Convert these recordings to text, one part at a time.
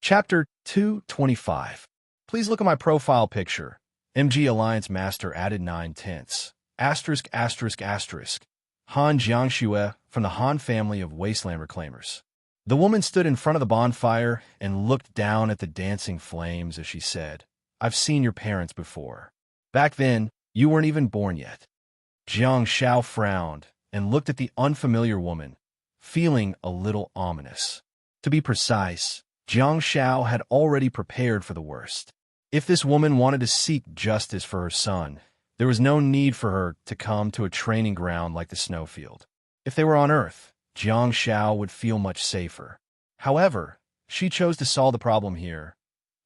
Chapter 225. Please look at my profile picture. MG Alliance Master added 9/10. Asterisk, asterisk, asterisk. Han Jiangxue from the Han family of wasteland reclaimers. The woman stood in front of the bonfire and looked down at the dancing flames as she said, "I've seen your parents before. Back then, you weren't even born yet." Jiang Xiao frowned and looked at the unfamiliar woman, feeling a little ominous. To be precise, Jiang Xiao had already prepared for the worst. If this woman wanted to seek justice for her son, there was no need for her to come to a training ground like the snowfield. If they were on Earth, Jiang Xiao would feel much safer. However, she chose to solve the problem here.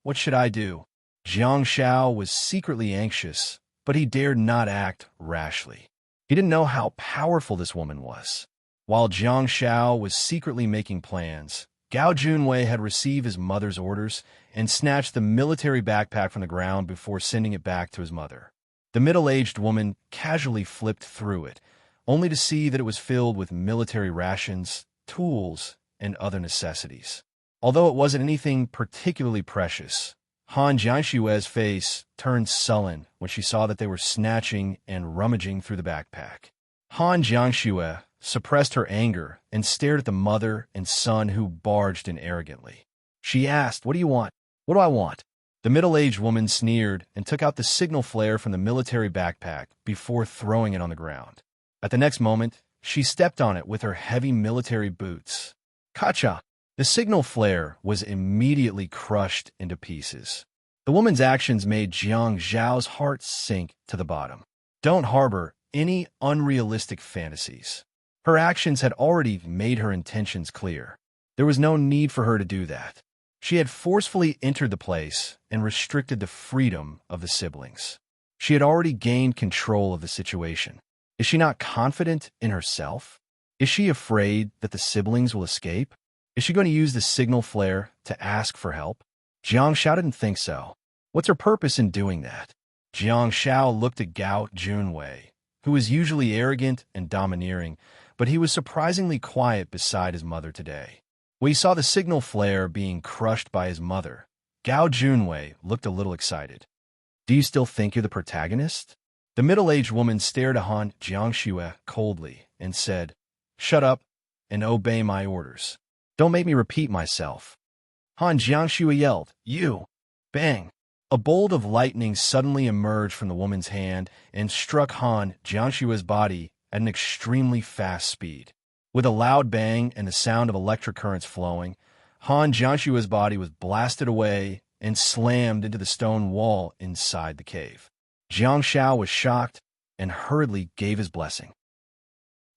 What should I do? Jiang Xiao was secretly anxious, but he dared not act rashly. He didn't know how powerful this woman was. While Jiang Xiao was secretly making plans, Gao Junwei had received his mother's orders and snatched the military backpack from the ground before sending it back to his mother. The middle-aged woman casually flipped through it, only to see that it was filled with military rations, tools, and other necessities. Although it wasn't anything particularly precious, Han Jianshui's face turned sullen when she saw that they were snatching and rummaging through the backpack. Han Jiangxue suppressed her anger and stared at the mother and son who barged in arrogantly. She asked, "What do you want?" "What do I want?" The middle-aged woman sneered and took out the signal flare from the military backpack before throwing it on the ground. At the next moment, she stepped on it with her heavy military boots. Kacha! The signal flare was immediately crushed into pieces. The woman's actions made Jiang Zhao's heart sink to the bottom. Don't harbor any unrealistic fantasies. Her actions had already made her intentions clear. There was no need for her to do that. She had forcefully entered the place and restricted the freedom of the siblings. She had already gained control of the situation. Is she not confident in herself? Is she afraid that the siblings will escape? Is she going to use the signal flare to ask for help? Jiang Xiao didn't think so. What's her purpose in doing that? Jiang Xiao looked at Gao Junwei, who was usually arrogant and domineering, but he was surprisingly quiet beside his mother today. When he saw the signal flare being crushed by his mother, Gao Junwei looked a little excited. "Do you still think you're the protagonist?" The middle-aged woman stared at Han Jiangxue coldly and said, "Shut up and obey my orders. Don't make me repeat myself." Han Jiangxue yelled, "You!" Bang! A bolt of lightning suddenly emerged from the woman's hand and struck Han Jiangxue's body at an extremely fast speed. With a loud bang and the sound of electric currents flowing, Han Jiangxue's body was blasted away and slammed into the stone wall inside the cave. Jiang Xiao was shocked and hurriedly gave his blessing.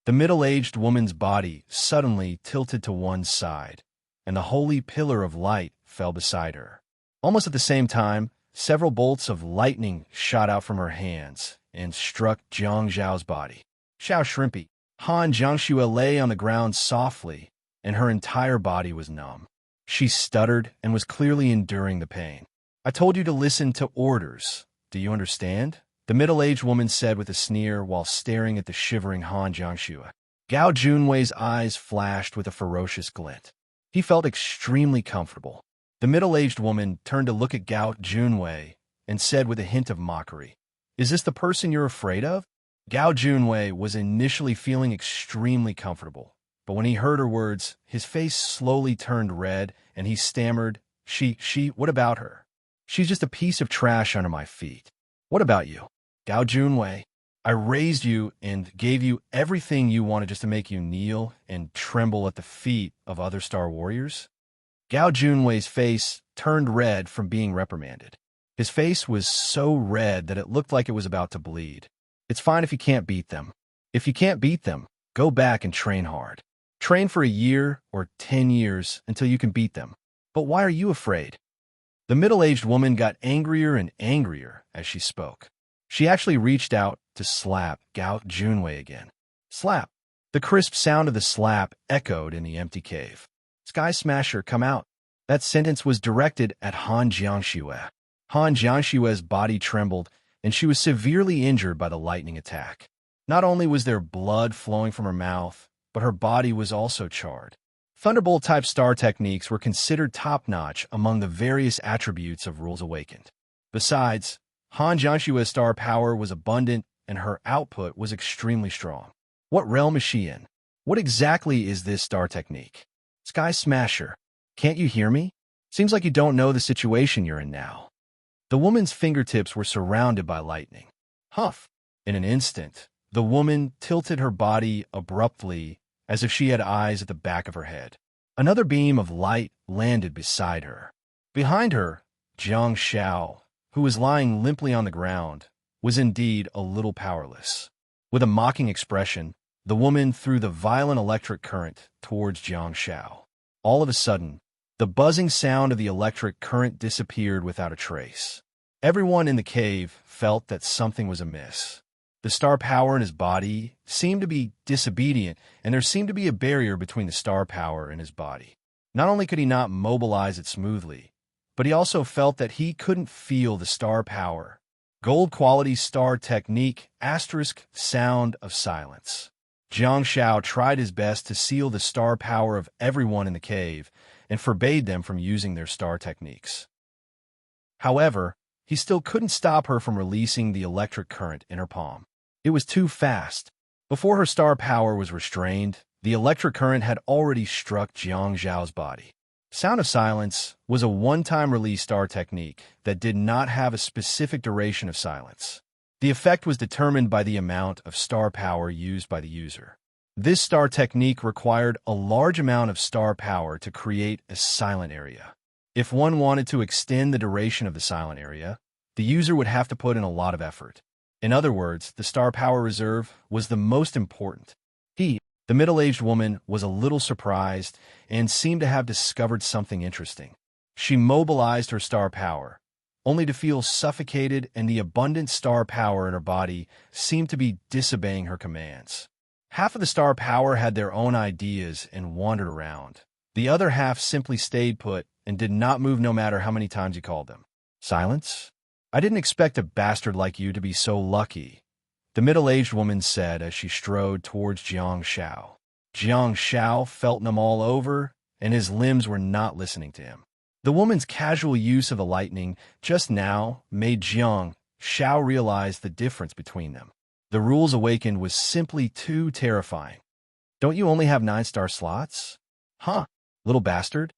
The middle-aged woman's body suddenly tilted to one side, and the holy pillar of light fell beside her. Almost at the same time, several bolts of lightning shot out from her hands and struck Jiang Zhao's body. "Xiao Shrimpy!" Han Jiangxue lay on the ground softly, and her entire body was numb. She stuttered and was clearly enduring the pain. "I told you to listen to orders. Do you understand?" The middle-aged woman said with a sneer while staring at the shivering Han Jiangxue. Gao Junwei's eyes flashed with a ferocious glint. He felt extremely comfortable. The middle-aged woman turned to look at Gao Junwei and said with a hint of mockery, "Is this the person you're afraid of?" Gao Junwei was initially feeling extremely comfortable, but when he heard her words, his face slowly turned red and he stammered, What about her? She's just a piece of trash under my feet. What about you?" "Gao Junwei, I raised you and gave you everything you wanted just to make you kneel and tremble at the feet of other Star Warriors." Gao Junwei's face turned red from being reprimanded. His face was so red that it looked like it was about to bleed. "It's fine if you can't beat them. If you can't beat them, go back and train hard. Train for a year or 10 years until you can beat them. But why are you afraid?" The middle-aged woman got angrier and angrier as she spoke. She actually reached out to slap Gao Junwei again. Slap! The crisp sound of the slap echoed in the empty cave. "Sky Smasher, come out." That sentence was directed at Han Jiangxue. Han Jiangxue's body trembled, and she was severely injured by the lightning attack. Not only was there blood flowing from her mouth, but her body was also charred. Thunderbolt-type star techniques were considered top-notch among the various attributes of Rules Awakened. Besides, Han Jianshua's star power was abundant and her output was extremely strong. What realm is she in? What exactly is this star technique? Sky Smasher. Can't you hear me? Seems like you don't know the situation you're in now. The woman's fingertips were surrounded by lightning. Huff! In an instant, the woman tilted her body abruptly as if she had eyes at the back of her head. Another beam of light landed beside her. Behind her, Jiang Xiao, who was lying limply on the ground, was indeed a little powerless. With a mocking expression, the woman threw the violent electric current towards Jiang Xiao. All of a sudden, the buzzing sound of the electric current disappeared without a trace. Everyone in the cave felt that something was amiss. The star power in his body seemed to be disobedient, and there seemed to be a barrier between the star power and his body. Not only could he not mobilize it smoothly, but he also felt that he couldn't feel the star power. Gold quality star technique * sound of silence. Jiang Xiao tried his best to seal the star power of everyone in the cave and forbade them from using their star techniques. However, he still couldn't stop her from releasing the electric current in her palm. It was too fast. Before her star power was restrained, the electric current had already struck Jiang Xiao's body. Sound of Silence was a one-time release star technique that did not have a specific duration of silence. The effect was determined by the amount of star power used by the user. This star technique required a large amount of star power to create a silent area. If one wanted to extend the duration of the silent area, the user would have to put in a lot of effort. In other words, the star power reserve was the most important. The middle-aged woman, was a little surprised and seemed to have discovered something interesting. She mobilized her star power, only to feel suffocated, and the abundant star power in her body seemed to be disobeying her commands. Half of the star power had their own ideas and wandered around. The other half simply stayed put and did not move no matter how many times you called them. Silence? I didn't expect a bastard like you to be so lucky, the middle-aged woman said as she strode towards Jiang Xiao. Jiang Xiao felt numb all over, and his limbs were not listening to him. The woman's casual use of the lightning just now made Jiang Xiao realize the difference between them. The Rules Awakened was simply too terrifying. Don't you only have 9 star slots? Huh, little bastard?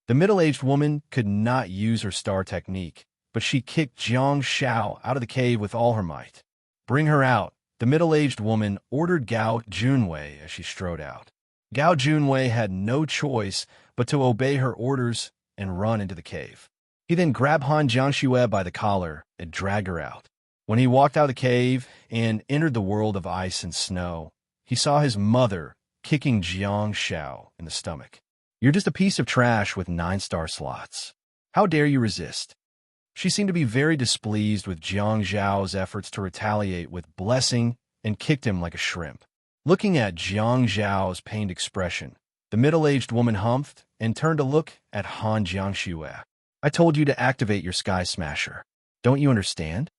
The middle-aged woman could not use her star technique, but she kicked Jiang Xiao out of the cave with all her might. Bring her out, the middle-aged woman ordered Gao Junwei as she strode out. Gao Junwei had no choice but to obey her orders and run into the cave. He then grabbed Han Jianxue by the collar and dragged her out. When he walked out of the cave and entered the world of ice and snow, he saw his mother kicking Jiang Xiao in the stomach. You're just a piece of trash with 9 star slots. How dare you resist? She seemed to be very displeased with Jiang Zhao's efforts to retaliate with blessing and kicked him like a shrimp. Looking at Jiang Zhao's pained expression, the middle-aged woman humphed and turned to look at Han Jianxue. I told you to activate your Sky Smasher. Don't you understand?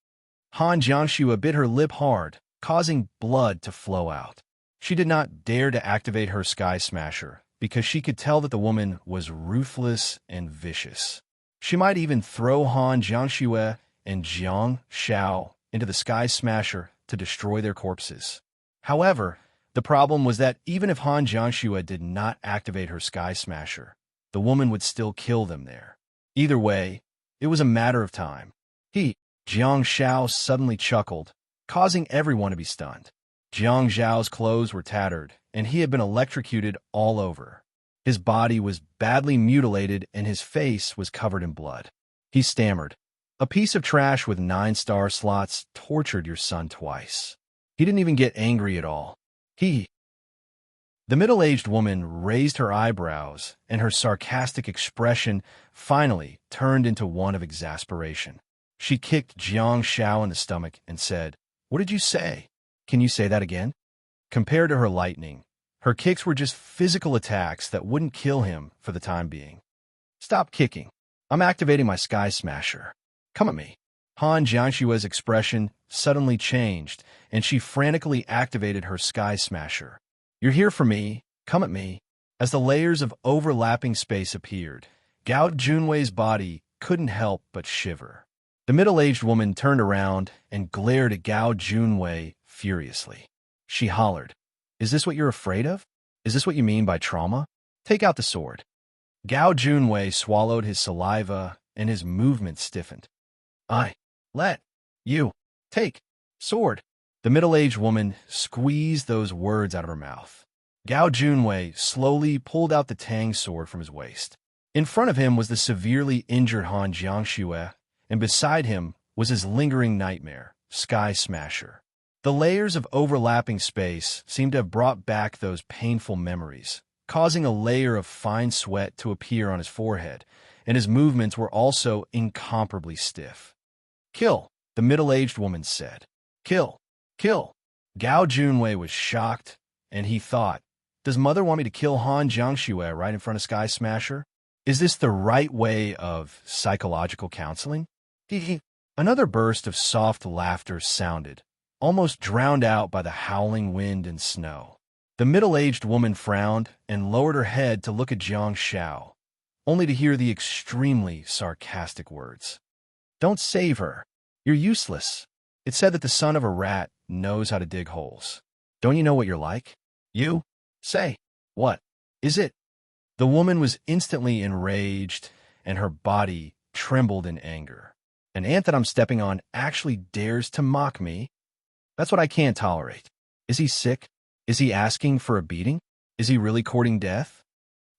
Han Jianxue bit her lip hard, causing blood to flow out. She did not dare to activate her Sky Smasher because she could tell that the woman was ruthless and vicious. She might even throw Han Jianxue and Jiang Xiao into the Sky Smasher to destroy their corpses. However, the problem was that even if Han Jianxue did not activate her Sky Smasher, the woman would still kill them there. Either way, it was a matter of time. Jiang Xiao suddenly chuckled, causing everyone to be stunned. Jiang Zhao's clothes were tattered, and he had been electrocuted all over. His body was badly mutilated and his face was covered in blood. He stammered, "A piece of trash with 9 star slots tortured your son twice." He didn't even get angry at all. The middle-aged woman raised her eyebrows, and her sarcastic expression finally turned into one of exasperation. She kicked Jiang Xiao in the stomach and said, "What did you say? Can you say that again?" Compared to her lightning, her kicks were just physical attacks that wouldn't kill him for the time being. "Stop kicking. I'm activating my Sky Smasher. Come at me." Han Jianshue's expression suddenly changed, and she frantically activated her Sky Smasher. "You're here for me. Come at me." As the layers of overlapping space appeared, Gao Junwei's body couldn't help but shiver. The middle-aged woman turned around and glared at Gao Junwei furiously. She hollered, "Is this what you're afraid of? Is this what you mean by trauma? Take out the sword." Gao Junwei swallowed his saliva and his movements stiffened. "I let you take sword." The middle-aged woman squeezed those words out of her mouth. Gao Junwei slowly pulled out the Tang sword from his waist. In front of him was the severely injured Han Jiangxue, and beside him was his lingering nightmare, Sky Smasher. The layers of overlapping space seemed to have brought back those painful memories, causing a layer of fine sweat to appear on his forehead, and his movements were also incomparably stiff. "Kill," the middle-aged woman said. "Kill, kill." Gao Junwei was shocked, and he thought, does Mother want me to kill Han Jiangxue right in front of Sky Smasher? Is this the right way of psychological counseling? Another burst of soft laughter sounded, almost drowned out by the howling wind and snow. The middle-aged woman frowned and lowered her head to look at Jiang Xiao, only to hear the extremely sarcastic words. "Don't save her. You're useless. It's said that the son of a rat knows how to dig holes. Don't you know what you're like? You? Say, what is it?" The woman was instantly enraged, and her body trembled in anger. "An ant that I'm stepping on actually dares to mock me? That's what I can't tolerate. Is he sick? Is he asking for a beating? Is he really courting death?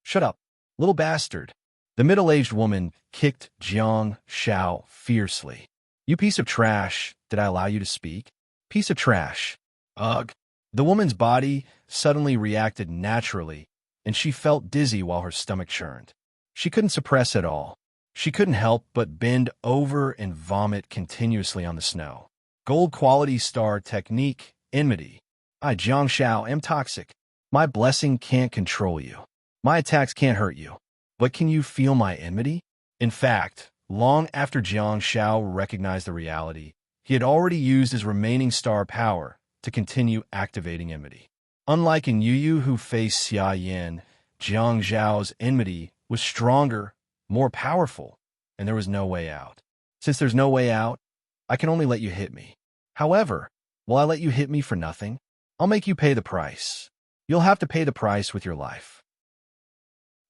Shut up, little bastard." The middle-aged woman kicked Jiang Xiao fiercely. "You piece of trash, did I allow you to speak? Piece of trash." Ugh. The woman's body suddenly reacted naturally, and she felt dizzy while her stomach churned. She couldn't suppress it all. She couldn't help but bend over and vomit continuously on the snow. Gold quality star technique, enmity. "I, Jiang Xiao, am toxic. My blessing can't control you. My attacks can't hurt you. But can you feel my enmity?" In fact, long after Jiang Xiao recognized the reality, he had already used his remaining star power to continue activating enmity. Unlike in Yu who faced Xia Yin, Jiang Zhao's enmity was stronger, more powerful, and there was no way out. Since there's no way out, I can only let you hit me. However, will I let you hit me for nothing? I'll make you pay the price. You'll have to pay the price with your life.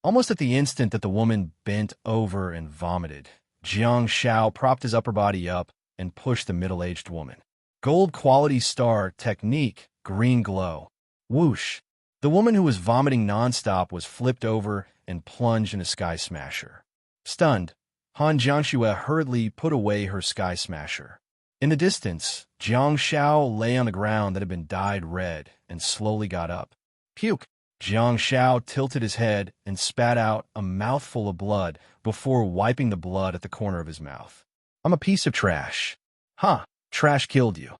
Almost at the instant that the woman bent over and vomited, Jiang Xiao propped his upper body up and pushed the middle-aged woman. Gold quality star technique, green glow. Whoosh. The woman who was vomiting nonstop was flipped over and plunged in a Sky Smasher. Stunned, Han Jiangxue hurriedly put away her Sky Smasher. In the distance, Jiang Xiao lay on the ground that had been dyed red and slowly got up. Puke! Jiang Xiao tilted his head and spat out a mouthful of blood before wiping the blood at the corner of his mouth. "I'm a piece of trash." "Huh, trash killed you."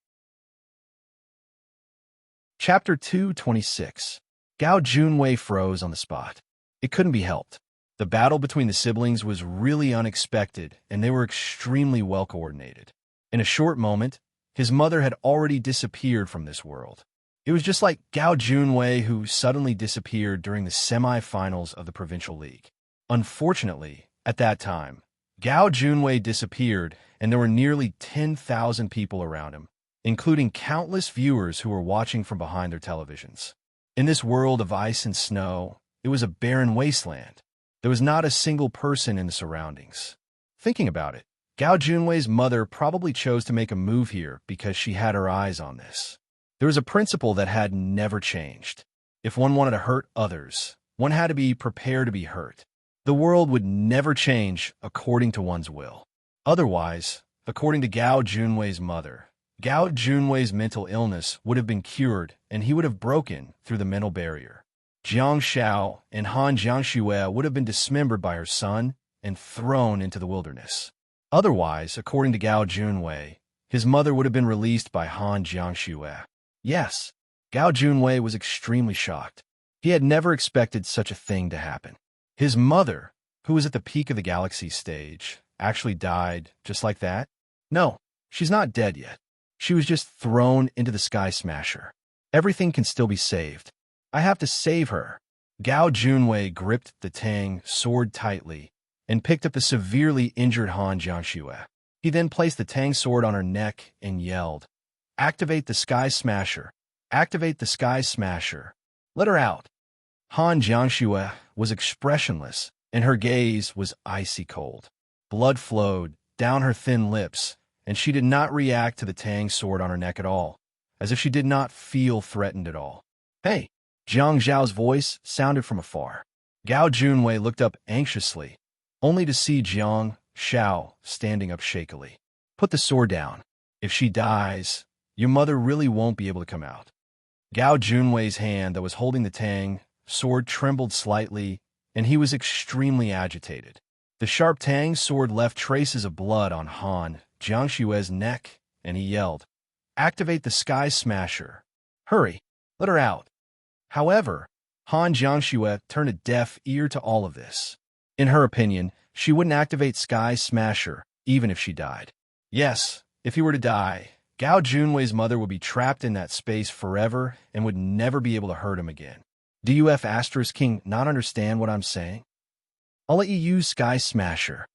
Chapter 226. Gao Junwei froze on the spot. It couldn't be helped. The battle between the siblings was really unexpected, and they were extremely well coordinated. In a short moment, his mother had already disappeared from this world. It was just like Gao Junwei, who suddenly disappeared during the semi-finals of the Provincial League. Unfortunately, at that time, Gao Junwei disappeared, and there were nearly 10,000 people around him, including countless viewers who were watching from behind their televisions. In this world of ice and snow, it was a barren wasteland. There was not a single person in the surroundings. Thinking about it, Gao Junwei's mother probably chose to make a move here because she had her eyes on this. There was a principle that had never changed. If one wanted to hurt others, one had to be prepared to be hurt. The world would never change according to one's will. Otherwise, according to Gao Junwei's mother, Gao Junwei's mental illness would have been cured and he would have broken through the mental barrier. Jiang Xiao and Han Jiangxue would have been dismembered by her son and thrown into the wilderness. Otherwise, according to Gao Junwei, his mother would have been released by Han Jiangxue. Yes, Gao Junwei was extremely shocked. He had never expected such a thing to happen. His mother, who was at the peak of the galaxy stage, actually died just like that? No, she's not dead yet. She was just thrown into the Sky Smasher. Everything can still be saved. I have to save her. Gao Junwei gripped the Tang sword tightly and picked up the severely injured Han Jiangxue. He then placed the Tang sword on her neck and yelled, "Activate the Sky Smasher! Activate the Sky Smasher! Let her out!" Han Jiangxue was expressionless, and her gaze was icy cold. Blood flowed down her thin lips, and she did not react to the Tang sword on her neck at all, as if she did not feel threatened at all. "Hey!" Jiang Zhao's voice sounded from afar. Gao Junwei looked up anxiously, only to see Jiang Xiao standing up shakily. "Put the sword down. If she dies, your mother really won't be able to come out." Gao Junwei's hand that was holding the Tang sword trembled slightly, and he was extremely agitated. The sharp Tang sword left traces of blood on Han Jiangxue's neck, and he yelled, "Activate the Sky Smasher! Hurry, let her out!" However, Han Jiangxue turned a deaf ear to all of this. In her opinion, she wouldn't activate Sky Smasher, even if she died. Yes, if he were to die, Gao Junwei's mother would be trapped in that space forever and would never be able to hurt him again. Do you King not understand what I'm saying? I'll let you use Sky Smasher.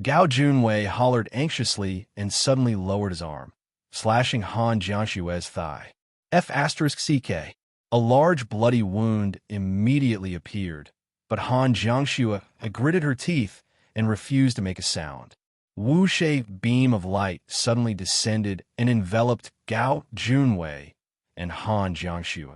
Gao Junwei hollered anxiously and suddenly lowered his arm, slashing Han Jiangxue's thigh. CK. A large bloody wound immediately appeared, but Han Jiangxue gritted her teeth and refused to make a sound. Wu-shaped beam of light suddenly descended and enveloped Gao Junwei and Han Jiangxue.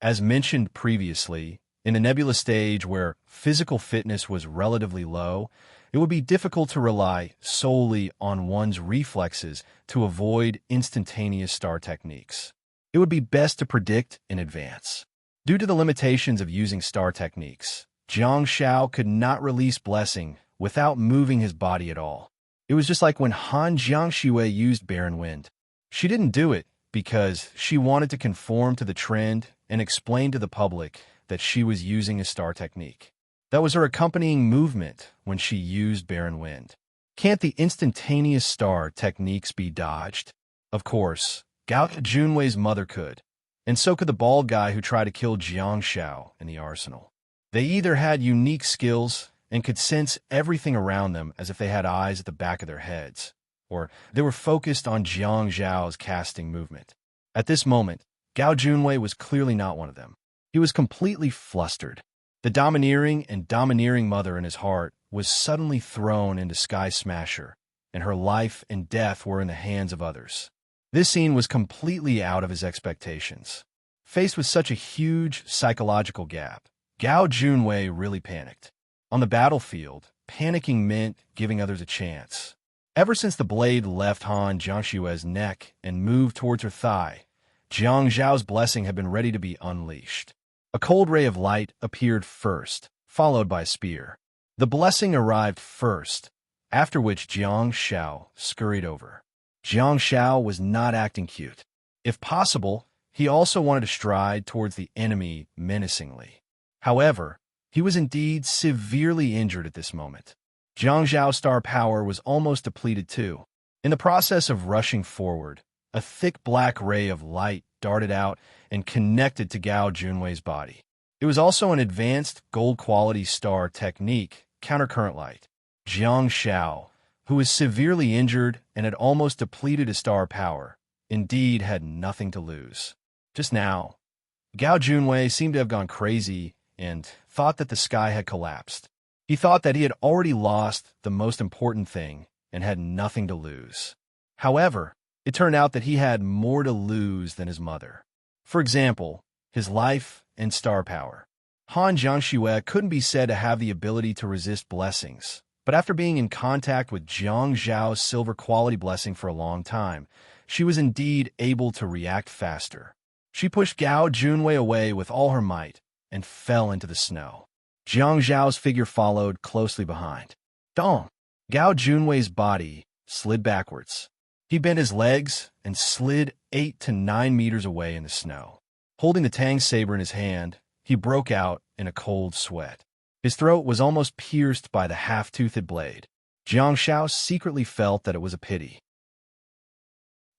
As mentioned previously, in a nebula stage where physical fitness was relatively low, it would be difficult to rely solely on one's reflexes to avoid instantaneous star techniques. It would be best to predict in advance. Due to the limitations of using star techniques, Jiang Xiao could not release blessing without moving his body at all. It was just like when Han Jiangxue used Barren Wind. She didn't do it because she wanted to conform to the trend and explain to the public that she was using a star technique. That was her accompanying movement when she used Barren Wind. Can't the instantaneous star techniques be dodged? Of course, Gao Junwei's mother could, and so could the bald guy who tried to kill Jiang Xiao in the arsenal. They either had unique skills and could sense everything around them as if they had eyes at the back of their heads, or they were focused on Jiang Zhao's casting movement. At this moment, Gao Junwei was clearly not one of them. He was completely flustered. The domineering mother in his heart was suddenly thrown into Sky Smasher, and her life and death were in the hands of others. This scene was completely out of his expectations. Faced with such a huge psychological gap, Gao Junwei really panicked. On the battlefield, panicking meant giving others a chance. Ever since the blade left Han Jiangxue's neck and moved towards her thigh, Jiang Zhao's blessing had been ready to be unleashed. A cold ray of light appeared first, followed by a spear. The blessing arrived first, after which Jiang Xiao scurried over. Jiang Xiao was not acting cute. If possible, he also wanted to stride towards the enemy menacingly. However, he was indeed severely injured at this moment. Jiang Zhao's star power was almost depleted too. In the process of rushing forward, a thick black ray of light darted out and connected to Gao Junwei's body. It was also an advanced gold-quality star technique, countercurrent light. Jiang Xiao, who was severely injured and had almost depleted his star power, indeed had nothing to lose. Just now, Gao Junwei seemed to have gone crazy and thought that the sky had collapsed. He thought that he had already lost the most important thing and had nothing to lose. However, it turned out that he had more to lose than his mother. For example, his life and star power. Han Jiangxue couldn't be said to have the ability to resist blessings, but after being in contact with Jiang Zhao's silver quality blessing for a long time, she was indeed able to react faster. She pushed Gao Junwei away with all her might and fell into the snow. Jiang Zhao's figure followed closely behind. Dong! Gao Junwei's body slid backwards. He bent his legs and slid 8 to 9 meters away in the snow. Holding the Tang saber in his hand, he broke out in a cold sweat. His throat was almost pierced by the half-toothed blade. Jiang Xiao secretly felt that it was a pity.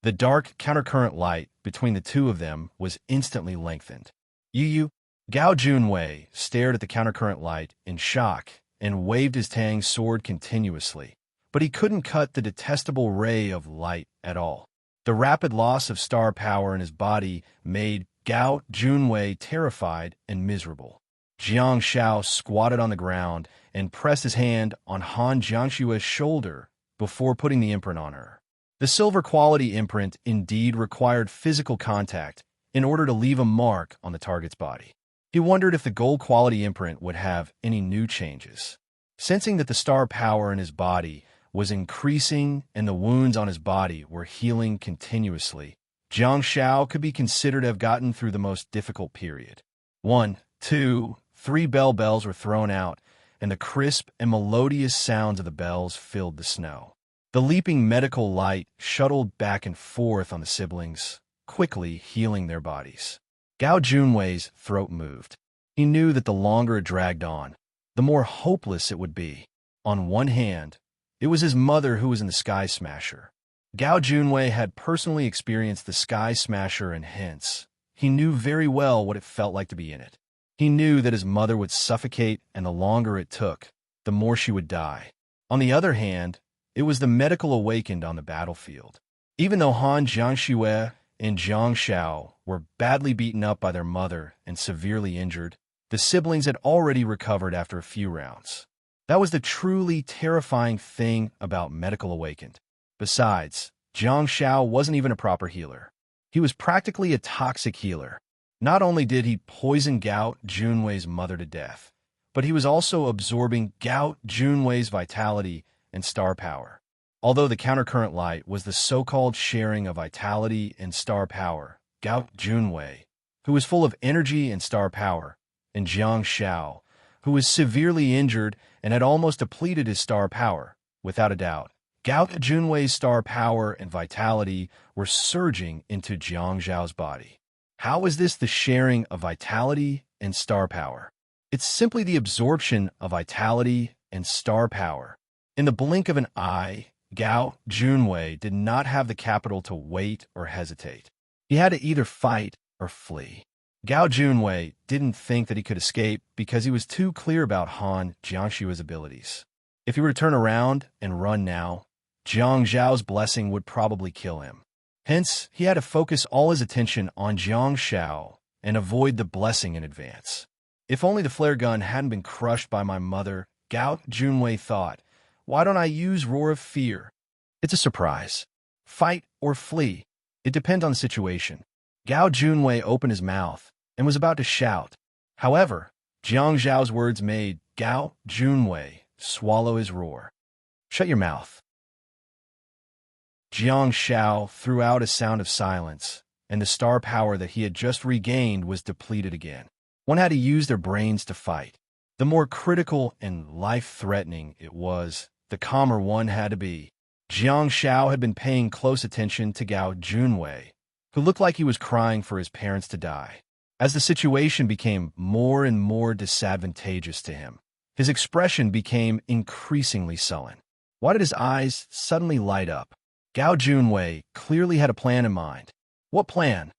The dark countercurrent light between the two of them was instantly lengthened. Yu, Gao Junwei stared at the countercurrent light in shock and waved his Tang sword continuously, but he couldn't cut the detestable ray of light at all. The rapid loss of star power in his body made Gao Junwei terrified and miserable. Jiang Shao squatted on the ground and pressed his hand on Han Jiangshue's shoulder before putting the imprint on her. The silver quality imprint indeed required physical contact in order to leave a mark on the target's body. He wondered if the gold quality imprint would have any new changes. Sensing that the star power in his body was increasing and the wounds on his body were healing continuously, Jiang Shao could be considered to have gotten through the most difficult period. 1, 2, 3 bells were thrown out, and the crisp and melodious sounds of the bells filled the snow. The leaping medical light shuttled back and forth on the siblings, quickly healing their bodies. Gao Junwei's throat moved. He knew that the longer it dragged on, the more hopeless it would be. On one hand, it was his mother who was in the Sky Smasher. Gao Junwei had personally experienced the Sky Smasher, and hence, he knew very well what it felt like to be in it. He knew that his mother would suffocate, and the longer it took, the more she would die. On the other hand, it was the medical awakened on the battlefield. Even though Han Jiangxue and Jiang Shao were badly beaten up by their mother and severely injured, the siblings had already recovered after a few rounds. That was the truly terrifying thing about medical awakened. Besides, Jiang Shao wasn't even a proper healer. He was practically a toxic healer. Not only did he poison Gao Junwei's mother to death, but he was also absorbing Gao Junwei's vitality and star power. Although the countercurrent light was the so-called sharing of vitality and star power, Gao Junwei, who was full of energy and star power, and Jiang Shao, who was severely injured and had almost depleted his star power, without a doubt, Gao Junwei's star power and vitality were surging into Jiang Zhao's body. How is this the sharing of vitality and star power? It's simply the absorption of vitality and star power. In the blink of an eye, Gao Junwei did not have the capital to wait or hesitate. He had to either fight or flee. Gao Junwei didn't think that he could escape because he was too clear about Han Jiangshue's abilities. If he were to turn around and run now, Jiang Zhao's blessing would probably kill him. Hence, he had to focus all his attention on Jiang Shao and avoid the blessing in advance. If only the flare gun hadn't been crushed by my mother, Gao Junwei thought, why don't I use Roar of Fear? It's a surprise. Fight or flee. It depends on the situation. Gao Junwei opened his mouth and was about to shout. However, Jiang Zhao's words made Gao Junwei swallow his roar. Shut your mouth. Jiang Shao threw out a sound of silence, and the star power that he had just regained was depleted again. One had to use their brains to fight. The more critical and life-threatening it was, the calmer one had to be. Jiang Shao had been paying close attention to Gao Junwei, who looked like he was crying for his parents to die. As the situation became more and more disadvantageous to him, his expression became increasingly sullen. Why did his eyes suddenly light up? Gao Junwei clearly had a plan in mind. What plan?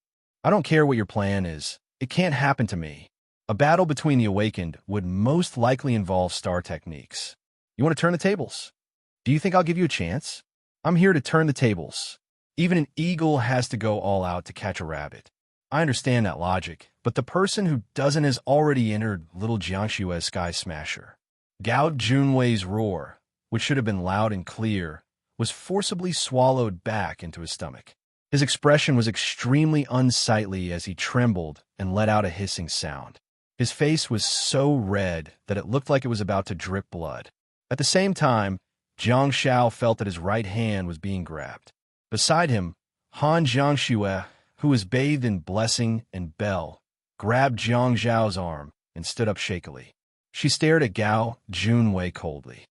I don't care what your plan is. It can't happen to me. A battle between the awakened would most likely involve star techniques. You want to turn the tables? Do you think I'll give you a chance? I'm here to turn the tables. Even an eagle has to go all out to catch a rabbit. I understand that logic, but the person who doesn't has already entered little Jiangshue's Sky Smasher. Gao Junwei's roar, which should have been loud and clear, was forcibly swallowed back into his stomach. His expression was extremely unsightly as he trembled and let out a hissing sound. His face was so red that it looked like it was about to drip blood. At the same time, Jiang Shao felt that his right hand was being grabbed. Beside him, Han Jiangxue, who was bathed in blessing and bell, grabbed Jiang Zhao's arm and stood up shakily. She stared at Gao Junwei coldly.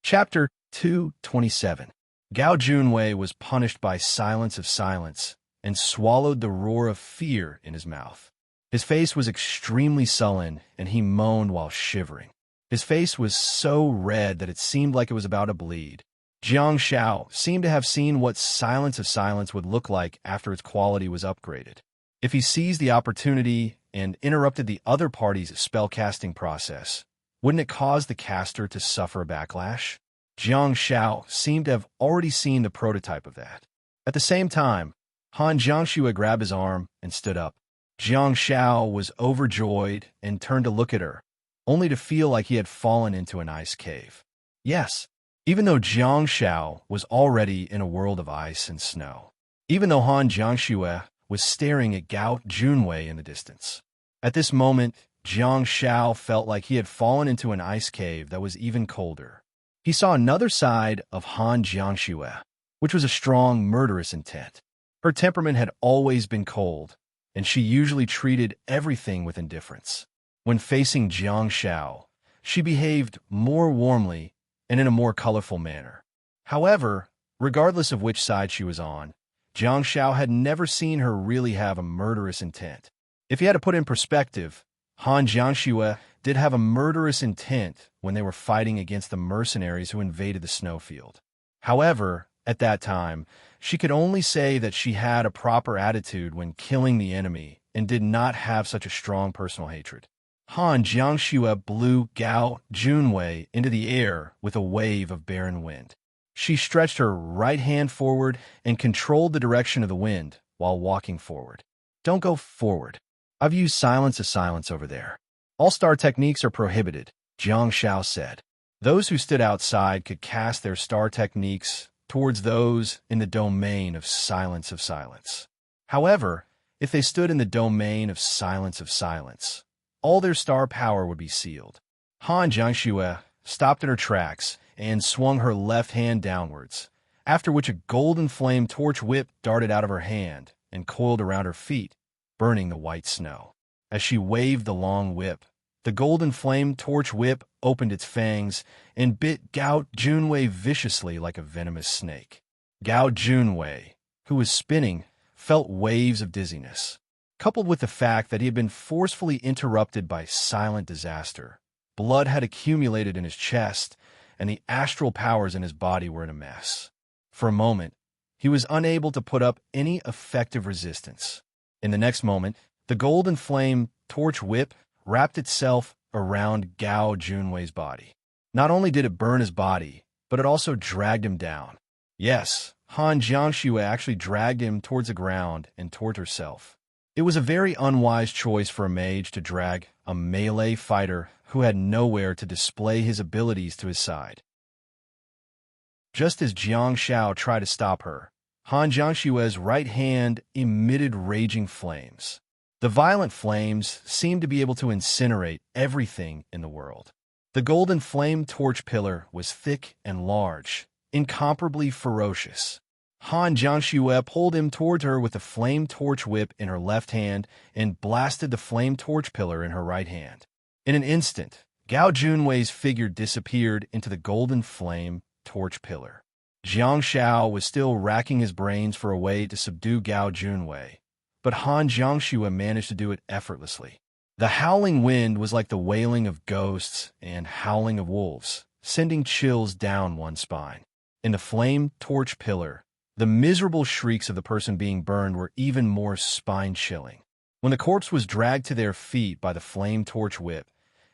Chapter 227. Gao Junwei was punished by silence of silence and swallowed the roar of fear in his mouth. His face was extremely sullen, and he moaned while shivering. His face was so red that it seemed like it was about to bleed. Jiang Shao seemed to have seen what silence of silence would look like after its quality was upgraded. If he seized the opportunity and interrupted the other party's spellcasting process, wouldn't it cause the caster to suffer a backlash? Jiang Xiao seemed to have already seen the prototype of that. At the same time, Han Jiangxue grabbed his arm and stood up. Jiang Xiao was overjoyed and turned to look at her, only to feel like he had fallen into an ice cave. Yes, even though Jiang Xiao was already in a world of ice and snow. Even though Han Jiangxue was staring at Gao Junwei in the distance. At this moment, Jiang Xiao felt like he had fallen into an ice cave that was even colder. He saw another side of Han Jiangxue, which was a strong, murderous intent. Her temperament had always been cold, and she usually treated everything with indifference. When facing Jiang Xiao, she behaved more warmly and in a more colorful manner. However, regardless of which side she was on, Jiang Xiao had never seen her really have a murderous intent. If he had to put in perspective, Han Jiangxue did have a murderous intent when they were fighting against the mercenaries who invaded the snowfield. However, at that time, she could only say that she had a proper attitude when killing the enemy and did not have such a strong personal hatred. Han Jiangxue blew Gao Junwei into the air with a wave of barren wind. She stretched her right hand forward and controlled the direction of the wind while walking forward. Don't go forward. I've used silence as silence over there. All-star techniques are prohibited, Jiang Xiao said. Those who stood outside could cast their star techniques towards those in the domain of silence. However, if they stood in the domain of silence, all their star power would be sealed. Han Jiangxue stopped in her tracks and swung her left hand downwards, after which a golden flame torch whip darted out of her hand and coiled around her feet, burning the white snow. As she waved the long whip, the golden flame torch whip opened its fangs and bit Gao Junwei viciously like a venomous snake. Gao Junwei, who was spinning, felt waves of dizziness. Coupled with the fact that he had been forcefully interrupted by silent disaster, blood had accumulated in his chest, and the astral powers in his body were in a mess. For a moment, he was unable to put up any effective resistance. In the next moment, the golden flame torch whip wrapped itself around Gao Junwei's body. Not only did it burn his body, but it also dragged him down. Yes, Han Jiangxue actually dragged him towards the ground and toward herself. It was a very unwise choice for a mage to drag a melee fighter who had nowhere to display his abilities to his side. Just as Jiang Xiao tried to stop her, Han Jiangxue's right hand emitted raging flames. The violent flames seemed to be able to incinerate everything in the world. The golden flame torch pillar was thick and large, incomparably ferocious. Han Jiangxue pulled him towards her with the flame torch whip in her left hand and blasted the flame torch pillar in her right hand. In an instant, Gao Junwei's figure disappeared into the golden flame torch pillar. Jiang Xiao was still racking his brains for a way to subdue Gao Junwei, but Han Jiangxue managed to do it effortlessly. The howling wind was like the wailing of ghosts and howling of wolves, sending chills down one's spine. In the flame torch pillar, the miserable shrieks of the person being burned were even more spine-chilling. When the corpse was dragged to their feet by the flame torch whip,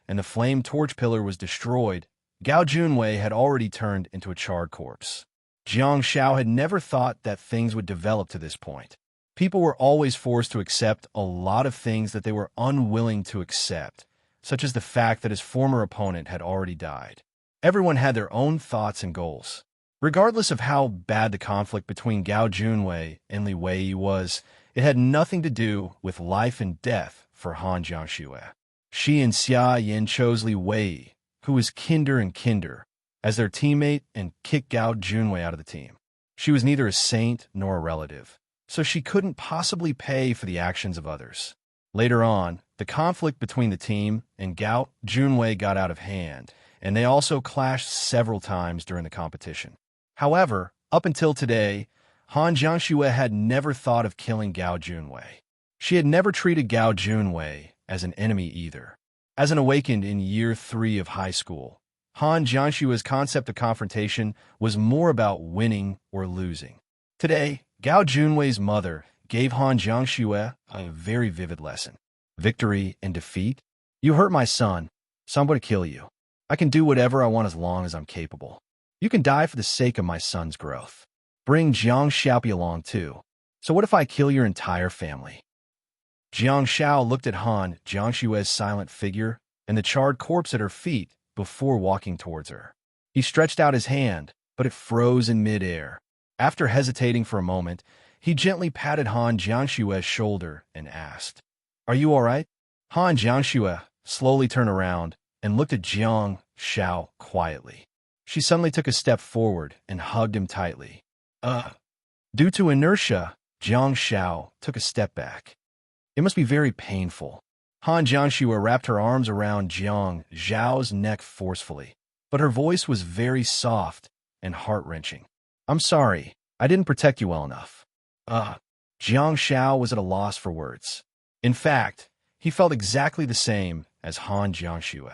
and the flame torch pillar was destroyed, Gao Junwei had already turned into a charred corpse. Jiang Xiao had never thought that things would develop to this point. People were always forced to accept a lot of things that they were unwilling to accept, such as the fact that his former opponent had already died. Everyone had their own thoughts and goals. Regardless of how bad the conflict between Gao Junwei and Li Wei was, it had nothing to do with life and death for Han Jiangxue. She and Xia Yin chose Li Wei, who was kinder and kinder, as their teammate and kicked Gao Junwei out of the team. She was neither a saint nor a relative, so she couldn't possibly pay for the actions of others. Later on, the conflict between the team and Gao Junwei got out of hand, and they also clashed several times during the competition. However, up until today, Han Jiangxue had never thought of killing Gao Junwei. She had never treated Gao Junwei as an enemy either. As an awakened in year 3 of high school, Han Jiangxue's concept of confrontation was more about winning or losing. Today, Gao Junwei's mother gave Han Jiangxue a very vivid lesson. Victory and defeat? You hurt my son, so I'm going to kill you. I can do whatever I want as long as I'm capable. You can die for the sake of my son's growth. Bring Jiang Xiaopi along too. So what if I kill your entire family? Jiang Xiao looked at Han Jiangxue's silent figure and the charred corpse at her feet before walking towards her. He stretched out his hand, but it froze in midair. After hesitating for a moment, he gently patted Han Jiangxue's shoulder and asked, "Are you all right?" Han Jiangxue slowly turned around and looked at Jiang Xiao quietly. She suddenly took a step forward and hugged him tightly. Due to inertia, Jiang Xiao took a step back. It must be very painful. Han Jiangxue wrapped her arms around Jiang Xiao's neck forcefully, but her voice was very soft and heart-wrenching. "I'm sorry, I didn't protect you well enough." Jiang Xiao was at a loss for words. In fact, he felt exactly the same as Han Jiangxue.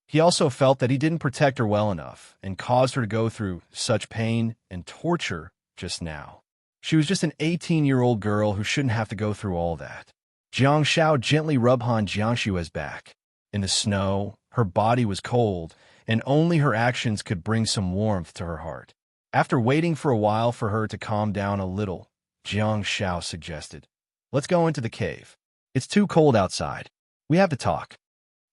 He also felt that he didn't protect her well enough and caused her to go through such pain and torture just now. She was just an 18-year-old girl who shouldn't have to go through all that. Jiang Xiao gently rubbed Han Jiangxue's back. In the snow, her body was cold, and only her actions could bring some warmth to her heart. After waiting for a while for her to calm down a little, Jiang Xiao suggested, "Let's go into the cave. It's too cold outside. We have to talk."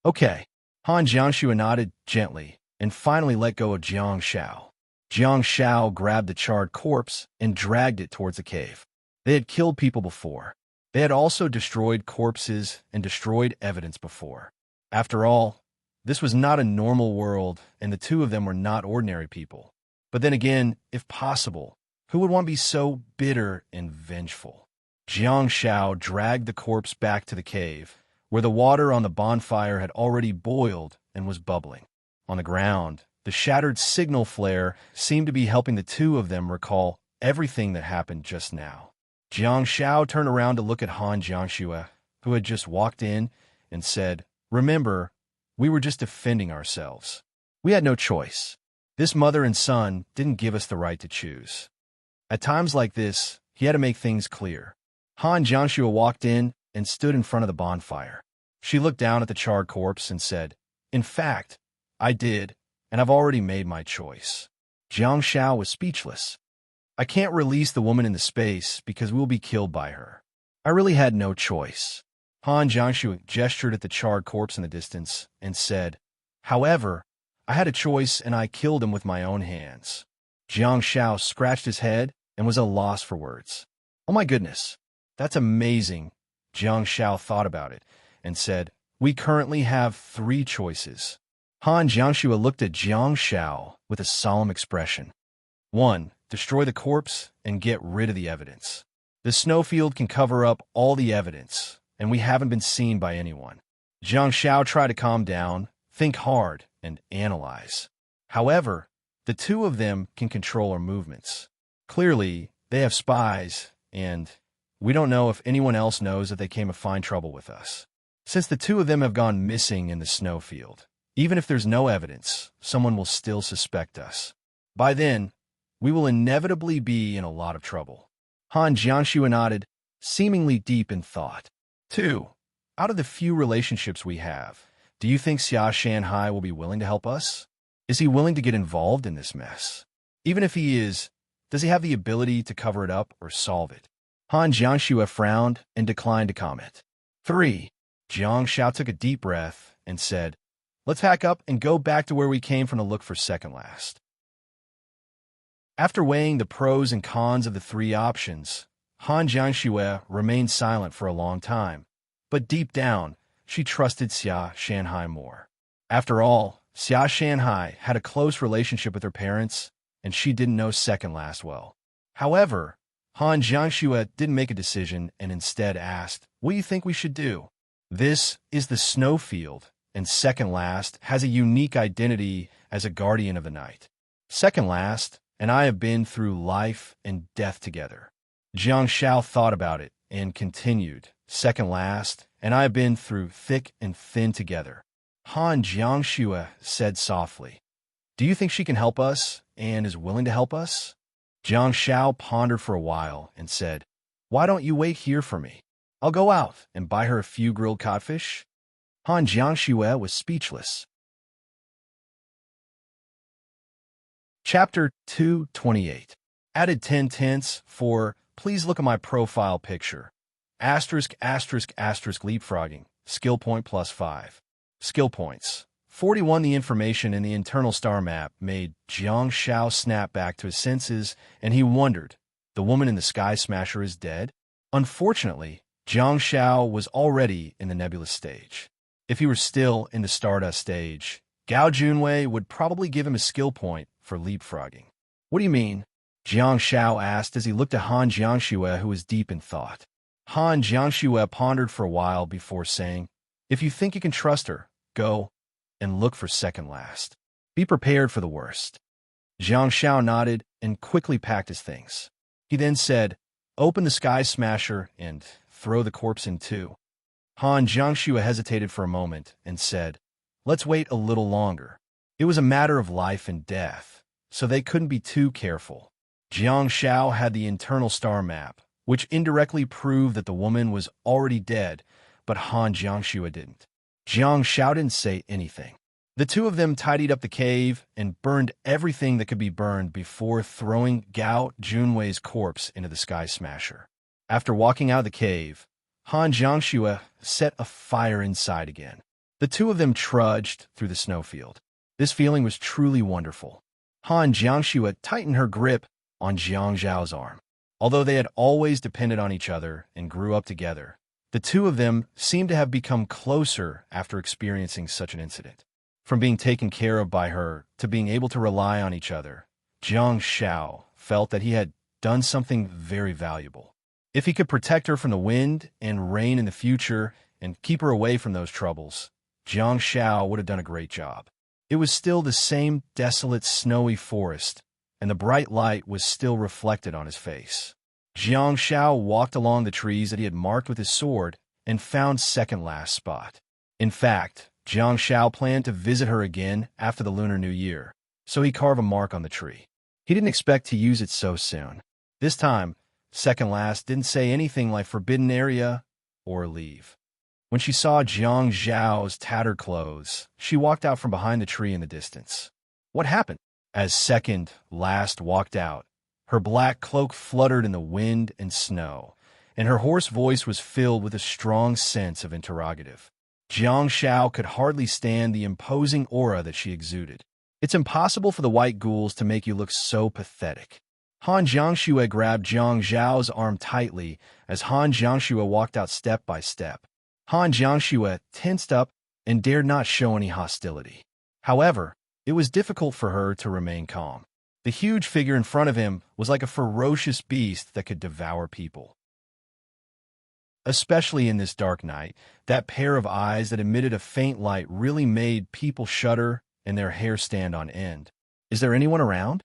"Okay." Han Jiangxue nodded gently and finally let go of Jiang Xiao. Jiang Xiao grabbed the charred corpse and dragged it towards the cave. They had killed people before. They had also destroyed corpses and destroyed evidence before. After all, this was not a normal world, and the two of them were not ordinary people. But then again, if possible, who would want to be so bitter and vengeful? Jiang Xiao dragged the corpse back to the cave, where the water on the bonfire had already boiled and was bubbling. On the ground, the shattered signal flare seemed to be helping the two of them recall everything that happened just now. Jiang Xiao turned around to look at Han Jiangxue, who had just walked in, and said, "Remember, we were just defending ourselves. We had no choice. This mother and son didn't give us the right to choose." At times like this, he had to make things clear. Han Jiangxue walked in and stood in front of the bonfire. She looked down at the charred corpse and said, "In fact, I did, and I've already made my choice." Jiang Xiao was speechless. "I can't release the woman into space because we will be killed by her. I really had no choice." Han Jiangxue gestured at the charred corpse in the distance and said, "However, I had a choice and I killed him with my own hands." Jiang Xiao scratched his head and was at a loss for words. "Oh my goodness, that's amazing." Jiang Xiao thought about it and said, "We currently have 3 choices." Han Jiangxue looked at Jiang Xiao with a solemn expression. 1. Destroy the corpse and get rid of the evidence. The snowfield can cover up all the evidence, and we haven't been seen by anyone. Jiang Xiao tried to calm down, think hard, and analyze. However, the two of them can control our movements. Clearly, they have spies, and we don't know if anyone else knows that they came to find trouble with us. Since the two of them have gone missing in the snowfield, even if there's no evidence, someone will still suspect us. By then, we will inevitably be in a lot of trouble. Han Jiangxue nodded, seemingly deep in thought. 2. Out of the few relationships we have, do you think Xia Shanhai will be willing to help us? Is he willing to get involved in this mess? Even if he is, does he have the ability to cover it up or solve it? Han Jiangxue frowned and declined to comment. 3. Jiang Xiao took a deep breath and said, "Let's pack up and go back to where we came from to look for second last." After weighing the pros and cons of the 3 options, Han Jiangxue remained silent for a long time, but deep down, she trusted Xia Shanhai more. After all, Xia Shanhai had a close relationship with her parents, and she didn't know second last well. However, Han Jiangxue didn't make a decision and instead asked, "What do you think we should do?" This is the snowfield, and second last has a unique identity as a guardian of the night. Second last and I have been through life and death together. Jiang Xiao thought about it and continued, "Second last and I have been through thick and thin together." Han Jiangxue said softly, "Do you think she can help us and is willing to help us?" Jiang Shao pondered for a while and said, "Why don't you wait here for me? I'll go out and buy her a few grilled codfish." Han Jiangxue was speechless. Chapter 228. Added 10 tenths for, please look at my profile picture. Asterisk, asterisk, asterisk leapfrogging. Skill point +5. Skill points. 41. The information in the internal star map made Jiang Shao snap back to his senses, and he wondered, the woman in the Sky Smasher is dead? Unfortunately, Jiang Shao was already in the nebulous stage. If he were still in the Stardust stage, Gao Junwei would probably give him a skill point for leapfrogging. What do you mean? Jiang Shao asked as he looked at Han Jiangxue, who was deep in thought. Han Jiangxue pondered for a while before saying, "If you think you can trust her, go and look for second last. Be prepared for the worst." Jiang Shao nodded and quickly packed his things. He then said, "Open the Sky Smasher and throw the corpse in too." Han Jiangxue hesitated for a moment and said, "Let's wait a little longer." It was a matter of life and death, so they couldn't be too careful. Jiang Shao had the internal star map, which indirectly proved that the woman was already dead, but Han Jiangxue didn't. Jiang Shao didn't say anything. The two of them tidied up the cave and burned everything that could be burned before throwing Gao Junwei's corpse into the Sky Smasher. After walking out of the cave, Han Jiangxue set a fire inside again. The two of them trudged through the snowfield. This feeling was truly wonderful. Han Jiangxue tightened her grip on Jiang Zhao's arm. Although they had always depended on each other and grew up together, the two of them seemed to have become closer after experiencing such an incident. From being taken care of by her to being able to rely on each other, Jiang Shao felt that he had done something very valuable. If he could protect her from the wind and rain in the future and keep her away from those troubles, Jiang Shao would have done a great job. It was still the same desolate, snowy forest, and the bright light was still reflected on his face. Jiang Shao walked along the trees that he had marked with his sword and found second last spot. In fact, Jiang Shao planned to visit her again after the Lunar New Year, so he carved a mark on the tree. He didn't expect to use it so soon. This time, second last didn't say anything like forbidden area or leave. When she saw Jiang Zhao's tattered clothes, she walked out from behind the tree in the distance. What happened? As second last walked out, her black cloak fluttered in the wind and snow, and her hoarse voice was filled with a strong sense of interrogative. Jiang Shao could hardly stand the imposing aura that she exuded. It's impossible for the white ghouls to make you look so pathetic. Han Jiangxue grabbed Jiang Zhao's arm tightly as Han Jiangxue walked out step by step. Han Jiangxue tensed up and dared not show any hostility. However, it was difficult for her to remain calm. The huge figure in front of him was like a ferocious beast that could devour people. Especially in this dark night, that pair of eyes that emitted a faint light really made people shudder and their hair stand on end. "Is there anyone around?"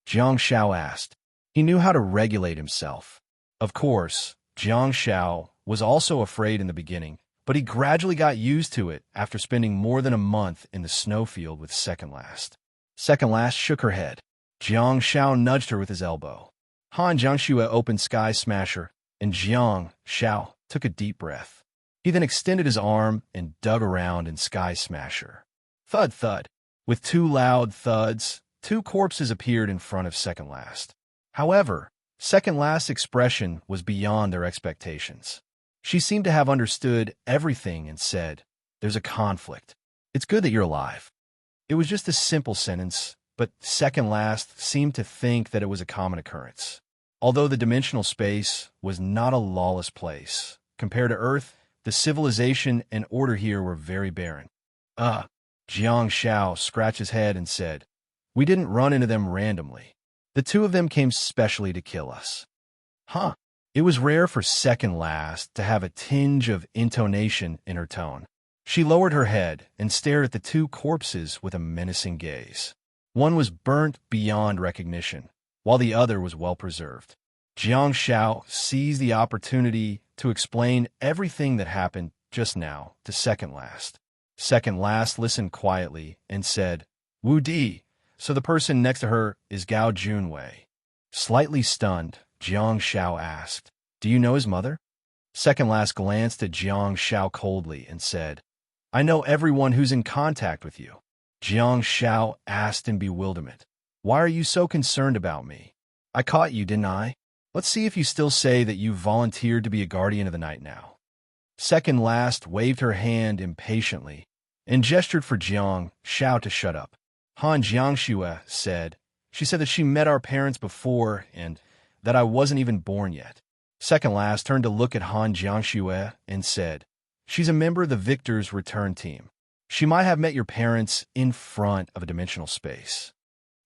Jiang Shao asked. He knew how to regulate himself. Of course, Jiang Shao was also afraid in the beginning, but he gradually got used to it after spending more than a month in the snowfield with second last. Second last shook her head. Jiang Shao nudged her with his elbow. Han Jiangxue opened Sky Smasher, and Jiang Shao took a deep breath. He then extended his arm and dug around in Sky Smasher. Thud, thud. With two loud thuds, two corpses appeared in front of second last. However, second last's expression was beyond their expectations. She seemed to have understood everything and said, "There's a conflict. It's good that you're alive." It was just a simple sentence, but second last seemed to think that it was a common occurrence. Although the dimensional space was not a lawless place, compared to Earth, the civilization and order here were very barren. Jiang Shao scratched his head and said, "We didn't run into them randomly. The two of them came specially to kill us." Huh. It was rare for second last to have a tinge of intonation in her tone. She lowered her head and stared at the two corpses with a menacing gaze. One was burnt beyond recognition, while the other was well preserved. Jiang Shao seized the opportunity to explain everything that happened just now to second last. Second last listened quietly and said, "Wu Di, so the person next to her is Gao Junwei." Slightly stunned, Jiang Shao asked, "Do you know his mother?" Second last glanced at Jiang Shao coldly and said, "I know everyone who's in contact with you." Jiang Shao asked in bewilderment, "Why are you so concerned about me? I caught you, didn't I? Let's see if you still say that you volunteered to be a guardian of the night now." Second last waved her hand impatiently and gestured for Jiang Shao to shut up. Han Jiangxue said, "She said that she met our parents before and that I wasn't even born yet." Second last turned to look at Han Jiangxue and said, "She's a member of the Victor's Return team. She might have met your parents in front of a dimensional space."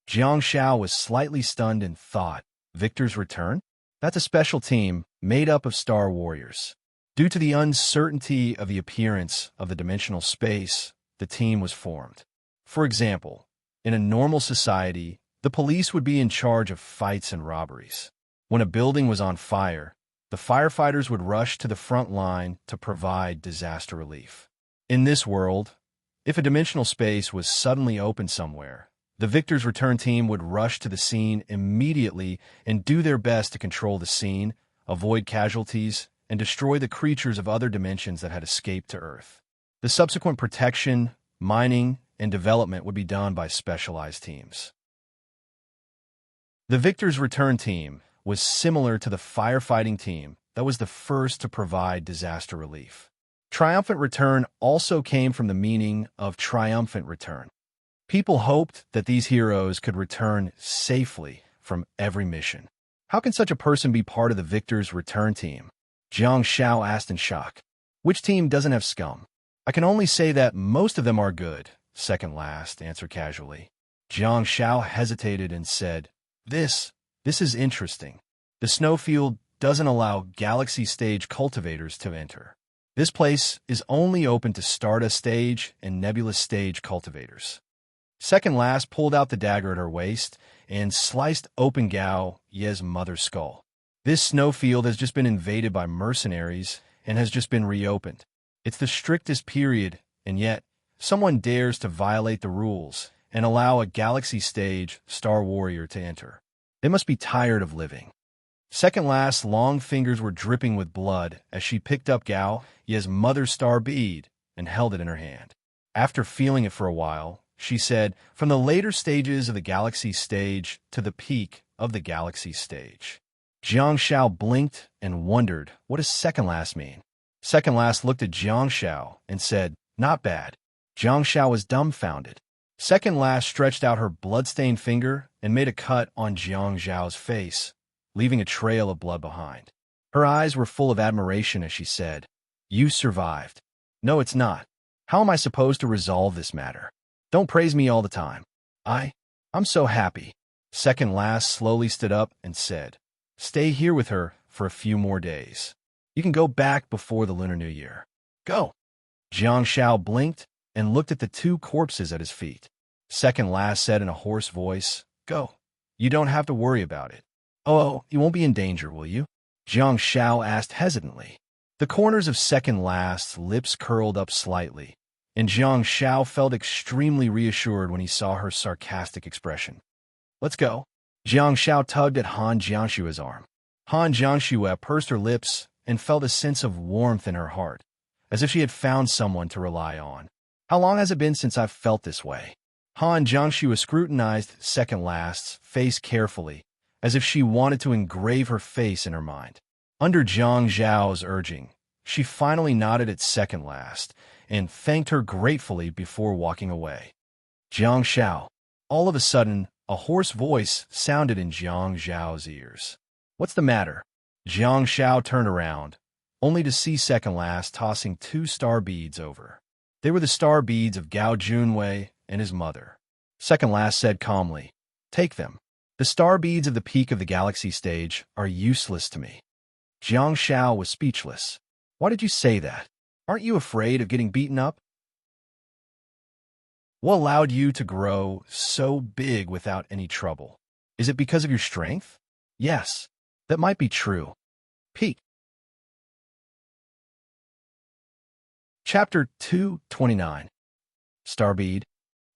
Jiang Shao was slightly stunned and thought, "Victor's Return? That's a special team made up of Star Warriors." Due to the uncertainty of the appearance of the dimensional space, the team was formed. For example, in a normal society, the police would be in charge of fights and robberies. When a building was on fire, the firefighters would rush to the front line to provide disaster relief. In this world, if a dimensional space was suddenly opened somewhere, the Victor's Return team would rush to the scene immediately and do their best to control the scene, avoid casualties, and destroy the creatures of other dimensions that had escaped to Earth. The subsequent protection, mining, and development would be done by specialized teams. The Victor's Return team was similar to the firefighting team that was the first to provide disaster relief. Triumphant return also came from the meaning of triumphant return. People hoped that these heroes could return safely from every mission. How can such a person be part of the Victor's Return team? Jiang Shao asked in shock. Which team doesn't have scum? I can only say that most of them are good, second last answered casually. Jiang Shao hesitated and said, This is interesting. The snowfield doesn't allow galaxy stage cultivators to enter. This place is only open to Stardust stage and Nebula stage cultivators. Second last pulled out the dagger at her waist and sliced open Gao Ye's mother's skull. This snowfield has just been invaded by mercenaries and has just been reopened. It's the strictest period, and yet someone dares to violate the rules and allow a galaxy stage Star Warrior to enter. They must be tired of living. Second last's long fingers were dripping with blood as she picked up Gao Ye's mother's star bead and held it in her hand. After feeling it for a while, she said, "From the later stages of the galaxy stage to the peak of the galaxy stage." Jiang Shao blinked and wondered, what does second last mean? Second last looked at Jiang Shao and said, "Not bad." Jiang Shao was dumbfounded. Second last stretched out her blood-stained finger and made a cut on Jiang Zhao's face, leaving a trail of blood behind. Her eyes were full of admiration as she said, "You survived." "No, it's not. How am I supposed to resolve this matter? Don't praise me all the time." I'm so happy." Second last slowly stood up and said, "Stay here with her for a few more days. You can go back before the Lunar New Year. Go." Jiang Shao blinked and looked at the two corpses at his feet. Second last said in a hoarse voice, "Go. You don't have to worry about it." "Oh, you won't be in danger, will you?" Jiang Shao asked hesitantly. The corners of second last's lips curled up slightly, and Jiang Shao felt extremely reassured when he saw her sarcastic expression. "Let's go." Jiang Shao tugged at Han Jiangshue's arm. Han Jiangxue pursed her lips and felt a sense of warmth in her heart, as if she had found someone to rely on. "How long has it been since I've felt this way?" Han Jiangxue scrutinized second last's face carefully, as if she wanted to engrave her face in her mind. Under Jiang Zhao's urging, she finally nodded at second last and thanked her gratefully before walking away. Jiang Shao. All of a sudden, a hoarse voice sounded in Jiang Zhao's ears. "What's the matter?" Jiang Shao turned around, only to see second last tossing two star beads over. They were the star beads of Gao Junwei and his mother. Second last said calmly, "Take them. The star beads of the peak of the galaxy stage are useless to me." Jiang Shao was speechless. "Why did you say that? Aren't you afraid of getting beaten up?" "What allowed you to grow so big without any trouble? Is it because of your strength?" "Yes, that might be true." Peak. Chapter 229. Star Bead.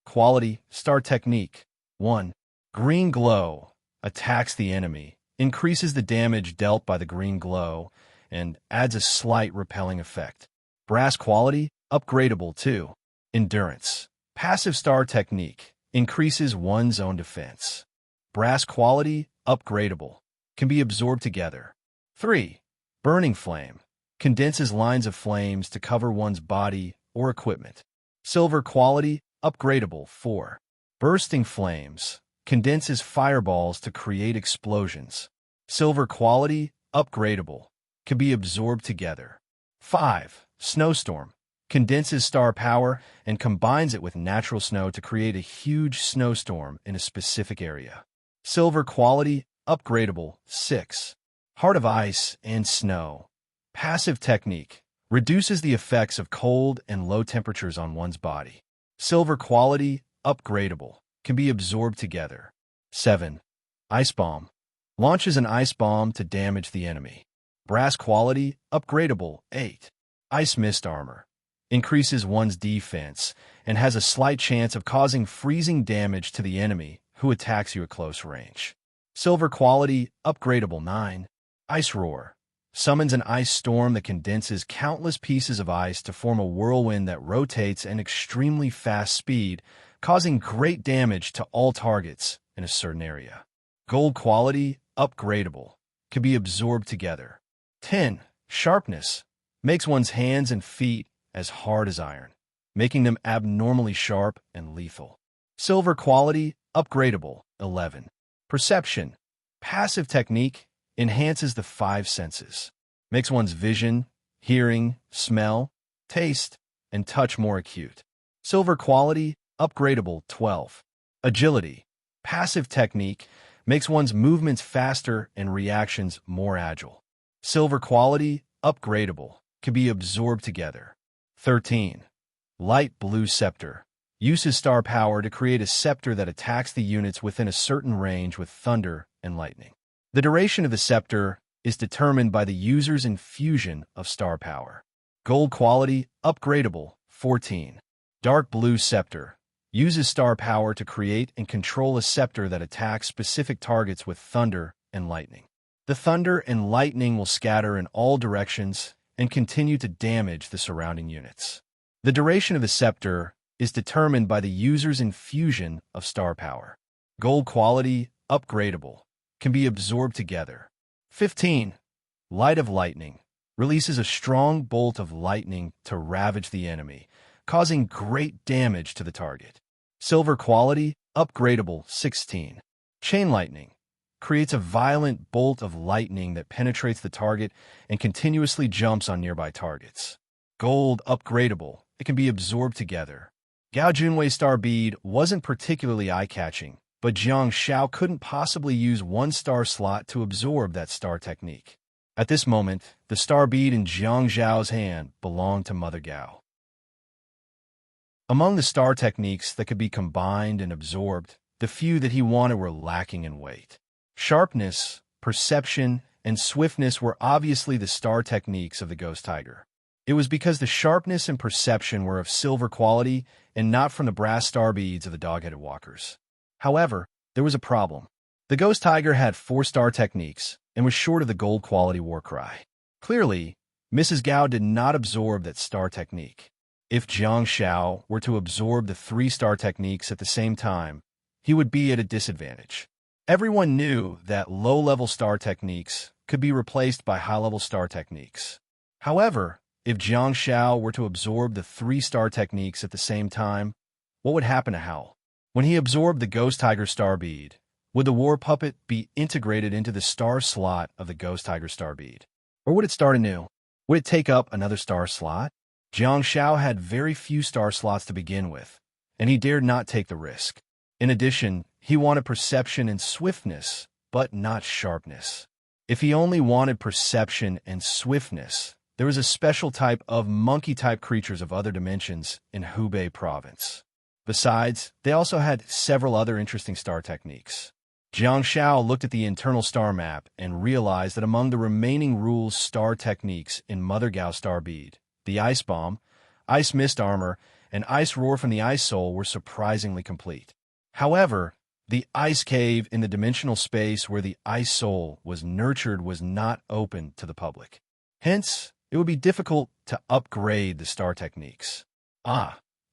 Quality, Star Technique. 1. Green glow. attacks the enemy, increases the damage dealt by the green glow, and adds a slight repelling effect. Brass quality, upgradable too. Endurance. Passive star technique, increases one's own defense. Brass quality, upgradable, can be absorbed together. 3. Burning flame. Condenses lines of flames to cover one's body or equipment. Silver quality, upgradable. 4. Bursting flames. Condenses fireballs to create explosions. Silver quality, upgradable, can be absorbed together. 5. Snowstorm. Condenses star power and combines it with natural snow to create a huge snowstorm in a specific area. Silver quality, upgradable. 6. Heart of ice and snow. Passive technique. Reduces the effects of cold and low temperatures on one's body. Silver quality, upgradable, can be absorbed together. 7. Ice bomb. Launches an ice bomb to damage the enemy. Brass quality, upgradable. 8. Ice mist armor. Increases one's defense and has a slight chance of causing freezing damage to the enemy who attacks you at close range. Silver quality, upgradable. 9. Ice roar. Summons an ice storm that condenses countless pieces of ice to form a whirlwind that rotates at an extremely fast speed, causing great damage to all targets in a certain area. Gold quality, upgradable, can be absorbed together. 10. Sharpness. Makes one's hands and feet as hard as iron, making them abnormally sharp and lethal. Silver quality, upgradable. 11. Perception. Passive technique, enhances the 5 senses. Makes one's vision, hearing, smell, taste, and touch more acute. Silver quality, upgradable. 12. Agility. Passive technique, makes one's movements faster and reactions more agile. Silver quality, upgradable, can be absorbed together. 13. Light blue scepter. Uses star power to create a scepter that attacks the units within a certain range with thunder and lightning. The duration of the scepter is determined by the user's infusion of star power. Gold quality, upgradable. 14. Dark blue scepter. Uses star power to create and control a scepter that attacks specific targets with thunder and lightning. The thunder and lightning will scatter in all directions and continue to damage the surrounding units. The duration of the scepter is determined by the user's infusion of star power. Gold quality, upgradable, can be absorbed together. 15. Light of lightning. Releases a strong bolt of lightning to ravage the enemy, causing great damage to the target. Silver quality, upgradable. 16. Chain lightning. Creates a violent bolt of lightning that penetrates the target and continuously jumps on nearby targets. Gold, upgradable. It can be absorbed together. Gao Junwei star bead wasn't particularly eye-catching, but Jiang Xiao couldn't possibly use one star slot to absorb that star technique. At this moment, the star bead in Jiang Xiao's hand belonged to Mother Gao. Among the star techniques that could be combined and absorbed, the few that he wanted were lacking in weight. Sharpness, perception, and swiftness were obviously the star techniques of the Ghost Tiger. It was because the sharpness and perception were of silver quality and not from the brass star beads of the dog-headed walkers. However, there was a problem. The Ghost Tiger had 4 star techniques and was short of the gold quality war cry. Clearly, Mrs. Gao did not absorb that star technique. If Jiang Xiao were to absorb the 3 star techniques at the same time, he would be at a disadvantage. Everyone knew that low-level star techniques could be replaced by high-level star techniques. However, if Jiang Xiao were to absorb the 3 star techniques at the same time, what would happen to Hao? When he absorbed the Ghost Tiger star bead, would the war puppet be integrated into the star slot of the Ghost Tiger star bead? Or would it start anew? Would it take up another star slot? Jiang Xiao had very few star slots to begin with, and he dared not take the risk. In addition, he wanted perception and swiftness, but not sharpness. If he only wanted perception and swiftness, there was a special type of monkey-type creatures of other dimensions in Hubei province. Besides, they also had several other interesting star techniques. Jiang Xiao looked at the internal star map and realized that among the remaining rules star techniques in Mother Gao star bead, the ice bomb, ice mist armor, and ice roar from the ice soul were surprisingly complete. However, The ice cave in the dimensional space where the ice soul was nurtured was not open to the public. Hence, it would be difficult to upgrade the star techniques.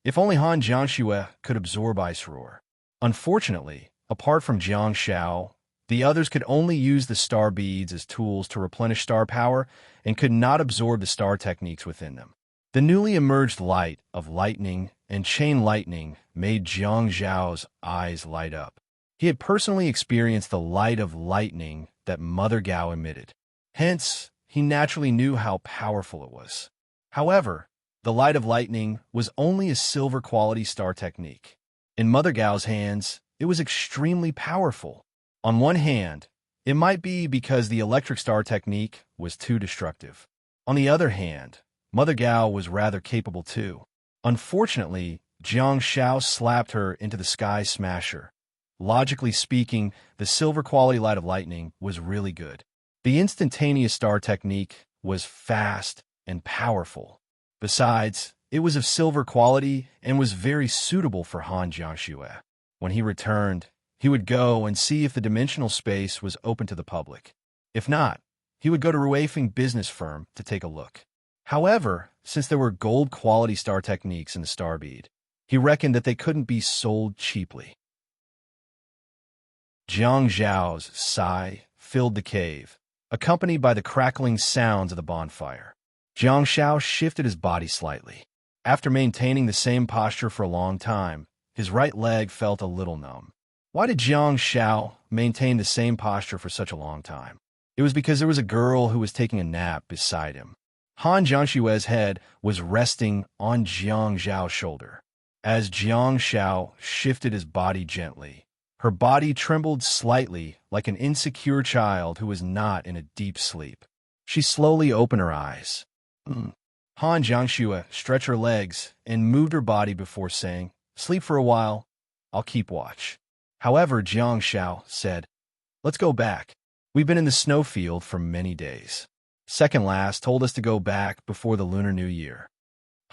If only Han Jiangxue could absorb ice roar. Unfortunately, apart from Jiang Xiao, the others could only use the star beads as tools to replenish star power and could not absorb the star techniques within them. The newly emerged light of lightning and chain lightning made Jiang Zhao's eyes light up. He had personally experienced the light of lightning that Mother Gao emitted. Hence, he naturally knew how powerful it was. However, the light of lightning was only a silver quality star technique. In Mother Gao's hands, it was extremely powerful. On one hand, it might be because the electric star technique was too destructive. On the other hand, Mother Gao was rather capable too. Unfortunately, Jiang Xiao slapped her into the Sky Smasher. Logically speaking, the silver quality light of lightning was really good. The instantaneous star technique was fast and powerful. Besides, it was of silver quality and was very suitable for Han Jiangxue. When he returned, he would go and see if the dimensional space was open to the public. If not, he would go to Ruifeng business firm to take a look. However, since there were gold-quality star techniques in the star bead, he reckoned that they couldn't be sold cheaply. Jiang Zhao's sigh filled the cave, accompanied by the crackling sounds of the bonfire. Jiang Xiao shifted his body slightly. After maintaining the same posture for a long time, his right leg felt a little numb. Why did Jiang Xiao maintain the same posture for such a long time? It was because there was a girl who was taking a nap beside him. Han Jiangxue's head was resting on Jiang Zhao's shoulder. As Jiang Xiao shifted his body gently, her body trembled slightly like an insecure child who was not in a deep sleep. She slowly opened her eyes. Han Jiangxue stretched her legs and moved her body before saying, "Sleep for a while. I'll keep watch." However, Jiang Xiao said, "Let's go back. We've been in the snowfield for many days. Second last told us to go back before the Lunar New Year."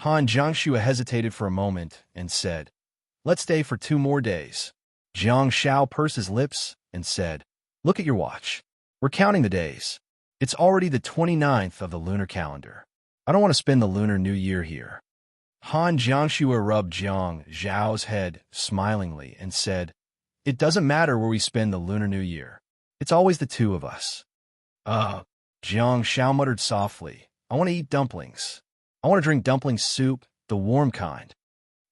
Han Jiangxue hesitated for a moment and said, "Let's stay for 2 more days." Jiang Xiao pursed his lips and said, "Look at your watch. We're counting the days. It's already the 29th of the lunar calendar. I don't want to spend the Lunar New Year here." Han Jiangxue rubbed Jiang Zhao's head smilingly and said, "It doesn't matter where we spend the Lunar New Year. It's always the 2 of us." Jiang Xiao muttered softly, "I want to eat dumplings. I want to drink dumpling soup, the warm kind."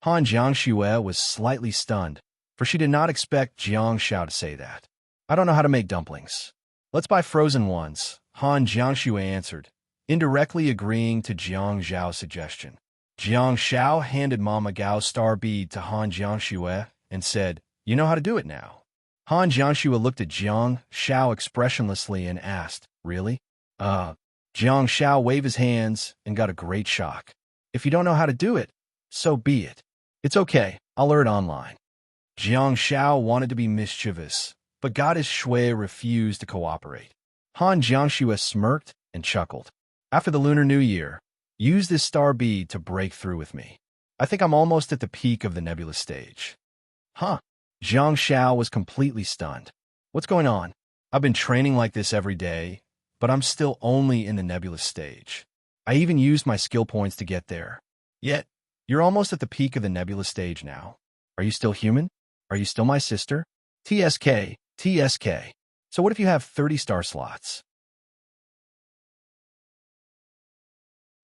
Han Jiangxue was slightly stunned, for she did not expect Jiang Xiao to say that. "I don't know how to make dumplings. Let's buy frozen ones," Han Jiangxue answered, indirectly agreeing to Jiang Zhao's suggestion. Jiang Xiao handed Mama Gao's star bead to Han Jiangxue and said, "You know how to do it now." Han Jiangxue looked at Jiang Xiao expressionlessly and asked, "Really?" Jiang Xiao waved his hands and got a great shock. "If you don't know how to do it, so be it. It's okay, I'll learn online." Jiang Xiao wanted to be mischievous, but Goddess Shui refused to cooperate. Han Jiangxue smirked and chuckled. "After the Lunar New Year, use this star bead to break through with me. I think I'm almost at the peak of the nebula stage." Huh? Jiang Xiao was completely stunned. "What's going on? I've been training like this every day, but I'm still only in the nebulous stage. I even used my skill points to get there. Yet, you're almost at the peak of the nebulous stage now. Are you still human? Are you still my sister? TSK, TSK. So what if you have 30 star slots?"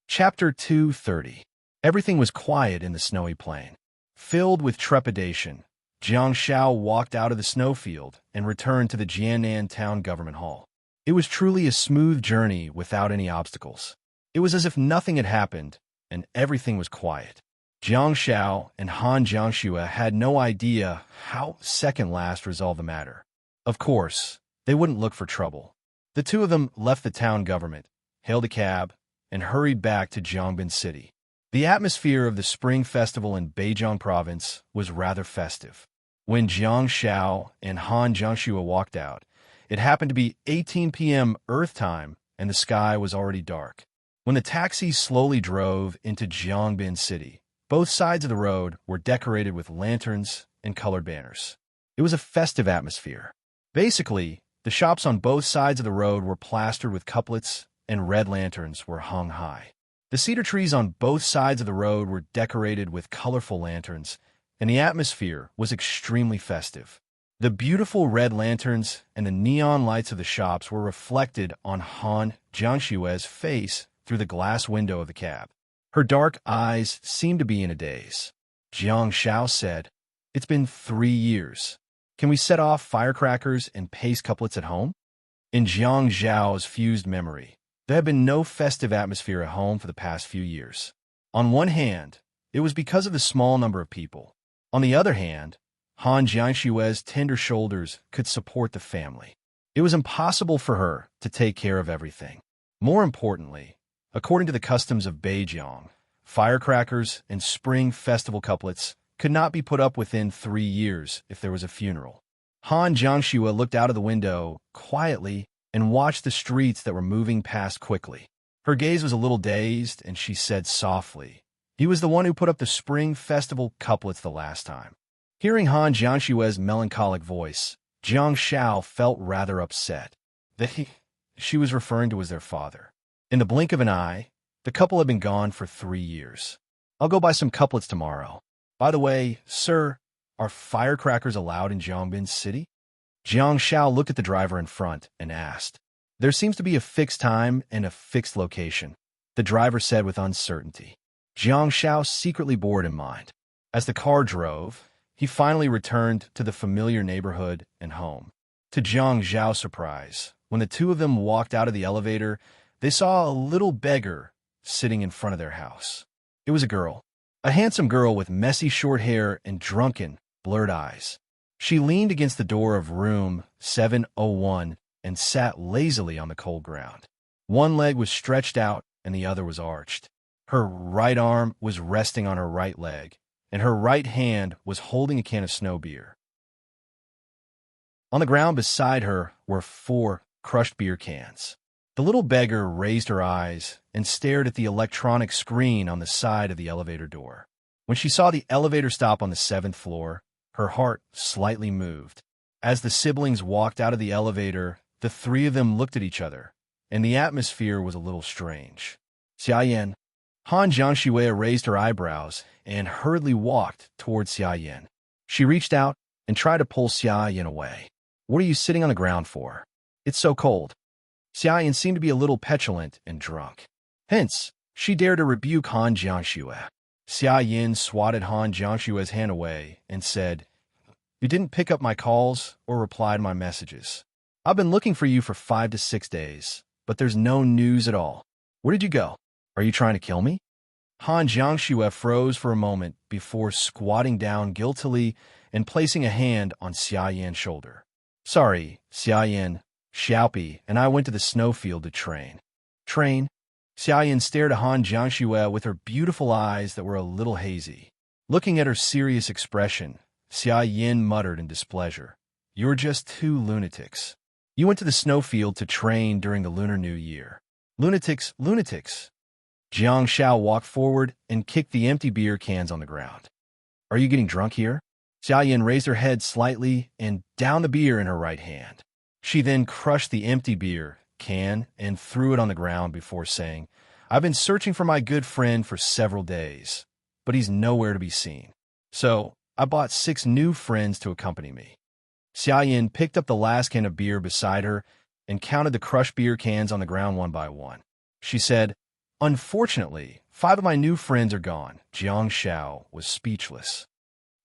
Chapter 230. Everything was quiet in the snowy plain. Filled with trepidation, Jiang Xiao walked out of the snowfield and returned to the Jiannan Town Government Hall. It was truly a smooth journey without any obstacles. It was as if nothing had happened, and everything was quiet. Jiang Xiao and Han Jiangxue had no idea how second last resolved the matter. Of course, they wouldn't look for trouble. The 2 of them left the town government, hailed a cab, and hurried back to Jiangbin City. The atmosphere of the Spring Festival in Beijiang Province was rather festive. When Jiang Xiao and Han Jiangxue walked out, it happened to be 18 p.m. Earth time, and the sky was already dark. When the taxis slowly drove into Jiangbin City, both sides of the road were decorated with lanterns and colored banners. It was a festive atmosphere. Basically, the shops on both sides of the road were plastered with couplets, and red lanterns were hung high. The cedar trees on both sides of the road were decorated with colorful lanterns, and the atmosphere was extremely festive. The beautiful red lanterns and the neon lights of the shops were reflected on Han Jiangshue's face through the glass window of the cab. Her dark eyes seemed to be in a daze. Jiang Xiao said, "It's been 3 years. Can we set off firecrackers and paste couplets at home?" In Jiang Zhao's fused memory, there had been no festive atmosphere at home for the past few years. On one hand, it was because of the small number of people. On the other hand, Han Jiangshue's tender shoulders could support the family. It was impossible for her to take care of everything. More importantly, according to the customs of Beijiang, firecrackers and spring festival couplets could not be put up within 3 years if there was a funeral. Han Jiangshue looked out of the window quietly and watched the streets that were moving past quickly. Her gaze was a little dazed, and she said softly, "He was the one who put up the spring festival couplets the last time." Hearing Han Jiangshue's melancholic voice, Jiang Xiao felt rather upset. That she was referring to as their father. In the blink of an eye, the couple had been gone for 3 years. "I'll go buy some couplets tomorrow. By the way, sir, are firecrackers allowed in Jiangbin City?" Jiang Xiao looked at the driver in front and asked. "There seems to be a fixed time and a fixed location," the driver said with uncertainty. Jiang Xiao secretly bore it in mind. As the car drove, he finally returned to the familiar neighborhood and home. To Jiang Zhao's surprise, when the two of them walked out of the elevator, they saw a little beggar sitting in front of their house. It was a girl, a handsome girl with messy short hair and drunken, blurred eyes. She leaned against the door of room 701 and sat lazily on the cold ground. One leg was stretched out and the other was arched. Her right arm was resting on her right leg, and her right hand was holding a can of snow beer. On the ground beside her were 4 crushed beer cans. The little beggar raised her eyes and stared at the electronic screen on the side of the elevator door. When she saw the elevator stop on the 7th floor, her heart slightly moved. As the siblings walked out of the elevator, the 3 of them looked at each other, and the atmosphere was a little strange. "Xia Yan." Han Jiangshue raised her eyebrows and hurriedly walked towards Xia Yan. She reached out and tried to pull Xia Yan away. "What are you sitting on the ground for? It's so cold." Xia Yan seemed to be a little petulant and drunk. Hence, she dared to rebuke Han Jiangshue. Xia Yan swatted Han Jiangshue's hand away and said, "You didn't pick up my calls or reply to my messages. I've been looking for you for 5 to 6 days, but there's no news at all. Where did you go? Are you trying to kill me?" Han Jiangshue froze for a moment before squatting down guiltily and placing a hand on Xia Yan's shoulder. "Sorry, Xia Yan. Xiaopi and I went to the snowfield to train." "Train?" Xia Yan stared at Han Jiangshue with her beautiful eyes that were a little hazy. Looking at her serious expression, Xia Yan muttered in displeasure, "You're just 2 lunatics. You went to the snowfield to train during the Lunar New Year." "Lunatics, lunatics." Jiang Xiao walked forward and kicked the empty beer cans on the ground. "Are you getting drunk here?" Xia Yan raised her head slightly and downed the beer in her right hand. She then crushed the empty beer can and threw it on the ground before saying, "I've been searching for my good friend for several days, but he's nowhere to be seen. So I bought 6 new friends to accompany me." Xia Yan picked up the last can of beer beside her and counted the crushed beer cans on the ground one by one. She said, "Unfortunately, 5 of my new friends are gone." Jiang Xiao was speechless.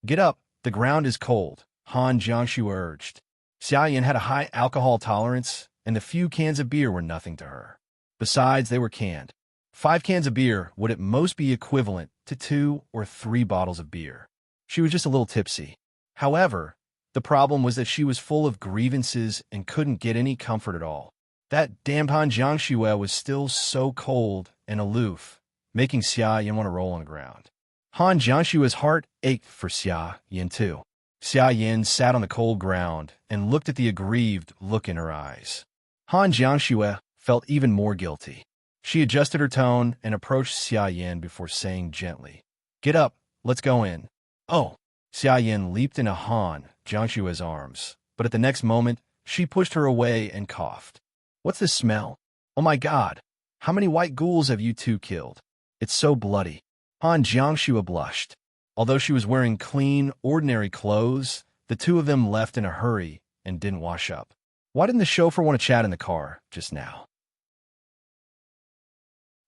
"Get up, the ground is cold," Han Jiangshu urged. Xia Yan had a high alcohol tolerance, and the few cans of beer were nothing to her. Besides, they were canned. 5 cans of beer would at most be equivalent to 2 or 3 bottles of beer. She was just a little tipsy. However, the problem was that she was full of grievances and couldn't get any comfort at all. That damned Han Jiangshue was still so cold and aloof, making Xia Yan want to roll on the ground. Han Jiangshue's heart ached for Xia Yan too. Xia Yan sat on the cold ground and looked at the aggrieved look in her eyes. Han Jiangshue felt even more guilty. She adjusted her tone and approached Xia Yan before saying gently, "Get up, let's go in." "Oh, Xia Yin leaped into Han Jiangshue's arms, but at the next moment, she pushed her away and coughed. What's this smell? Oh my god! How many white ghouls have you two killed? It's so bloody. Han Jiangshue blushed. Although she was wearing clean, ordinary clothes, the two of them left in a hurry and didn't wash up. Why didn't the chauffeur want to chat in the car just now?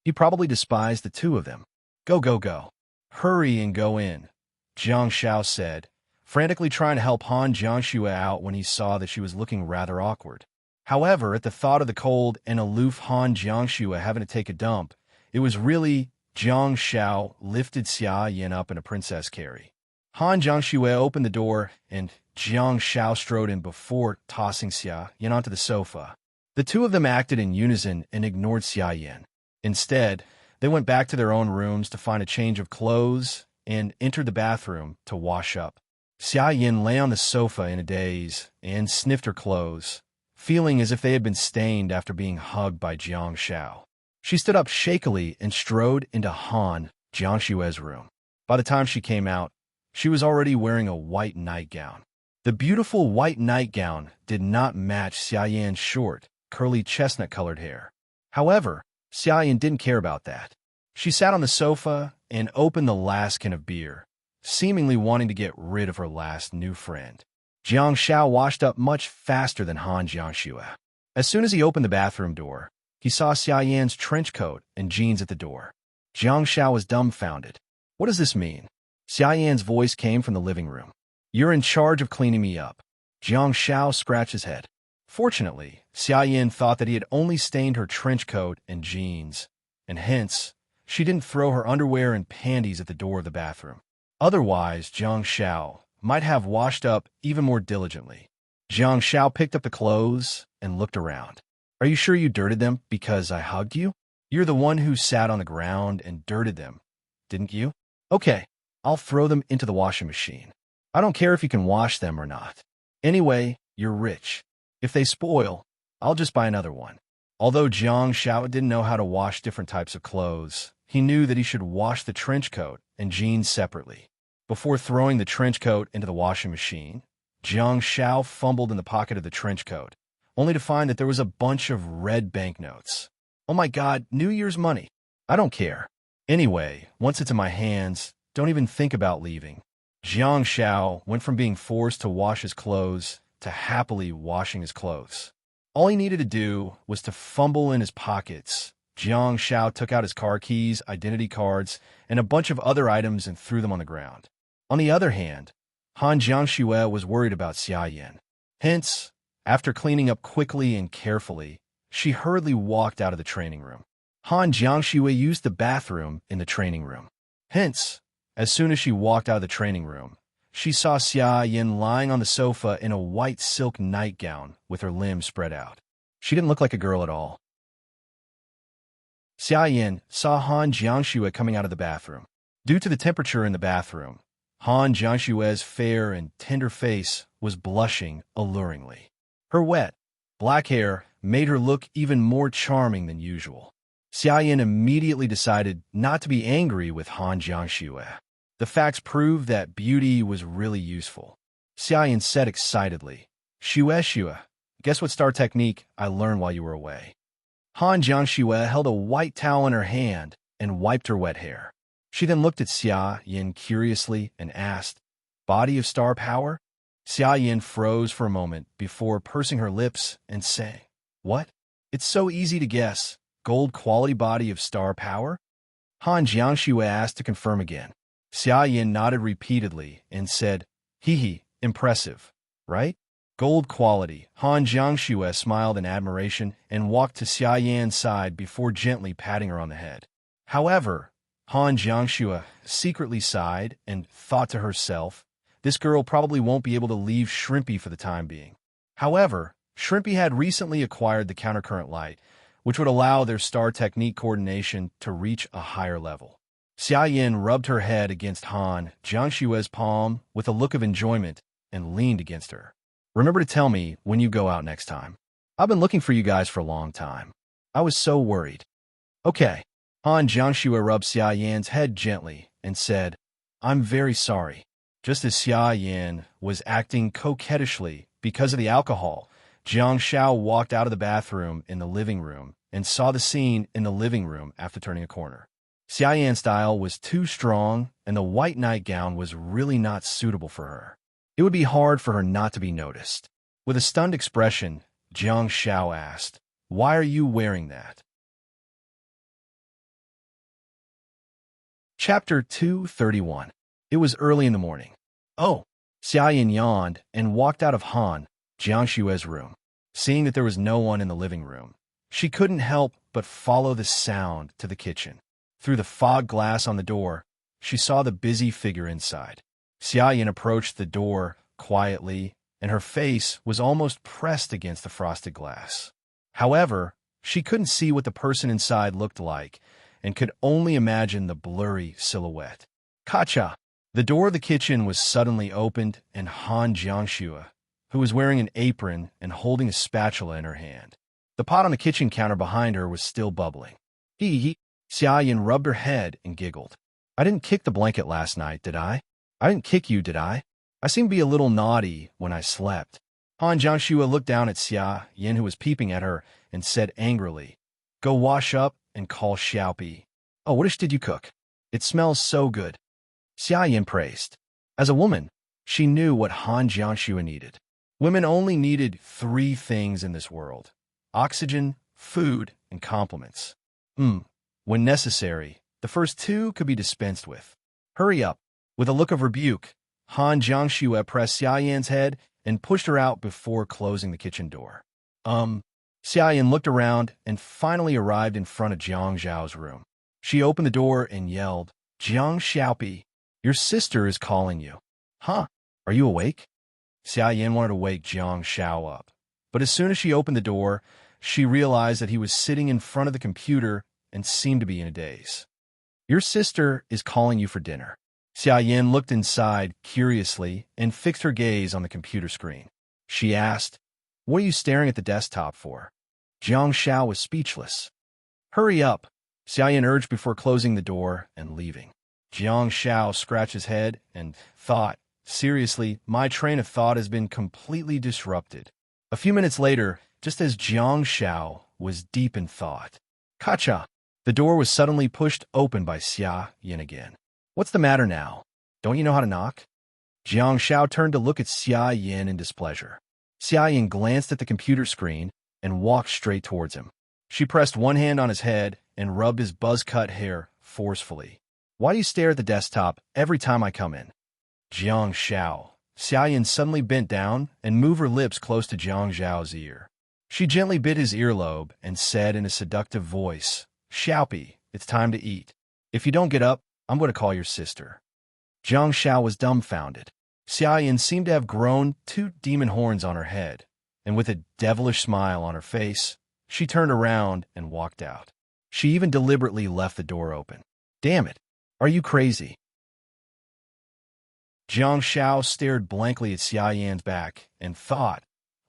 He probably despised the two of them. Go, go, go. Hurry and go in, Jiang Xiao said, frantically trying to help Han Jiangshue out when he saw that she was looking rather awkward. However, at the thought of the cold and aloof Han Jiangshue having to take a dump, it was really Jiang Xiao lifted Xia Yin up in a princess carry. Han Jiangshue opened the door, and Jiang Xiao strode in before tossing Xia Yin onto the sofa. The two of them acted in unison and ignored Xia Yin. Instead, they went back to their own rooms to find a change of clothes and entered the bathroom to wash up. Xia Yin lay on the sofa in a daze and sniffed her clothes, feeling as if they had been stained after being hugged by Jiang Xiao. She stood up shakily and strode into Han Jiangshue's room. By the time she came out, she was already wearing a white nightgown. The beautiful white nightgown did not match Xia Yin's short, curly chestnut-colored hair. However, Xia Yin didn't care about that. She sat on the sofa and opened the last can of beer, seemingly wanting to get rid of her last new friend. Jiang Xiao washed up much faster than Han Jiangshue. As soon as he opened the bathroom door, he saw Xia Yan's trench coat and jeans at the door. Jiang Xiao was dumbfounded. What does this mean? Xia Yan's voice came from the living room. You're in charge of cleaning me up. Jiang Xiao scratched his head. Fortunately, Xia Yan thought that he had only stained her trench coat and jeans, and hence, she didn't throw her underwear and panties at the door of the bathroom. Otherwise, Jiang Xiao might have washed up even more diligently. Jiang Xiao picked up the clothes and looked around. Are you sure you dirted them because I hugged you? You're the one who sat on the ground and dirted them, didn't you? Okay, I'll throw them into the washing machine. I don't care if you can wash them or not. Anyway, you're rich. If they spoil, I'll just buy another one. Although Jiang Xiao didn't know how to wash different types of clothes, he knew that he should wash the trench coat and jeans separately. Before throwing the trench coat into the washing machine, Jiang Xiao fumbled in the pocket of the trench coat, only to find that there was a bunch of red banknotes. Oh my god, New Year's money. I don't care. Anyway, once it's in my hands, don't even think about leaving. Jiang Xiao went from being forced to wash his clothes to happily washing his clothes. All he needed to do was to fumble in his pockets. Jiang Xiao took out his car keys, identity cards, and a bunch of other items and threw them on the ground. On the other hand, Han Jiangshue was worried about Xia Yin. Hence, after cleaning up quickly and carefully, she hurriedly walked out of the training room. Han Jiangshue used the bathroom in the training room. Hence, as soon as she walked out of the training room, she saw Xia Yin lying on the sofa in a white silk nightgown with her limbs spread out. She didn't look like a girl at all. Xia Yin saw Han Jiangshue coming out of the bathroom. Due to the temperature in the bathroom, Han Jiangshue's fair and tender face was blushing alluringly. Her wet, black hair made her look even more charming than usual. Xia Yin immediately decided not to be angry with Han Jiangshue. The facts proved that beauty was really useful. Xia Yin said excitedly, Shue, guess what star technique I learned while you were away? Han Jiangshue held a white towel in her hand and wiped her wet hair. She then looked at Xia Yin curiously and asked, Body of star power? Xia Yin froze for a moment before pursing her lips and saying, What? It's so easy to guess. Gold quality body of star power? Han Jiangshue asked to confirm again. Xia Yin nodded repeatedly and said, Hee, impressive, right? Gold quality. Han Jiangshue smiled in admiration and walked to Xia Yan's side before gently patting her on the head. However, Han Jiangshue secretly sighed and thought to herself, this girl probably won't be able to leave Shrimpy for the time being. However, Shrimpy had recently acquired the countercurrent light, which would allow their star technique coordination to reach a higher level. Xia Yin rubbed her head against Han Jiangshue's palm with a look of enjoyment and leaned against her. Remember to tell me when you go out next time. I've been looking for you guys for a long time. I was so worried. Okay. Han Jiangshue rubbed Xia Yan's head gently and said, I'm very sorry. Just as Xia Yan was acting coquettishly because of the alcohol, Jiang Shao walked out of the bathroom in the living room and saw the scene in the living room after turning a corner. Xia Yan's style was too strong, and the white nightgown was really not suitable for her. It would be hard for her not to be noticed. With a stunned expression, Jiang Shao asked, "Why are you wearing that?" Chapter 231. It was early in the morning. "Oh!" Xia Yan yawned and walked out of Han Jiangshue's room. Seeing that there was no one in the living room, she couldn't help but follow the sound to the kitchen. Through the fog glass on the door, she saw the busy figure inside. Xia Yan approached the door quietly, and her face was almost pressed against the frosted glass. However, she couldn't see what the person inside looked like and could only imagine the blurry silhouette. Kacha! The door of the kitchen was suddenly opened, and Han Jiangxue, who was wearing an apron and holding a spatula in her hand. The pot on the kitchen counter behind her was still bubbling. He. Xia Yan rubbed her head and giggled. "I didn't kick the blanket last night, did I? I didn't kick you, did I? I seemed to be a little naughty when I slept." Han Jiangxue looked down at Xia Yan, who was peeping at her, and said angrily, "Go wash up and call Xiaopi." "Oh, what dish did you cook? It smells so good." Xia Yan praised. As a woman, she knew what Han Jiangxue needed. Women only needed 3 things in this world: oxygen, food, and compliments. When necessary, the first 2 could be dispensed with. "Hurry up." With a look of rebuke, Han Jiangxue pressed Xia Yan's head and pushed her out before closing the kitchen door. Xia Yan looked around and finally arrived in front of Jiang Zhao's room. She opened the door and yelled, "Jiang Xiaopi, your sister is calling you." "Huh? Are you awake?" Xia Yan wanted to wake Jiang Shao up, but as soon as she opened the door, she realized that he was sitting in front of the computer and seemed to be in a daze. "Your sister is calling you for dinner." Xia Yan looked inside curiously and fixed her gaze on the computer screen. She asked, "What are you staring at the desktop for?" Jiang Shao was speechless. "Hurry up," Xia Yan urged before closing the door and leaving. Jiang Shao scratched his head and thought, "Seriously, my train of thought has been completely disrupted." A few minutes later, just as Jiang Shao was deep in thought, "Kacha!" The door was suddenly pushed open by Xia Yan again. "What's the matter now? Don't you know how to knock?" Jiang Shao turned to look at Xia Yan in displeasure. Xia Yan glanced at the computer screen and walked straight towards him. She pressed one hand on his head and rubbed his buzz-cut hair forcefully. "Why do you stare at the desktop every time I come in?" Jiang Shao. Xia Yan suddenly bent down and moved her lips close to Jiang Zhao's ear. She gently bit his earlobe and said in a seductive voice, "Xiaopi, it's time to eat. If you don't get up, I'm going to call your sister." Jiang Shao was dumbfounded. Xia Yan seemed to have grown 2 demon horns on her head, and with a devilish smile on her face, she turned around and walked out. She even deliberately left the door open. "Damn it, are you crazy?" Jiang Shao stared blankly at Xia Yan's back and thought,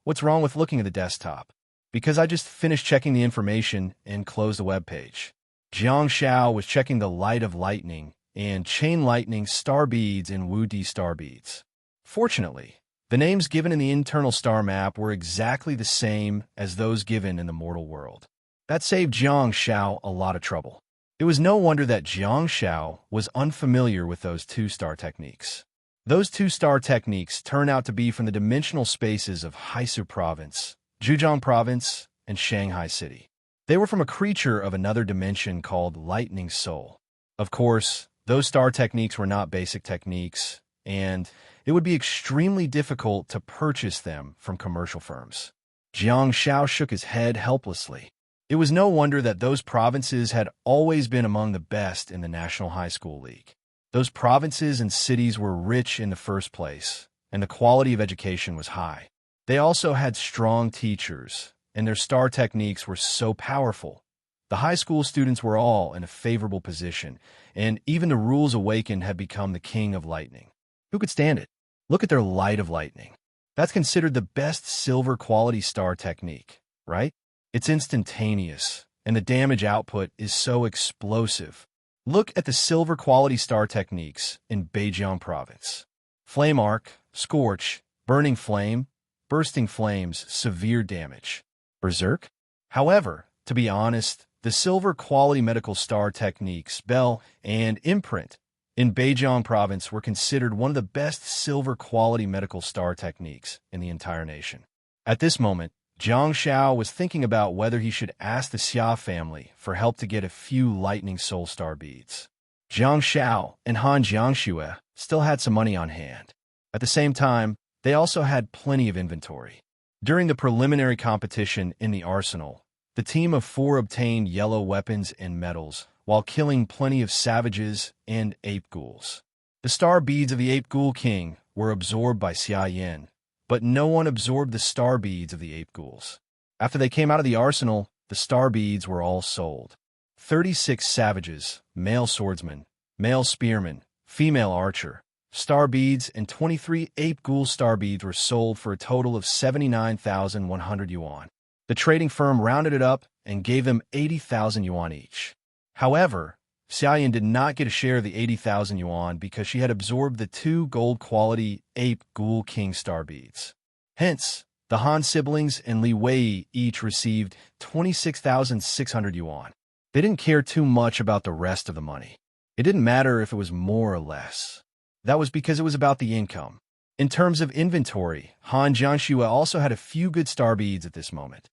"What's wrong with looking at the desktop? Because I just finished checking the information and closed the web page." Jiang Shao was checking the light of lightning and chain lightning star beads in Wu Di star beads. Fortunately, the names given in the internal star map were exactly the same as those given in the mortal world. That saved Jiang Shao a lot of trouble. It was no wonder that Jiang Shao was unfamiliar with those 2-star techniques. Those 2-star techniques turn out to be from the dimensional spaces of Haisu Province, Zhejiang Province, and Shanghai City. They were from a creature of another dimension called Lightning Soul. Of course, those star techniques were not basic techniques, and it would be extremely difficult to purchase them from commercial firms. Jiang Shao shook his head helplessly. It was no wonder that those provinces had always been among the best in the National High School League. Those provinces and cities were rich in the first place, and the quality of education was high. They also had strong teachers, and their star techniques were so powerful. The high school students were all in a favorable position, and even the Rules Awakened had become the king of lightning. Who could stand it? Look at their light of lightning. That's considered the best silver quality star technique, right? It's instantaneous, and the damage output is so explosive. Look at the silver quality star techniques in Zhejiang Province. flame arc, scorch, burning flame, bursting flames, severe damage. Berserk? However, to be honest, the silver quality medical star techniques, Bell and Imprint, in Beijing province were considered one of the best silver quality medical star techniques in the entire nation. At this moment, Jiang Xiao was thinking about whether he should ask the Xia family for help to get a few lightning soul star beads. Jiang Xiao and Han Jiangxue still had some money on hand. At the same time, they also had plenty of inventory. During the preliminary competition in the arsenal, the team of 4 obtained yellow weapons and medals while killing plenty of savages and ape ghouls. The star beads of the ape ghoul king were absorbed by Xia Yin, but no one absorbed the star beads of the ape ghouls. After they came out of the arsenal, the star beads were all sold. 36 savages, male swordsman, male spearman, female archer, star beads, and 23 ape ghoul star beads were sold for a total of 79,100 yuan. The trading firm rounded it up and gave them 80,000 yuan each. However, Xia Yin did not get a share of the 80,000 yuan because she had absorbed the 2 gold-quality ape ghoul king star beads. Hence, the Han siblings and Li Wei each received 26,600 yuan. They didn't care too much about the rest of the money. It didn't matter if it was more or less. That was because it was about the income. In terms of inventory, Han Jiangxue also had a few good star beads at this moment.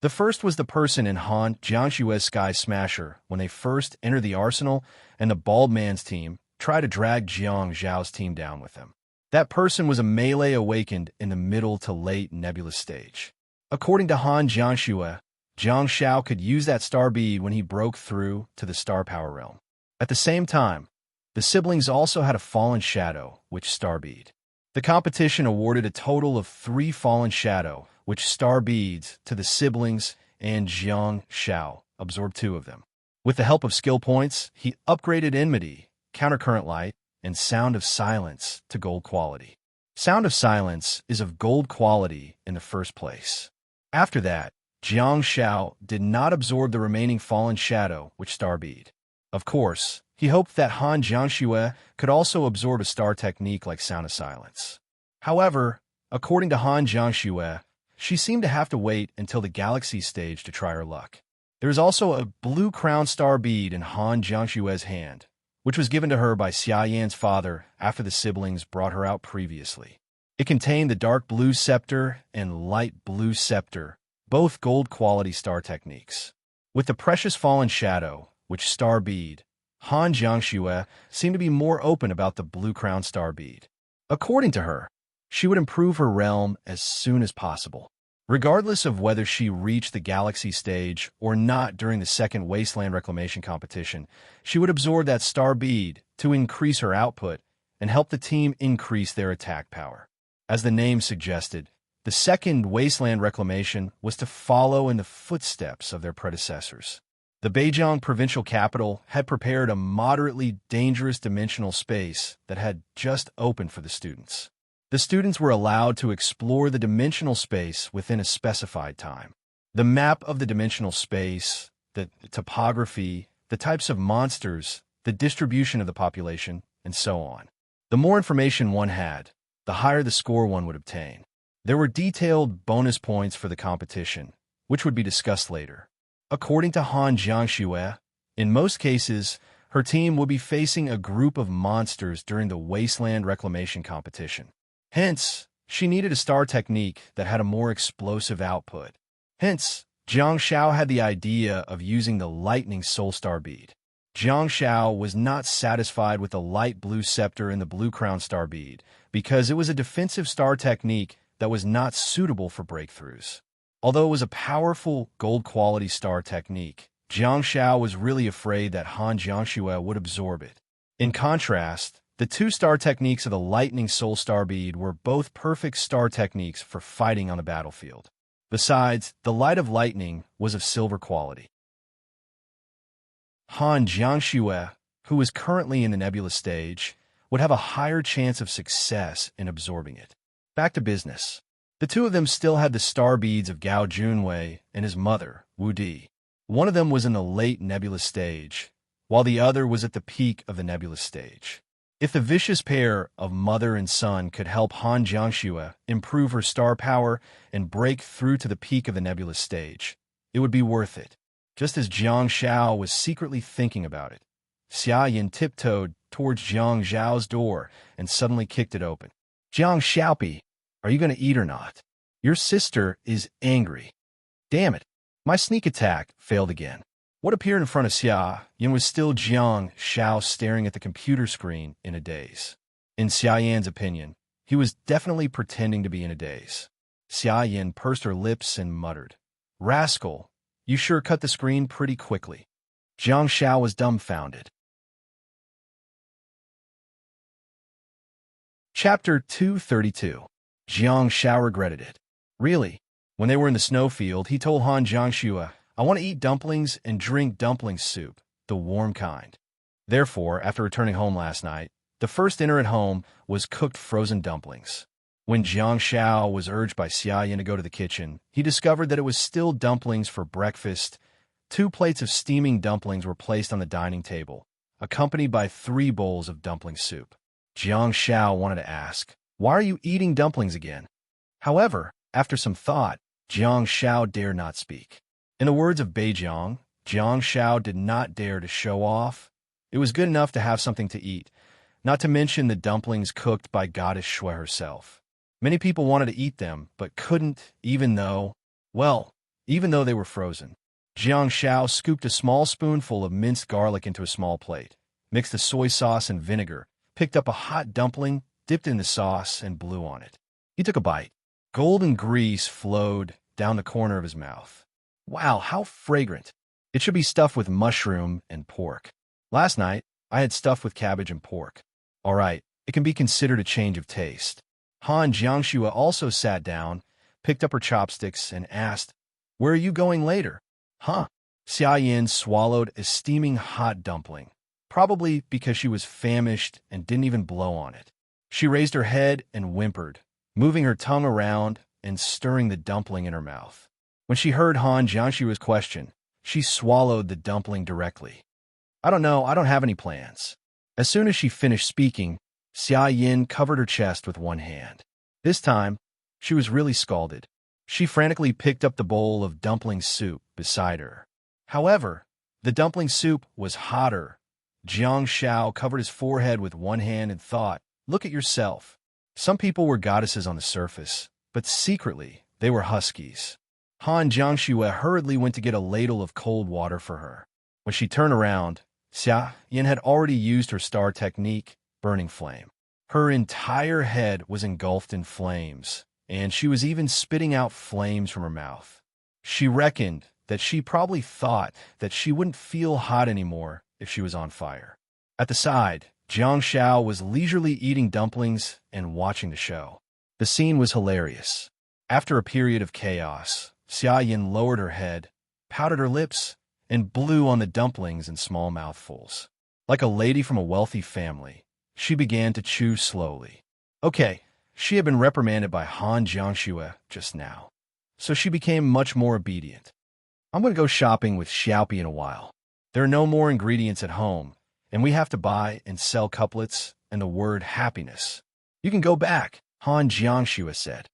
The first was the person in Han Jiangxue's Sky Smasher when they first entered the arsenal and the Bald Man's team tried to drag Jiang Zhao's team down with them. That person was a melee awakened in the middle to late nebulous stage. According to Han Jiangxue, Jiang Xiao could use that star bead when he broke through to the star power realm. At the same time, the siblings also had a fallen shadow, which star bead. The competition awarded a total of 3 fallen shadow, which star beads, to the siblings, and Jiang Xiao absorbed 2 of them. With the help of skill points, he upgraded Enmity, Countercurrent Light, and Sound of Silence to gold quality. Sound of Silence is of gold quality in the first place. After that, Jiang Xiao did not absorb the remaining fallen shadow, which star bead. Of course, he hoped that Han Jiangxue could also absorb a star technique like Sound of Silence. However, according to Han Jiangxue, she seemed to have to wait until the Galaxy stage to try her luck. There is also a blue crown star bead in Han Jiangxue's hand, which was given to her by Xia Yan's father after the siblings brought her out previously. It contained the dark blue scepter and light blue scepter, both gold quality star techniques. With the precious fallen shadow, which star bead, Han Jiangxue seemed to be more open about the blue crown star bead. According to her, she would improve her realm as soon as possible. Regardless of whether she reached the Galaxy stage or not during the second Wasteland Reclamation competition, she would absorb that star bead to increase her output and help the team increase their attack power. As the name suggested, the second Wasteland Reclamation was to follow in the footsteps of their predecessors. The Beijing provincial capital had prepared a moderately dangerous dimensional space that had just opened for the students. The students were allowed to explore the dimensional space within a specified time. The map of the dimensional space, the topography, the types of monsters, the distribution of the population, and so on. The more information one had, the higher the score one would obtain. There were detailed bonus points for the competition, which would be discussed later. According to Han Jiangxue, in most cases, her team would be facing a group of monsters during the Wasteland Reclamation competition. Hence, she needed a star technique that had a more explosive output. Hence, Jiang Xiao had the idea of using the Lightning Soul Star Bead. Jiang Xiao was not satisfied with the light blue scepter and the blue crown star bead because it was a defensive star technique that was not suitable for breakthroughs. Although it was a powerful gold-quality star technique, Jiang Xiao was really afraid that Han Jiangxue would absorb it. In contrast, the 2 star techniques of the Lightning Soul Star Bead were both perfect star techniques for fighting on the battlefield. Besides, the Light of Lightning was of silver quality. Han Jiangxue, who is currently in the nebulous stage, would have a higher chance of success in absorbing it. Back to business. The 2 of them still had the star beads of Gao Junwei and his mother, Wu Di. One of them was in the late nebulous stage, while the other was at the peak of the nebulous stage. If the vicious pair of mother and son could help Han Jiangxue improve her star power and break through to the peak of the nebulous stage, it would be worth it. Just as Jiang Xiao was secretly thinking about it, Xia Yin tiptoed towards Jiang Zhao's door and suddenly kicked it open. Jiang Xiaopi, are you going to eat or not? Your sister is angry. Damn it. My sneak attack failed again. What appeared in front of Xia Yin was still Jiang Xiao staring at the computer screen in a daze. In Xia Yan's opinion, he was definitely pretending to be in a daze. Xia Yin pursed her lips and muttered, "Rascal, you sure cut the screen pretty quickly." Jiang Xiao was dumbfounded. Chapter 232. Jiang Xiao regretted it. Really? When they were in the snowfield, he told Han Jiangxue, "I want to eat dumplings and drink dumpling soup, the warm kind." Therefore, after returning home last night, the first dinner at home was cooked frozen dumplings. When Jiang Xiao was urged by Xia Yin to go to the kitchen, he discovered that it was still dumplings for breakfast. 2 plates of steaming dumplings were placed on the dining table, accompanied by 3 bowls of dumpling soup. Jiang Xiao wanted to ask, "Why are you eating dumplings again?" However, after some thought, Jiang Xiao dared not speak. In the words of Beijiang, Jiang Xiao did not dare to show off. It was good enough to have something to eat, not to mention the dumplings cooked by Goddess Shui herself. Many people wanted to eat them, but couldn't, even though they were frozen. Jiang Xiao scooped a small spoonful of minced garlic into a small plate, mixed the soy sauce and vinegar, picked up a hot dumpling, dipped it in the sauce, and blew on it. He took a bite. Golden grease flowed down the corner of his mouth. Wow, how fragrant. It should be stuffed with mushroom and pork. Last night, I had stuffed with cabbage and pork. All right, it can be considered a change of taste. Han Jiangxue also sat down, picked up her chopsticks, and asked, "Where are you going later?" "Huh?" Xia Yin swallowed a steaming hot dumpling, probably because she was famished and didn't even blow on it. She raised her head and whimpered, moving her tongue around and stirring the dumpling in her mouth. When she heard Han Jiangxue's question, she swallowed the dumpling directly. "I don't know, I don't have any plans." As soon as she finished speaking, Xia Yin covered her chest with one hand. This time, she was really scalded. She frantically picked up the bowl of dumpling soup beside her. However, the dumpling soup was hotter. Jiang Xiao covered his forehead with one hand and thought, "Look at yourself." Some people were goddesses on the surface, but secretly, they were huskies. Han Jiangxue hurriedly went to get a ladle of cold water for her. When she turned around, Xia Yin had already used her star technique, Burning Flame. Her entire head was engulfed in flames, and she was even spitting out flames from her mouth. She reckoned that she probably thought that she wouldn't feel hot anymore if she was on fire. At the side, Jiang Xiao was leisurely eating dumplings and watching the show. The scene was hilarious. After a period of chaos, Xia Yin lowered her head, pouted her lips, and blew on the dumplings in small mouthfuls. Like a lady from a wealthy family, she began to chew slowly. Okay, she had been reprimanded by Han Jiangxue just now, so she became much more obedient. "I'm going to go shopping with Xiaopi in a while. There are no more ingredients at home, and we have to buy and sell couplets and the word happiness." "You can go back," Han Jiangxue said.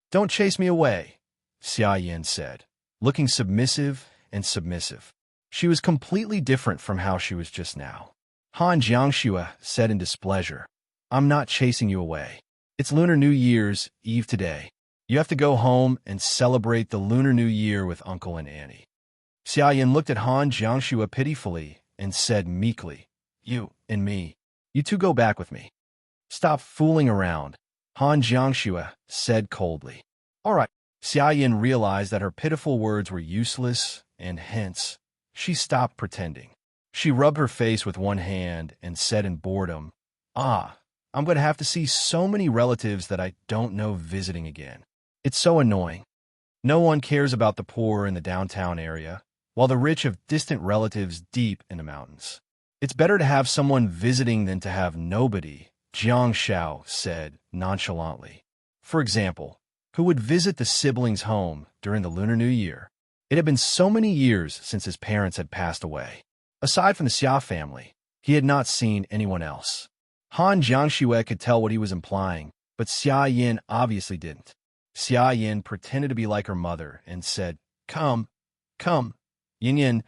"Don't chase me away," Xia Yin said, looking submissive and submissive. She was completely different from how she was just now. Han Jiangxue said in displeasure, "I'm not chasing you away. It's Lunar New Year's Eve today. You have to go home and celebrate the Lunar New Year with Uncle and Annie." Xia Yin looked at Han Jiangxue pitifully and said meekly, "You and me, you two go back with me." "Stop fooling around," Han Jiangxue said coldly. "All right." Xia Yin realized that her pitiful words were useless, and hence, she stopped pretending. She rubbed her face with one hand and said in boredom, I'm going to have to see so many relatives that I don't know visiting again. It's so annoying. No one cares about the poor in the downtown area, while the rich have distant relatives deep in the mountains. It's better to have someone visiting than to have nobody," Jiang Xiao said nonchalantly. For example, who would visit the siblings' home during the Lunar New Year? It had been so many years since his parents had passed away. Aside from the Xia family, He had not seen anyone else. Han Jiangxue could tell what he was implying, but Xia Yin obviously didn't. Xia Yin pretended to be like her mother and said, "Come, come, Yin Yin,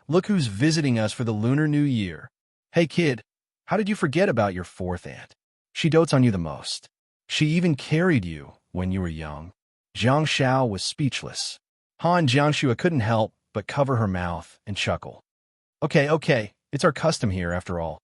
look who's visiting us for the Lunar New Year. Hey kid, how did you forget about your fourth aunt? She dotes on you the most. She even carried you when you were young." Jiang Shao was speechless. Han Jiangxue couldn't help but cover her mouth and chuckle. Okay, it's our custom here after all.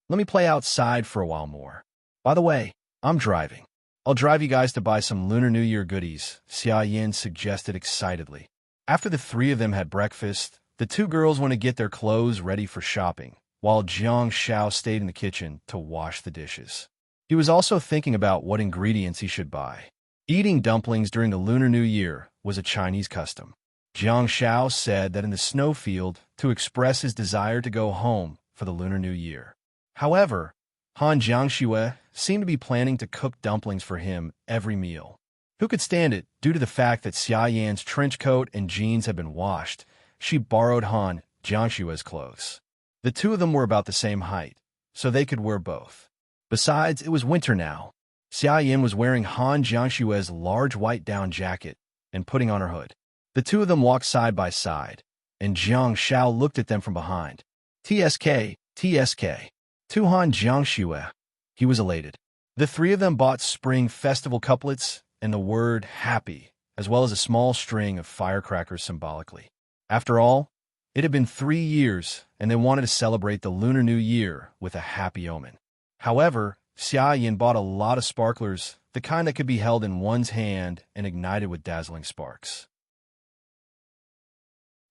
Let me play outside for a while more. By the way, I'm driving. I'll drive you guys to buy some Lunar New Year goodies, Xia Yin suggested excitedly. After the three of them had breakfast, the two girls went to get their clothes ready for shopping, while Jiang Shao stayed in the kitchen to wash the dishes. He was also thinking about what ingredients he should buy. Eating dumplings during the Lunar New Year was a Chinese custom. Jiang Shao said that in the snowfield to express his desire to go home for the Lunar New Year. However, Han Jiangxue seemed to be planning to cook dumplings for him every meal. Who could stand it due to the fact that Xia Yan's trench coat and jeans had been washed? She borrowed Han Jiangxue's clothes. The two of them were about the same height, so they could wear both. Besides, it was winter now. Xia Yan was wearing Han Jiangxue's large white down jacket and putting on her hood. The two of them walked side by side, and Jiang Shao looked at them from behind. TSK, to Han Jiangxue. He was elated. The three of them bought spring festival couplets and the word happy, as well as a small string of firecrackers symbolically. After all, it had been 3 years, and they wanted to celebrate the Lunar New Year with a happy omen. However, Xia Yin bought a lot of sparklers, the kind that could be held in one's hand and ignited with dazzling sparks.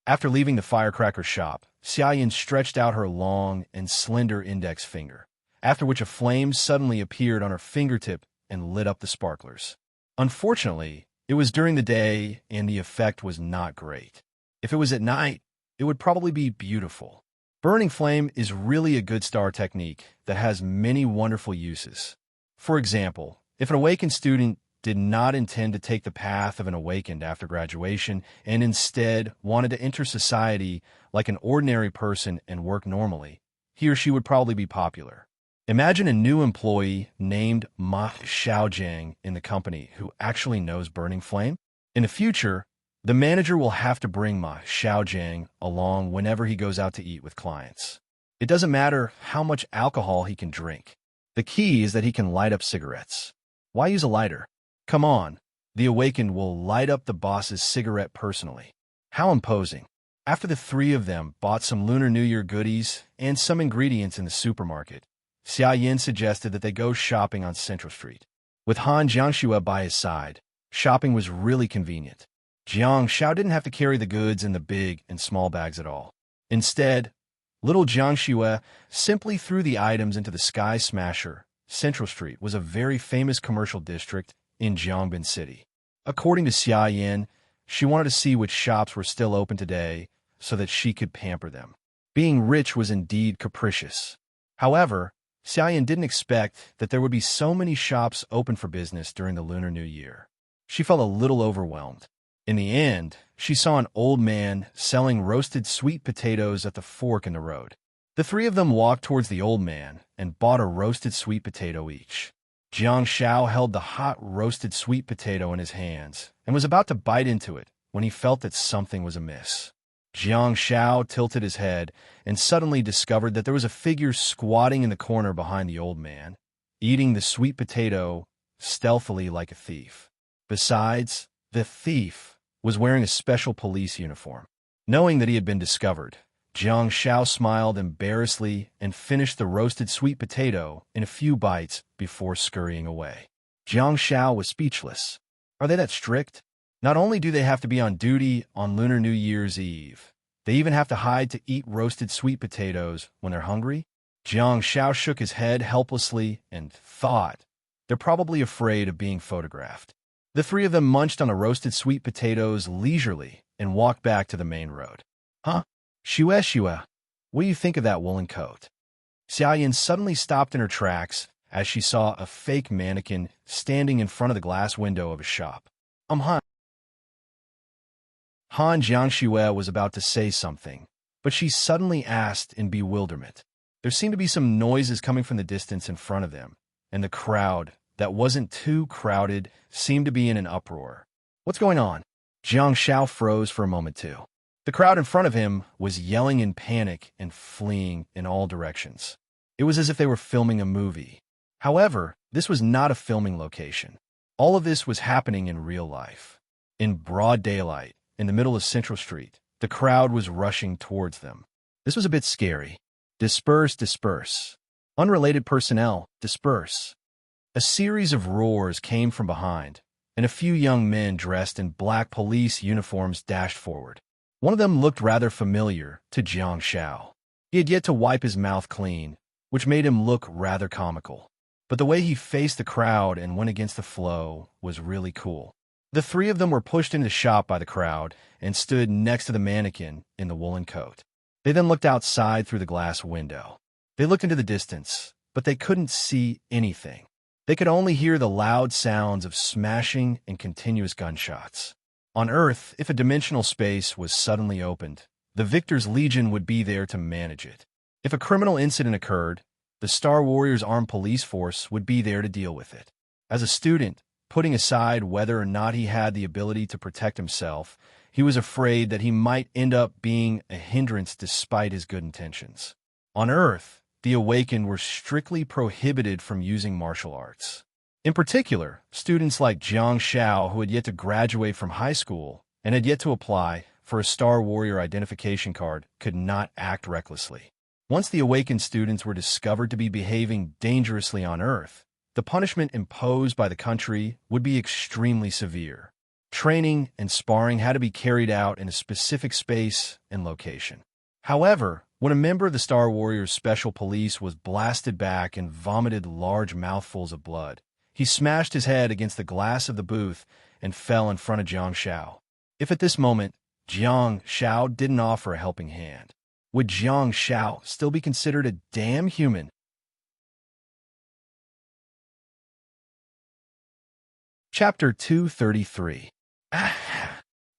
After leaving the firecracker shop, Xia Yin stretched out her long and slender index finger, after which a flame suddenly appeared on her fingertip and lit up the sparklers. Unfortunately, it was during the day, and the effect was not great. If it was at night, it would probably be beautiful. Burning flame is really a good star technique that has many wonderful uses. For example, if an awakened student did not intend to take the path of an awakened after graduation and instead wanted to enter society like an ordinary person and work normally, he or she would probably be popular. Imagine a new employee named Ma Xiaojiang in the company who actually knows burning flame. In the future, the manager will have to bring Ma Xiaojiang along whenever he goes out to eat with clients. It doesn't matter how much alcohol he can drink. The key is that he can light up cigarettes. Why use a lighter? Come on, the awakened will light up the boss's cigarette personally. How imposing. After the three of them bought some Lunar New Year goodies and some ingredients in the supermarket, Xia Yin suggested that they go shopping on Central Street. With Han Jiangxue by his side, shopping was really convenient. Jiang Shao didn't have to carry the goods in the big and small bags at all. Instead, little Jiangxue simply threw the items into the Sky Smasher. Central Street was a very famous commercial district in Jiangbin City. According to Xia Yin, she wanted to see which shops were still open today so that she could pamper them. Being rich was indeed capricious. However, Xia Yin didn't expect that there would be so many shops open for business during the Lunar New Year. She felt a little overwhelmed. In the end, she saw an old man selling roasted sweet potatoes at the fork in the road. The three of them walked towards the old man and bought a roasted sweet potato each. Jiang Shao held the hot roasted sweet potato in his hands and was about to bite into it when he felt that something was amiss. Jiang Shao tilted his head and suddenly discovered that there was a figure squatting in the corner behind the old man, eating the sweet potato stealthily like a thief. Besides, the thief was wearing a special police uniform. Knowing that he had been discovered, Jiang Shao smiled embarrassedly and finished the roasted sweet potato in a few bites before scurrying away. Jiang Shao was speechless. Are they that strict? Not only do they have to be on duty on Lunar New Year's Eve, they even have to hide to eat roasted sweet potatoes when they're hungry? Jiang Shao shook his head helplessly and thought, they're probably afraid of being photographed. The three of them munched on the roasted sweet potatoes leisurely and walked back to the main road. Huh? Shue, what do you think of that woolen coat? Xia Yin suddenly stopped in her tracks as she saw a fake mannequin standing in front of the glass window of a shop. Han Jiangxue was about to say something, but she suddenly asked in bewilderment. There seemed to be some noises coming from the distance in front of them, and the crowd, that wasn't too crowded, seemed to be in an uproar. What's going on? Jiang Shao froze for a moment too. The crowd in front of him was yelling in panic and fleeing in all directions. It was as if they were filming a movie. However, this was not a filming location. All of this was happening in real life. In broad daylight, in the middle of Central Street, the crowd was rushing towards them. This was a bit scary. Disperse, disperse. Unrelated personnel, disperse. A series of roars came from behind, and a few young men dressed in black police uniforms dashed forward. One of them looked rather familiar to Jiang Shao. He had yet to wipe his mouth clean, which made him look rather comical. But the way he faced the crowd and went against the flow was really cool. The three of them were pushed into the shop by the crowd and stood next to the mannequin in the woolen coat. They then looked outside through the glass window. They looked into the distance, but they couldn't see anything. They could only hear the loud sounds of smashing and continuous gunshots. On Earth, if a dimensional space was suddenly opened, the Victor's Legion would be there to manage it. If a criminal incident occurred, the Star Warriors Armed Police Force would be there to deal with it. As a student, putting aside whether or not he had the ability to protect himself, he was afraid that he might end up being a hindrance despite his good intentions. On Earth, the Awakened were strictly prohibited from using martial arts. In particular, students like Jiang Shao, who had yet to graduate from high school and had yet to apply for a Star Warrior identification card, could not act recklessly. Once the Awakened students were discovered to be behaving dangerously on Earth, the punishment imposed by the country would be extremely severe. Training and sparring had to be carried out in a specific space and location. However, when a member of the Star Warriors Special Police was blasted back and vomited large mouthfuls of blood, he smashed his head against the glass of the booth and fell in front of Jiang Shao. If at this moment, Jiang Shao didn't offer a helping hand, would Jiang Shao still be considered a damn human? Chapter 233.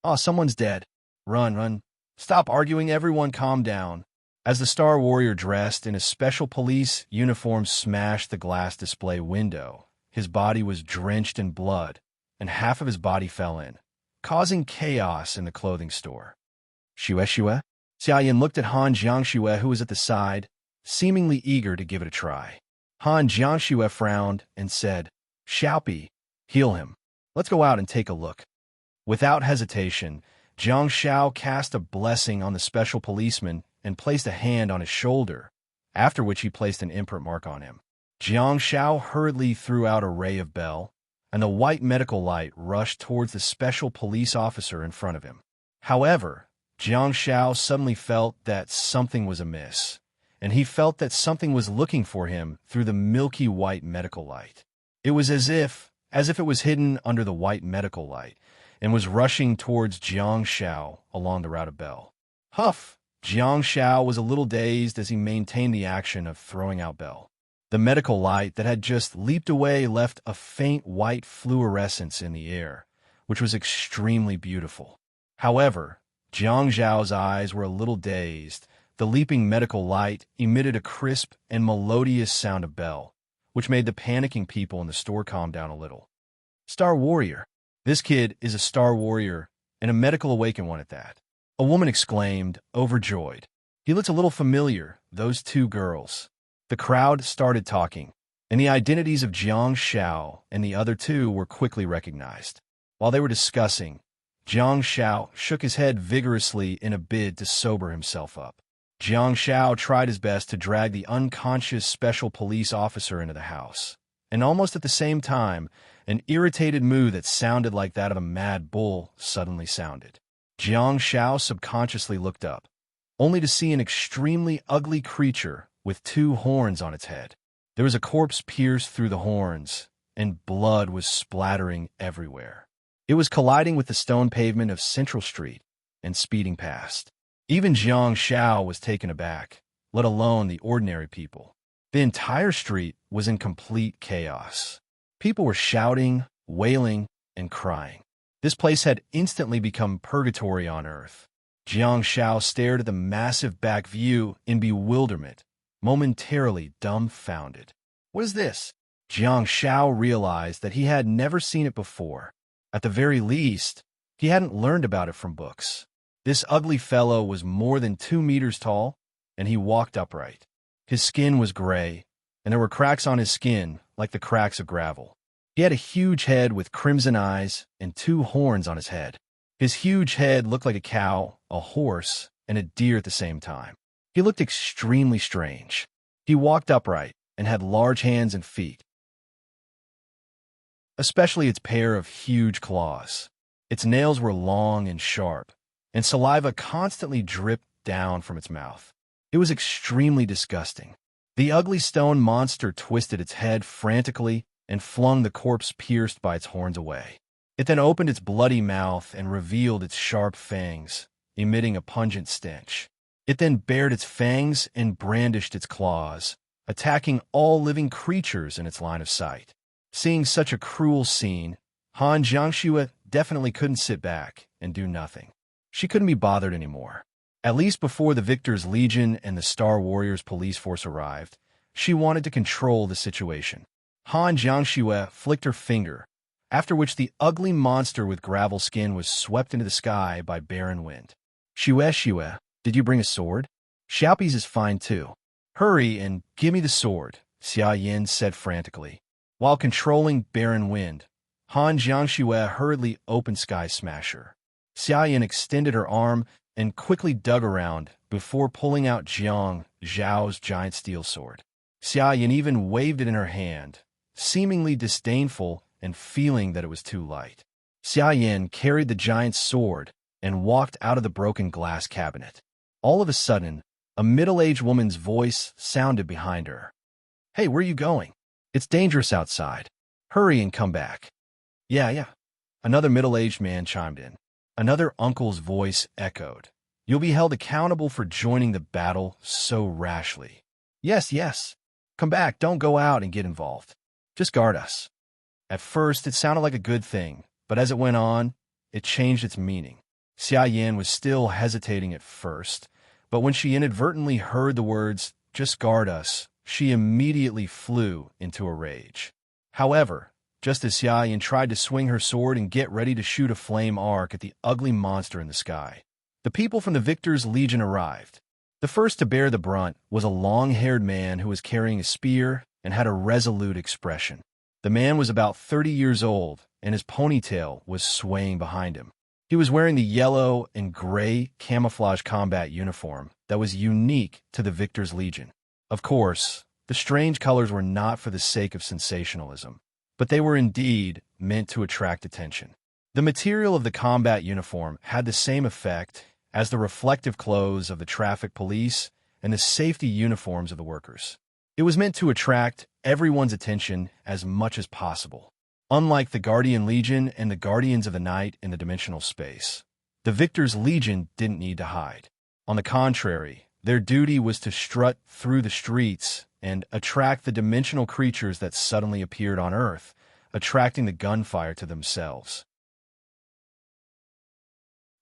Oh, someone's dead. Run, run. Stop arguing, everyone calm down. As the Star Warrior dressed in a special police uniform smashed the glass display window, his body was drenched in blood, and half of his body fell in, causing chaos in the clothing store. Xue? Xiaoyan looked at Han Jiangxue, who was at the side, seemingly eager to give it a try. Han Jiangxue frowned and said, Xiaopi, heal him. Let's go out and take a look. Without hesitation, Jiang Shao cast a blessing on the special policeman and placed a hand on his shoulder, after which he placed an imprint mark on him. Jiang Shao hurriedly threw out a ray of bell, and the white medical light rushed towards the special police officer in front of him. However, Jiang Shao suddenly felt that something was amiss, and he felt that something was looking for him through the milky white medical light. It was as if it was hidden under the white medical light, and was rushing towards Jiang Shao along the route of bell. Huff! Jiang Shao was a little dazed as he maintained the action of throwing out bell. The medical light that had just leaped away left a faint white fluorescence in the air, which was extremely beautiful. However, Jiang Zhao's eyes were a little dazed. The leaping medical light emitted a crisp and melodious sound of bell, which made the panicking people in the store calm down a little. Star Warrior. This kid is a Star Warrior, and a medical awakened one at that. A woman exclaimed, overjoyed. He looked a little familiar, those two girls. The crowd started talking, and the identities of Jiang Shao and the other two were quickly recognized. While they were discussing, Jiang Shao shook his head vigorously in a bid to sober himself up. Jiang Shao tried his best to drag the unconscious special police officer into the house, and almost at the same time, an irritated moo that sounded like that of a mad bull suddenly sounded. Jiang Shao subconsciously looked up, only to see an extremely ugly creature with two horns on its head. There was a corpse pierced through the horns, and blood was splattering everywhere. It was colliding with the stone pavement of Central Street and speeding past. Even Jiang Shao was taken aback, let alone the ordinary people. The entire street was in complete chaos. People were shouting, wailing, and crying. This place had instantly become purgatory on Earth. Jiang Shao stared at the massive back view in bewilderment, momentarily dumbfounded. "What is this?" Jiang Shao realized that he had never seen it before. At the very least, he hadn't learned about it from books. This ugly fellow was more than 2 meters tall, and he walked upright. His skin was gray, and there were cracks on his skin like the cracks of gravel. He had a huge head with crimson eyes and 2 horns on his head. His huge head looked like a cow, a horse, and a deer at the same time. He looked extremely strange. He walked upright and had large hands and feet, especially its pair of huge claws. Its nails were long and sharp, and saliva constantly dripped down from its mouth. It was extremely disgusting. The ugly stone monster twisted its head frantically and flung the corpse pierced by its horns away. It then opened its bloody mouth and revealed its sharp fangs, emitting a pungent stench. It then bared its fangs and brandished its claws, attacking all living creatures in its line of sight. Seeing such a cruel scene, Han Jiangxue definitely couldn't sit back and do nothing. She couldn't be bothered anymore. At least before the Victor's Legion and the Star Warriors police force arrived, she wanted to control the situation. Han Jiangxue flicked her finger, after which the ugly monster with gravel skin was swept into the sky by barren wind. Shue, did you bring a sword? Xiaopi's is fine too. Hurry and give me the sword, Xia Yin said frantically. While controlling barren wind, Han Jiangxue hurriedly opened Sky Smasher. Xia Yin extended her arm and quickly dug around before pulling out Jiang Zhao's giant steel sword. Xia Yin even waved it in her hand, seemingly disdainful and feeling that it was too light. Xia Yin carried the giant sword and walked out of the broken glass cabinet. All of a sudden, a middle-aged woman's voice sounded behind her. "Hey, where are you going? It's dangerous outside. Hurry and come back." Yeah. Another middle-aged man chimed in. Another uncle's voice echoed. "You'll be held accountable for joining the battle so rashly." Yes. Come back, don't go out and get involved. Just guard us." At first, it sounded like a good thing, but as it went on, it changed its meaning. Xia Yin was still hesitating at first, but when she inadvertently heard the words, "just guard us," she immediately flew into a rage. However, just as Xia Yin tried to swing her sword and get ready to shoot a flame arc at the ugly monster in the sky, the people from the Victor's Legion arrived. The first to bear the brunt was a long-haired man who was carrying a spear and had a resolute expression. The man was about 30 years old, and his ponytail was swaying behind him. He was wearing the yellow and gray camouflage combat uniform that was unique to the Victor's Legion. Of course, the strange colors were not for the sake of sensationalism, but they were indeed meant to attract attention. The material of the combat uniform had the same effect as the reflective clothes of the traffic police and the safety uniforms of the workers. It was meant to attract everyone's attention as much as possible. Unlike the Guardian Legion and the Guardians of the Night in the dimensional space, the Victor's Legion didn't need to hide. On the contrary, their duty was to strut through the streets and attract the dimensional creatures that suddenly appeared on Earth, attracting the gunfire to themselves.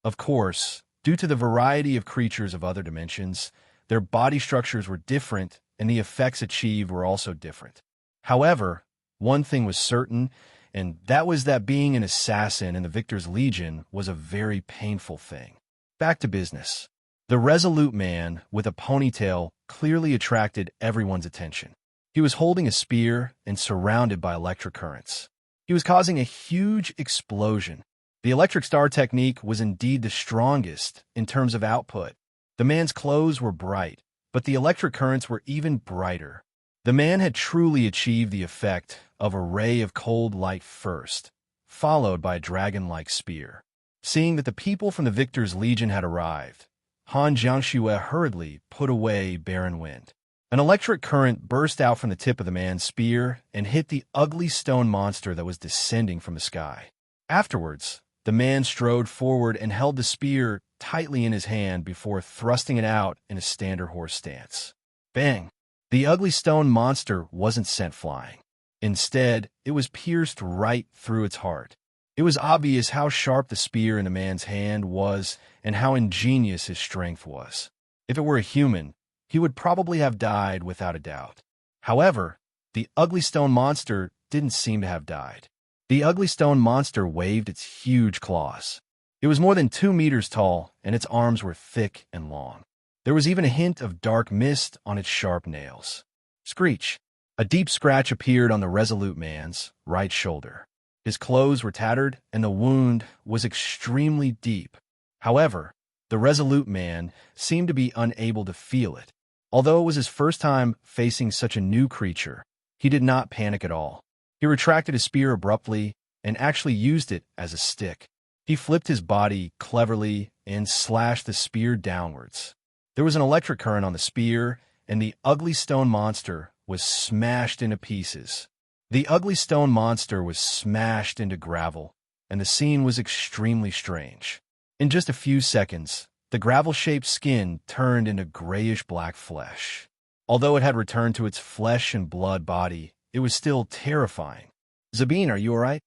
Of course, due to the variety of creatures of other dimensions, their body structures were different and the effects achieved were also different. However, one thing was certain, and that was that being an assassin in the Victor's Legion was a very painful thing. Back to business. The resolute man with a ponytail clearly attracted everyone's attention. He was holding a spear and surrounded by electric currents. He was causing a huge explosion. The electric star technique was indeed the strongest in terms of output. The man's clothes were bright, but the electric currents were even brighter. The man had truly achieved the effect of a ray of cold light first, followed by a dragon-like spear. Seeing that the people from the Victor's Legion had arrived, Han Jiangxue hurriedly put away barren wind. An electric current burst out from the tip of the man's spear and hit the ugly stone monster that was descending from the sky. Afterwards, the man strode forward and held the spear tightly in his hand before thrusting it out in a standard horse stance. Bang! The ugly stone monster wasn't sent flying. Instead, it was pierced right through its heart. It was obvious how sharp the spear in the man's hand was and how ingenious his strength was. If it were a human, he would probably have died without a doubt. However, the ugly stone monster didn't seem to have died. The ugly stone monster waved its huge claws. It was more than 2 meters tall, and its arms were thick and long. There was even a hint of dark mist on its sharp nails. Screech! A deep scratch appeared on the resolute man's right shoulder. His clothes were tattered, and the wound was extremely deep. However, the resolute man seemed to be unable to feel it. Although it was his first time facing such a new creature, he did not panic at all. He retracted his spear abruptly and actually used it as a stick. He flipped his body cleverly and slashed the spear downwards. There was an electric current on the spear, and the ugly stone monster was smashed into pieces. The ugly stone monster was smashed into gravel, and the scene was extremely strange. In just a few seconds, the gravel-shaped skin turned into grayish-black flesh. Although it had returned to its flesh and blood body, it was still terrifying. "Zabine, are you all right?"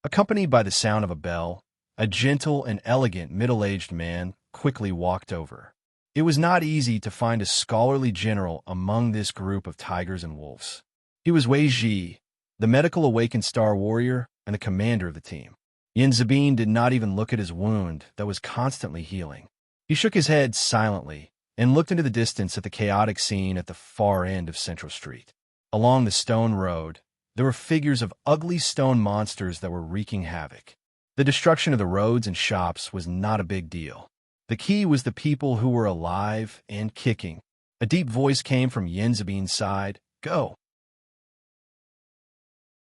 Accompanied by the sound of a bell, a gentle and elegant middle-aged man quickly walked over. It was not easy to find a scholarly general among this group of tigers and wolves. He was Wei Ji, the medical awakened star warrior and the commander of the team. Yin Zabine did not even look at his wound that was constantly healing. He shook his head silently and looked into the distance at the chaotic scene at the far end of Central Street. Along the stone road, there were figures of ugly stone monsters that were wreaking havoc. The destruction of the roads and shops was not a big deal. The key was the people who were alive and kicking. A deep voice came from Yin Zabine's side. "Go!"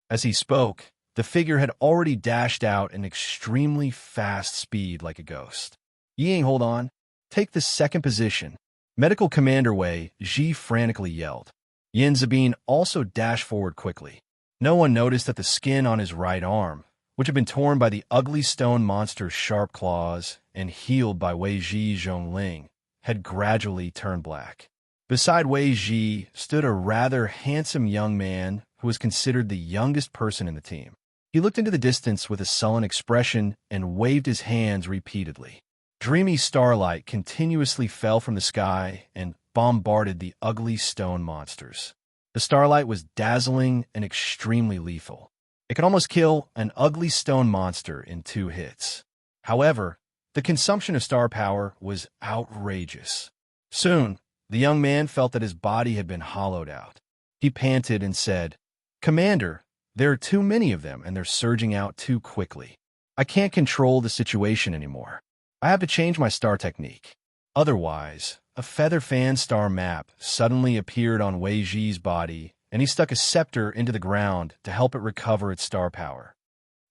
As he spoke, the figure had already dashed out in extremely fast speed like a ghost. "Ying, hold on. Take the second position." Medical Commander Wei Ji frantically yelled. Yin Zabine also dashed forward quickly. No one noticed that the skin on his right arm, which had been torn by the ugly stone monster's sharp claws and healed by Wei Ji Zhongling, had gradually turned black. Beside Wei Ji stood a rather handsome young man who was considered the youngest person in the team. He looked into the distance with a sullen expression and waved his hands repeatedly. Dreamy starlight continuously fell from the sky and bombarded the ugly stone monsters. The starlight was dazzling and extremely lethal. It could almost kill an ugly stone monster in 2 hits. However, the consumption of star power was outrageous. Soon, the young man felt that his body had been hollowed out. He panted and said, "Commander, there are too many of them and they're surging out too quickly. I can't control the situation anymore. I have to change my star technique." Otherwise, a feather fan star map suddenly appeared on Wei Ji's body, and he stuck a scepter into the ground to help it recover its star power.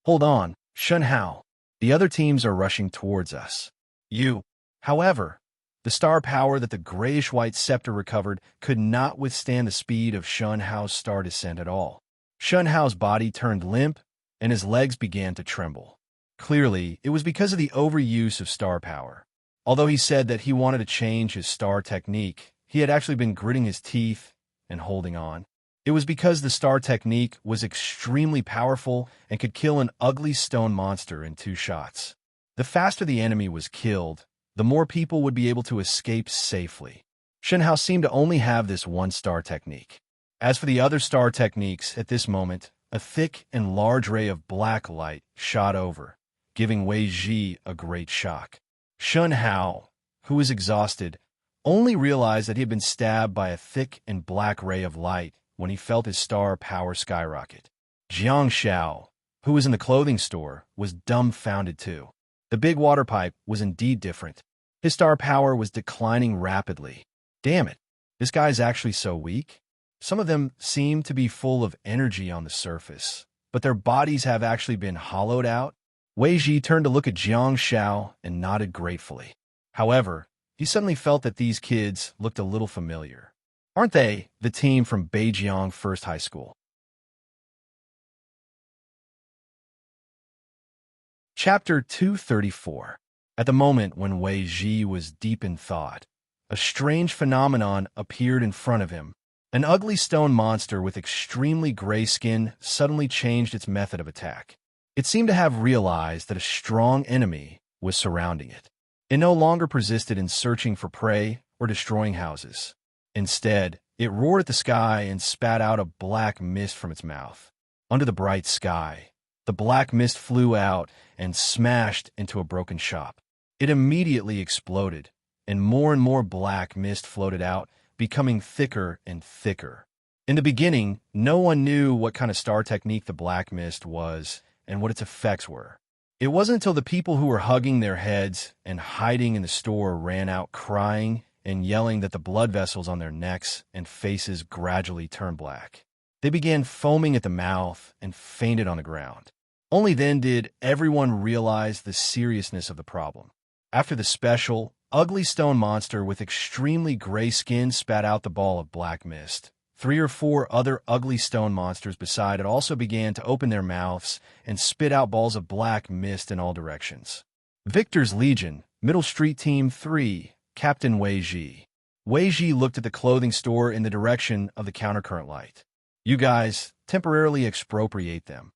"Hold on, Shun Hao. The other teams are rushing towards us." However, the star power that the grayish-white scepter recovered could not withstand the speed of Shun Hao's star descent at all. Shun Hao's body turned limp, and his legs began to tremble. Clearly, it was because of the overuse of star power. Although he said that he wanted to change his star technique, he had actually been gritting his teeth and holding on. It was because the star technique was extremely powerful and could kill an ugly stone monster in 2 shots. The faster the enemy was killed, the more people would be able to escape safely. Shen Hao seemed to only have this 1 star technique. As for the other star techniques, at this moment, a thick and large ray of black light shot over, giving Wei Ji a great shock. Shun Hao, who was exhausted, only realized that he had been stabbed by a thick and black ray of light when he felt his star power skyrocket. Jiang Xiao, who was in the clothing store, was dumbfounded too. The big water pipe was indeed different. His star power was declining rapidly. Damn it, this guy's actually so weak. Some of them seem to be full of energy on the surface, but their bodies have actually been hollowed out. Wei Ji turned to look at Jiang Xiao and nodded gratefully. However, he suddenly felt that these kids looked a little familiar. Aren't they the team from Beijiang First High School? Chapter 234. At the moment when Wei Ji was deep in thought, a strange phenomenon appeared in front of him. An ugly stone monster with extremely gray skin suddenly changed its method of attack. It seemed to have realized that a strong enemy was surrounding it. It no longer persisted in searching for prey or destroying houses. Instead, it roared at the sky and spat out a black mist from its mouth. Under the bright sky, the black mist flew out and smashed into a broken shop. It immediately exploded, and more black mist floated out, becoming thicker and thicker. In the beginning, no one knew what kind of star technique the black mist was and what its effects were. It wasn't until the people who were hugging their heads and hiding in the store ran out crying and yelling that the blood vessels on their necks and faces gradually turned black. They began foaming at the mouth and fainted on the ground. Only then did everyone realize the seriousness of the problem. After the special, ugly stone monster with extremely gray skin spat out the ball of black mist, 3 or 4 other ugly stone monsters beside it also began to open their mouths and spit out balls of black mist in all directions. Victor's Legion, Middle Street Team 3, Captain Wei Ji. Wei Ji looked at the clothing store in the direction of the countercurrent light. You guys, temporarily expropriate them.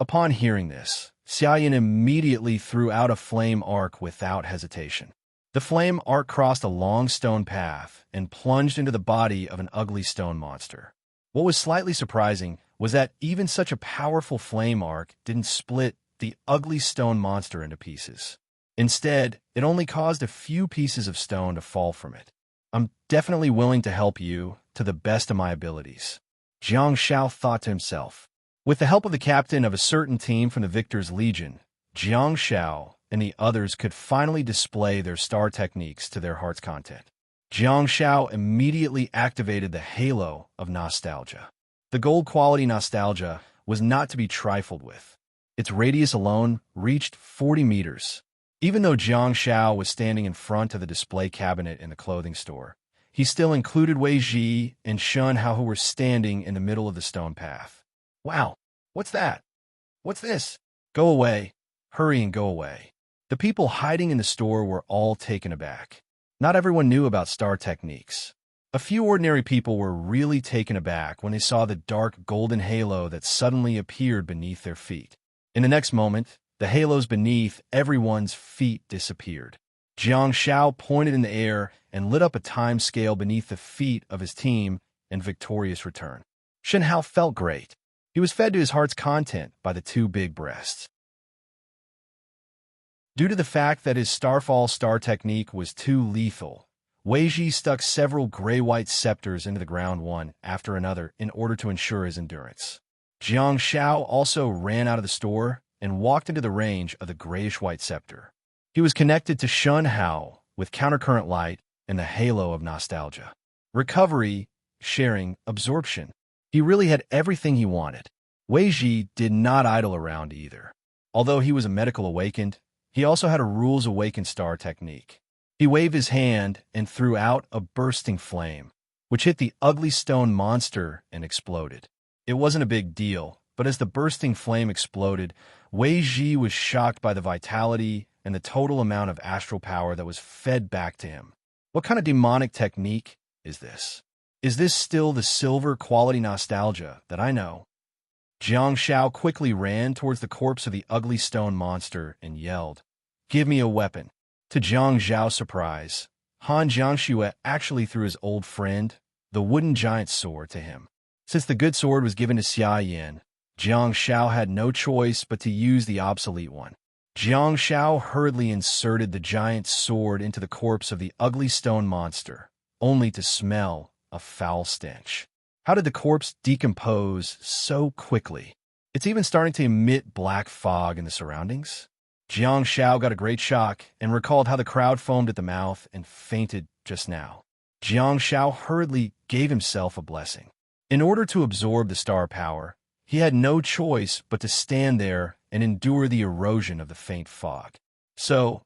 Upon hearing this, Xiaoyan immediately threw out a flame arc without hesitation. The flame arc crossed a long stone path and plunged into the body of an ugly stone monster. What was slightly surprising was that even such a powerful flame arc didn't split the ugly stone monster into pieces. Instead, it only caused a few pieces of stone to fall from it. I'm definitely willing to help you to the best of my abilities, Jiang Shao thought to himself. With the help of the captain of a certain team from the Victor's Legion, Jiang Shao and the others could finally display their star techniques to their heart's content. Jiang Shao immediately activated the halo of nostalgia. The gold-quality nostalgia was not to be trifled with. Its radius alone reached 40 meters. Even though Jiang Shao was standing in front of the display cabinet in the clothing store, he still included Wei Ji and Shun Hao, who were standing in the middle of the stone path. Wow, what's that? What's this? Go away. Hurry and go away. The people hiding in the store were all taken aback. Not everyone knew about star techniques. A few ordinary people were really taken aback when they saw the dark golden halo that suddenly appeared beneath their feet. In the next moment, the halos beneath everyone's feet disappeared. Jiang Shao pointed in the air and lit up a time scale beneath the feet of his team in victorious return. Shen Hao felt great. He was fed to his heart's content by the 2 big breasts. Due to the fact that his Starfall star technique was too lethal, Wei Ji stuck several gray-white scepters into the ground one after another in order to ensure his endurance. Jiang Shao also ran out of the store and walked into the range of the grayish-white scepter. He was connected to Shun Hao with countercurrent light and the halo of nostalgia. Recovery, sharing, absorption. He really had everything he wanted. Wei Ji did not idle around either. Although he was a medical awakened, he also had a rules awakened star technique. He waved his hand and threw out a bursting flame, which hit the ugly stone monster and exploded. It wasn't a big deal, but as the bursting flame exploded, Wei Ji was shocked by the vitality and the total amount of astral power that was fed back to him. What kind of demonic technique is this? Is this still the silver quality nostalgia that I know? Jiang Shao quickly ran towards the corpse of the ugly stone monster and yelled, "Give me a weapon." To Jiang Zhao's surprise, Han Jiangxue actually threw his old friend, the wooden giant sword, to him. Since the good sword was given to Xia Yan, Jiang Shao had no choice but to use the obsolete one. Jiang Shao hurriedly inserted the giant sword into the corpse of the ugly stone monster, only to smell a foul stench. How did the corpse decompose so quickly? It's even starting to emit black fog in the surroundings. Jiang Shao got a great shock and recalled how the crowd foamed at the mouth and fainted just now. Jiang Shao hurriedly gave himself a blessing. In order to absorb the star power, he had no choice but to stand there and endure the erosion of the faint fog. So,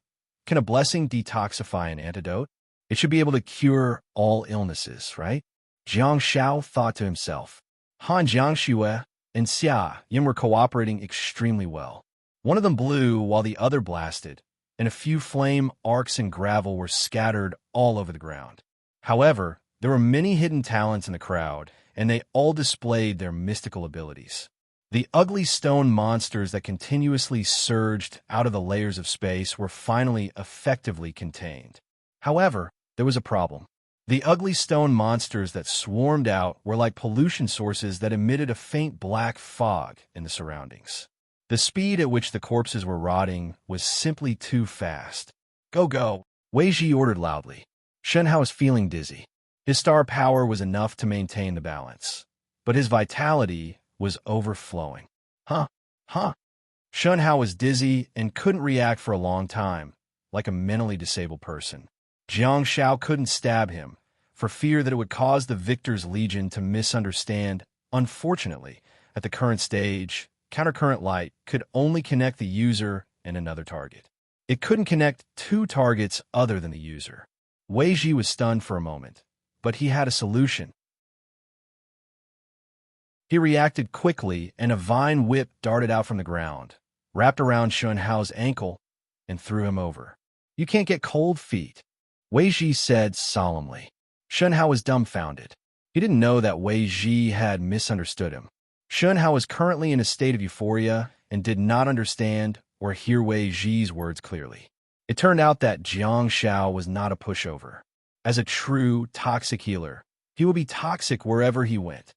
can a blessing detoxify an antidote? It should be able to cure all illnesses, right? Jiang Shao thought to himself. Han Jiangxue and Xia Yan were cooperating extremely well. One of them blew while the other blasted, and a few flame arcs and gravel were scattered all over the ground. However, there were many hidden talents in the crowd, and they all displayed their mystical abilities. The ugly stone monsters that continuously surged out of the layers of space were finally effectively contained. However, there was a problem. The ugly stone monsters that swarmed out were like pollution sources that emitted a faint black fog in the surroundings. The speed at which the corpses were rotting was simply too fast. Go, go, Wei Ji ordered loudly. Shen Hao was feeling dizzy. His star power was enough to maintain the balance, but his vitality was overflowing. Huh. Shen Hao was dizzy and couldn't react for a long time, like a mentally disabled person. Jiang Shao couldn't stab him, for fear that it would cause the Victor's Legion to misunderstand. Unfortunately, at the current stage, countercurrent light could only connect the user and another target. It couldn't connect two targets other than the user. Wei Ji was stunned for a moment, but he had a solution. He reacted quickly, and a vine whip darted out from the ground, wrapped around Shen Hao's ankle, and threw him over. You can't get cold feet, Wei Ji said solemnly. Shen Hao was dumbfounded. He didn't know that Wei Ji had misunderstood him. Shen Hao was currently in a state of euphoria and did not understand or hear Wei Ji's words clearly. It turned out that Jiang Shao was not a pushover. As a true toxic healer, he would be toxic wherever he went.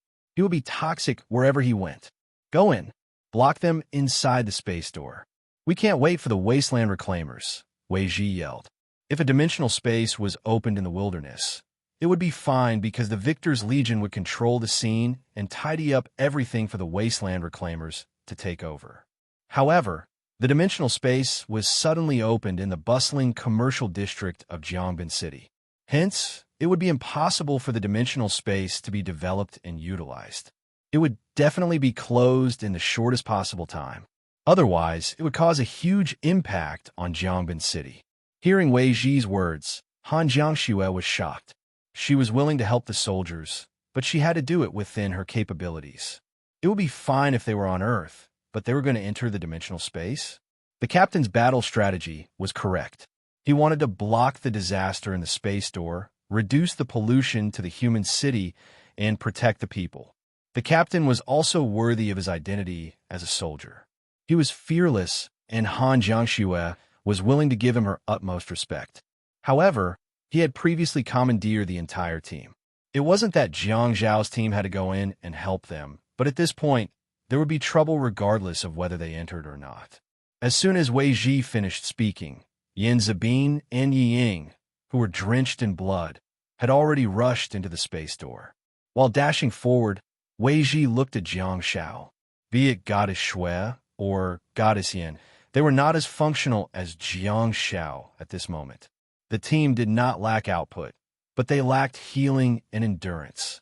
Go in. Block them inside the space door. We can't wait for the wasteland reclaimers, Wei Ji yelled. If a dimensional space was opened in the wilderness, it would be fine because the Victor's Legion would control the scene and tidy up everything for the wasteland reclaimers to take over. However, the dimensional space was suddenly opened in the bustling commercial district of Jiangbin City. Hence, it would be impossible for the dimensional space to be developed and utilized. It would definitely be closed in the shortest possible time. Otherwise, it would cause a huge impact on Jiangbin City. Hearing Wei Ji's words, Han Jiangxue was shocked. She was willing to help the soldiers, but she had to do it within her capabilities. It would be fine if they were on Earth, but they were going to enter the dimensional space? The captain's battle strategy was correct. He wanted to block the disaster in the space door, reduce the pollution to the human city, and protect the people. The captain was also worthy of his identity as a soldier. He was fearless, and Han Jiangxue was willing to give him her utmost respect. However, he had previously commandeered the entire team. It wasn't that Jiang Zhao's team had to go in and help them, but at this point, there would be trouble regardless of whether they entered or not. As soon as Wei Ji finished speaking, Yin Zabin and Yi Ying, who were drenched in blood, had already rushed into the space door. While dashing forward, Wei Ji looked at Jiang Shao. Be it Goddess Shui or Goddess Yin, they were not as functional as Jiang Shao at this moment. The team did not lack output, but they lacked healing and endurance.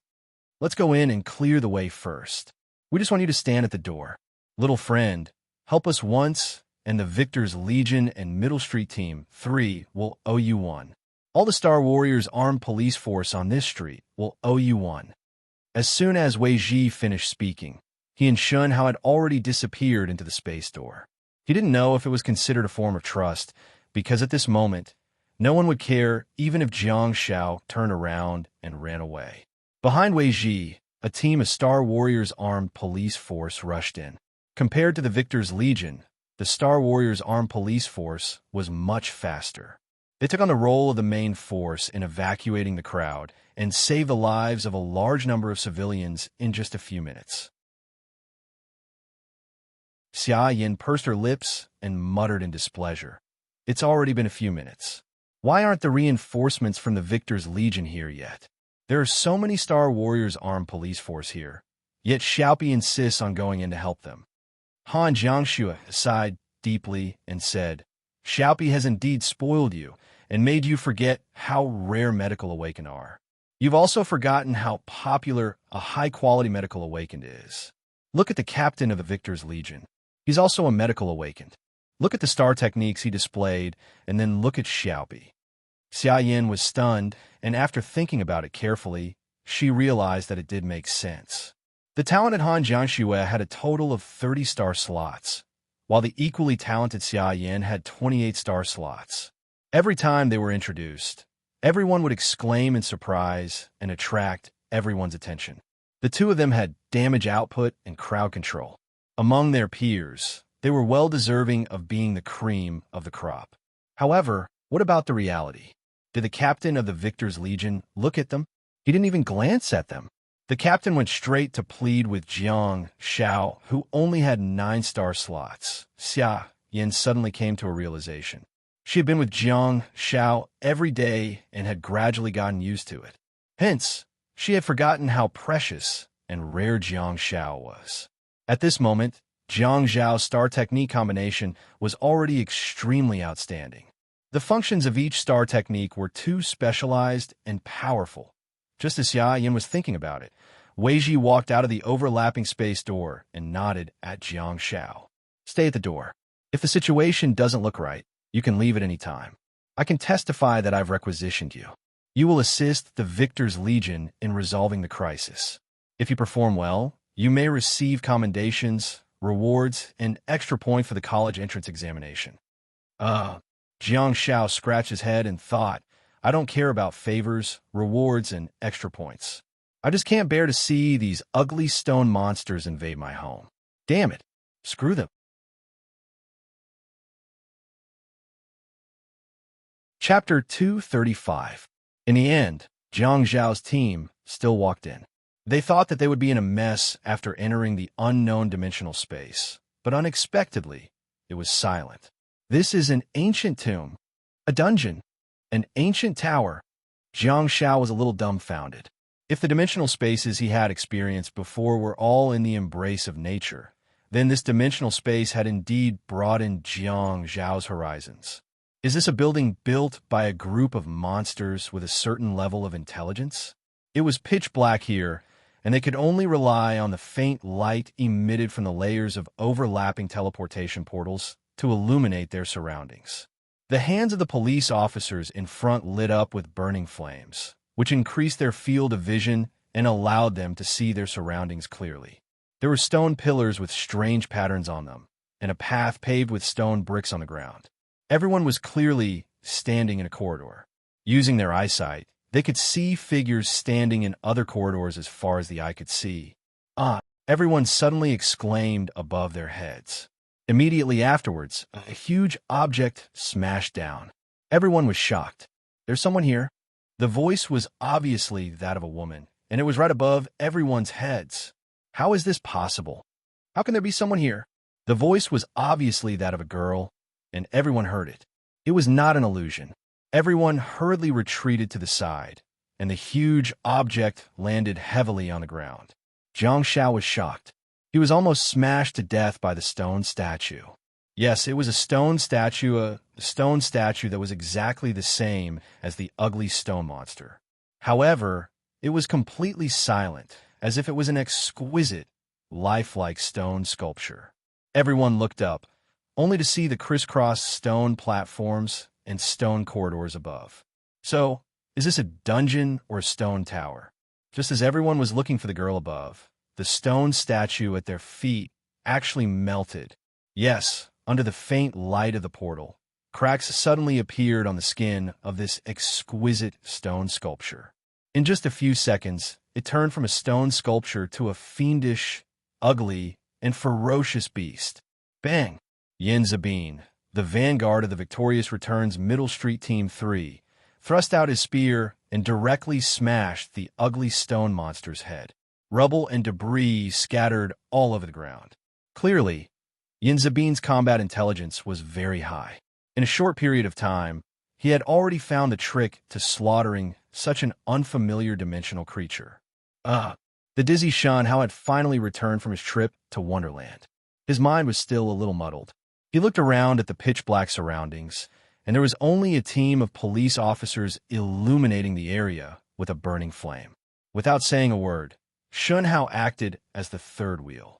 Let's go in and clear the way first. We just want you to stand at the door. Little friend, help us once, and the Victor's Legion and Middle Street Team 3 will owe you one. All the Star Warriors armed police force on this street will owe you one. As soon as Wei Ji finished speaking, he and Shen Hao had already disappeared into the space door. He didn't know if it was considered a form of trust, because at this moment, no one would care even if Jiang Shao turned around and ran away. Behind Wei Ji, a team of Star Warriors armed police force rushed in. Compared to the Victor's Legion, the Star Warriors armed police force was much faster. They took on the role of the main force in evacuating the crowd and saved the lives of a large number of civilians in just a few minutes. Xia Yin pursed her lips and muttered in displeasure. It's already been a few minutes. Why aren't the reinforcements from the Victor's Legion here yet? There are so many Star Warriors armed police force here, yet Xiaopi insists on going in to help them. Han Jiangxue sighed deeply and said, Xiaopi has indeed spoiled you and made you forget how rare medical awakened are. You've also forgotten how popular a high-quality medical awakened is. Look at the captain of the Victor's Legion. He's also a medical awakened. Look at the star techniques he displayed, and then look at Xiaopi. Xia Yin was stunned, and after thinking about it carefully, she realized that it did make sense. The talented Han Jiangxue had a total of 30 star slots, while the equally talented Xia Yin had 28 star slots. Every time they were introduced, everyone would exclaim in surprise and attract everyone's attention. The two of them had damage output and crowd control. Among their peers, they were well deserving of being the cream of the crop. However, what about the reality? Did the captain of the Victor's Legion look at them? He didn't even glance at them. The captain went straight to plead with Jiang Xiao, who only had 9-star slots. Xia Yin suddenly came to a realization. She had been with Jiang Xiao every day and had gradually gotten used to it. Hence, she had forgotten how precious and rare Jiang Xiao was. At this moment, Jiang Xiao's star technique combination was already extremely outstanding. The functions of each star technique were too specialized and powerful. Just as Xia Yin was thinking about it, Wei Ji walked out of the overlapping space door and nodded at Jiang Xiao. Stay at the door. If the situation doesn't look right, you can leave at any time. I can testify that I've requisitioned you. You will assist the Victor's Legion in resolving the crisis. If you perform well, you may receive commendations, rewards, and extra point for the college entrance examination. Jiang Xiao scratched his head and thought, I don't care about favors, rewards, and extra points. I just can't bear to see these ugly stone monsters invade my home. Damn it. Screw them. Chapter 235. In the end, Jiang Zhao's team still walked in. They thought that they would be in a mess after entering the unknown dimensional space, but unexpectedly, it was silent. This is an ancient tomb, a dungeon, an ancient tower. Jiang Xiao was a little dumbfounded. If the dimensional spaces he had experienced before were all in the embrace of nature, then this dimensional space had indeed broadened Jiang Zhao's horizons. Is this a building built by a group of monsters with a certain level of intelligence? It was pitch black here, and they could only rely on the faint light emitted from the layers of overlapping teleportation portals to illuminate their surroundings. The hands of the police officers in front lit up with burning flames, which increased their field of vision and allowed them to see their surroundings clearly. There were stone pillars with strange patterns on them, and a path paved with stone bricks on the ground. Everyone was clearly standing in a corridor. Using their eyesight, they could see figures standing in other corridors as far as the eye could see. Everyone suddenly exclaimed above their heads. Immediately afterwards, a huge object smashed down. Everyone was shocked. There's someone here. The voice was obviously that of a woman, and it was right above everyone's heads. How is this possible? How can there be someone here? The voice was obviously that of a girl, and everyone heard it. It was not an illusion. Everyone hurriedly retreated to the side, and the huge object landed heavily on the ground. Jiang Xiao was shocked. He was almost smashed to death by the stone statue. Yes, it was a stone statue that was exactly the same as the ugly stone monster. However, it was completely silent, as if it was an exquisite, lifelike stone sculpture. Everyone looked up, only to see the crisscross stone platforms and stone corridors above. So, is this a dungeon or a stone tower? Just as everyone was looking for the girl above, the stone statue at their feet actually melted. Yes, under the faint light of the portal, cracks suddenly appeared on the skin of this exquisite stone sculpture. In just a few seconds, it turned from a stone sculpture to a fiendish, ugly, and ferocious beast. Bang! Yin Zabin, the vanguard of the Victorious Returns Middle Street Team 3, thrust out his spear and directly smashed the ugly stone monster's head. Rubble and debris scattered all over the ground. Clearly, Yin Zabin's combat intelligence was very high. In a short period of time, he had already found the trick to slaughtering such an unfamiliar dimensional creature. The dizzy Shun Hao had finally returned from his trip to Wonderland. His mind was still a little muddled. He looked around at the pitch-black surroundings, and there was only a team of police officers illuminating the area with a burning flame. Without saying a word, Shun Hao acted as the third wheel.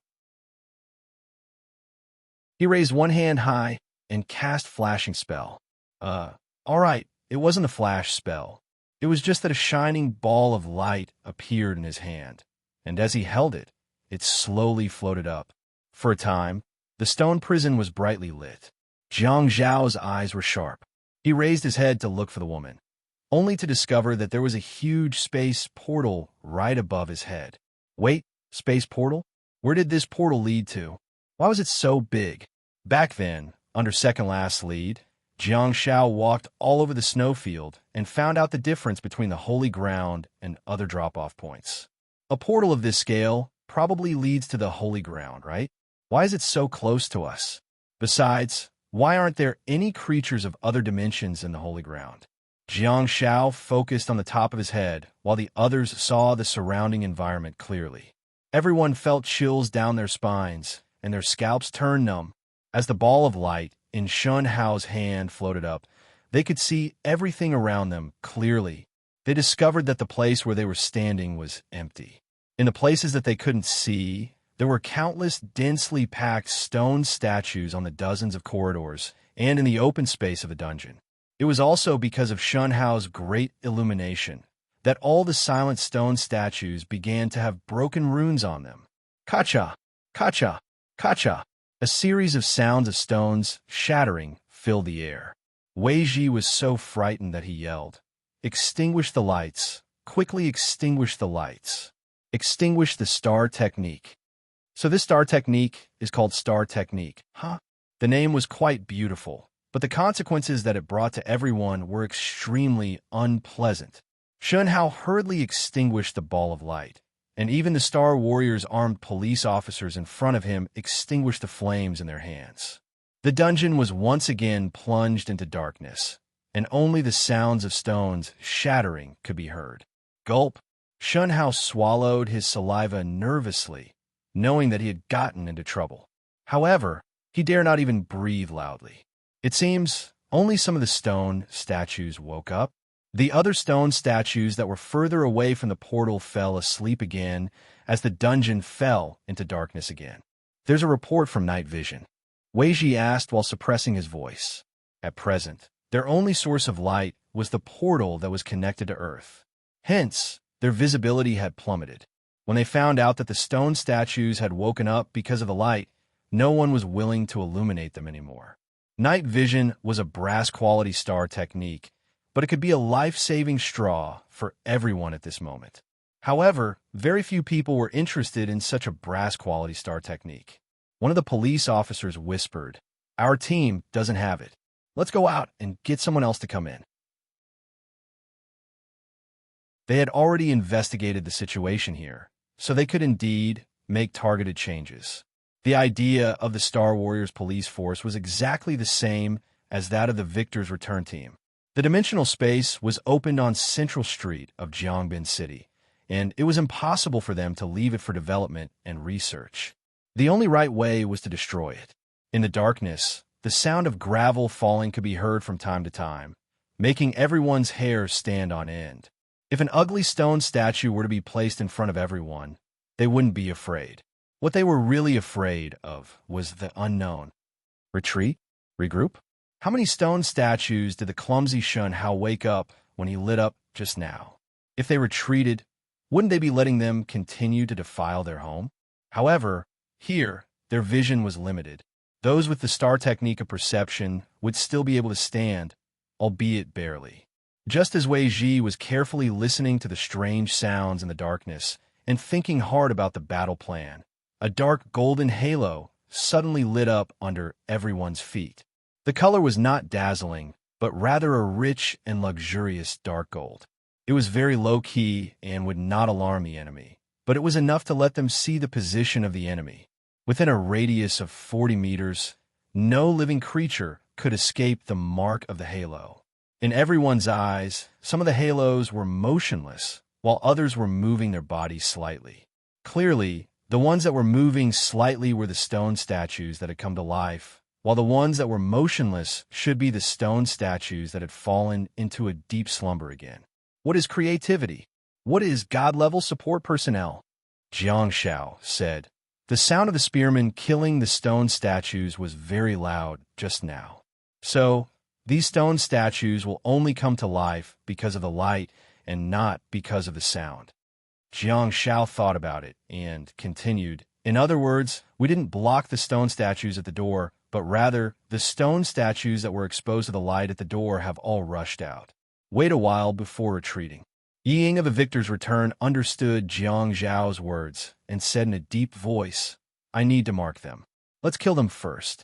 He raised one hand high and cast flashing spell. All right, it wasn't a flash spell. It was just that a shining ball of light appeared in his hand, and as he held it, it slowly floated up. For a time, the stone prison was brightly lit. Jiang Zhao's eyes were sharp. He raised his head to look for the woman, only to discover that there was a huge space portal right above his head. Wait, space portal? Where did this portal lead to? Why was it so big? Back then, under second last lead, Jiang Shao walked all over the snowfield and found out the difference between the holy ground and other drop-off points. A portal of this scale probably leads to the holy ground, right? Why is it so close to us? Besides, why aren't there any creatures of other dimensions in the holy ground? Jiang Shao focused on the top of his head, while the others saw the surrounding environment clearly. Everyone felt chills down their spines, and their scalps turned numb. As the ball of light in Shun Hao's hand floated up, they could see everything around them clearly. They discovered that the place where they were standing was empty. In the places that they couldn't see, there were countless densely packed stone statues on the dozens of corridors and in the open space of the dungeon. It was also because of Shun Hao's great illumination that all the silent stone statues began to have broken runes on them. Kacha, kacha, kacha. A series of sounds of stones shattering filled the air. Wei Ji was so frightened that he yelled, "Extinguish the lights! Quickly extinguish the lights! Extinguish the star technique!" So this star technique is called star technique, huh? The name was quite beautiful, but the consequences that it brought to everyone were extremely unpleasant. Shun Hao hurriedly extinguished the ball of light, and even the Star Warriors' armed police officers in front of him extinguished the flames in their hands. The dungeon was once again plunged into darkness, and only the sounds of stones shattering could be heard. Gulp! Shun Hao swallowed his saliva nervously, knowing that he had gotten into trouble. However, he dare not even breathe loudly. It seems only some of the stone statues woke up. The other stone statues that were further away from the portal fell asleep again as the dungeon fell into darkness again. There's a report from night vision, Wei Ji asked while suppressing his voice. At present, their only source of light was the portal that was connected to Earth. Hence, their visibility had plummeted. When they found out that the stone statues had woken up because of the light, no one was willing to illuminate them anymore. Night vision was a brass-quality star technique, but it could be a life-saving straw for everyone at this moment. However, very few people were interested in such a brass-quality star technique. One of the police officers whispered, "Our team doesn't have it. Let's go out and get someone else to come in." They had already investigated the situation here, so they could indeed make targeted changes. The idea of the Star Warriors police force was exactly the same as that of the Victor's return team. The dimensional space was opened on Central Street of Jiangbin City, and it was impossible for them to leave it for development and research. The only right way was to destroy it. In the darkness, the sound of gravel falling could be heard from time to time, making everyone's hair stand on end. If an ugly stone statue were to be placed in front of everyone, they wouldn't be afraid. What they were really afraid of was the unknown. Retreat? Regroup? How many stone statues did the clumsy Shun Hao wake up when he lit up just now? If they retreated, wouldn't they be letting them continue to defile their home? However, here, their vision was limited. Those with the star technique of perception would still be able to stand, albeit barely. Just as Wei Ji was carefully listening to the strange sounds in the darkness and thinking hard about the battle plan, a dark golden halo suddenly lit up under everyone's feet. The color was not dazzling, but rather a rich and luxurious dark gold. It was very low-key and would not alarm the enemy, but it was enough to let them see the position of the enemy. Within a radius of 40 meters, no living creature could escape the mark of the halo. In everyone's eyes, some of the halos were motionless, while others were moving their bodies slightly. Clearly, the ones that were moving slightly were the stone statues that had come to life, while the ones that were motionless should be the stone statues that had fallen into a deep slumber again. What is creativity? What is God-level support personnel? Jiang Shao said. The sound of the spearmen killing the stone statues was very loud just now. So, these stone statues will only come to life because of the light and not because of the sound. Jiang Shao thought about it and continued. In other words, we didn't block the stone statues at the door, but rather, the stone statues that were exposed to the light at the door have all rushed out. Wait a while before retreating. Yi Ying of the Victor's return understood Jiang Zhao's words and said in a deep voice, "I need to mark them. Let's kill them first."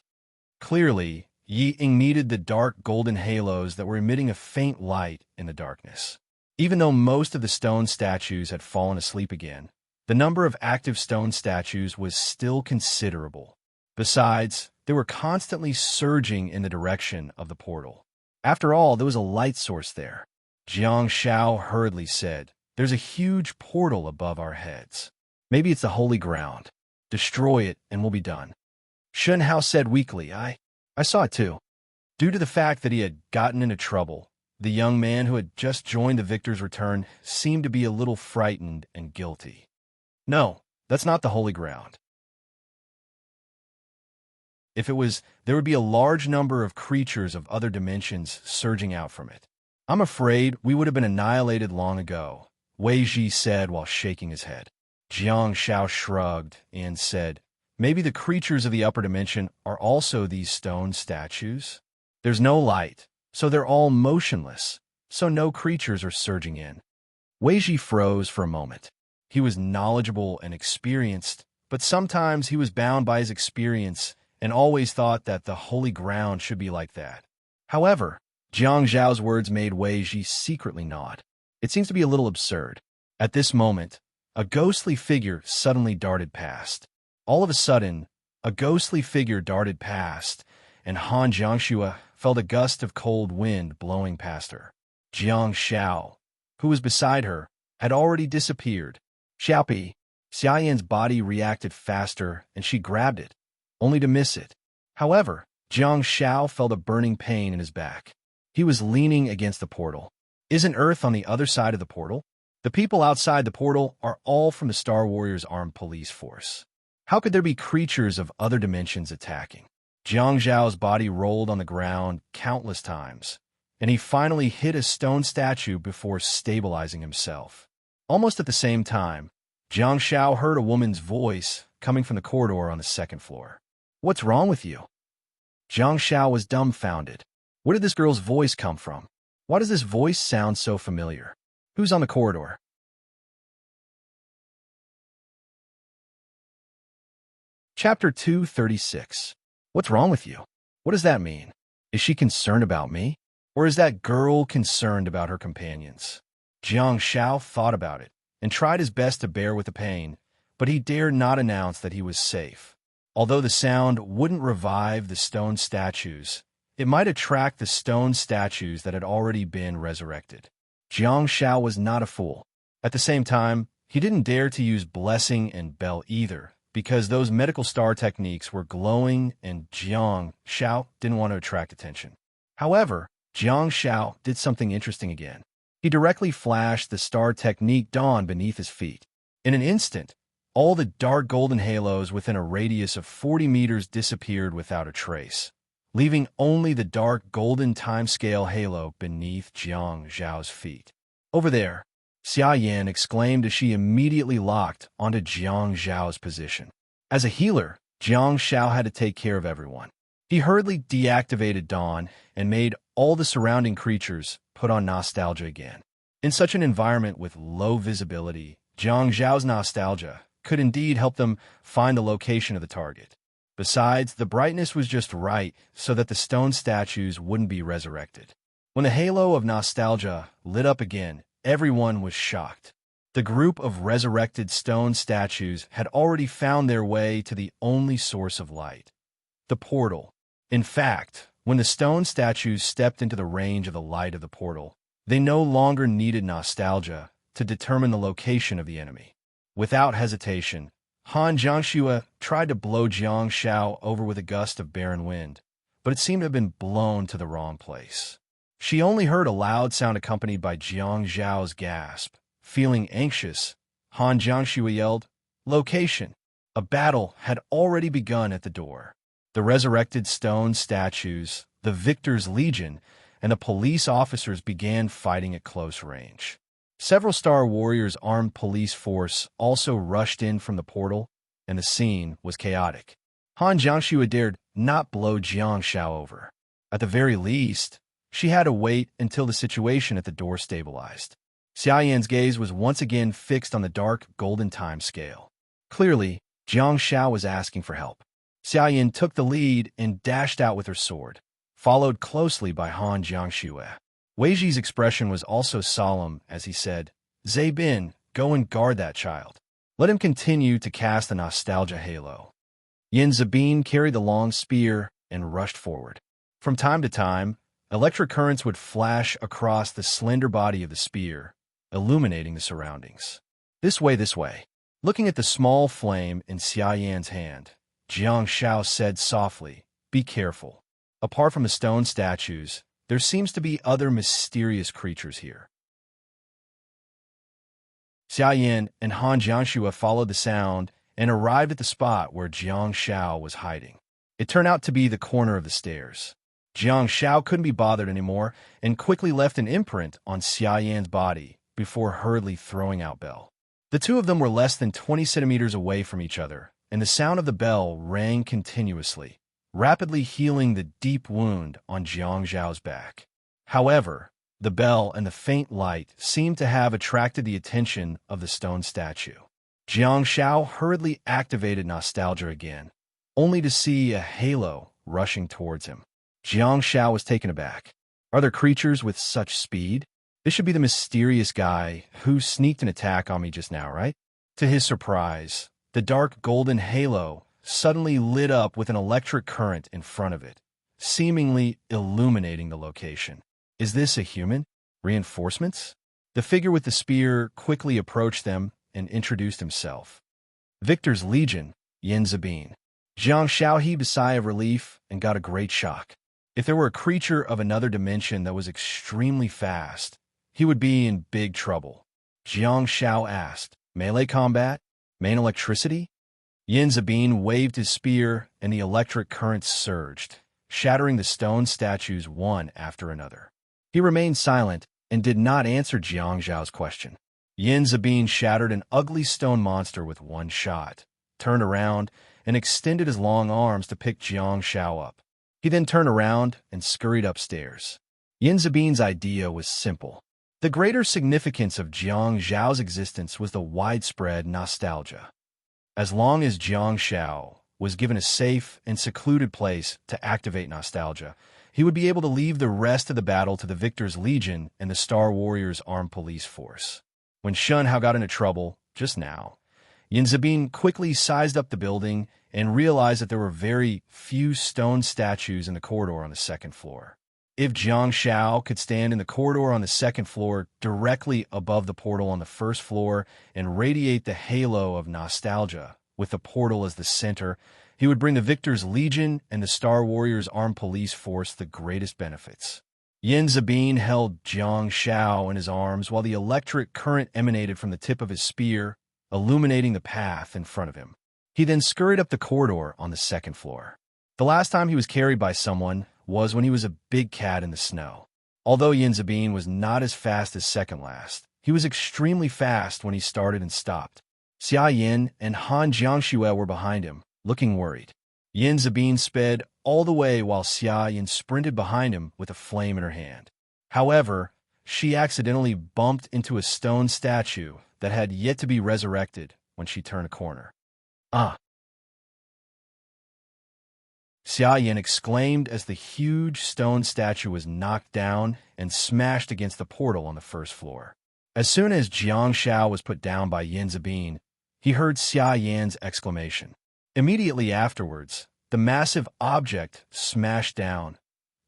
Clearly, Yi ignited the dark golden halos that were emitting a faint light in the darkness. Even though most of the stone statues had fallen asleep again, the number of active stone statues was still considerable. Besides, they were constantly surging in the direction of the portal. After all, there was a light source there. Jiang Shao hurriedly said, "There's a huge portal above our heads. Maybe it's the holy ground. Destroy it and we'll be done." Shen Hao said weakly, I saw it too." Due to the fact that he had gotten into trouble, the young man who had just joined the victor's return seemed to be a little frightened and guilty. "No, that's not the holy ground. If it was, there would be a large number of creatures of other dimensions surging out from it. I'm afraid we would have been annihilated long ago," Wei Ji said while shaking his head. Jiang Shao shrugged and said, "Maybe the creatures of the upper dimension are also these stone statues? There's no light, so they're all motionless, so no creatures are surging in." Wei Ji froze for a moment. He was knowledgeable and experienced, but sometimes he was bound by his experience and always thought that the holy ground should be like that. However, Jiang Zhao's words made Wei Ji secretly nod. It seems to be a little absurd. At this moment, a ghostly figure suddenly darted past. All of a sudden, a ghostly figure darted past, and Han Jiangxue felt a gust of cold wind blowing past her. Jiang Shao, who was beside her, had already disappeared. Xiaopi, Xia Yan's body reacted faster, and she grabbed it, only to miss it. However, Jiang Shao felt a burning pain in his back. He was leaning against the portal. Isn't Earth on the other side of the portal? The people outside the portal are all from the Star Warriors armed police force. How could there be creatures of other dimensions attacking? Jiang Zhao's body rolled on the ground countless times, and he finally hit a stone statue before stabilizing himself. Almost at the same time, Jiang Shao heard a woman's voice coming from the corridor on the second floor. "What's wrong with you?" Jiang Shao was dumbfounded. Where did this girl's voice come from? Why does this voice sound so familiar? Who's on the corridor? Chapter 236. What's wrong with you? What does that mean? Is she concerned about me? Or is that girl concerned about her companions? Jiang Shao thought about it and tried his best to bear with the pain, but he dared not announce that he was safe. Although the sound wouldn't revive the stone statues, it might attract the stone statues that had already been resurrected. Jiang Shao was not a fool. At the same time, he didn't dare to use blessing and bell either, because those medical star techniques were glowing and Jiang Shao didn't want to attract attention. However, Jiang Shao did something interesting again. He directly flashed the star technique dawn beneath his feet. In an instant, all the dark golden halos within a radius of 40 meters disappeared without a trace, leaving only the dark golden timescale halo beneath Jiang Zhao's feet. "Over there," Xia Yan exclaimed as she immediately locked onto Jiang Zhao's position. As a healer, Jiang Shao had to take care of everyone. He hurriedly deactivated Dawn and made all the surrounding creatures put on nostalgia again. In such an environment with low visibility, Jiang Zhao's nostalgia could indeed help them find the location of the target. Besides, the brightness was just right so that the stone statues wouldn't be resurrected. When the halo of nostalgia lit up again, everyone was shocked. The group of resurrected stone statues had already found their way to the only source of light, the portal. In fact, when the stone statues stepped into the range of the light of the portal, they no longer needed nostalgia to determine the location of the enemy. Without hesitation, Han Jiangxue tried to blow Jiang Shao over with a gust of barren wind, but it seemed to have been blown to the wrong place. She only heard a loud sound accompanied by Jiang Zhao's gasp. Feeling anxious, Han Jiangxue yelled, "Location!" A battle had already begun at the door. The resurrected stone statues, the Victor's Legion, and the police officers began fighting at close range. Several Star Warriors armed police force also rushed in from the portal, and the scene was chaotic. Han Jiangxue dared not blow Jiang Shao over. At the very least, she had to wait until the situation at the door stabilized. Xia Yan's gaze was once again fixed on the dark golden time scale. Clearly, Jiang Shao was asking for help. Xia Yan took the lead and dashed out with her sword. followed closely by Han Jiangxue. Wei Ji's expression was also solemn as he said, "Zai Bin, go and guard that child. Let him continue to cast the nostalgia halo." Yin Zabin carried the long spear and rushed forward. From time to time, electric currents would flash across the slender body of the spear, illuminating the surroundings. This way, this way." Looking at the small flame in Xia Yan's hand, Jiang Shao said softly, "Be careful. Apart from the stone statues, there seems to be other mysterious creatures here." Xia Yan and Han Jiangxue followed the sound and arrived at the spot where Jiang Shao was hiding. It turned out to be the corner of the stairs. Jiang Shao couldn't be bothered anymore and quickly left an imprint on Xia Yan's body before hurriedly throwing out bell. The two of them were less than 20 centimeters away from each other, and the sound of the bell rang continuously, rapidly healing the deep wound on Jiang Zhao's back. However, the bell and the faint light seemed to have attracted the attention of the stone statue. Jiang Shao hurriedly activated nostalgia again, only to see a halo rushing towards him. Jiang Shao was taken aback. Are there creatures with such speed? This should be the mysterious guy who sneaked an attack on me just now, right? To his surprise, the dark golden halo suddenly lit up with an electric current in front of it, seemingly illuminating the location. Is this a human? Reinforcements? The figure with the spear quickly approached them and introduced himself. "Victor's Legion, Yin Zabin." Jiang Shao heaved a sigh of relief and got a great shock. If there were a creature of another dimension that was extremely fast, he would be in big trouble. Jiang Shao asked, "Melee combat? Main electricity?" Yin Zabin waved his spear and the electric currents surged, shattering the stone statues one after another. He remained silent and did not answer Jiang Zhao's question. Yin Zabin shattered an ugly stone monster with one shot, turned around, and extended his long arms to pick Jiang Shao up. He then turned around and scurried upstairs. Yin Zabin's idea was simple. The greater significance of Jiang Zhao's existence was the widespread nostalgia. As long as Jiang Shao was given a safe and secluded place to activate nostalgia, he would be able to leave the rest of the battle to the Victor's Legion and the Star Warriors Armed Police Force. When Shun Hao got into trouble, just now, Yin Zabin quickly sized up the building and realized that there were very few stone statues in the corridor on the second floor. If Jiang Shao could stand in the corridor on the second floor directly above the portal on the first floor and radiate the halo of nostalgia with the portal as the center, he would bring the Victor's Legion and the Star Warriors Armed Police Force the greatest benefits. Yin Zabin held Jiang Shao in his arms while the electric current emanated from the tip of his spear, illuminating the path in front of him. He then scurried up the corridor on the second floor. The last time he was carried by someone was when he was a big cat in the snow. Although Yin Zabin was not as fast as second last, he was extremely fast when he started and stopped. Xia Yin and Han Jiangxue were behind him, looking worried. Yin Zabin sped all the way while Xia Yin sprinted behind him with a flame in her hand. However, she accidentally bumped into a stone statue that had yet to be resurrected when she turned a corner. "Ah!" Xia Yin exclaimed as the huge stone statue was knocked down and smashed against the portal on the first floor. As soon as Jiang Shao was put down by Yin Zabin, he heard Xia Yan's exclamation. Immediately afterwards, the massive object smashed down.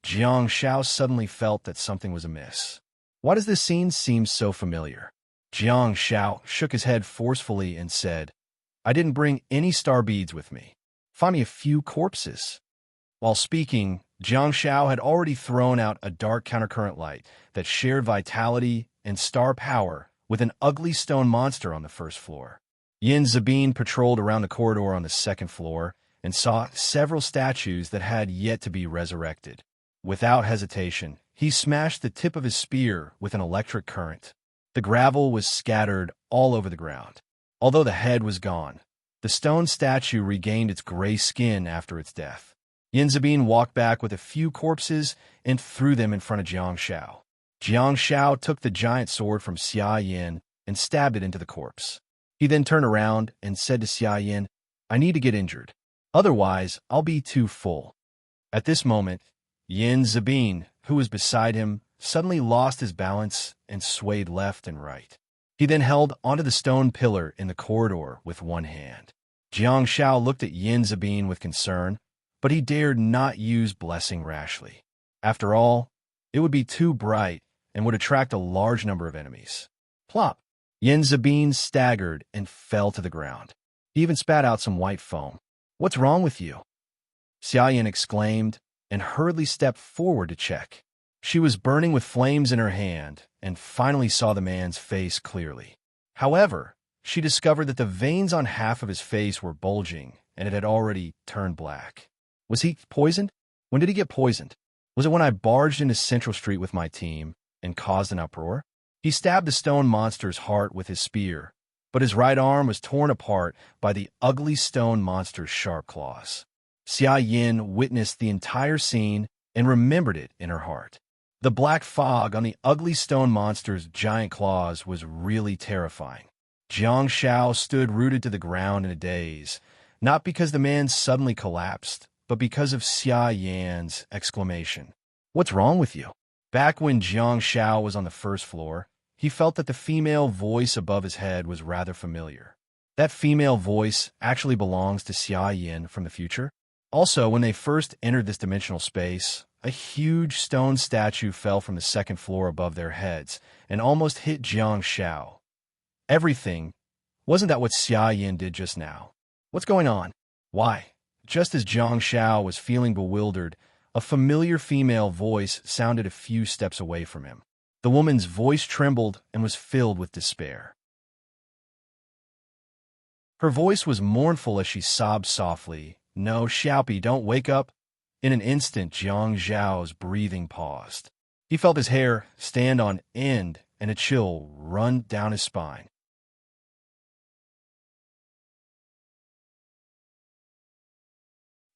Jiang Shao suddenly felt that something was amiss. Why does this scene seem so familiar? Jiang Shao shook his head forcefully and said, "I didn't bring any star beads with me. Find me a few corpses." While speaking, Jiang Shao had already thrown out a dark countercurrent light that shared vitality and star power with an ugly stone monster on the first floor. Yin Zabin patrolled around the corridor on the second floor and saw several statues that had yet to be resurrected. Without hesitation, he smashed the tip of his spear with an electric current. The gravel was scattered all over the ground. Although the head was gone, the stone statue regained its gray skin after its death. Yin Zabin walked back with a few corpses and threw them in front of Jiang Shao. Jiang Shao took the giant sword from Xia Yin and stabbed it into the corpse. He then turned around and said to Xia Yin, "I need to get injured. Otherwise, I'll be too full." At this moment, Yin Zabin, who was beside him, suddenly lost his balance and swayed left and right. He then held onto the stone pillar in the corridor with one hand. Jiang Shao looked at Yin Zabin with concern, but he dared not use blessing rashly. After all, it would be too bright and would attract a large number of enemies. Plop! Yin Zabin staggered and fell to the ground. He even spat out some white foam. "What's wrong with you?" Xia Yin exclaimed and hurriedly stepped forward to check. She was burning with flames in her hand and finally saw the man's face clearly. However, she discovered that the veins on half of his face were bulging and it had already turned black. Was he poisoned? When did he get poisoned? Was it when I barged into Central Street with my team and caused an uproar? He stabbed the stone monster's heart with his spear, but his right arm was torn apart by the ugly stone monster's sharp claws. Xia Yin witnessed the entire scene and remembered it in her heart. The black fog on the ugly stone monster's giant claws was really terrifying. Jiang Shao stood rooted to the ground in a daze, not because the man suddenly collapsed, but because of Xia Yan's exclamation. "What's wrong with you?" Back when Jiang Shao was on the first floor, he felt that the female voice above his head was rather familiar. That female voice actually belongs to Xia Yin from the future. Also, when they first entered this dimensional space, a huge stone statue fell from the second floor above their heads and almost hit Jiang Shao. Everything. Wasn't that what Xia Yin did just now? What's going on? Why? Just as Jiang Shao was feeling bewildered, a familiar female voice sounded a few steps away from him. The woman's voice trembled and was filled with despair. Her voice was mournful as she sobbed softly, "No, Xiaopi, don't wake up." In an instant, Jiang Zhao's breathing paused. He felt his hair stand on end and a chill run down his spine.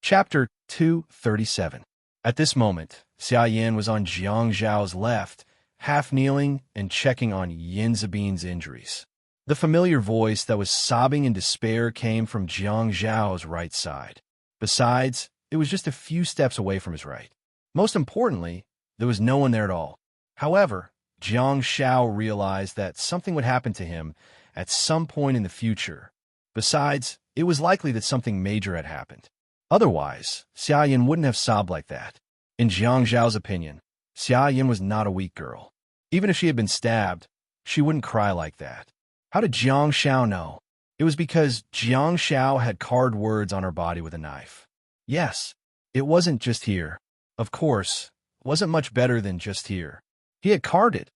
Chapter 237. At this moment, Xia Yin was on Jiang Zhao's left, half kneeling and checking on Yin Zabin's injuries. The familiar voice that was sobbing in despair came from Jiang Zhao's right side. Besides, it was just a few steps away from his right. Most importantly, there was no one there at all. However, Jiang Shao realized that something would happen to him at some point in the future. Besides, it was likely that something major had happened. Otherwise, Xia Yin wouldn't have sobbed like that. In Jiang Zhao's opinion, Xia Yin was not a weak girl. Even if she had been stabbed, she wouldn't cry like that. How did Jiang Shao know? It was because Jiang Shao had carved words on her body with a knife. Yes, it wasn't just here. Of course, it wasn't much better than just here. He had carved it.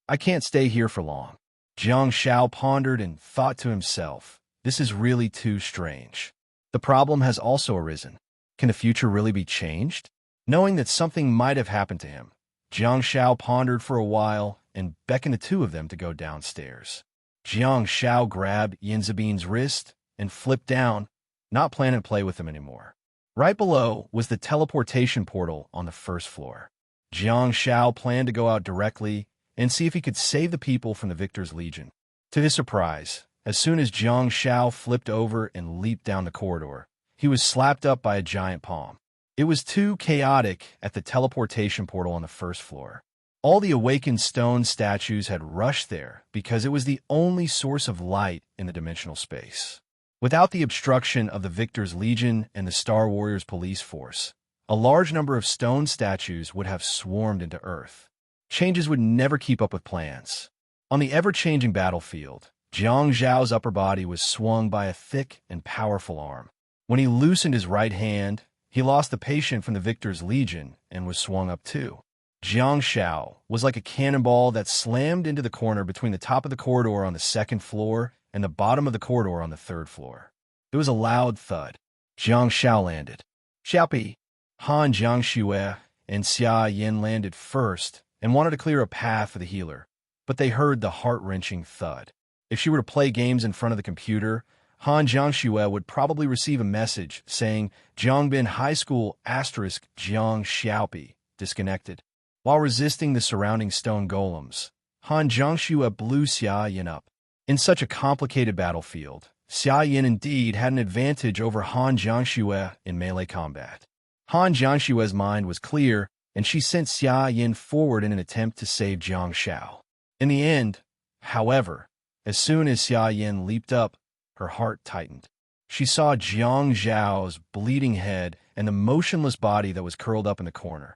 I can't stay here for long. Jiang Shao pondered and thought to himself, this is really too strange. The problem has also arisen. Can the future really be changed? Knowing that something might have happened to him, Jiang Shao pondered for a while and beckoned the two of them to go downstairs. Jiang Shao grabbed Yin Zabin's wrist and flipped down, not planning to play with him anymore. Right below was the teleportation portal on the first floor. Jiang Shao planned to go out directly and see if he could save the people from the Victor's Legion. To his surprise, as soon as Jiang Shao flipped over and leaped down the corridor, he was slapped up by a giant palm. It was too chaotic at the teleportation portal on the first floor. All the awakened stone statues had rushed there because it was the only source of light in the dimensional space. Without the obstruction of the Victor's Legion and the Star Warriors police force, a large number of stone statues would have swarmed into Earth. Changes would never keep up with plans. On the ever-changing battlefield, Jiang Zhao's upper body was swung by a thick and powerful arm. When he loosened his right hand, he lost the patient from the Victor's Legion and was swung up too. Jiang Shao was like a cannonball that slammed into the corner between the top of the corridor on the second floor and the bottom of the corridor on the third floor. There was a loud thud. Jiang Shao landed. Xiaopi, Han Jiangxue, and Xia Yin landed first and wanted to clear a path for the healer, but they heard the heart-wrenching thud. If she were to play games in front of the computer, Han Jiangxue would probably receive a message saying Jiangbin High School * Jiang Xiaopi disconnected. While resisting the surrounding stone golems, Han Jiangxue blew Xia Yin up. In such a complicated battlefield, Xia Yin indeed had an advantage over Han Jiangxue in melee combat. Han Jiangxue's mind was clear, and she sent Xia Yin forward in an attempt to save Jiang Shao. In the end, however, as soon as Xia Yin leaped up, her heart tightened. She saw Jiang Zhao's bleeding head and the motionless body that was curled up in the corner.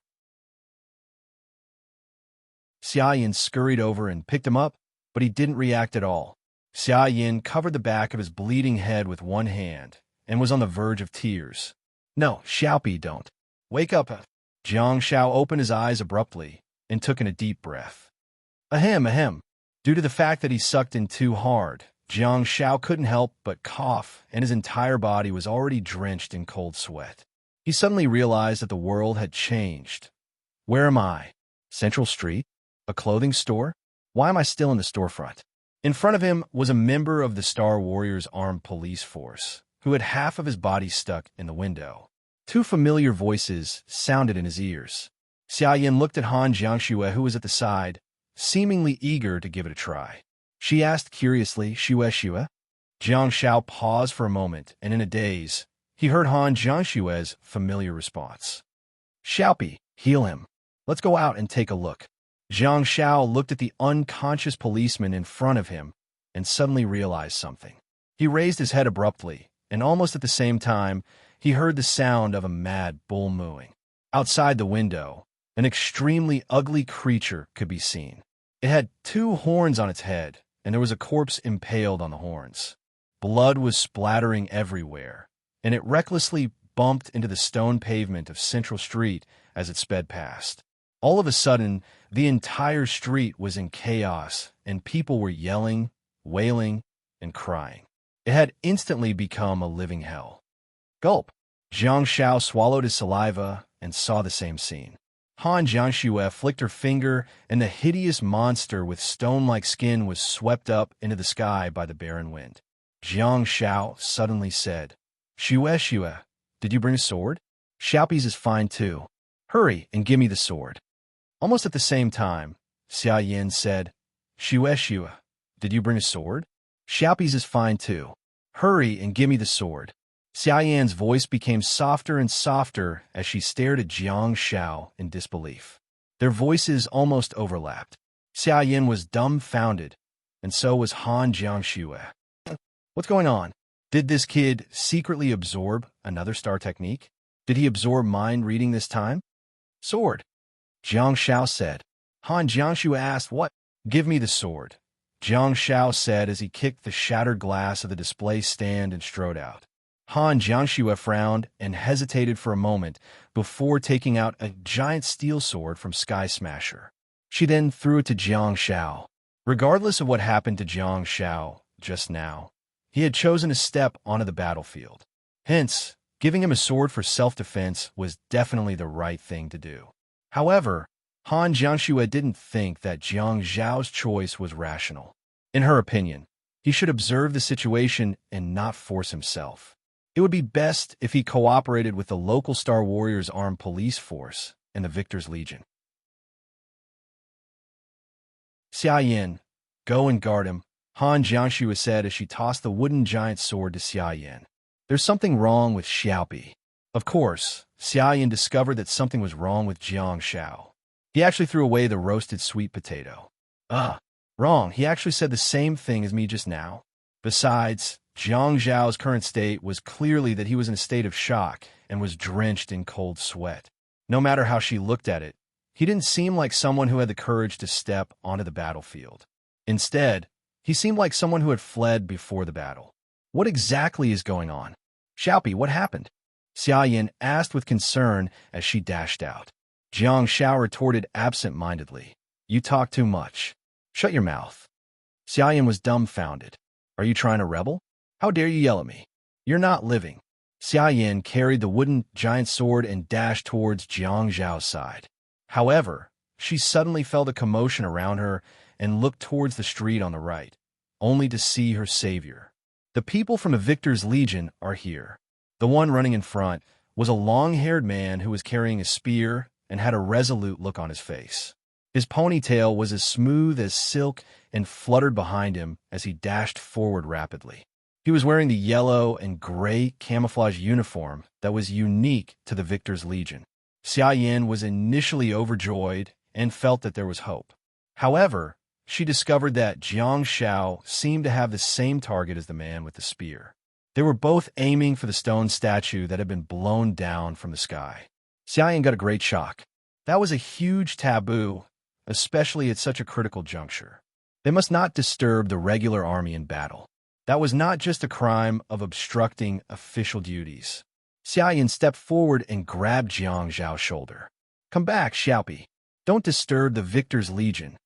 Xia Yin scurried over and picked him up, but he didn't react at all. Xia Yin covered the back of his bleeding head with one hand and was on the verge of tears. "No, Xiaopi, don't. Wake up." Jiang Shao opened his eyes abruptly and took in a deep breath. Ahem, ahem. Due to the fact that he sucked in too hard, Jiang Shao couldn't help but cough, and his entire body was already drenched in cold sweat. He suddenly realized that the world had changed. Where am I? Central Street? A clothing store? Why am I still in the storefront? In front of him was a member of the Star Warriors Armed Police Force, who had half of his body stuck in the window. Two familiar voices sounded in his ears. Xia Yin looked at Han Jiangxue, who was at the side, seemingly eager to give it a try. She asked curiously, "Xue?" Jiang Shao paused for a moment, and in a daze, he heard Han Jiangxue's familiar response. "Xiaopi, heal him. Let's go out and take a look." Jiang Shao looked at the unconscious policeman in front of him and suddenly realized something. He raised his head abruptly, and almost at the same time, he heard the sound of a mad bull mooing. Outside the window, an extremely ugly creature could be seen. It had two horns on its head, and there was a corpse impaled on the horns. Blood was splattering everywhere, and it recklessly bumped into the stone pavement of Central Street as it sped past. All of a sudden, the entire street was in chaos, and people were yelling, wailing, and crying. It had instantly become a living hell. Gulp! Jiang Shao swallowed his saliva and saw the same scene. Han Jiangxue flicked her finger, and the hideous monster with stone-like skin was swept up into the sky by the barren wind. Jiang Shao suddenly said, "Xue, did you bring a sword? Xiaopi's is fine too. Hurry and give me the sword." Almost at the same time, Xia Yin said, "Xue, did you bring a sword? Xiaopi's is fine too. Hurry and give me the sword." Xia Yan's voice became softer and softer as she stared at Jiang Shao in disbelief. Their voices almost overlapped. Xia Yin was dumbfounded, and so was Han Jiangxue. What's going on? Did this kid secretly absorb another star technique? Did he absorb mind reading this time? Sword, Jiang Shao said. Han Jiangxue asked, "What?" "Give me the sword," Jiang Shao said as he kicked the shattered glass of the display stand and strode out. Han Jiangxue frowned and hesitated for a moment before taking out a giant steel sword from Sky Smasher. She then threw it to Jiang Shao. Regardless of what happened to Jiang Shao just now, he had chosen to step onto the battlefield. Hence, giving him a sword for self-defense was definitely the right thing to do. However, Han Jiangxue didn't think that Jiang Zhao's choice was rational. In her opinion, he should observe the situation and not force himself. It would be best if he cooperated with the local Star Warriors Armed Police Force and the Victor's Legion. "Xia Yin, go and guard him," Han Jiangxue said as she tossed the wooden giant sword to Xia Yin. "There's something wrong with Xiaopi." Of course, Xia Yin discovered that something was wrong with Jiang Shao. He actually threw away the roasted sweet potato. Wrong. He actually said the same thing as me just now. Besides, Jiang Zhao's current state was clearly that he was in a state of shock and was drenched in cold sweat. No matter how she looked at it, he didn't seem like someone who had the courage to step onto the battlefield. Instead, he seemed like someone who had fled before the battle. What exactly is going on? "Xiaopi, what happened?" Xia Yin asked with concern as she dashed out. Jiang Shao retorted absent-mindedly, "You talk too much. Shut your mouth." Xia Yin was dumbfounded. "Are you trying to rebel? How dare you yell at me? You're not living." Xia Yin carried the wooden giant sword and dashed towards Jiang Zhao's side. However, she suddenly felt a commotion around her and looked towards the street on the right, only to see her savior. "The people from the Victor's Legion are here." The one running in front was a long-haired man who was carrying a spear and had a resolute look on his face. His ponytail was as smooth as silk and fluttered behind him as he dashed forward rapidly. He was wearing the yellow and gray camouflage uniform that was unique to the Victor's Legion. Xia Yin was initially overjoyed and felt that there was hope. However, she discovered that Jiang Shao seemed to have the same target as the man with the spear. They were both aiming for the stone statue that had been blown down from the sky. Xia Yin got a great shock. That was a huge taboo, especially at such a critical juncture. They must not disturb the regular army in battle. That was not just a crime of obstructing official duties. Xia Yin stepped forward and grabbed Jiang Zhao's shoulder. "Come back, Xiaopi. Don't disturb the victor's legion."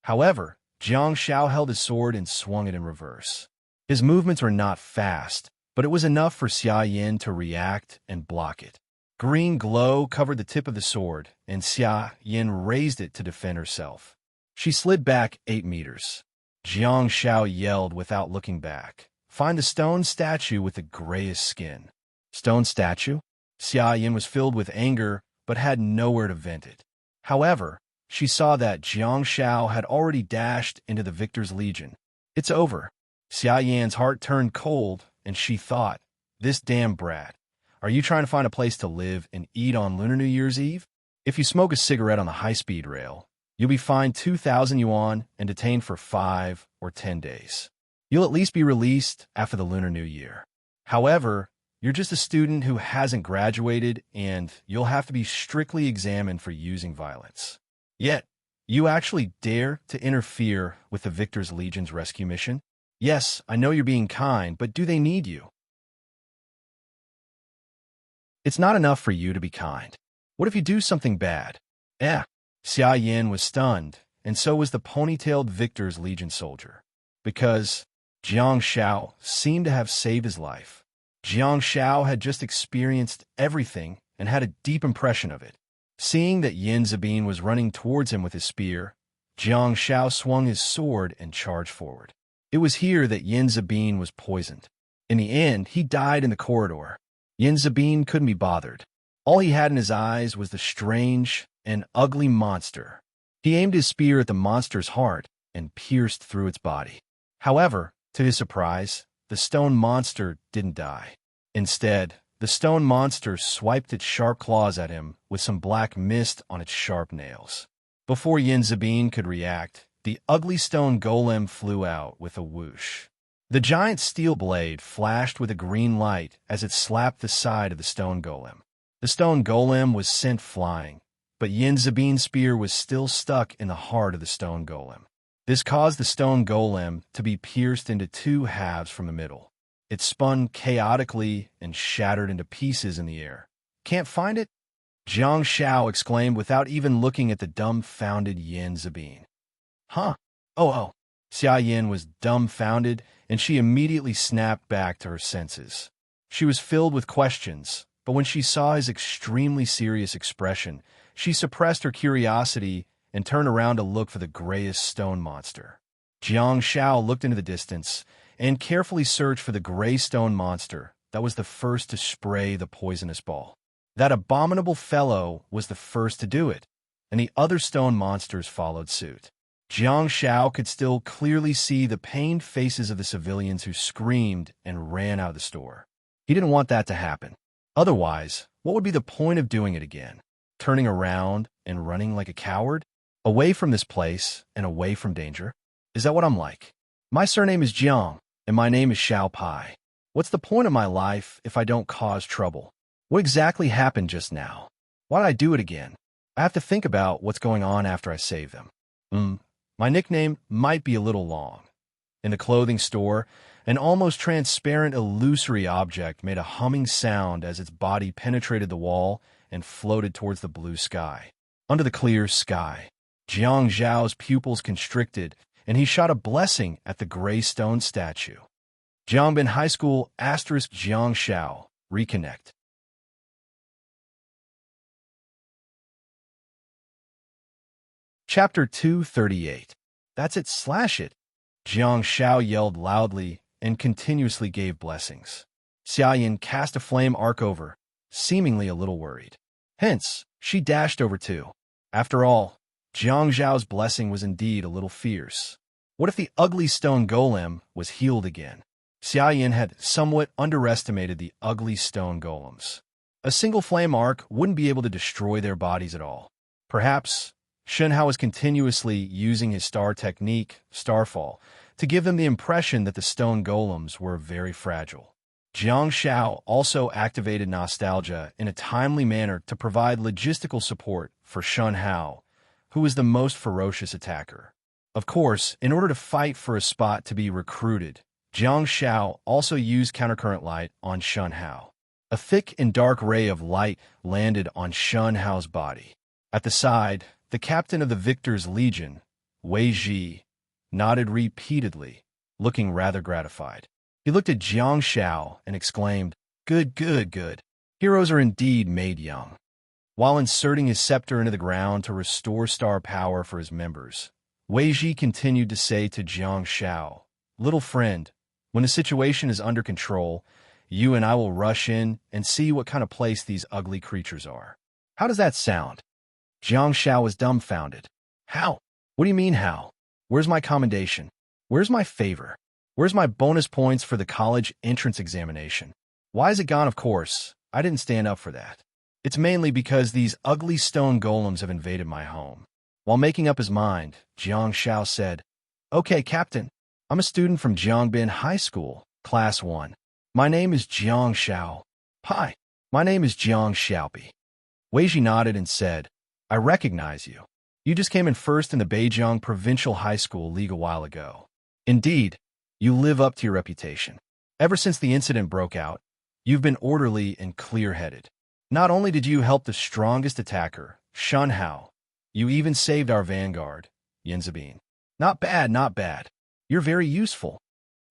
However, Jiang Shao held his sword and swung it in reverse. His movements were not fast, but it was enough for Xia Yin to react and block it. Green glow covered the tip of the sword, and Xia Yin raised it to defend herself. She slid back 8 meters. Jiang Shao yelled without looking back, "Find the stone statue with the grayish skin." Stone statue? Xia Yin was filled with anger, but had nowhere to vent it. However, she saw that Jiang Shao had already dashed into the victor's legion. It's over. Xia Yan's heart turned cold, and she thought, "This damn brat. Are you trying to find a place to live and eat on Lunar New Year's Eve? If you smoke a cigarette on the high-speed rail, you'll be fined 2,000 yuan and detained for 5 or 10 days. You'll at least be released after the Lunar New Year. However, you're just a student who hasn't graduated, and you'll have to be strictly examined for using violence. Yet, you actually dare to interfere with the Victor's Legion's rescue mission? Yes, I know you're being kind, but do they need you? It's not enough for you to be kind. What if you do something bad?" Xia Yin was stunned, and so was the ponytailed Victor's Legion soldier. Because Jiang Shao seemed to have saved his life. Jiang Shao had just experienced everything and had a deep impression of it. Seeing that Yin Zabin was running towards him with his spear, Jiang Shao swung his sword and charged forward. It was here that Yin Zabin was poisoned. In the end, he died in the corridor. Yin Zabin couldn't be bothered. All he had in his eyes was the strange and ugly monster. He aimed his spear at the monster's heart and pierced through its body. However, to his surprise, the stone monster didn't die. Instead, the stone monster swiped its sharp claws at him with some black mist on its sharp nails. Before Yin Zabin could react, the ugly stone golem flew out with a whoosh. The giant steel blade flashed with a green light as it slapped the side of the stone golem. The stone golem was sent flying, but Yin Zabin's spear was still stuck in the heart of the stone golem. This caused the stone golem to be pierced into 2 halves from the middle. It spun chaotically and shattered into pieces in the air. "Can't find it?" Jiang Shao exclaimed without even looking at the dumbfounded Yin Zabin. "Huh? Oh. Xia Yin was dumbfounded, and she immediately snapped back to her senses. She was filled with questions, but when she saw his extremely serious expression, she suppressed her curiosity and turned around to look for the grayish stone monster. Jiang Shao looked into the distance and carefully searched for the gray stone monster that was the first to spray the poisonous ball. That abominable fellow was the first to do it, and the other stone monsters followed suit. Jiang Shao could still clearly see the pained faces of the civilians who screamed and ran out of the store. He didn't want that to happen. Otherwise, what would be the point of doing it again? Turning around and running like a coward? Away from this place and away from danger? Is that what I'm like? My surname is Jiang, and my name is Xiao Pai. What's the point of my life if I don't cause trouble? What exactly happened just now? Why did I do it again? I have to think about what's going on after I save them. My nickname might be a little long. In the clothing store, an almost transparent illusory object made a humming sound as its body penetrated the wall and floated towards the blue sky. Under the clear sky, Jiang Zhao's pupils constricted, and he shot a blessing at the gray stone statue. Jiangbin High School * Jiang Shao. Reconnect. Chapter 238. That's it, slash it. Jiang Shao yelled loudly and continuously gave blessings. Xia Yin cast a flame arc over, seemingly a little worried. Hence, she dashed over too. After all, Jiang Zhao's blessing was indeed a little fierce. What if the ugly stone golem was healed again? Xia Yin had somewhat underestimated the ugly stone golems. A single flame arc wouldn't be able to destroy their bodies at all. Perhaps Shenhao was continuously using his star technique, Starfall, to give them the impression that the stone golems were very fragile. Jiang Shao also activated nostalgia in a timely manner to provide logistical support for Shun Hao, who was the most ferocious attacker. Of course, in order to fight for a spot to be recruited, Jiang Shao also used countercurrent light on Shun Hao. A thick and dark ray of light landed on Shun Hao's body. At the side, the captain of the Victor's Legion, Wei Ji, nodded repeatedly, looking rather gratified. He looked at Jiang Shao and exclaimed, "Good, good, good. Heroes are indeed made young." While inserting his scepter into the ground to restore star power for his members, Wei Ji continued to say to Jiang Shao, "Little friend, when the situation is under control, you and I will rush in and see what kind of place these ugly creatures are. How does that sound?" Jiang Shao was dumbfounded. "How? What do you mean, how? Where's my commendation? Where's my favor? Where's my bonus points for the college entrance examination? Why is it gone? Of course, I didn't stand up for that. It's mainly because these ugly stone golems have invaded my home." While making up his mind, Jiang Shao said, "Okay, Captain, I'm a student from Jiangbin High School, Class 1. My name is Jiang Shao. Hi, my name is Jiang Xiaopi." Wei Ji nodded and said, "I recognize you. You just came in first in the Beijiang Provincial High School League a while ago. Indeed, you live up to your reputation. Ever since the incident broke out, you've been orderly and clear-headed. Not only did you help the strongest attacker, Shun Hao, you even saved our vanguard, Yin Zabin. Not bad, not bad. You're very useful."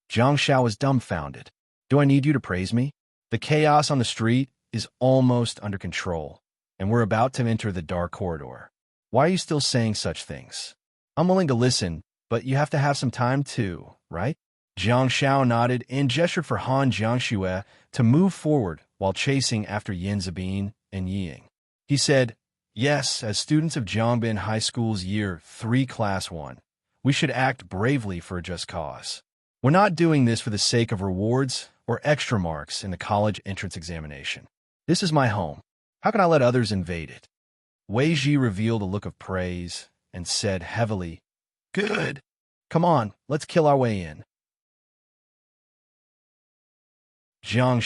Jiang Shao was dumbfounded. "Do I need you to praise me? The chaos on the street is almost under control, and we're about to enter the dark corridor. Why are you still saying such things? I'm willing to listen, but you have to have some time too, right?" Jiang Shao nodded and gestured for Han Jiangxue to move forward while chasing after Yin Zabin and Ying. He said, "Yes, as students of Jiangbin High School's Year 3 Class 1, we should act bravely for a just cause. We're not doing this for the sake of rewards or extra marks in the college entrance examination. This is my home. How can I let others invade it?" Wei Ji revealed a look of praise and said heavily, "Good. Come on, let's kill our way in." Jiang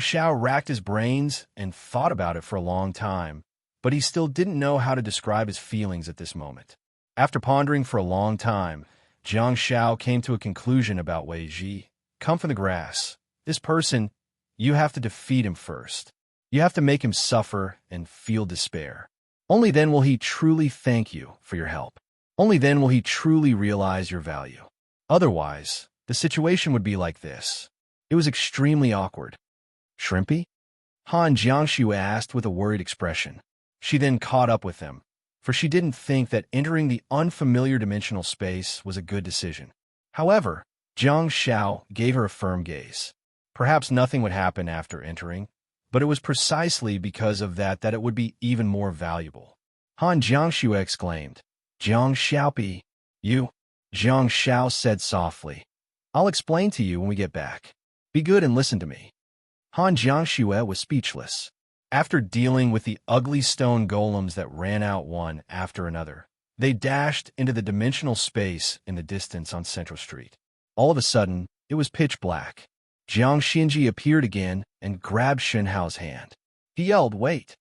Shao racked his brains and thought about it for a long time, but he still didn't know how to describe his feelings at this moment. After pondering for a long time, Jiang Shao came to a conclusion about Wei Ji. "Come from the grass. This person, you have to defeat him first. You have to make him suffer and feel despair. Only then will he truly thank you for your help. Only then will he truly realize your value. Otherwise, the situation would be like this." It was extremely awkward. "Shrimpy?" Han Jiangxue asked with a worried expression. She then caught up with him, for she didn't think that entering the unfamiliar dimensional space was a good decision. However, Jiang Shao gave her a firm gaze. Perhaps nothing would happen after entering, but it was precisely because of that it would be even more valuable. Han Jiangxue exclaimed, "Jiang Xiaopi, you?" Jiang Shao said softly, "I'll explain to you when we get back. Be good and listen to me." Han Jiangxue was speechless. After dealing with the ugly stone golems that ran out one after another, they dashed into the dimensional space in the distance on Central Street. All of a sudden, it was pitch black. Jiang Xinji appeared again and grabbed Shenhao's hand. He yelled, "Wait!"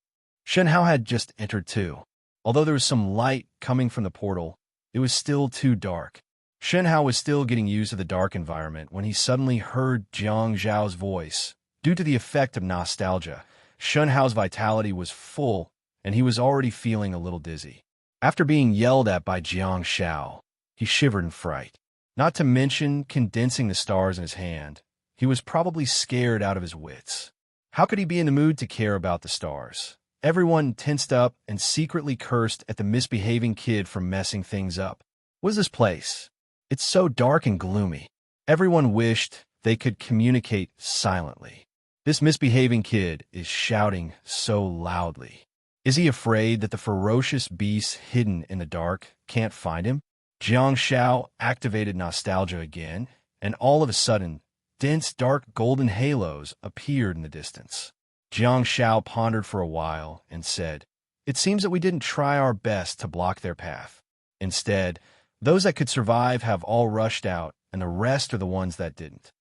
Shenhao had just entered too. Although there was some light coming from the portal, it was still too dark. Shenhao was still getting used to the dark environment when he suddenly heard Jiang Zhao's voice. Due to the effect of nostalgia, Shenhao's vitality was full, and he was already feeling a little dizzy. After being yelled at by Jiang Shao, he shivered in fright. Not to mention condensing the stars in his hand, he was probably scared out of his wits. How could he be in the mood to care about the stars? Everyone tensed up and secretly cursed at the misbehaving kid for messing things up. What is this place? It's so dark and gloomy. Everyone wished they could communicate silently. This misbehaving kid is shouting so loudly. Is he afraid that the ferocious beasts hidden in the dark can't find him? Jiang Shao activated nostalgia again, and all of a sudden, dense dark golden halos appeared in the distance. Jiang Shao pondered for a while and said, "It seems that we didn't try our best to block their path. Instead, those that could survive have all rushed out, and the rest are the ones that didn't."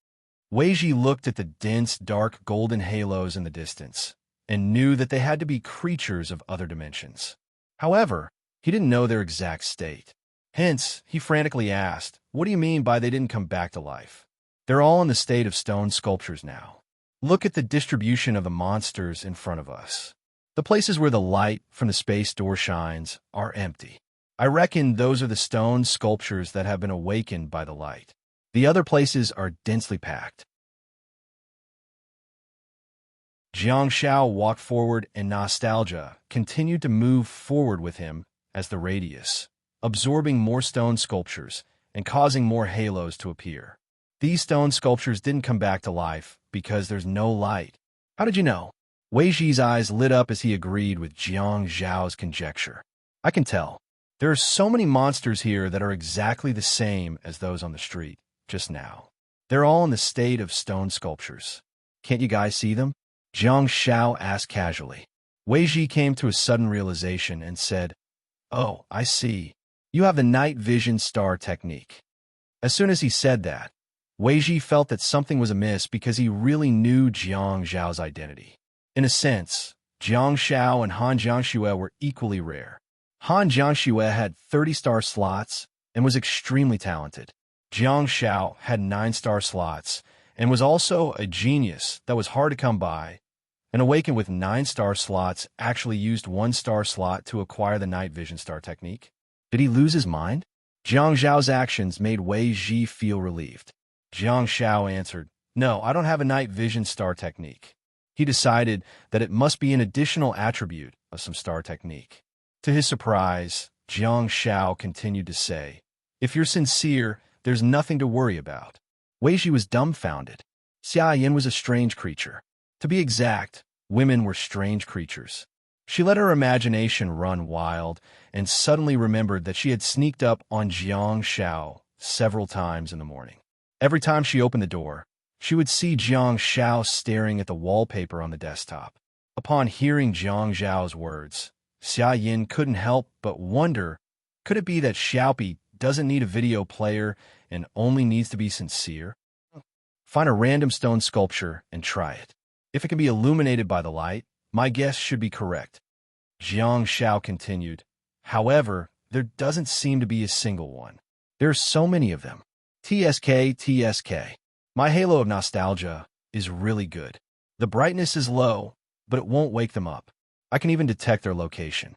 Wei Ji looked at the dense, dark golden halos in the distance and knew that they had to be creatures of other dimensions. However, he didn't know their exact state. Hence, he frantically asked, "What do you mean by they didn't come back to life?" "They're all in the state of stone sculptures now. Look at the distribution of the monsters in front of us. The places where the light from the space door shines are empty. I reckon those are the stone sculptures that have been awakened by the light. The other places are densely packed." Jiang Shao walked forward, and nostalgia continued to move forward with him as the radius, absorbing more stone sculptures and causing more halos to appear. These stone sculptures didn't come back to life because there's no light. "How did you know?" Wei Ji's eyes lit up as he agreed with Jiang Zhao's conjecture. "I can tell. There are so many monsters here that are exactly the same as those on the street just now. They're all in the state of stone sculptures. Can't you guys see them?" Jiang Shao asked casually. Wei Ji came to a sudden realization and said, "Oh, I see. You have the night vision star technique." As soon as he said that, Wei Ji felt that something was amiss because he really knew Jiang Zhao's identity. In a sense, Jiang Shao and Han Jiangxue were equally rare. Han Jiangxue had 30-star slots and was extremely talented. Jiang Shao had 9-star slots and was also a genius that was hard to come by. An awakened with 9-star slots actually used 1-star slot to acquire the night vision star technique. Did he lose his mind? Jiang Zhao's actions made Wei Ji feel relieved. Jiang Shao answered, "No, I don't have a night vision star technique." He decided that it must be an additional attribute of some star technique. To his surprise, Jiang Shao continued to say, "If you're sincere, there's nothing to worry about." Wei Ji was dumbfounded. Xia Yin was a strange creature. To be exact, women were strange creatures. She let her imagination run wild and suddenly remembered that she had sneaked up on Jiang Shao several times in the morning. Every time she opened the door, she would see Jiang Shao staring at the wallpaper on the desktop. Upon hearing Jiang Zhao's words, Xia Yin couldn't help but wonder, could it be that Xiaopi doesn't need a video player and only needs to be sincere? Find a random stone sculpture and try it. If it can be illuminated by the light, my guess should be correct. Jiang Shao continued. However, there doesn't seem to be a single one. There are so many of them. TSK. My halo of nostalgia is really good. The brightness is low, but it won't wake them up. I can even detect their location.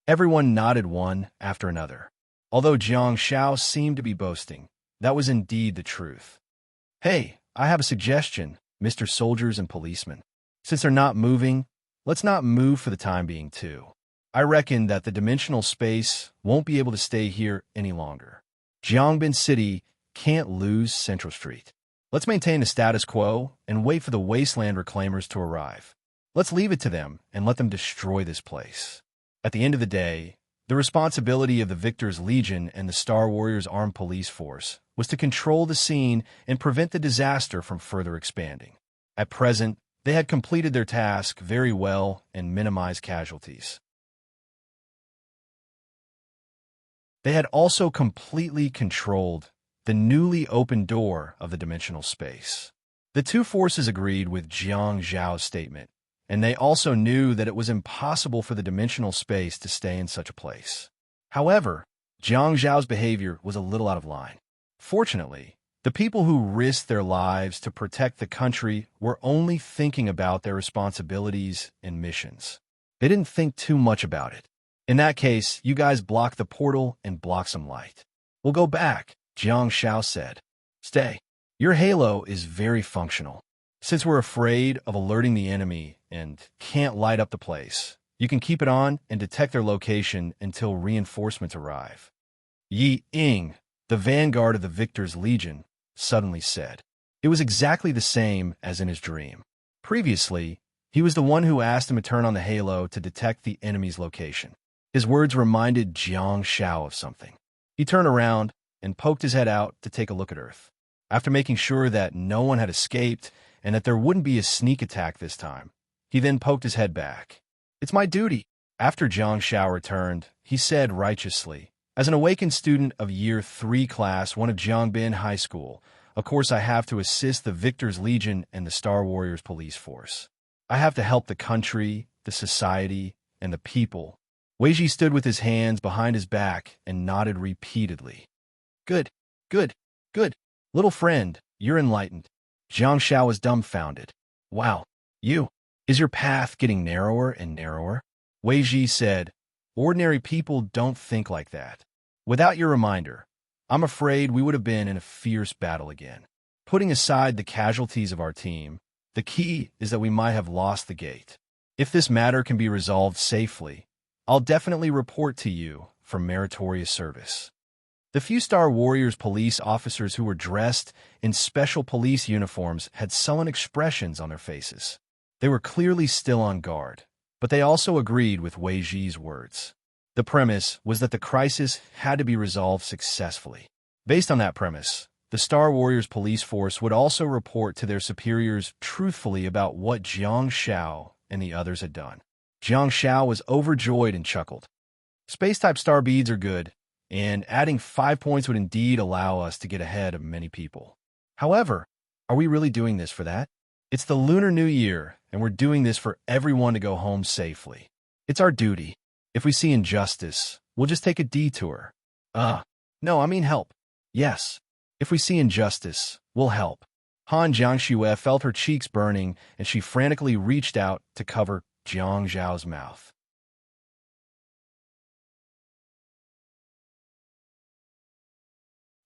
Everyone nodded one after another. Although Jiang Shao seemed to be boasting, that was indeed the truth. "Hey, I have a suggestion, Mr. Soldiers and Policemen. Since they're not moving, let's not move for the time being, too. I reckon that the dimensional space won't be able to stay here any longer. Jiangbin City can't lose Central Street. Let's maintain the status quo and wait for the Wasteland Reclaimers to arrive. Let's leave it to them and let them destroy this place. At the end of the day, the responsibility of the Victor's Legion and the Star Warriors Armed Police Force was to control the scene and prevent the disaster from further expanding. At present, they had completed their task very well and minimized casualties. They had also completely controlled the newly opened door of the dimensional space. The two forces agreed with Jiang Zhao's statement, and they also knew that it was impossible for the dimensional space to stay in such a place. However, Jiang Zhao's behavior was a little out of line. Fortunately, the people who risked their lives to protect the country were only thinking about their responsibilities and missions. They didn't think too much about it. In that case, you guys block the portal and block some light. We'll go back, Jiang Shao said. Stay. Your halo is very functional. Since we're afraid of alerting the enemy and can't light up the place, you can keep it on and detect their location until reinforcements arrive. Yi Ying, the vanguard of the Victor's Legion, suddenly said. It was exactly the same as in his dream. Previously, he was the one who asked him to turn on the halo to detect the enemy's location. His words reminded Jiang Shao of something. He turned around and poked his head out to take a look at Earth. After making sure that no one had escaped and that there wouldn't be a sneak attack this time, He then poked his head back. "It's my duty." After Jiang Shao returned, he said righteously, "As an awakened student of Year 3 Class 1 of Jiangbin High School, of course I have to assist the Victor's Legion and the Star Warriors Police Force. I have to help the country, the society, and the people." Weiji stood with his hands behind his back and nodded repeatedly. "Good, good, good. Little friend, you're enlightened." Jiang Shao was dumbfounded. "Wow, is your path getting narrower and narrower?" Weiji said, "Ordinary people don't think like that. Without your reminder, I'm afraid we would have been in a fierce battle again. Putting aside the casualties of our team, the key is that we might have lost the gate. If this matter can be resolved safely, I'll definitely report to you for meritorious service." The few Star Warriors police officers who were dressed in special police uniforms had sullen expressions on their faces. They were clearly still on guard, but they also agreed with Wei Ji's words. The premise was that the crisis had to be resolved successfully. Based on that premise, the Star Warriors police force would also report to their superiors truthfully about what Jiang Shao and the others had done. Jiang Shao was overjoyed and chuckled. "Space-type star beads are good, and adding 5 points would indeed allow us to get ahead of many people. However, are we really doing this for that? It's the Lunar New Year, and we're doing this for everyone to go home safely. It's our duty. If we see injustice, we'll just take a detour." No, I mean help. "Yes. If we see injustice, we'll help." Han Jiangxue felt her cheeks burning, and she frantically reached out to cover Jiang Zhao's mouth.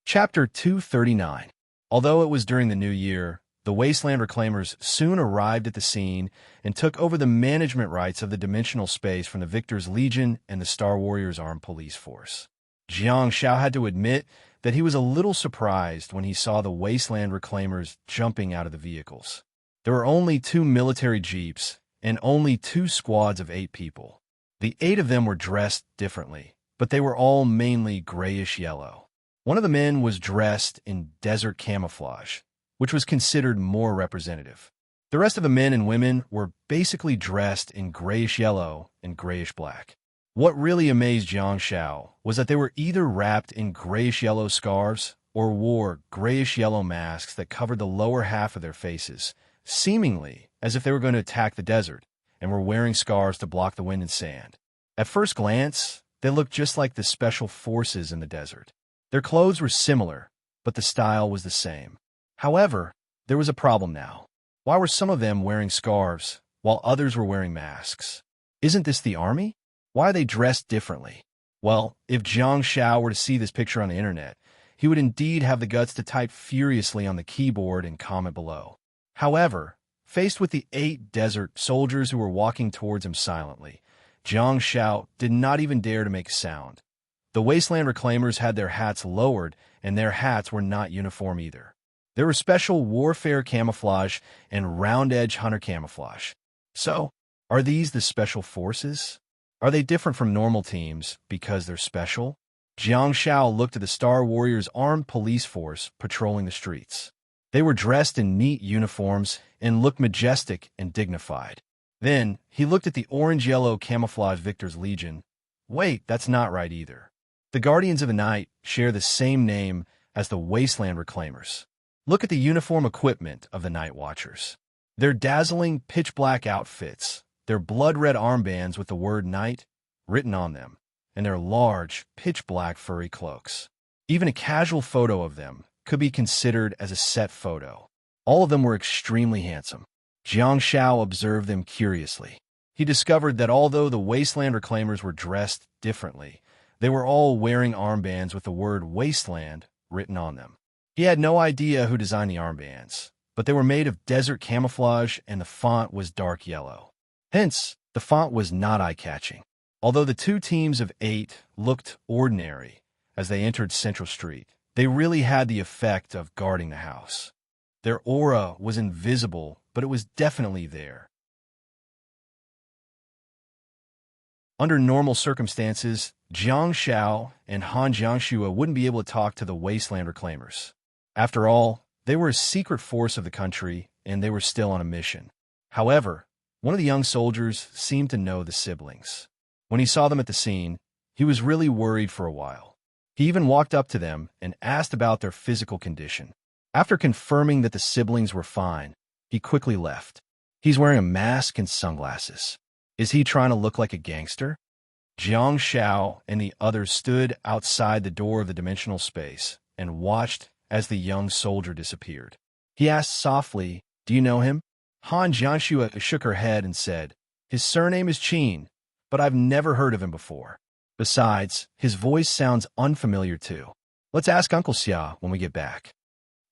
Chapter 239. Although it was during the new year, the Wasteland Reclaimers soon arrived at the scene and took over the management rights of the dimensional space from the Victor's Legion and the Star Warriors Armed Police Force. Jiang Shao had to admit that he was a little surprised when he saw the Wasteland Reclaimers jumping out of the vehicles. There were only 2 military jeeps and only 2 squads of 8 people. The 8 of them were dressed differently, but they were all mainly grayish-yellow. One of the men was dressed in desert camouflage, which was considered more representative. The rest of the men and women were basically dressed in grayish-yellow and grayish-black. What really amazed Jiang Shao was that they were either wrapped in grayish-yellow scarves or wore grayish-yellow masks that covered the lower half of their faces, seemingly as if they were going to attack the desert, and were wearing scarves to block the wind and sand. At first glance, they looked just like the special forces in the desert. Their clothes were similar, but the style was the same. However, there was a problem now. Why were some of them wearing scarves, while others were wearing masks? Isn't this the army? Why are they dressed differently? Well, if Jiang Shao were to see this picture on the internet, he would indeed have the guts to type furiously on the keyboard and comment below. However, faced with the 8 desert soldiers who were walking towards him silently, Jiang Shao did not even dare to make a sound. The Wasteland Reclaimers had their hats lowered, and their hats were not uniform either. There were special warfare camouflage and round-edge hunter camouflage. So, are these the special forces? Are they different from normal teams because they're special? Jiang Shao looked at the Star Warriors Armed Police Force patrolling the streets. They were dressed in neat uniforms and looked majestic and dignified. Then, he looked at the orange-yellow camouflage Victor's Legion. Wait, that's not right either. The Guardians of the Night share the same name as the Wasteland Reclaimers. Look at the uniform equipment of the Night Watchers. Their dazzling pitch-black outfits, their blood-red armbands with the word Night written on them, and their large, pitch-black furry cloaks. Even a casual photo of them could be considered as a set photo. All of them were extremely handsome. Jiang Shao observed them curiously. He discovered that although the Wasteland Reclaimers were dressed differently, they were all wearing armbands with the word Wasteland written on them. He had no idea who designed the armbands, but they were made of desert camouflage and the font was dark yellow. Hence, the font was not eye-catching. Although the 2 teams of 8 looked ordinary as they entered Central Street, they really had the effect of guarding the house. Their aura was invisible, but it was definitely there. Under normal circumstances, Jiang Shao and Han Jiangxue wouldn't be able to talk to the Wasteland Reclaimers. After all, they were a secret force of the country, and they were still on a mission. However, One of the young soldiers seemed to know the siblings. When he saw them at the scene, he was really worried for a while. He even walked up to them and asked about their physical condition. After confirming that the siblings were fine, he quickly left. He's wearing a mask and sunglasses. Is he trying to look like a gangster? Jiang Xiao and the others stood outside the door of the dimensional space and watched as the young soldier disappeared. He asked softly, "Do you know him?" Han Jiangxue shook her head and said, "His surname is Qin, but I've never heard of him before. Besides, his voice sounds unfamiliar too. Let's ask Uncle Xia when we get back."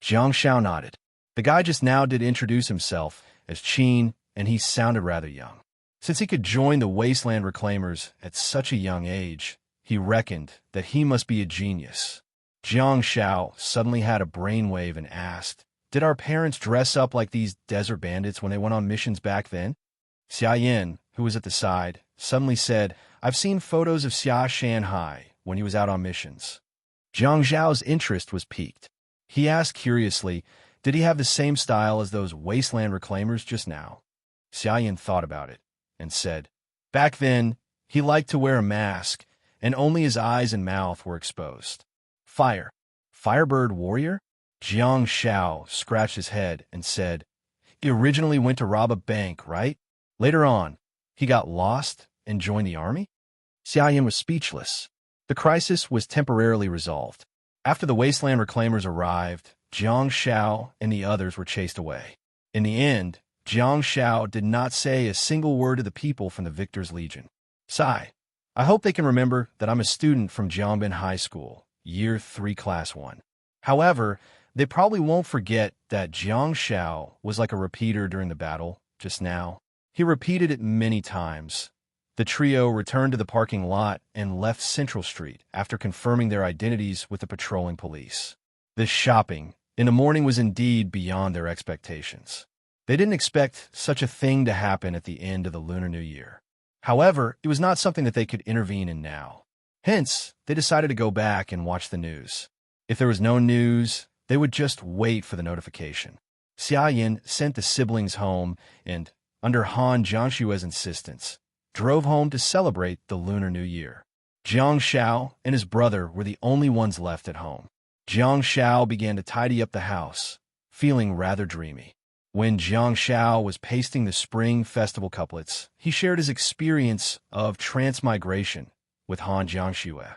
Jiang Xiao nodded. The guy just now did introduce himself as Qin, and he sounded rather young. Since he could join the Wasteland Reclaimers at such a young age, he reckoned that he must be a genius. Jiang Xiao suddenly had a brainwave and asked, "Did our parents dress up like these desert bandits when they went on missions back then?" Xia Yin, who was at the side, suddenly said, "I've seen photos of Xia Shanhai when he was out on missions." Jiang Zhao's interest was piqued. He asked curiously, did he have the same style as those Wasteland Reclaimers just now? Xia Yin thought about it and said, "Back then, he liked to wear a mask, and only his eyes and mouth were exposed." Firebird warrior? Jiang Xiao scratched his head and said, "He originally went to rob a bank, right? Later on, he got lost and joined the army?" Xia Yin was speechless. The crisis was temporarily resolved. After the Wasteland Reclaimers arrived, Jiang Xiao and the others were chased away. In the end, Jiang Xiao did not say a single word to the people from the Victor's Legion. "Sigh, I hope they can remember that I'm a student from Jiangbin High School, Year 3, Class 1. However, they probably won't forget that Jiang Xiao was like a repeater during the battle just now. He repeated it many times." The trio returned to the parking lot and left Central Street after confirming their identities with the patrolling police. This shopping in the morning was indeed beyond their expectations. They didn't expect such a thing to happen at the end of the Lunar New Year. However, it was not something that they could intervene in now. Hence, they decided to go back and watch the news. If there was no news, they would just wait for the notification. Xia Yin sent the siblings home and, under Han Jiangshue's insistence, drove home to celebrate the Lunar New Year. Jiang Xiao and his brother were the only ones left at home. Jiang Xiao began to tidy up the house, feeling rather dreamy. When Jiang Xiao was pasting the Spring Festival couplets, he shared his experience of transmigration with Han Jiangxue.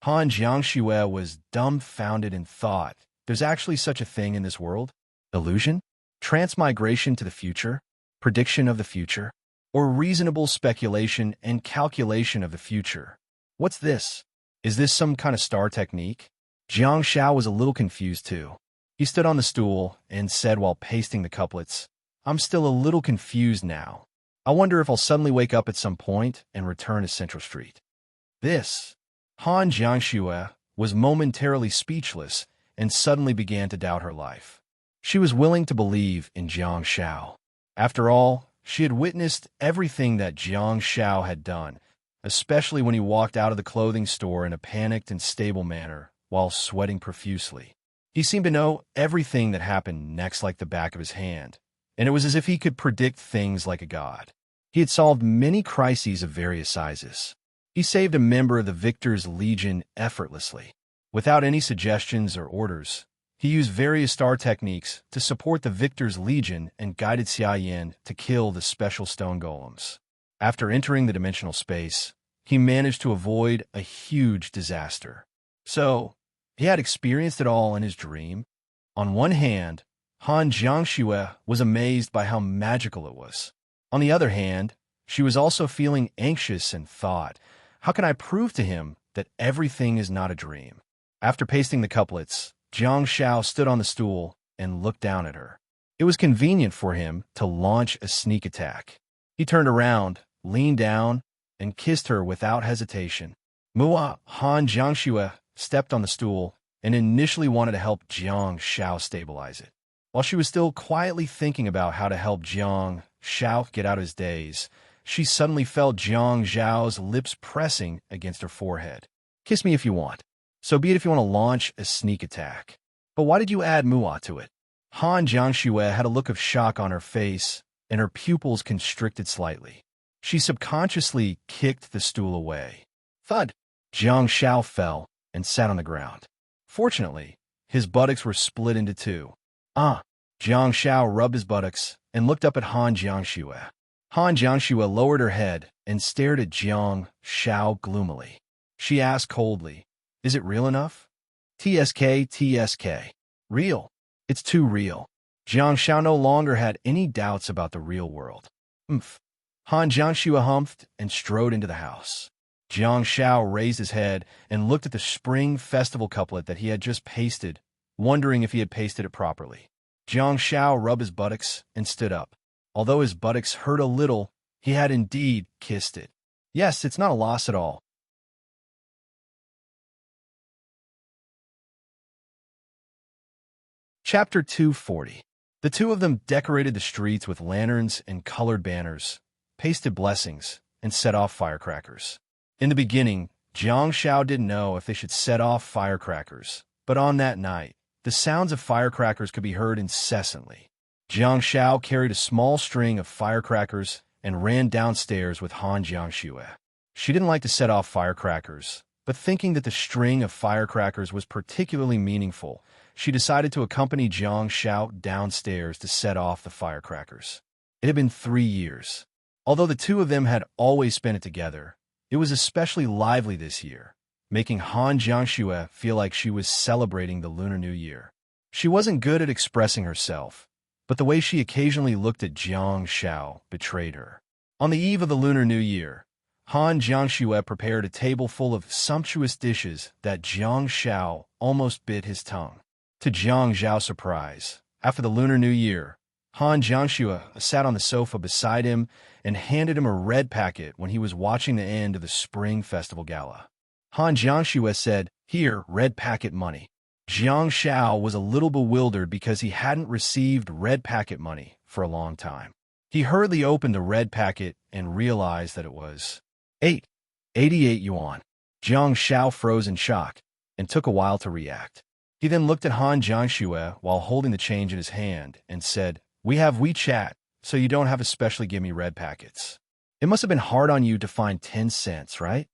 Han Jiangxue was dumbfounded and thought, there's actually such a thing in this world? Illusion? Transmigration to the future? Prediction of the future? Or reasonable speculation and calculation of the future? What's this? Is this some kind of star technique? Jiang Xiao was a little confused too. He stood on the stool and said while pasting the couplets, "I'm still a little confused now. I wonder if I'll suddenly wake up at some point and return to Central Street." This, Han Jiangxue, was momentarily speechless and suddenly began to doubt her life. She was willing to believe in Jiang Xiao. After all, she had witnessed everything that Jiang Xiao had done, especially when he walked out of the clothing store in a panicked and stable manner while sweating profusely. He seemed to know everything that happened next like the back of his hand, and it was as if he could predict things like a god. He had solved many crises of various sizes. He saved a member of the Victor's Legion effortlessly. Without any suggestions or orders, he used various star techniques to support the Victor's Legion and guided Xia Yin to kill the special stone golems. After entering the dimensional space, he managed to avoid a huge disaster. So, he had experienced it all in his dream. On one hand, Han Jiangxue was amazed by how magical it was. On the other hand, she was also feeling anxious and thought, how can I prove to him that everything is not a dream? After pasting the couplets, Jiang Xiao stood on the stool and looked down at her. It was convenient for him to launch a sneak attack. He turned around, leaned down, and kissed her without hesitation. Mua Han Jiangxue stepped on the stool and initially wanted to help Jiang Xiao stabilize it. While she was still quietly thinking about how to help Jiang Xiao get out of his daze, she suddenly felt Jiang Xiao's lips pressing against her forehead. "Kiss me if you want. So be it if you want to launch a sneak attack. But why did you add Mua to it?" Han Jiangxue had a look of shock on her face, and her pupils constricted slightly. She subconsciously kicked the stool away. Thud! Jiang Shao fell and sat on the ground. Fortunately, his buttocks were split into two. Jiang Shao rubbed his buttocks and looked up at Han Jiangxue. Han Jiangxue lowered her head and stared at Jiang Shao gloomily. She asked coldly, "Is it real enough?" TSK. Real. It's too real. Jiang Shao no longer had any doubts about the real world. Han Jiangxue humphed and strode into the house. Jiang Shao raised his head and looked at the Spring Festival couplet that he had just pasted, wondering if he had pasted it properly. Jiang Shao rubbed his buttocks and stood up. Although his buttocks hurt a little, he had indeed kissed it. Yes, it's not a loss at all. Chapter 240. The two of them decorated the streets with lanterns and colored banners, pasted blessings, and set off firecrackers. In the beginning, Jiang Shao didn't know if they should set off firecrackers, but on that night, the sounds of firecrackers could be heard incessantly. Jiang Shao carried a small string of firecrackers and ran downstairs with Han Jiangxue. She didn't like to set off firecrackers, but thinking that the string of firecrackers was particularly meaningful, she decided to accompany Jiang Shao downstairs to set off the firecrackers. It had been 3 years. Although the two of them had always spent it together, it was especially lively this year, making Han Jiangxue feel like she was celebrating the Lunar New Year. She wasn't good at expressing herself, but the way she occasionally looked at Jiang Shao betrayed her. On the eve of the Lunar New Year, Han Jiangxue prepared a table full of sumptuous dishes that Jiang Shao almost bit his tongue. To Jiang Zhao's surprise, after the Lunar New Year, Han Jiangxue sat on the sofa beside him and handed him a red packet when he was watching the end of the Spring Festival Gala. Han Jiangxue said, "Here, red packet money." Jiang Shao was a little bewildered because he hadn't received red packet money for a long time. He hurriedly opened the red packet and realized that it was 88 yuan. Jiang Shao froze in shock and took a while to react. He then looked at Han Jiangxue while holding the change in his hand and said, "We have WeChat, so you don't have to specially give me red packets. It must have been hard on you to find 10 cents, right?"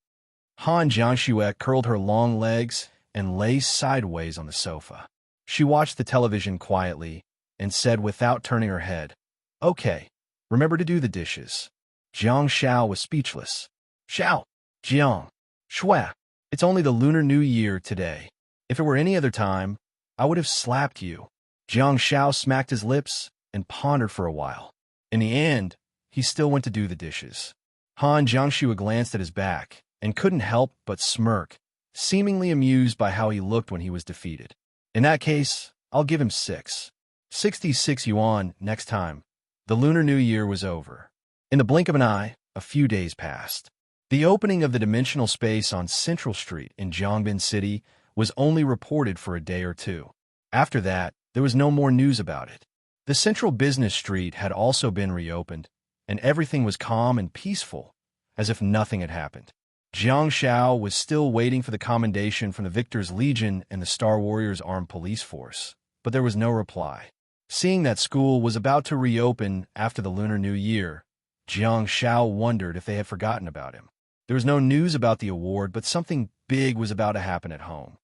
Han Jiangxue curled her long legs and lay sideways on the sofa. She watched the television quietly and said without turning her head, "Okay, remember to do the dishes." Jiang Shao was speechless. "Shao, Jiang, Shui, it's only the Lunar New Year today. If it were any other time, I would have slapped you." Jiang Shao smacked his lips and pondered for a while. In the end, he still went to do the dishes. Han Jiangxue glanced at his back and couldn't help but smirk, seemingly amused by how he looked when he was defeated. "In that case, I'll give him 66 yuan next time." The Lunar New Year was over. In the blink of an eye, a few days passed. The opening of the dimensional space on Central Street in Zhongbin City was only reported for a day or two. After that, there was no more news about it. The Central Business Street had also been reopened, and everything was calm and peaceful, as if nothing had happened. Jiang Shao was still waiting for the commendation from the Victor's Legion and the Star Warriors Armed Police Force, but there was no reply. Seeing that school was about to reopen after the Lunar New Year, Jiang Shao wondered if they had forgotten about him. There was no news about the award, but something big was about to happen at home.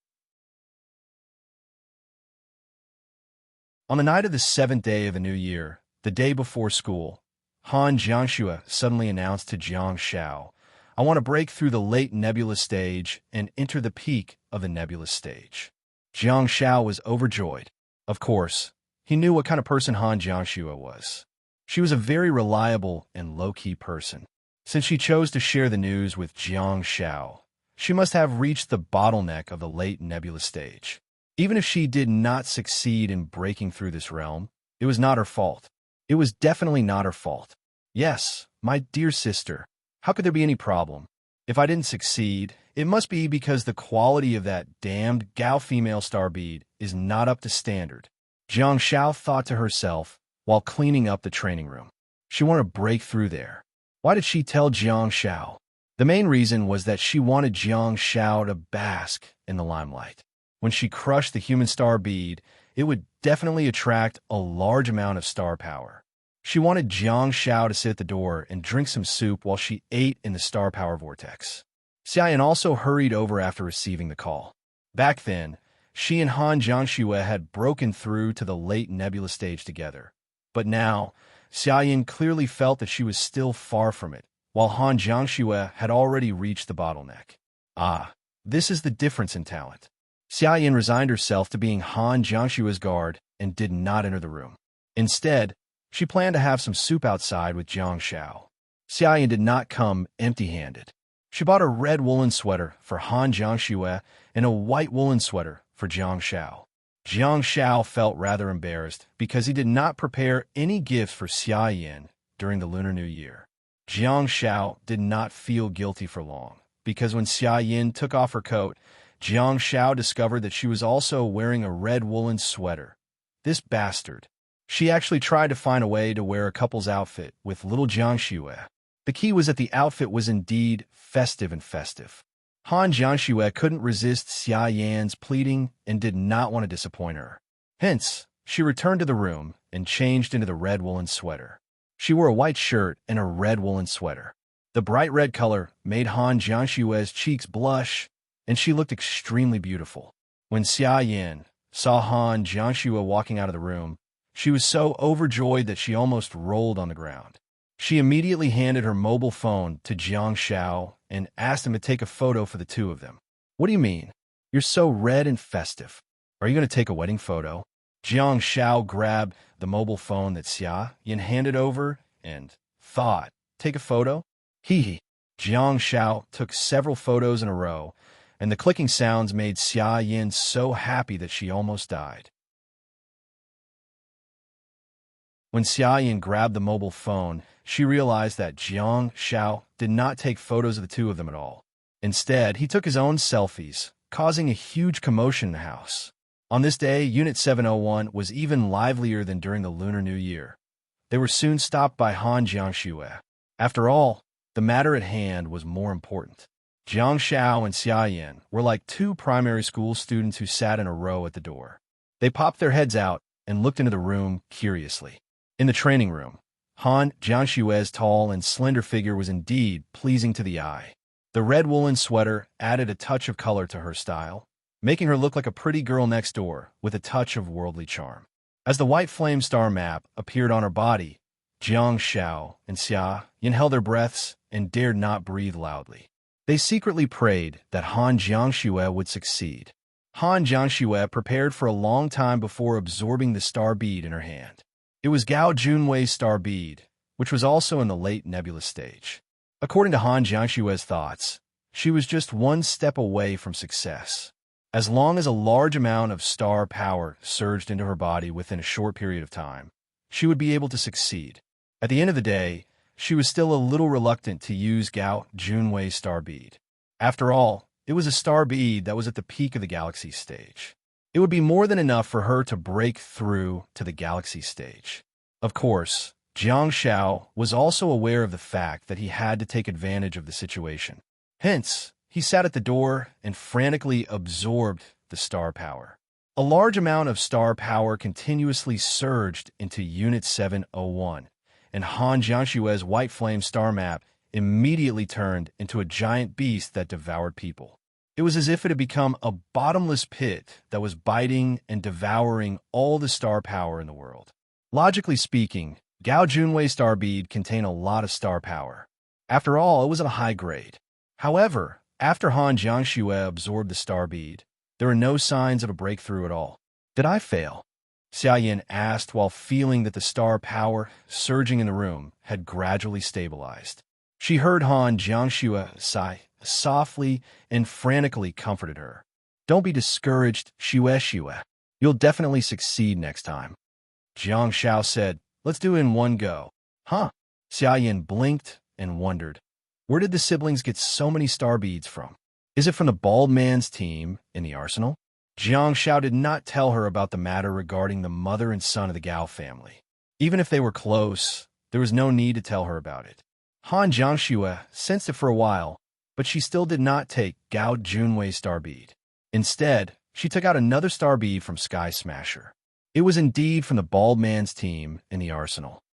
On the night of the 7th day of the new year, the day before school, Han Jiangxue suddenly announced to Jiang Shao, "I want to break through the late nebulous stage and enter the peak of the nebulous stage." Jiang Shao was overjoyed. Of course, he knew what kind of person Han Jiangxue was. She was a very reliable and low-key person. Since she chose to share the news with Jiang Shao, she must have reached the bottleneck of the late nebulous stage. Even if she did not succeed in breaking through this realm, it was not her fault. It was definitely not her fault. "Yes, my dear sister, how could there be any problem? If I didn't succeed, it must be because the quality of that damned Gao female star bead is not up to standard," Jiang Shao thought to herself while cleaning up the training room. She wanted to break through there. Why did she tell Jiang Shao? The main reason was that she wanted Jiang Shao to bask in the limelight. When she crushed the human star bead, it would definitely attract a large amount of star power. She wanted Jiang Xiao to sit at the door and drink some soup while she ate in the star power vortex. Xiaoyan also hurried over after receiving the call. Back then, she and Han Jiangxue had broken through to the late nebula stage together. But now, Xiaoyan clearly felt that she was still far from it, while Han Jiangxue had already reached the bottleneck. Ah, this is the difference in talent. Xiaoyan resigned herself to being Han Jiangxue's guard and did not enter the room. Instead, she planned to have some soup outside with Jiang Xiao. Xiaoyan did not come empty-handed. She bought a red woolen sweater for Han Jiangxue and a white woolen sweater for Jiang Xiao. Jiang Xiao felt rather embarrassed because he did not prepare any gifts for Xiaoyan during the Lunar New Year. Jiang Xiao did not feel guilty for long, because when Xiaoyan took off her coat, Jiang Xiao discovered that she was also wearing a red woolen sweater. This bastard. She actually tried to find a way to wear a couple's outfit with little Jiangxue. The key was that the outfit was indeed festive and festive. Han Jiangxue couldn't resist Xiaoyan's pleading and did not want to disappoint her. Hence, she returned to the room and changed into the red woolen sweater. She wore a white shirt and a red woolen sweater. The bright red color made Han Jiangxue's cheeks blush, and she looked extremely beautiful. When Xiaoyan saw Han Jiangxue walking out of the room, she was so overjoyed that she almost rolled on the ground. She immediately handed her mobile phone to Jiang Xiao and asked him to take a photo for the two of them. What do you mean? You're so red and festive. Are you going to take a wedding photo? Jiang Xiao grabbed the mobile phone that Xiaoyan handed over and thought, take a photo? Hee hee. Jiang Xiao took several photos in a row, and the clicking sounds made Xiaoyan so happy that she almost died. When Xiaoyan grabbed the mobile phone, she realized that Jiang Xiao did not take photos of the two of them at all. Instead, he took his own selfies, causing a huge commotion in the house. On this day, Unit 701 was even livelier than during the Lunar New Year. They were soon stopped by Han Jiangxue. After all, the matter at hand was more important. Jiang Xiao and Xiaoyan were like two primary school students who sat in a row at the door. They popped their heads out and looked into the room curiously. In the training room, Han Jiangxue's tall and slender figure was indeed pleasing to the eye. The red woolen sweater added a touch of color to her style, making her look like a pretty girl next door with a touch of worldly charm. As the white flame star map appeared on her body, Jiang Xiao and Xiaoyan held their breaths and dared not breathe loudly. They secretly prayed that Han Jiangxue would succeed. Han Jiangxue prepared for a long time before absorbing the star bead in her hand. It was Gao Junwei's star bead, which was also in the late nebulous stage. According to Han Jiangxue's thoughts, she was just one step away from success. As long as a large amount of star power surged into her body within a short period of time, she would be able to succeed. At the end of the day, she was still a little reluctant to use Gao Junwei's star bead. After all, it was a star bead that was at the peak of the galaxy stage. It would be more than enough for her to break through to the galaxy stage. Of course, Jiang Xiao was also aware of the fact that he had to take advantage of the situation. Hence, he sat at the door and frantically absorbed the star power. A large amount of star power continuously surged into Unit 701, and Han Jiangxue's white flame star map immediately turned into a giant beast that devoured people. It was as if it had become a bottomless pit that was biting and devouring all the star power in the world. Logically speaking, Gao Junwei's star bead contained a lot of star power. After all, it was at a high grade. However, after Han Jiangxue absorbed the star bead, there were no signs of a breakthrough at all. Did I fail? Xiaoyan asked while feeling that the star power surging in the room had gradually stabilized. She heard Han Jiangxue sigh softly and frantically comforted her. Don't be discouraged, Xue. You'll definitely succeed next time. Jiang Xiao said, let's do it in one go. Huh? Xiaoyan blinked and wondered. Where did the siblings get so many star beads from? Is it from the bald man's team in the arsenal? Jiang Xiao did not tell her about the matter regarding the mother and son of the Gao family. Even if they were close, there was no need to tell her about it. Han Jiangxue sensed it for a while, but she still did not take Gao Junwei's star bead. Instead, she took out another star bead from Sky Smasher. It was indeed from the bald man's team in the arsenal.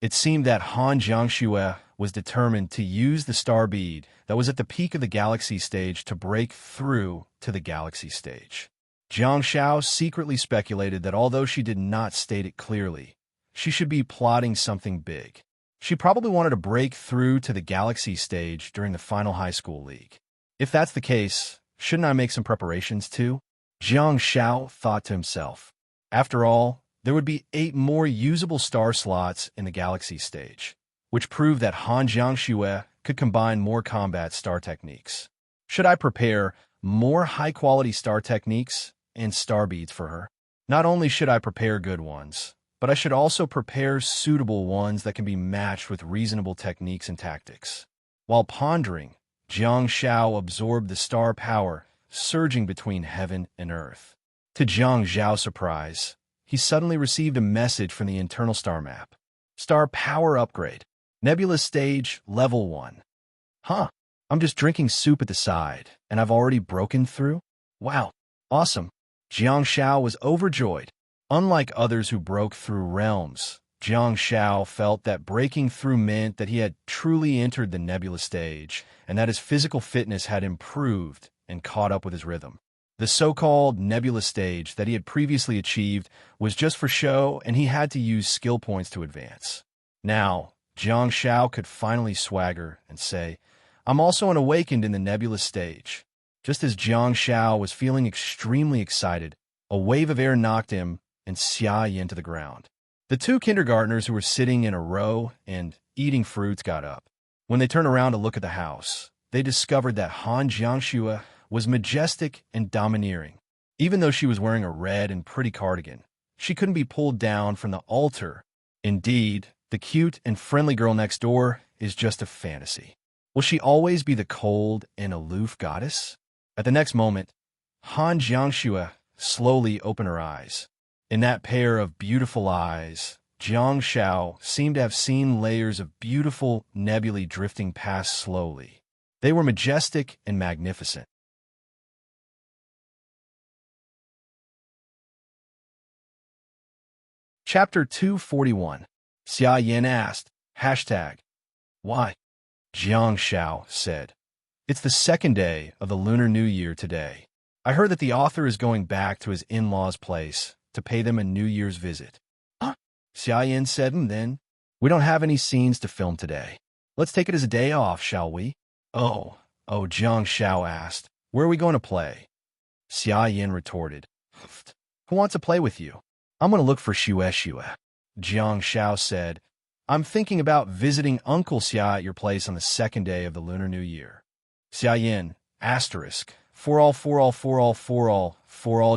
It seemed that Han Jiangxue was determined to use the star bead that was at the peak of the galaxy stage to break through to the galaxy stage. Jiang Shao secretly speculated that although she did not state it clearly, she should be plotting something big. She probably wanted to break through to the galaxy stage during the final high school league. If that's the case, shouldn't I make some preparations too? Jiang Shao thought to himself. After all, there would be 8 more usable star slots in the galaxy stage, which proved that Han Jiangxue could combine more combat star techniques. Should I prepare more high-quality star techniques and star beads for her? Not only should I prepare good ones, but I should also prepare suitable ones that can be matched with reasonable techniques and tactics. While pondering, Jiang Shao absorbed the star power surging between heaven and earth. To Jiang Zhao's surprise, he suddenly received a message from the internal star map. Star power upgrade. Nebula stage level 1. Huh, I'm just drinking soup at the side, and I've already broken through? Wow, awesome. Jiang Shao was overjoyed. Unlike others who broke through realms, Jiang Shao felt that breaking through meant that he had truly entered the nebula stage, and that his physical fitness had improved and caught up with his rhythm. The so-called nebula stage that he had previously achieved was just for show, and he had to use skill points to advance. Now, Jiang Shao could finally swagger and say, I'm also an awakened in the nebula stage. Just as Jiang Shao was feeling extremely excited, a wave of air knocked him and Xia Yin to the ground. The 2 kindergartners who were sitting in a row and eating fruits got up. When they turned around to look at the house, they discovered that Han Jiangxue was majestic and domineering. Even though she was wearing a red and pretty cardigan, she couldn't be pulled down from the altar. Indeed, the cute and friendly girl next door is just a fantasy. Will she always be the cold and aloof goddess? At the next moment, Han Jiangxue slowly opened her eyes. In that pair of beautiful eyes, Jiang Shao seemed to have seen layers of beautiful nebulae drifting past slowly. They were majestic and magnificent. Chapter 241. Xia Yin asked, #Why? Jiang Shao said, It's the 2nd day of the Lunar New Year today. I heard that the author is going back to his in-laws' place to pay them a New Year's visit. Huh? Xia Yin said, then, we don't have any scenes to film today. Let's take it as a day off, shall we? Oh, Jiang Shao asked, where are we going to play? Xia Yin retorted, who wants to play with you? I'm going to look for Xue. Jiang Shao said, I'm thinking about visiting Uncle Xia at your place on the 2nd day of the Lunar New Year. Xia Yin, for all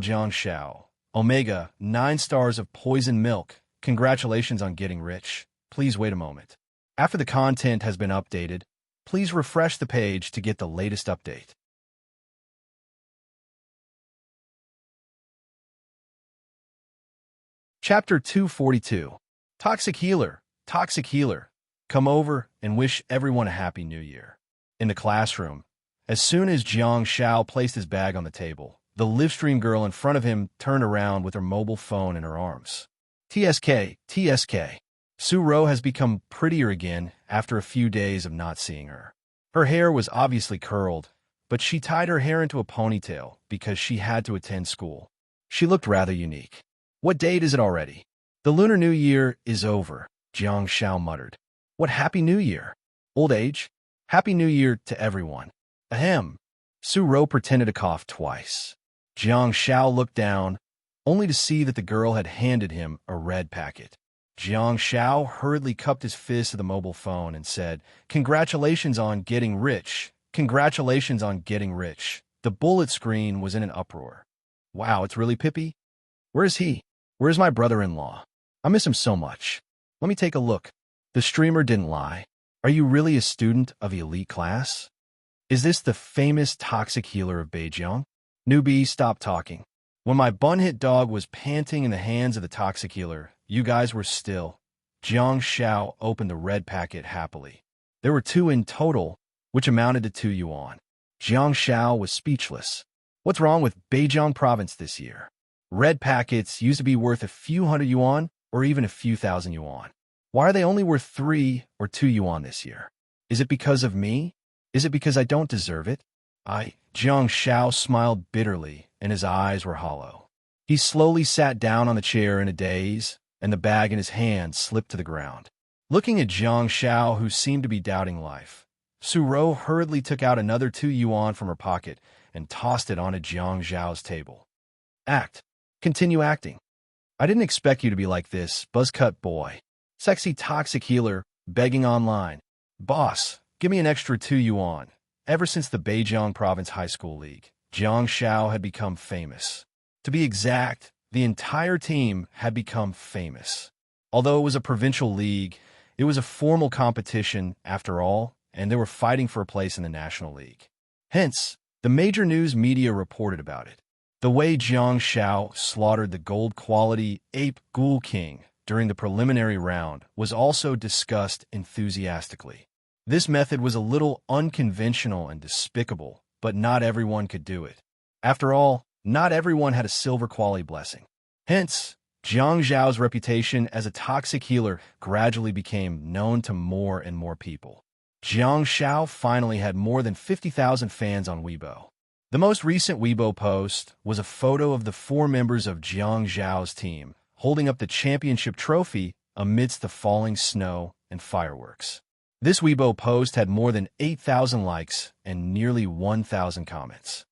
Jiang Shao. Omega, 9 stars of poison milk. Congratulations on getting rich. Please wait a moment. After the content has been updated, please refresh the page to get the latest update. Chapter 242. Toxic Healer, come over and wish everyone a Happy New Year. In the classroom, as soon as Jiang Shao placed his bag on the table, the livestream girl in front of him turned around with her mobile phone in her arms. TSK. Su Ro has become prettier again after a few days of not seeing her. Her hair was obviously curled, but she tied her hair into a ponytail because she had to attend school. She looked rather unique. What date is it already? The Lunar New Year is over, Jiang Shao muttered. What Happy New Year? Old age? Happy New Year to everyone. Ahem. Su Ro pretended to cough twice. Jiang Shao looked down, only to see that the girl had handed him a red packet. Jiang Shao hurriedly cupped his fist to the mobile phone and said, Congratulations on getting rich. Congratulations on getting rich. The bullet screen was in an uproar. Wow, it's really Pippi? Where is he? Where's my brother-in-law? I miss him so much. Let me take a look. The streamer didn't lie. Are you really a student of elite class? Is this the famous toxic healer of Beijing? Newbie, stop talking. When my bun-hit dog was panting in the hands of the toxic healer, you guys were still. Jiang Shao opened the red packet happily. There were 2 in total, which amounted to 2 yuan. Jiang Shao was speechless. What's wrong with Beijing province this year? Red packets used to be worth a few hundred yuan or even a few thousand yuan. Why are they only worth 3 or 2 yuan this year? Is it because of me? Is it because I don't deserve it? Jiang Xiao smiled bitterly, and his eyes were hollow. He slowly sat down on the chair in a daze, and the bag in his hand slipped to the ground. Looking at Jiang Xiao, who seemed to be doubting life, Su Rou hurriedly took out another 2 yuan from her pocket and tossed it onto Jiang Xiao's table. Act. Continue acting. I didn't expect you to be like this, buzzcut boy. Sexy toxic healer, begging online. Boss, give me an extra 2 yuan. Ever since the Beijing Province High School League, Jiang Xiao had become famous. To be exact, the entire team had become famous. Although it was a provincial league, it was a formal competition after all, and they were fighting for a place in the National League. Hence, the major news media reported about it. The way Jiang Xiao slaughtered the gold-quality ape Ghoul King during the preliminary round was also discussed enthusiastically. This method was a little unconventional and despicable, but not everyone could do it. After all, not everyone had a silver quality blessing. Hence, Jiang Zhao's reputation as a toxic healer gradually became known to more and more people. Jiang Xiao finally had more than 50,000 fans on Weibo. The most recent Weibo post was a photo of the 4 members of Jiang Zhao's team holding up the championship trophy amidst the falling snow and fireworks. This Weibo post had more than 8,000 likes and nearly 1,000 comments.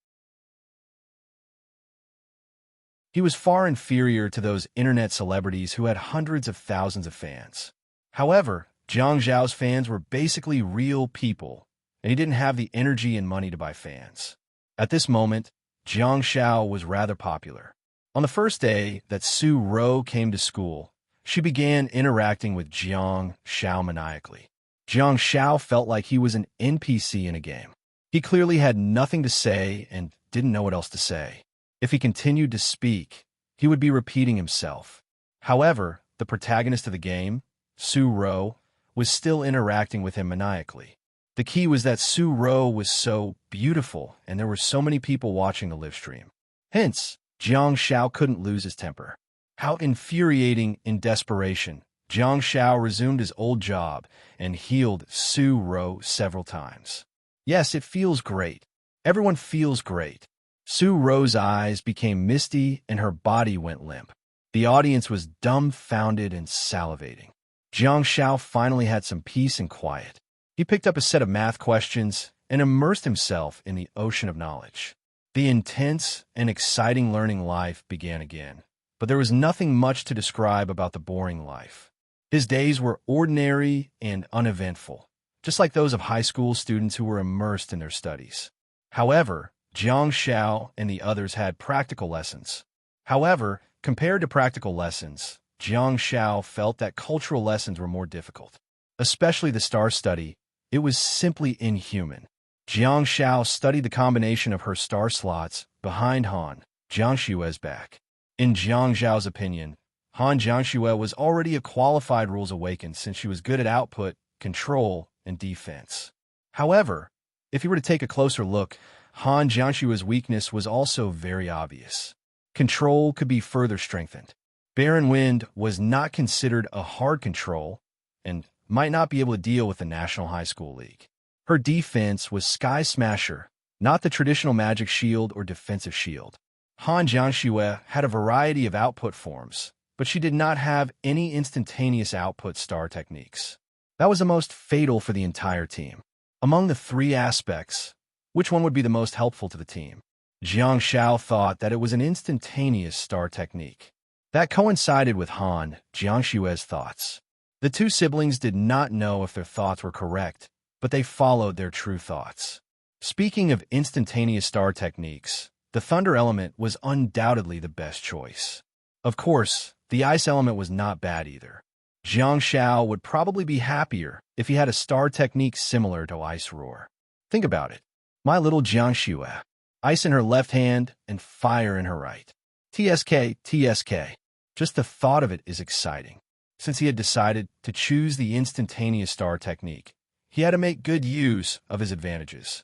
He was far inferior to those internet celebrities who had hundreds of thousands of fans. However, Jiang Zhao's fans were basically real people, and he didn't have the energy and money to buy fans. At this moment, Jiang Xiao was rather popular. On the first day that Su Rou came to school, she began interacting with Jiang Xiao maniacally. Jiang Xiao felt like he was an NPC in a game. He clearly had nothing to say and didn't know what else to say. If he continued to speak, he would be repeating himself. However, the protagonist of the game, Su Rou, was still interacting with him maniacally. The key was that Su Rou was so beautiful, and there were so many people watching the live stream. Hence, Jiang Xiao couldn't lose his temper. How infuriating in desperation, Jiang Xiao resumed his old job and healed Su Rou several times. Yes, it feels great. Everyone feels great. Su Rou's eyes became misty and her body went limp. The audience was dumbfounded and salivating. Jiang Xiao finally had some peace and quiet. He picked up a set of math questions and immersed himself in the ocean of knowledge. The intense and exciting learning life began again, but there was nothing much to describe about the boring life. His days were ordinary and uneventful, just like those of high school students who were immersed in their studies. However, Jiang Xiao and the others had practical lessons. However, compared to practical lessons, Jiang Xiao felt that cultural lessons were more difficult. Especially the star study, it was simply inhuman. Jiang Xiao studied the combination of her star slots behind Han Jiangshue's back. In Jiang Zhao's opinion, Han Jiangshue was already a qualified Rules Awakened since she was good at output, control, and defense. However, if you were to take a closer look, Han Jiangshue's weakness was also very obvious. Control could be further strengthened. Barren Wind was not considered a hard control and might not be able to deal with the National High School League. Her defense was Sky Smasher, not the traditional magic shield or defensive shield. Han Jiangshue had a variety of output forms, but she did not have any instantaneous output star techniques. That was the most fatal for the entire team. Among the 3 aspects, which one would be the most helpful to the team? Jiang Xiao thought that it was an instantaneous star technique. That coincided with Han Jiangshue's thoughts. The 2 siblings did not know if their thoughts were correct, but they followed their true thoughts. Speaking of instantaneous star techniques, the thunder element was undoubtedly the best choice. Of course, the ice element was not bad either. Jiang Xiao would probably be happier if he had a star technique similar to Ice Roar. Think about it. My little Jiangshue. Ice in her left hand and fire in her right. TSK, TSK. Just the thought of it is exciting. Since he had decided to choose the instantaneous star technique, he had to make good use of his advantages.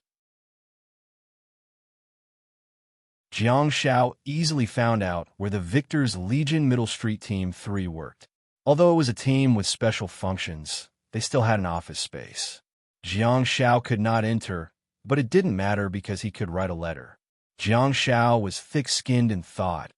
Jiang Shao easily found out where the Victor's Legion Middle Street Team 3 worked. Although it was a team with special functions, they still had an office space. Jiang Shao could not enter, but it didn't matter because he could write a letter. Jiang Shao was thick-skinned in thought.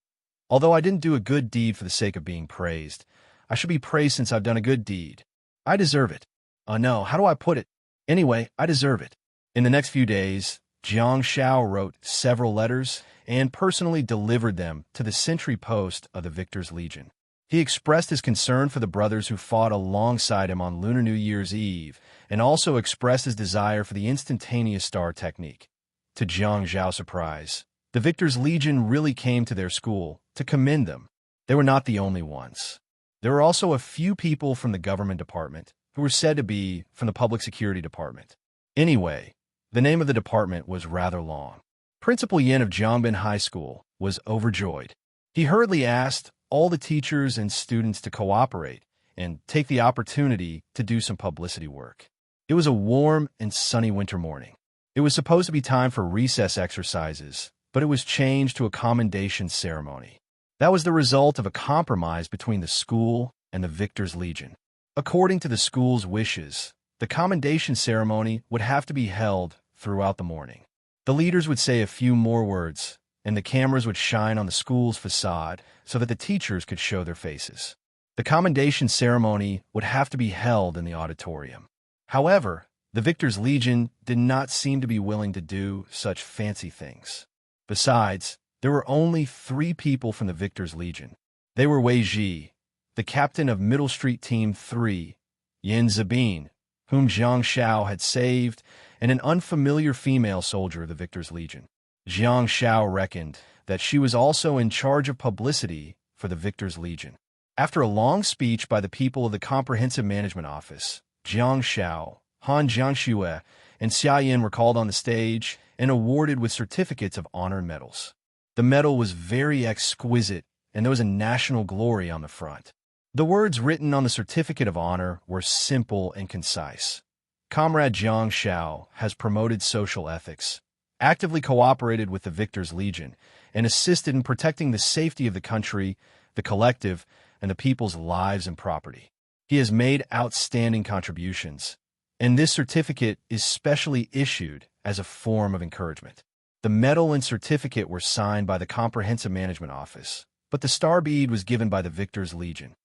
Although I didn't do a good deed for the sake of being praised, I should be praised since I've done a good deed. I deserve it. Oh no, how do I put it? Anyway, I deserve it. In the next few days, Jiang Shao wrote several letters and personally delivered them to the sentry post of the Victor's Legion. He expressed his concern for the brothers who fought alongside him on Lunar New Year's Eve, and also expressed his desire for the instantaneous star technique. To Jiang Zhao's surprise, the Victor's Legion really came to their school to commend them. They were not the only ones. There were also a few people from the government department who were said to be from the public security department. Anyway, the name of the department was rather long. Principal Yin of Jiangbin High School was overjoyed. He hurriedly asked all the teachers and students to cooperate and take the opportunity to do some publicity work. It was a warm and sunny winter morning. It was supposed to be time for recess exercises, but it was changed to a commendation ceremony. That was the result of a compromise between the school and the Victor's Legion. According to the school's wishes, the commendation ceremony would have to be held throughout the morning. The leaders would say a few more words, and the cameras would shine on the school's facade so that the teachers could show their faces. The commendation ceremony would have to be held in the auditorium. However, the Victor's Legion did not seem to be willing to do such fancy things. Besides, there were only 3 people from the Victor's Legion. They were Wei Ji, the captain of Middle Street Team 3, Yin Zabin, whom Jiang Shao had saved, and an unfamiliar female soldier of the Victor's Legion. Jiang Shao reckoned that she was also in charge of publicity for the Victor's Legion. After a long speech by the people of the Comprehensive Management Office, Jiang Shao, Han Jiangxue, and Xia Yin were called on the stage and awarded with certificates of honor and medals. The medal was very exquisite, and there was a national glory on the front. The words written on the certificate of honor were simple and concise. Comrade Jiang Shao has promoted social ethics, actively cooperated with the Victor's Legion, and assisted in protecting the safety of the country, the collective, and the people's lives and property. He has made outstanding contributions, and this certificate is specially issued as a form of encouragement. The medal and certificate were signed by the Comprehensive Management Office, but the star bead was given by the Victor's Legion.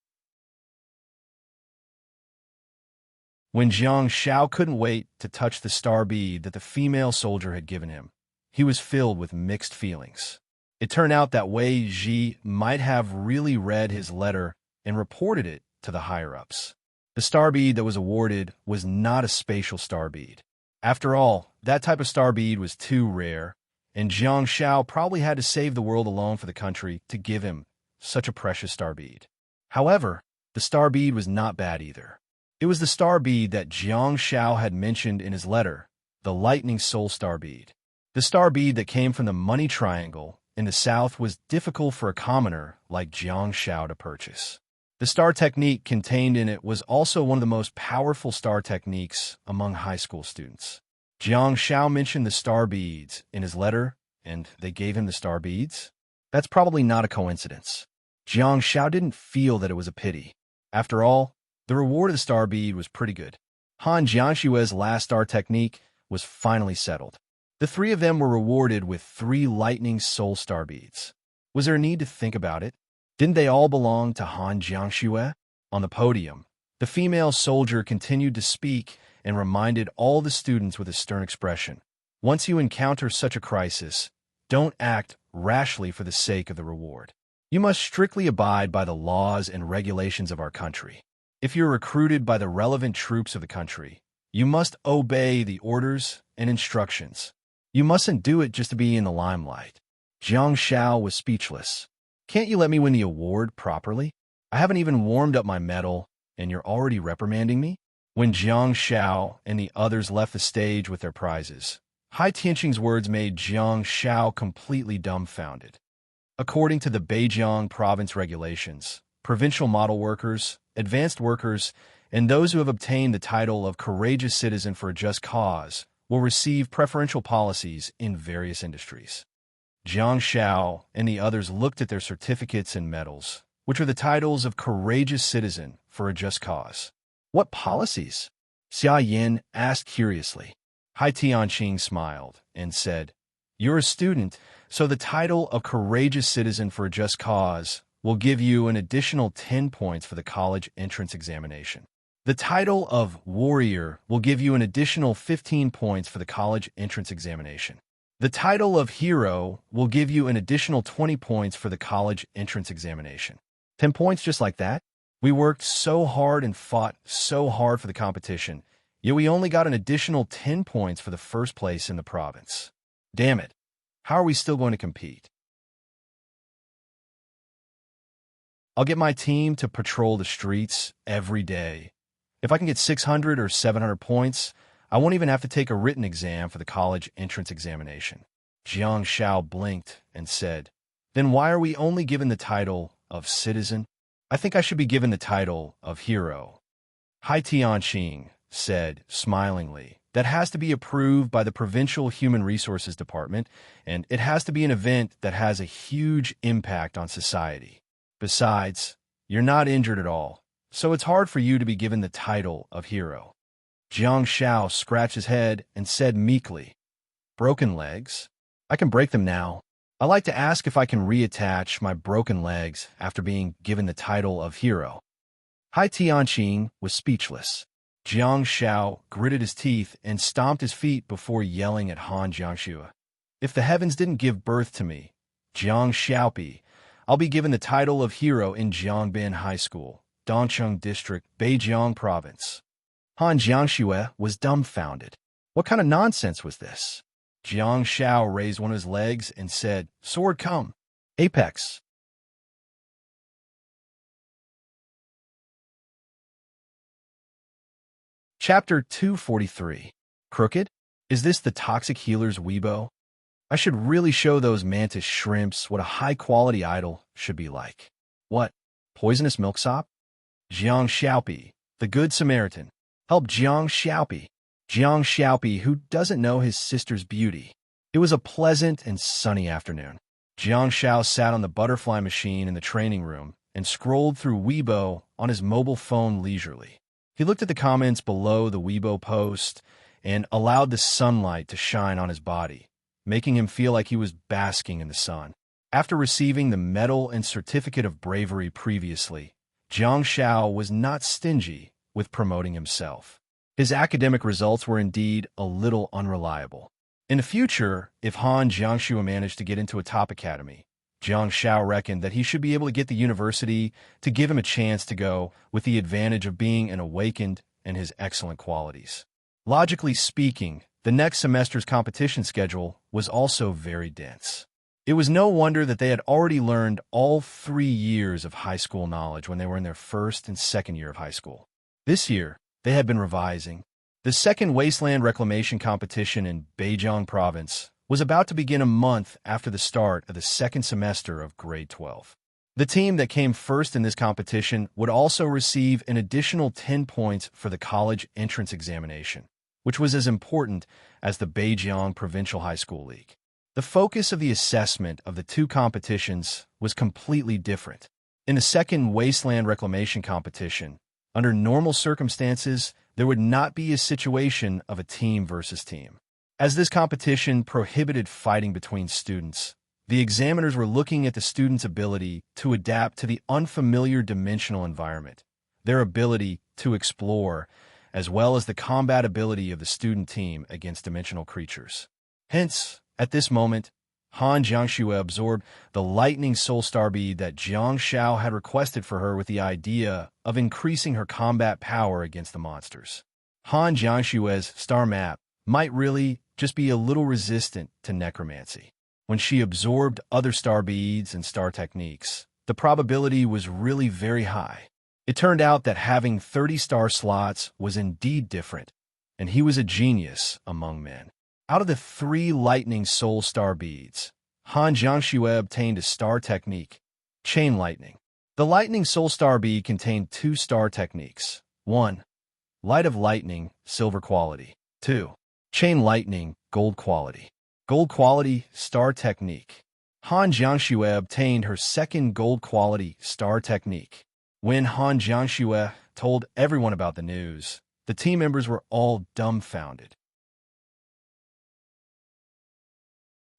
When Jiang Shao couldn't wait to touch the star bead that the female soldier had given him, he was filled with mixed feelings. It turned out that Wei Ji might have really read his letter and reported it to the higher-ups. The star bead that was awarded was not a spatial star bead. After all, that type of star bead was too rare, and Jiang Shao probably had to save the world alone for the country to give him such a precious star bead. However, the star bead was not bad either. It was the star bead that Jiang Shao had mentioned in his letter, the lightning soul star bead. The star bead that came from the money triangle in the south was difficult for a commoner like Jiang Shao to purchase. The star technique contained in it was also one of the most powerful star techniques among high school students. Jiang Shao mentioned the star beads in his letter, and they gave him the star beads? That's probably not a coincidence. Jiang Shao didn't feel that it was a pity. After all, the reward of the star bead was pretty good. Han Jianshue's last star technique was finally settled. The 3 of them were rewarded with 3 lightning soul star beads. Was there a need to think about it? Didn't they all belong to Han Jiangxue? On the podium, the female soldier continued to speak and reminded all the students with a stern expression. Once you encounter such a crisis, don't act rashly for the sake of the reward. You must strictly abide by the laws and regulations of our country. If you're recruited by the relevant troops of the country, you must obey the orders and instructions. You mustn't do it just to be in the limelight. Jiang Shao was speechless. Can't you let me win the award properly? I haven't even warmed up my medal, and you're already reprimanding me? When Jiang Shao and the others left the stage with their prizes, Hai Tianqing's words made Jiang Shao completely dumbfounded. According to the Beijiang province regulations, provincial model workers, advanced workers, and those who have obtained the title of courageous citizen for a just cause will receive preferential policies in various industries. Jiang Shao and the others looked at their certificates and medals, which are the titles of courageous citizen for a just cause. What policies? Xia Yin asked curiously. Hai Tianqing smiled and said, "You're a student, so the title of courageous citizen for a just cause will give you an additional 10 points for the college entrance examination. The title of warrior will give you an additional 15 points for the college entrance examination. The title of hero will give you an additional 20 points for the college entrance examination." 10 points just like that? We worked so hard and fought so hard for the competition, yet we only got an additional 10 points for the first place in the province. Damn it. How are we still going to compete? I'll get my team to patrol the streets every day. If I can get 600 or 700 points, I won't even have to take a written exam for the college entrance examination. Jiang Shao blinked and said, "Then why are we only given the title of citizen? I think I should be given the title of hero." Hai Tianqing said smilingly, "That has to be approved by the Provincial Human Resources Department, and it has to be an event that has a huge impact on society. Besides, you're not injured at all, so it's hard for you to be given the title of hero." Jiang Shao scratched his head and said meekly, "Broken legs? I can break them now. I like to ask if I can reattach my broken legs after being given the title of hero." Hai Tianqing was speechless. Jiang Shao gritted his teeth and stomped his feet before yelling at Han Jiangxue, "If the heavens didn't give birth to me, Jiang Xiaopi, I'll be given the title of hero in Jiangbin High School, Dongcheng District, Beijiang Province." Han Jiangxue was dumbfounded. What kind of nonsense was this? Jiang Shao raised one of his legs and said, "Sword, come. Apex." Chapter 243. Crooked? Is this the toxic healer's Weibo? I should really show those mantis shrimps what a high-quality idol should be like. What? Poisonous milksop? Jiang Xiaopi, the Good Samaritan. Help Jiang Xiaopi. Jiang Xiaopi, who doesn't know his sister's beauty. It was a pleasant and sunny afternoon. Jiang Shao sat on the butterfly machine in the training room and scrolled through Weibo on his mobile phone leisurely. He looked at the comments below the Weibo post and allowed the sunlight to shine on his body, making him feel like he was basking in the sun. After receiving the medal and certificate of bravery previously, Jiang Shao was not stingy with promoting himself. His academic results were indeed a little unreliable. In the future, if Han Jiangxue managed to get into a top academy, Jiang Shao reckoned that he should be able to get the university to give him a chance to go with the advantage of being an awakened and his excellent qualities. Logically speaking, the next semester's competition schedule was also very dense. It was no wonder that they had already learned all 3 years of high school knowledge when they were in their first and second year of high school. This year, they had been revising. The second wasteland reclamation competition in Beijiang Province was about to begin a month after the start of the second semester of grade 12. The team that came first in this competition would also receive an additional 10 points for the college entrance examination, which was as important as the Beijiang Provincial High School League. The focus of the assessment of the two competitions was completely different. In the second wasteland reclamation competition, under normal circumstances, there would not be a situation of a team versus team. As this competition prohibited fighting between students, the examiners were looking at the students' ability to adapt to the unfamiliar dimensional environment, their ability to explore, as well as the combat ability of the student team against dimensional creatures. Hence, at this moment, Han Jiangxue absorbed the lightning soul star bead that Jiang Shao had requested for her with the idea of increasing her combat power against the monsters. Han Jiangxue's star map might really just be a little resistant to necromancy. When she absorbed other star beads and star techniques, the probability was really very high. It turned out that having 30 star slots was indeed different, and he was a genius among men. Out of the 3 lightning soul star beads, Han Jiangxue obtained a star technique, chain lightning. The lightning soul star bead contained 2 star techniques. 1. Light of lightning, silver quality. 2. Chain lightning, gold quality. Gold quality, star technique. Han Jiangxue obtained her second gold-quality star technique. When Han Jiangxue told everyone about the news, the team members were all dumbfounded.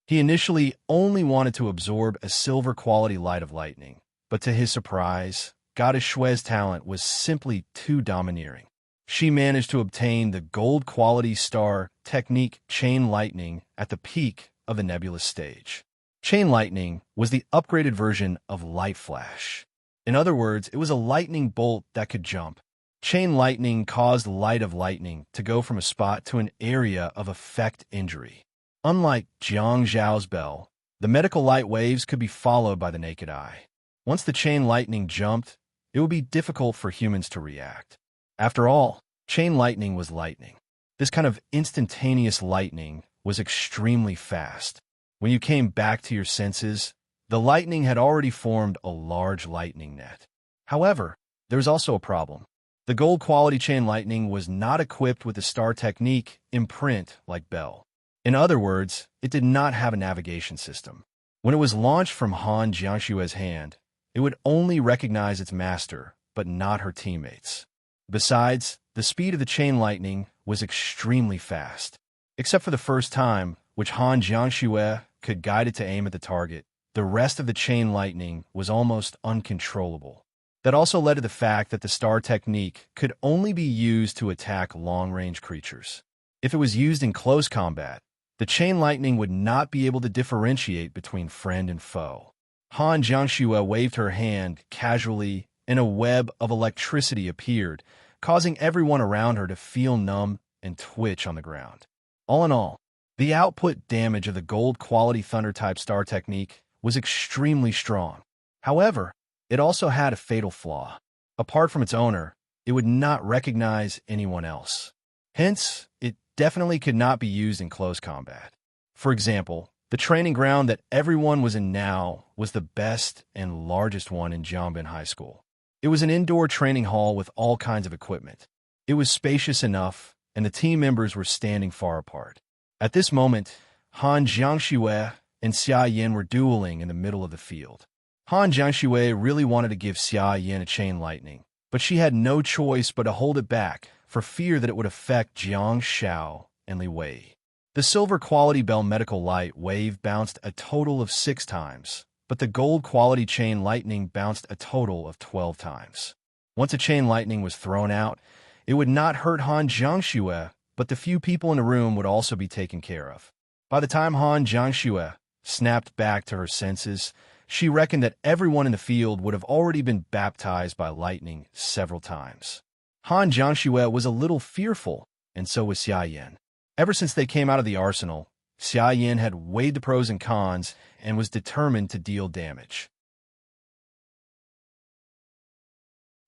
He initially only wanted to absorb a silver-quality light of lightning, but to his surprise, Goddess Shue's talent was simply too domineering. She managed to obtain the gold-quality star technique Chain Lightning at the peak of the nebulous stage. Chain Lightning was the upgraded version of Light Flash. In other words, it was a lightning bolt that could jump. Chain Lightning caused light of lightning to go from a spot to an area of effect injury. Unlike Jiang Zhao's bell, the medical light waves could be followed by the naked eye. Once the chain lightning jumped, it would be difficult for humans to react. After all, chain lightning was lightning. This kind of instantaneous lightning was extremely fast. When you came back to your senses, the lightning had already formed a large lightning net. However, there was also a problem. The gold-quality chain lightning was not equipped with the star technique imprint like Bell. In other words, it did not have a navigation system. When it was launched from Han Jiangxue's hand, it would only recognize its master, but not her teammates. Besides, the speed of the chain lightning was extremely fast. Except for the first time, which Han Jiangxue could guide it to aim at the target, the rest of the chain lightning was almost uncontrollable. That also led to the fact that the star technique could only be used to attack long-range creatures. If it was used in close combat, the chain lightning would not be able to differentiate between friend and foe. Han Jiangxue waved her hand casually, and a web of electricity appeared, causing everyone around her to feel numb and twitch on the ground. All in all, the output damage of the gold-quality Thunder-type star technique was extremely strong. However, it also had a fatal flaw. Apart from its owner, it would not recognize anyone else. Hence, it definitely could not be used in close combat. For example, the training ground that everyone was in now was the best and largest one in Jiangbin High School. It was an indoor training hall with all kinds of equipment. It was spacious enough, and the team members were standing far apart. At this moment, Han Jiangxue and Xia Yin were dueling in the middle of the field. Han Jiangxue really wanted to give Xia Yin a chain lightning, but she had no choice but to hold it back for fear that it would affect Jiang Xiao and Li Wei. The silver-quality bell medical light wave bounced a total of 6 times, but the gold-quality chain lightning bounced a total of 12 times. Once a chain lightning was thrown out, it would not hurt Han Jiangxue, but the few people in the room would also be taken care of. By the time Han Jiangxue snapped back to her senses, she reckoned that everyone in the field would have already been baptized by lightning several times. Han Jiangxue was a little fearful, and so was Xia Yin. Ever since they came out of the arsenal, Xia Yin had weighed the pros and cons and was determined to deal damage.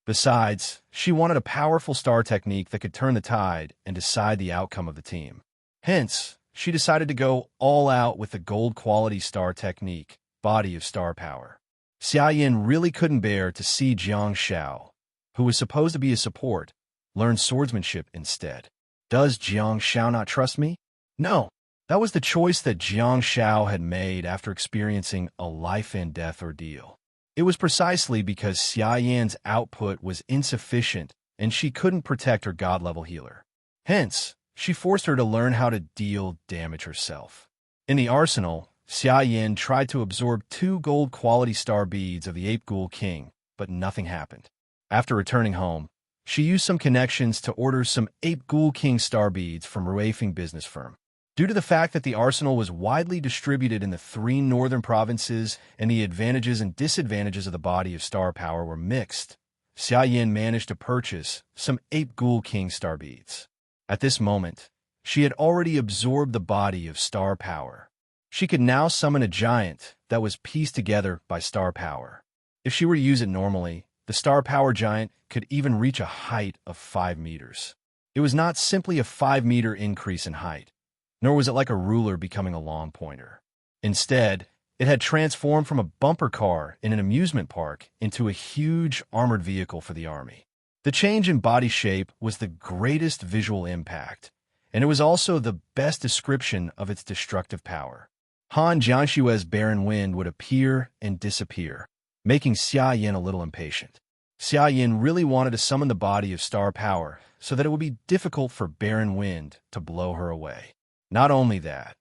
Besides, she wanted a powerful star technique that could turn the tide and decide the outcome of the team. Hence, she decided to go all out with the gold-quality star technique, Body of Star Power. Xia Yin really couldn't bear to see Jiang Xiao, who was supposed to be a support, learn swordsmanship instead. Does Jiang Xiao not trust me? No. That was the choice that Jiang Xiao had made after experiencing a life-and-death ordeal. It was precisely because Xia Yan's output was insufficient and she couldn't protect her god-level healer. Hence, she forced her to learn how to deal damage herself. In the arsenal, Xia Yin tried to absorb 2 gold-quality star beads of the Ape Ghoul King, but nothing happened. After returning home, she used some connections to order some Ape Ghoul King star beads from Ruifeng business firm. Due to the fact that the arsenal was widely distributed in the 3 northern provinces and the advantages and disadvantages of the Body of Star Power were mixed, Xia Yin managed to purchase some Ape Ghoul King star beads. At this moment, she had already absorbed the Body of Star Power. She could now summon a giant that was pieced together by star power. If she were to use it normally, the star power giant could even reach a height of 5 meters. It was not simply a 5-meter increase in height, nor was it like a ruler becoming a long pointer. Instead, it had transformed from a bumper car in an amusement park into a huge armored vehicle for the army. The change in body shape was the greatest visual impact, and it was also the best description of its destructive power. Han Jiangshue's barren wind would appear and disappear, making Xia Yin a little impatient. Xia Yin really wanted to summon the body of star power so that it would be difficult for barren wind to blow her away. Not only that,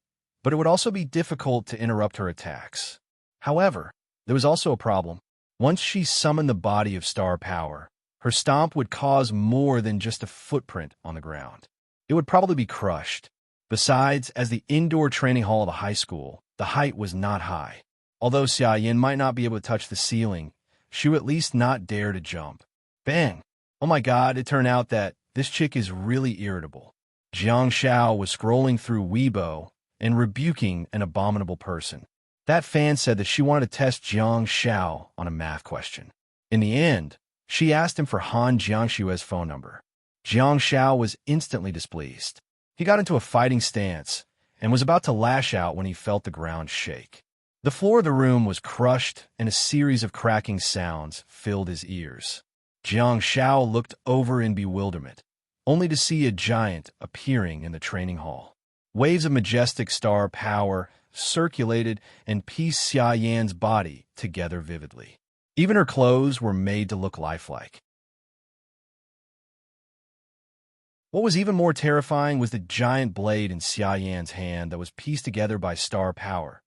but it would also be difficult to interrupt her attacks. However, there was also a problem. Once she summoned the body of star power, her stomp would cause more than just a footprint on the ground. It would probably be crushed. Besides, as the indoor training hall of a high school, the height was not high. Although Xia Yin might not be able to touch the ceiling, she would at least not dare to jump. Bang! Oh my god, it turned out that this chick is really irritable. Jiang Xiao was scrolling through Weibo and rebuking an abominable person. That fan said that she wanted to test Jiang Xiao on a math question. In the end, she asked him for Han Jiangshue's phone number. Jiang Xiao was instantly displeased. He got into a fighting stance and was about to lash out when he felt the ground shake. The floor of the room was crushed, and a series of cracking sounds filled his ears. Jiang Xiao looked over in bewilderment, only to see a giant appearing in the training hall. Waves of majestic star power circulated and pieced Xia Yan's body together vividly. Even her clothes were made to look lifelike. What was even more terrifying was the giant blade in Xia Yan's hand that was pieced together by star power.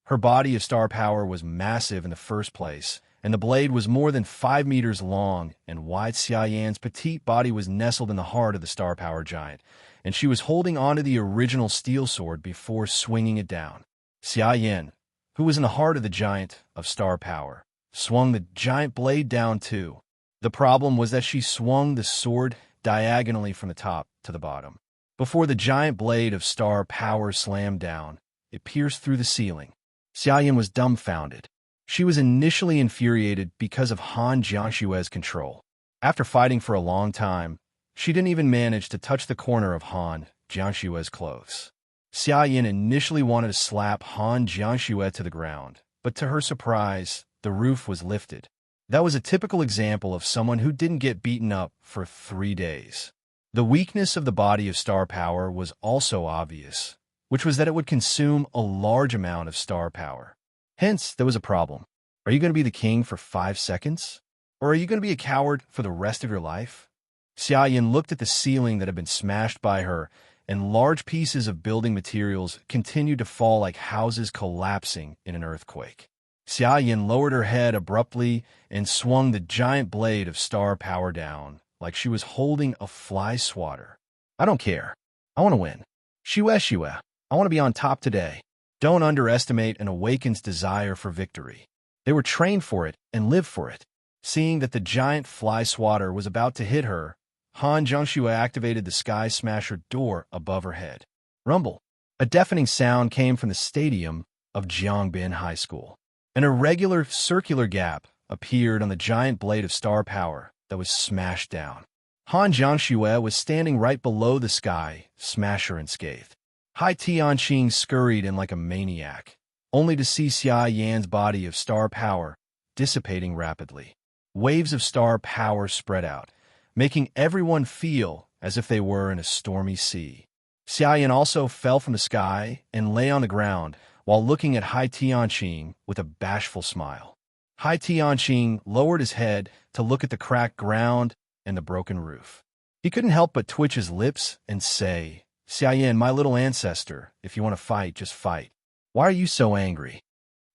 Her body of star power was massive in the first place, and the blade was more than 5 meters long and wide. Xia Yan's petite body was nestled in the heart of the star power giant, and she was holding onto the original steel sword before swinging it down. Xia Yan, who was in the heart of the giant of star power, swung the giant blade down too. The problem was that she swung the sword diagonally from the top to the bottom. Before the giant blade of star power slammed down, it pierced through the ceiling. Xia Yan was dumbfounded. She was initially infuriated because of Han Jiangshue's control. After fighting for a long time, she didn't even manage to touch the corner of Han Jiangshue's clothes. Xia Yan initially wanted to slap Han Jiangshue to the ground, but to her surprise, the roof was lifted. That was a typical example of someone who didn't get beaten up for 3 days. The weakness of the body of star power was also obvious, which was that it would consume a large amount of star power. Hence, there was a problem. Are you going to be the king for 5 seconds? Or are you going to be a coward for the rest of your life? Xia Yan looked at the ceiling that had been smashed by her, and large pieces of building materials continued to fall like houses collapsing in an earthquake. Xia Yan lowered her head abruptly and swung the giant blade of star power down, like she was holding a fly swatter. I don't care. I want to win. Shue. I want to be on top today. Don't underestimate an awakened's desire for victory. They were trained for it and lived for it. Seeing that the giant fly swatter was about to hit her, Han Jiangshue activated the Sky Smasher door above her head. Rumble. A deafening sound came from the stadium of Jiangbin High School. An irregular circular gap appeared on the giant blade of star power that was smashed down. Han Jiangshue was standing right below the Sky Smasher unscathed. Hai Tianqing scurried in like a maniac, only to see Xia Yan's body of star power dissipating rapidly. Waves of star power spread out, making everyone feel as if they were in a stormy sea. Xia Yan also fell from the sky and lay on the ground while looking at Hai Tianqing with a bashful smile. Hai Tianqing lowered his head to look at the cracked ground and the broken roof. He couldn't help but twitch his lips and say, Xia Yan, my little ancestor, if you want to fight, just fight. Why are you so angry?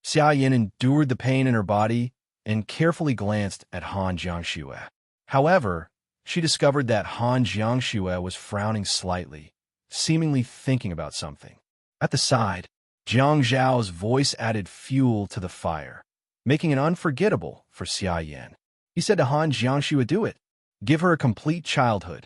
Xia Yan endured the pain in her body and carefully glanced at Han Jiangshue. However, she discovered that Han Jiangshue was frowning slightly, seemingly thinking about something. At the side, Jiang Zhao's voice added fuel to the fire, making it unforgettable for Xia Yan. He said to Han Jiangshue, do it. Give her a complete childhood.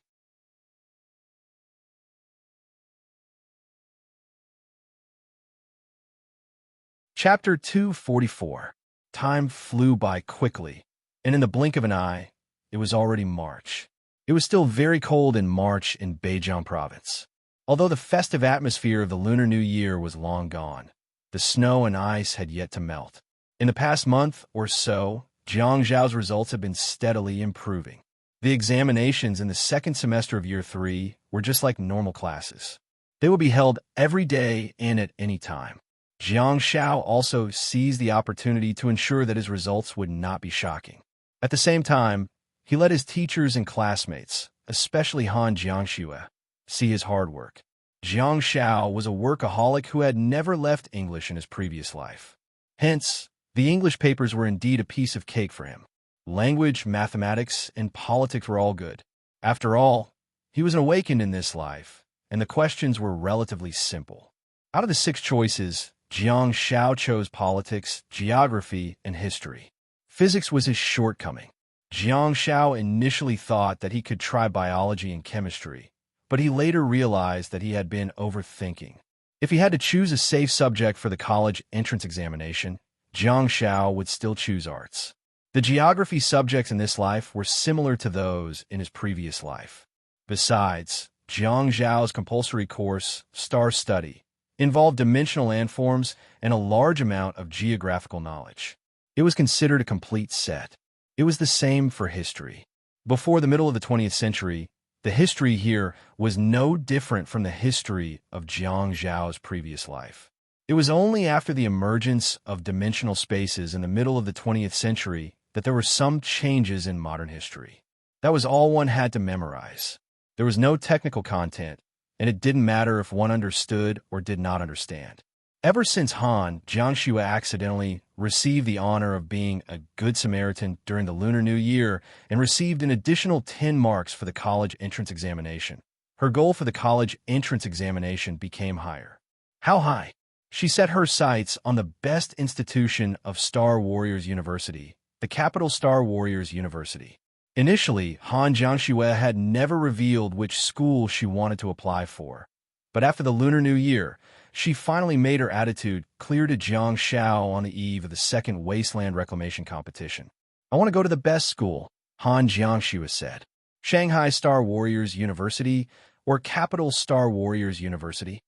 Chapter 244. Time flew by quickly, and in the blink of an eye, it was already March. It was still very cold in March in Beijiang province. Although the festive atmosphere of the Lunar New Year was long gone, the snow and ice had yet to melt. In the past month or so, Jiangzhao's results had been steadily improving. The examinations in the second semester of Year 3 were just like normal classes. They would be held every day and at any time. Jiang Shao also seized the opportunity to ensure that his results would not be shocking. At the same time, he let his teachers and classmates, especially Han Jiangxue, see his hard work. Jiang Shao was a workaholic who had never left English in his previous life. Hence, the English papers were indeed a piece of cake for him. Language, mathematics, and politics were all good. After all, he was awakened in this life, and the questions were relatively simple. Out of the 6 choices, Jiang Shao chose politics, geography, and history. Physics was his shortcoming. Jiang Shao initially thought that he could try biology and chemistry, but he later realized that he had been overthinking. If he had to choose a safe subject for the college entrance examination, Jiang Shao would still choose arts. The geography subjects in this life were similar to those in his previous life. Besides, Jiang Zhao's compulsory course, Star Study, involved dimensional landforms and a large amount of geographical knowledge. It was considered a complete set. It was the same for history. Before the middle of the 20th century, the history here was no different from the history of Jiang Zhao's previous life. It was only after the emergence of dimensional spaces in the middle of the 20th century that there were some changes in modern history. That was all one had to memorize. There was no technical content, and it didn't matter if one understood or did not understand. Ever since Han Jiangxue accidentally received the honor of being a Good Samaritan during the Lunar New Year and received an additional 10 marks for the college entrance examination, her goal for the college entrance examination became higher. How high? She set her sights on the best institution of Star Warriors University, the Capital Star Warriors University. Initially, Han Jiangxue had never revealed which school she wanted to apply for. But after the Lunar New Year, she finally made her attitude clear to Jiang Shao on the eve of the second Wasteland Reclamation competition. "I want to go to the best school," Han Jiangxue said. "Shanghai Star Warriors University or Capital Star Warriors University?"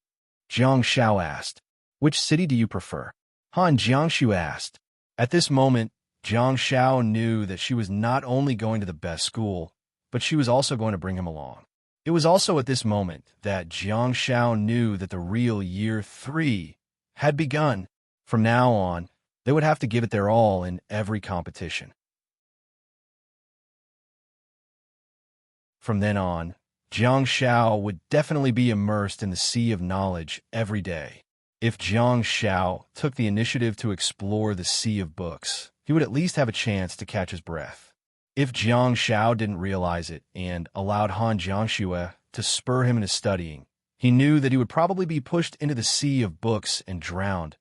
Jiang Shao asked. "Which city do you prefer?" Han Jiangxue asked. At this moment, Jiang Shao knew that she was not only going to the best school, but she was also going to bring him along. It was also at this moment that Jiang Shao knew that the real Year 3 had begun. From now on, they would have to give it their all in every competition. From then on, Jiang Shao would definitely be immersed in the sea of knowledge every day. If Jiang Shao took the initiative to explore the sea of books, he would at least have a chance to catch his breath. If Jiang Shao didn't realize it and allowed Han Jiangxue to spur him into studying, he knew that he would probably be pushed into the sea of books and drowned.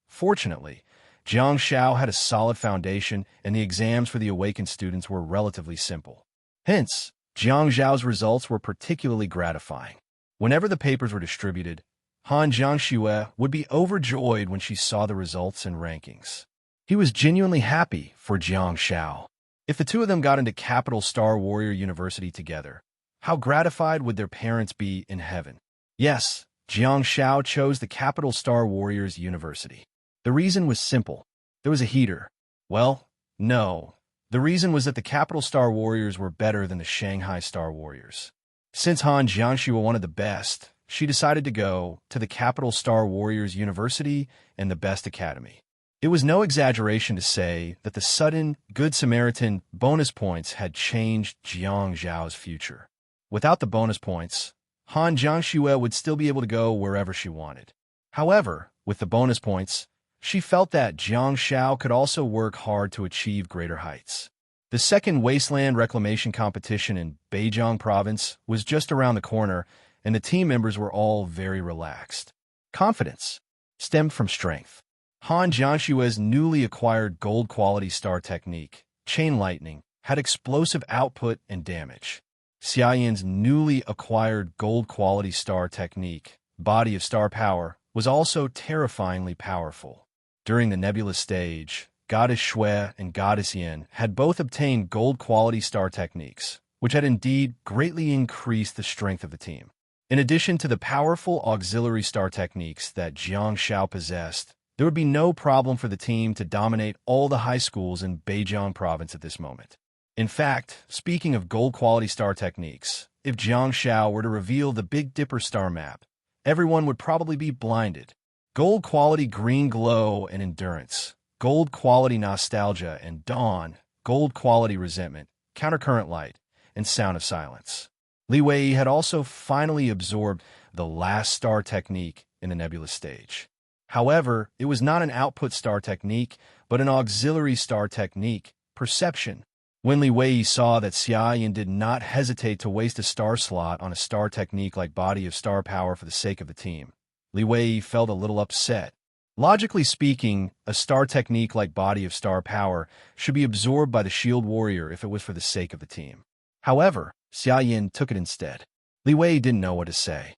Fortunately, Jiang Shao had a solid foundation, and the exams for the awakened students were relatively simple. Hence, Jiang Zhao's results were particularly gratifying. Whenever the papers were distributed, Han Jiangxue would be overjoyed when she saw the results and rankings. He was genuinely happy for Jiang Shao. If the two of them got into Capital Star Warrior University together, how gratified would their parents be in heaven? Yes, Jiang Shao chose the Capital Star Warriors University. The reason was simple. There was a heater. Well, no. The reason was that the Capital Star Warriors were better than the Shanghai Star Warriors. Since Han Jiangxue wanted the best, she decided to go to the Capital Star Warriors University and the best academy. It was no exaggeration to say that the sudden Good Samaritan bonus points had changed Jiang Zhao's future. Without the bonus points, Han Jiangxue would still be able to go wherever she wanted. However, with the bonus points, she felt that Jiang Shao could also work hard to achieve greater heights. The second Wasteland Reclamation competition in Beijing Province was just around the corner, and the team members were all very relaxed. Confidence stemmed from strength. Han Jiangxue's newly acquired gold-quality star technique, Chain Lightning, had explosive output and damage. Xia Yan's newly acquired gold-quality star technique, Body of Star Power, was also terrifyingly powerful. During the nebula stage, Goddess Shui and Goddess Yin had both obtained gold-quality star techniques, which had indeed greatly increased the strength of the team. In addition to the powerful auxiliary star techniques that Jiang Shao possessed, there would be no problem for the team to dominate all the high schools in Beijing Province at this moment. In fact, speaking of gold-quality star techniques, if Jiang Shao were to reveal the Big Dipper star map, everyone would probably be blinded. Gold quality green glow and endurance. Gold quality nostalgia and dawn. Gold quality resentment, countercurrent light, and sound of silence. Li Wei had also finally absorbed the last star technique in the nebulous stage. However, it was not an output star technique, but an auxiliary star technique, perception. When Li Wei saw that Xia Yin did not hesitate to waste a star slot on a star technique like body of star power for the sake of the team, Li Wei felt a little upset. Logically speaking, a star technique like body of star power should be absorbed by the shield warrior if it was for the sake of the team. However, Xia Yin took it instead. Li Wei didn't know what to say.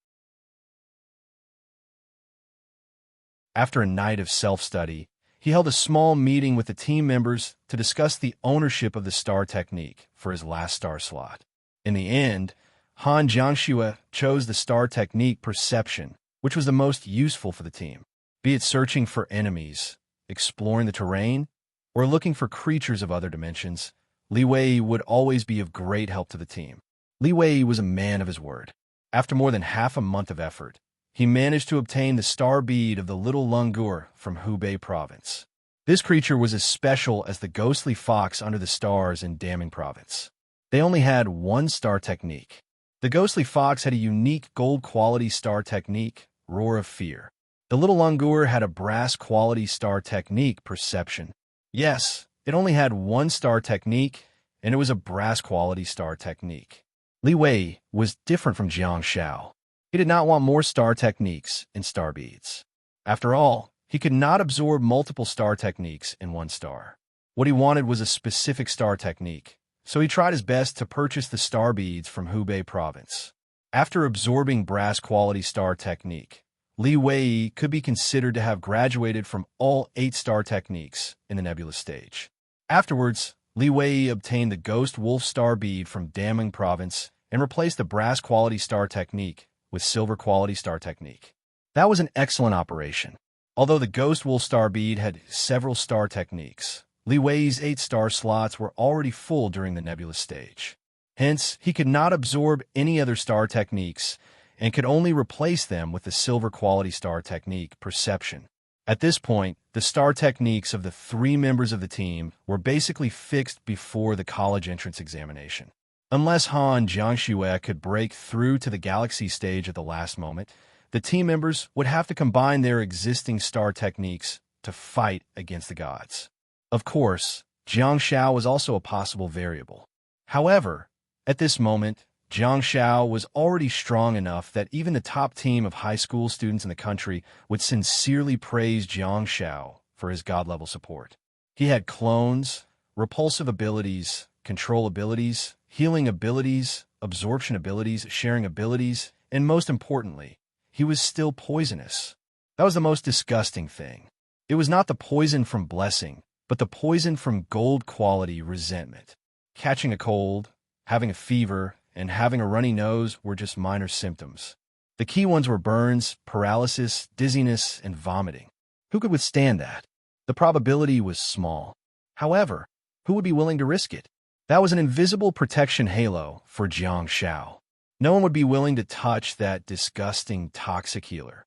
After a night of self-study, he held a small meeting with the team members to discuss the ownership of the star technique for his last star slot. In the end, Han Jiangxue chose the star technique perception, which was the most useful for the team. Be it searching for enemies, exploring the terrain, or looking for creatures of other dimensions, Li Wei would always be of great help to the team. Li Wei was a man of his word. After more than half a month of effort, he managed to obtain the star bead of the Little Lungur from Hubei province. This creature was as special as the ghostly fox under the stars in Daming province. They only had one star technique. The ghostly fox had a unique gold-quality star technique, Roar of Fear. The Little Lungur had a brass-quality star technique, Perception. Yes, it only had one star technique, and it was a brass-quality star technique. Li Wei was different from Jiang Shao. He did not want more star techniques and star beads. After all, he could not absorb multiple star techniques in one star. What he wanted was a specific star technique, so he tried his best to purchase the star beads from Hubei province. After absorbing brass-quality star technique, Li Wei could be considered to have graduated from all 8 star techniques in the nebulous stage. Afterwards, Li Wei obtained the Ghost Wolf star bead from Daming province and replaced the brass-quality star technique with silver-quality star technique. That was an excellent operation. Although the Ghost Wolf star bead had several star techniques, Li Wei's 8 star slots were already full during the nebulous stage. Hence, he could not absorb any other star techniques and could only replace them with the silver-quality star technique, Perception. At this point, the star techniques of the 3 members of the team were basically fixed before the college entrance examination. Unless Han Jiangxue could break through to the galaxy stage at the last moment, the team members would have to combine their existing star techniques to fight against the gods. Of course, Jiang Shao was also a possible variable. However, at this moment, Jiang Shao was already strong enough that even the top team of high school students in the country would sincerely praise Jiang Shao for his god-level support. He had clones, repulsive abilities, control abilities, healing abilities, absorption abilities, sharing abilities, and most importantly, he was still poisonous. That was the most disgusting thing. It was not the poison from blessing, but the poison from gold-quality resentment. Catching a cold, having a fever, and having a runny nose were just minor symptoms. The key ones were burns, paralysis, dizziness, and vomiting. Who could withstand that? The probability was small. However, who would be willing to risk it? That was an invisible protection halo for Jiang Shao. No one would be willing to touch that disgusting toxic healer.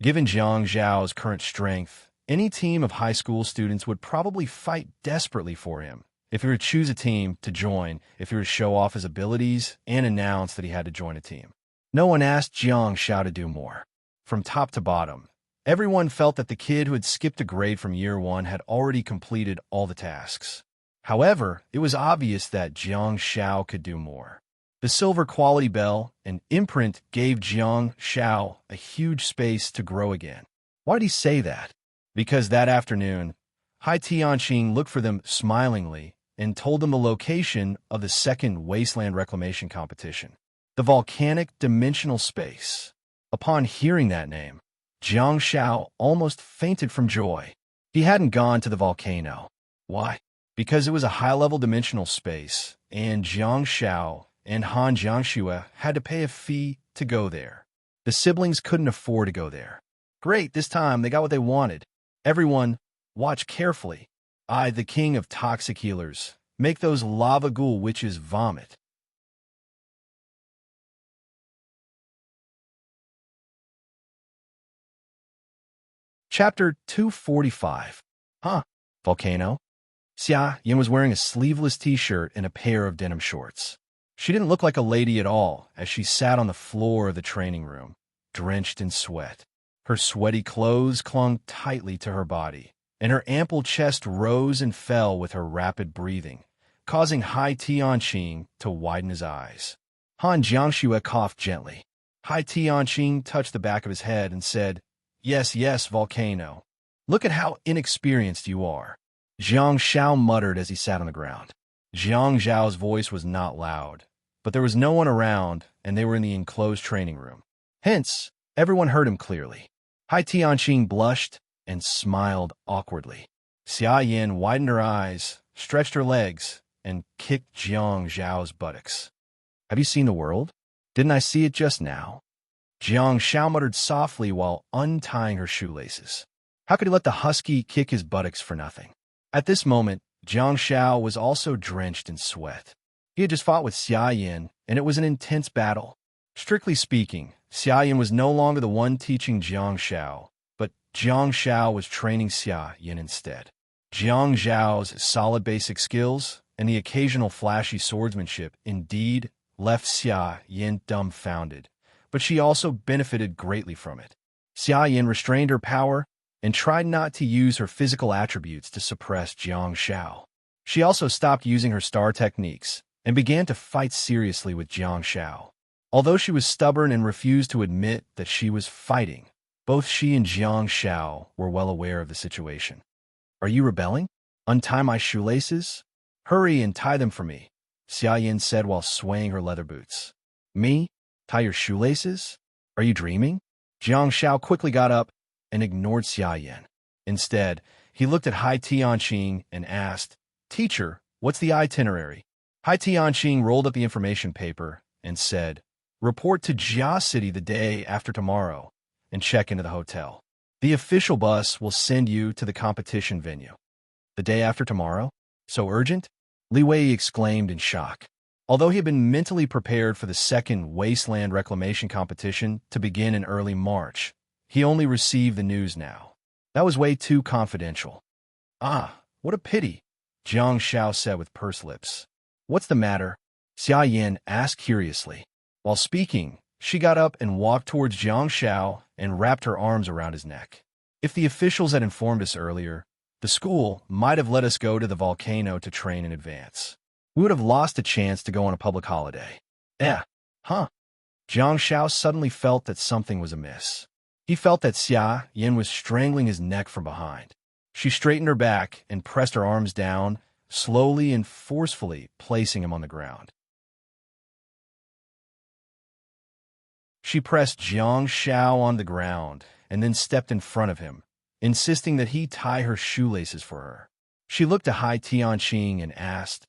Given Jiang Zhao's current strength, any team of high school students would probably fight desperately for him if he were to choose a team to join, if he were to show off his abilities and announce that he had to join a team. No one asked Jiang Shao to do more. From top to bottom, everyone felt that the kid who had skipped a grade from year 1 had already completed all the tasks. However, it was obvious that Jiang Shao could do more. The silver quality bell and imprint gave Jiang Shao a huge space to grow again. Why did he say that? Because that afternoon, Hai Tianqing looked for them smilingly and told them the location of the second wasteland reclamation competition, the volcanic dimensional space. Upon hearing that name, Jiang Shao almost fainted from joy. He hadn't gone to the volcano. Why? Because it was a high-level dimensional space, and Jiang Shao and Han Jiangxue had to pay a fee to go there. The siblings couldn't afford to go there. Great, this time they got what they wanted. Everyone, watch carefully. I, the king of toxic healers, make those lava ghoul witches vomit. Chapter 245. Huh? Volcano? Xia Yin was wearing a sleeveless t-shirt and a pair of denim shorts. She didn't look like a lady at all as she sat on the floor of the training room, drenched in sweat. Her sweaty clothes clung tightly to her body, and her ample chest rose and fell with her rapid breathing, causing Hai Tianqing to widen his eyes. Han Jiangxue coughed gently. Hai Tianqing touched the back of his head and said, "Yes, yes, Volcano. Look at how inexperienced you are." Jiang Xiao muttered as he sat on the ground. Jiang Zhao's voice was not loud, but there was no one around, and they were in the enclosed training room. Hence, everyone heard him clearly. Hai Tianqing blushed and smiled awkwardly. Xia Yin widened her eyes, stretched her legs, and kicked Jiang Zhao's buttocks. "Have you seen the world? Didn't I see it just now?" Jiang Xiao muttered softly while untying her shoelaces. How could he let the husky kick his buttocks for nothing? At this moment, Jiang Xiao was also drenched in sweat. He had just fought with Xia Yin, and it was an intense battle. Strictly speaking, Xia Yin was no longer the one teaching Jiang Xiao, but Jiang Xiao was training Xia Yin instead. Jiang Zhao's solid basic skills and the occasional flashy swordsmanship indeed left Xia Yin dumbfounded, but she also benefited greatly from it. Xia Yin restrained her power and tried not to use her physical attributes to suppress Jiang Xiao. She also stopped using her star techniques and began to fight seriously with Jiang Xiao. Although she was stubborn and refused to admit that she was fighting, both she and Jiang Xiao were well aware of the situation. "Are you rebelling? Untie my shoelaces? Hurry and tie them for me," Xia Yin said while swaying her leather boots. "Me? Tie your shoelaces? Are you dreaming?" Jiang Xiao quickly got up and ignored Xia Yin. Instead, he looked at Hai Tianqing and asked, "Teacher, what's the itinerary?" Hai Tianqing rolled up the information paper and said, "Report to Jia City the day after tomorrow and check into the hotel. The official bus will send you to the competition venue." "The day after tomorrow? So urgent?" Li Wei exclaimed in shock. Although he had been mentally prepared for the second Wasteland Reclamation competition to begin in early March, he only received the news now. That was way too confidential. "Ah, what a pity," Jiang Xiao said with pursed lips. "What's the matter?" Xia Yin asked curiously. While speaking, she got up and walked towards Jiang Xiao and wrapped her arms around his neck. "If the officials had informed us earlier, the school might have let us go to the volcano to train in advance. We would have lost a chance to go on a public holiday." Huh? Jiang Xiao suddenly felt that something was amiss. He felt that Xia Yin was strangling his neck from behind. She straightened her back and pressed her arms down, slowly and forcefully placing him on the ground. She pressed Jiang Xiao on the ground and then stepped in front of him, insisting that he tie her shoelaces for her. She looked to Hai Tianqing and asked,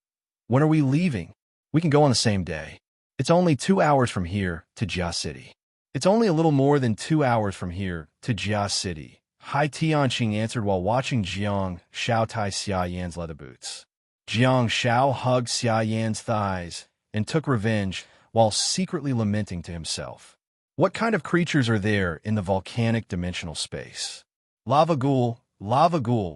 "When are we leaving? We can go on the same day. It's only 2 hours from here to Jia City." "It's only a little more than 2 hours from here to Jia City," Hai Tianqing answered while watching Jiang Xiao tie Xia Yan's leather boots. Jiang Xiao hugged Xia Yan's thighs and took revenge while secretly lamenting to himself. What kind of creatures are there in the volcanic dimensional space? Lava Ghoul,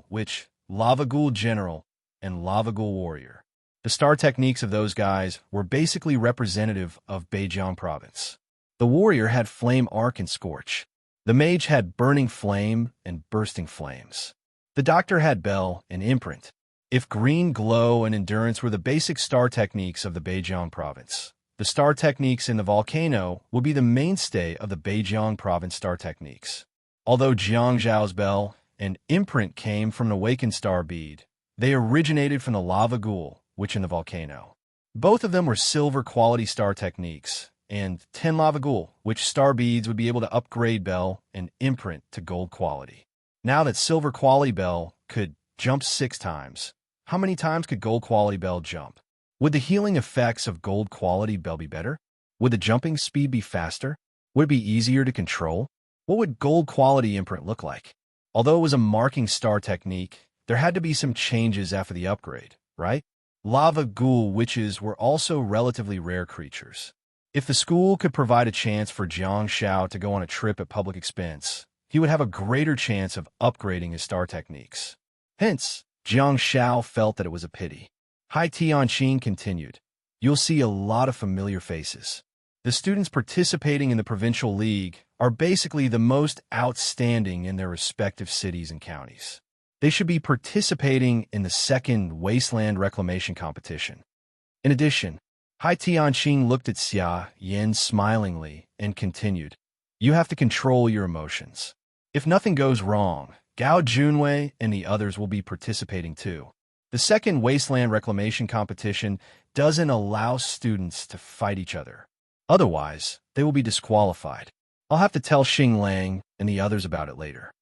Witch, Lava Ghoul General, and Lava Ghoul Warrior. The star techniques of those guys were basically representative of Beijiang Province. The warrior had Flame Arc and Scorch. The mage had Burning Flame and Bursting Flames. The doctor had Bell and Imprint. If Green Glow and Endurance were the basic star techniques of the Beijiang Province, the star techniques in the volcano would be the mainstay of the Beijiang Province star techniques. Although Jiang Zhao's Bell and Imprint came from an Awakened Star Bead, they originated from the Lava Ghoul, Witch in the volcano. Both of them were silver quality star techniques, and 10 Lava Ghoul, which star beads would be able to upgrade Bell and Imprint to gold quality. Now that silver quality Bell could jump 6 times, how many times could gold quality Bell jump? Would the healing effects of gold quality Bell be better? Would the jumping speed be faster? Would it be easier to control? What would gold quality Imprint look like? Although it was a marking star technique, there had to be some changes after the upgrade, right? Lava Ghoul Witches were also relatively rare creatures. If the school could provide a chance for Jiang Xiao to go on a trip at public expense, he he would have a greater chance of upgrading his star techniques. Hence, Jiang Shao felt that it was a pity. Hai Tianqing continued, "You'll see a lot of familiar faces. The students participating in the provincial league are basically the most outstanding in their respective cities and counties. They should be participating in the second wasteland reclamation competition." In addition, Hai Tianqing looked at Xia Yan smilingly and continued, "You have to control your emotions. If nothing goes wrong, Gao Junwei and the others will be participating too. The second wasteland reclamation competition doesn't allow students to fight each other. Otherwise, they will be disqualified. I'll have to tell Xing Lang and the others about it later."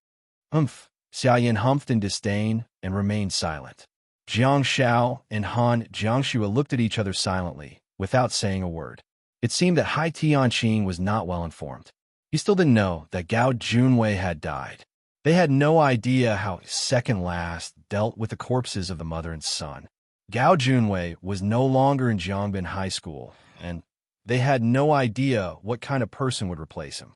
Humph! Xia Yan humphed in disdain and remained silent. Jiang Shao and Han Jiangxue looked at each other silently, without saying a word. It seemed that Hai Tianqing was not well informed. He still didn't know that Gao Junwei had died. They had no idea how Second Last dealt with the corpses of the mother and son. Gao Junwei was no longer in Jiangbin High School, and they had no idea what kind of person would replace him.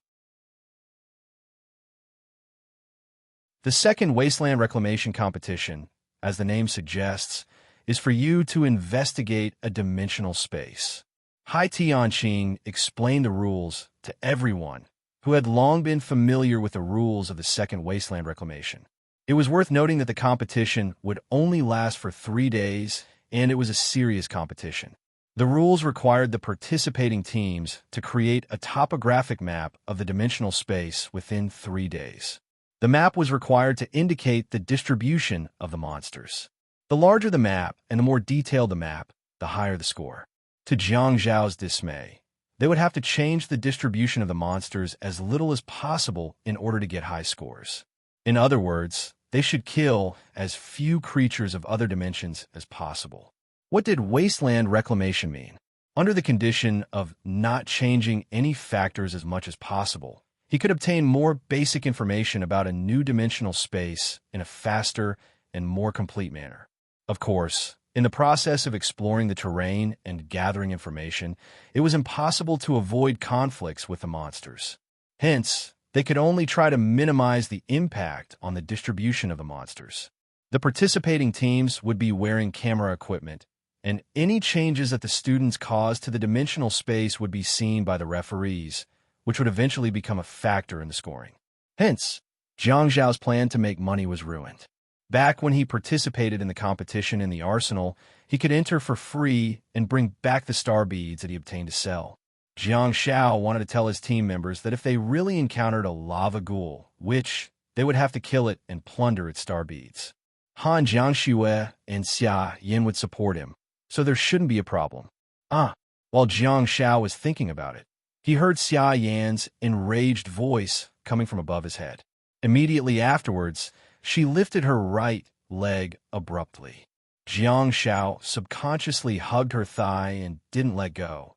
The second Wasteland Reclamation Competition, as the name suggests, is for you to investigate a dimensional space. Hai Tianqing explained the rules to everyone who had long been familiar with the rules of the second Wasteland Reclamation. It was worth noting that the competition would only last for 3 days, and it was a serious competition. The rules required the participating teams to create a topographic map of the dimensional space within 3 days. The map was required to indicate the distribution of the monsters. The larger the map and the more detailed the map, the higher the score. To Jiang Zhao's dismay, they would have to change the distribution of the monsters as little as possible in order to get high scores. In other words, they should kill as few creatures of other dimensions as possible. What did wasteland reclamation mean? Under the condition of not changing any factors as much as possible, he could obtain more basic information about a new dimensional space in a faster and more complete manner. Of course, in the process of exploring the terrain and gathering information, it was impossible to avoid conflicts with the monsters. Hence, they could only try to minimize the impact on the distribution of the monsters. The participating teams would be wearing camera equipment, and any changes that the students caused to the dimensional space would be seen by the referees, which would eventually become a factor in the scoring. Hence, Jiang Zhao's plan to make money was ruined. Back when he participated in the competition in the arsenal, he could enter for free and bring back the star beads that he obtained to sell. Jiang Shao wanted to tell his team members that if they really encountered a lava ghoul, which they would have to kill it and plunder its star beads. Han Jiangxue and Xia Yan would support him, so there shouldn't be a problem. While Jiang Shao was thinking about it, he heard Xia Yan's enraged voice coming from above his head. Immediately afterwards, she lifted her right leg abruptly. Jiang Shao subconsciously hugged her thigh and didn't let go.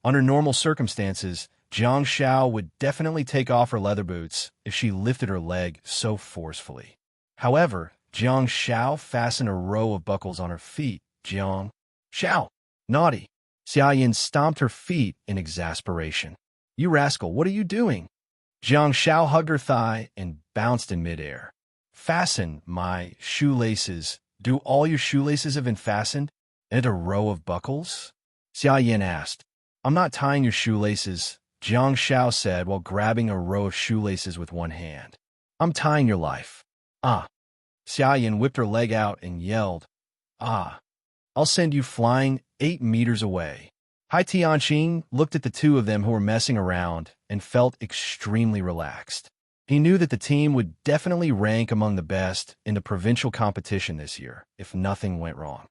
Under normal circumstances, Jiang Shao would definitely take off her leather boots if she lifted her leg so forcefully. However, Jiang Shao fastened a row of buckles on her feet. Jiang Shao! Naughty! Xia Yan stomped her feet in exasperation. "You rascal, what are you doing?" Jiang Shao hugged her thigh and bounced in midair. "Fasten my shoelaces. Do all your shoelaces have been fastened? And a row of buckles?" Xia Yan asked. "I'm not tying your shoelaces," Jiang Shao said while grabbing a row of shoelaces with one hand. "I'm tying your life." Xia Yan whipped her leg out and yelled, "I'll send you flying 8 meters away." Hai Tianqing looked at the two of them who were messing around and felt extremely relaxed. He knew that the team would definitely rank among the best in the provincial competition this year, if nothing went wrong.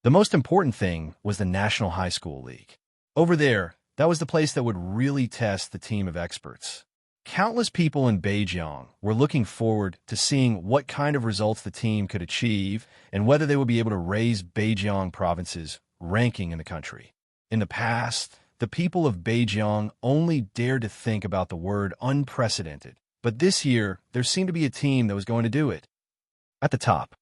The most important thing was the National High School League. Over there, that was the place that would really test the team of experts. Countless people in Beijing were looking forward to seeing what kind of results the team could achieve and whether they would be able to raise Beijing province's ranking in the country. In the past, the people of Beijing only dared to think about the word unprecedented, but this year there seemed to be a team that was going to do it. At the top,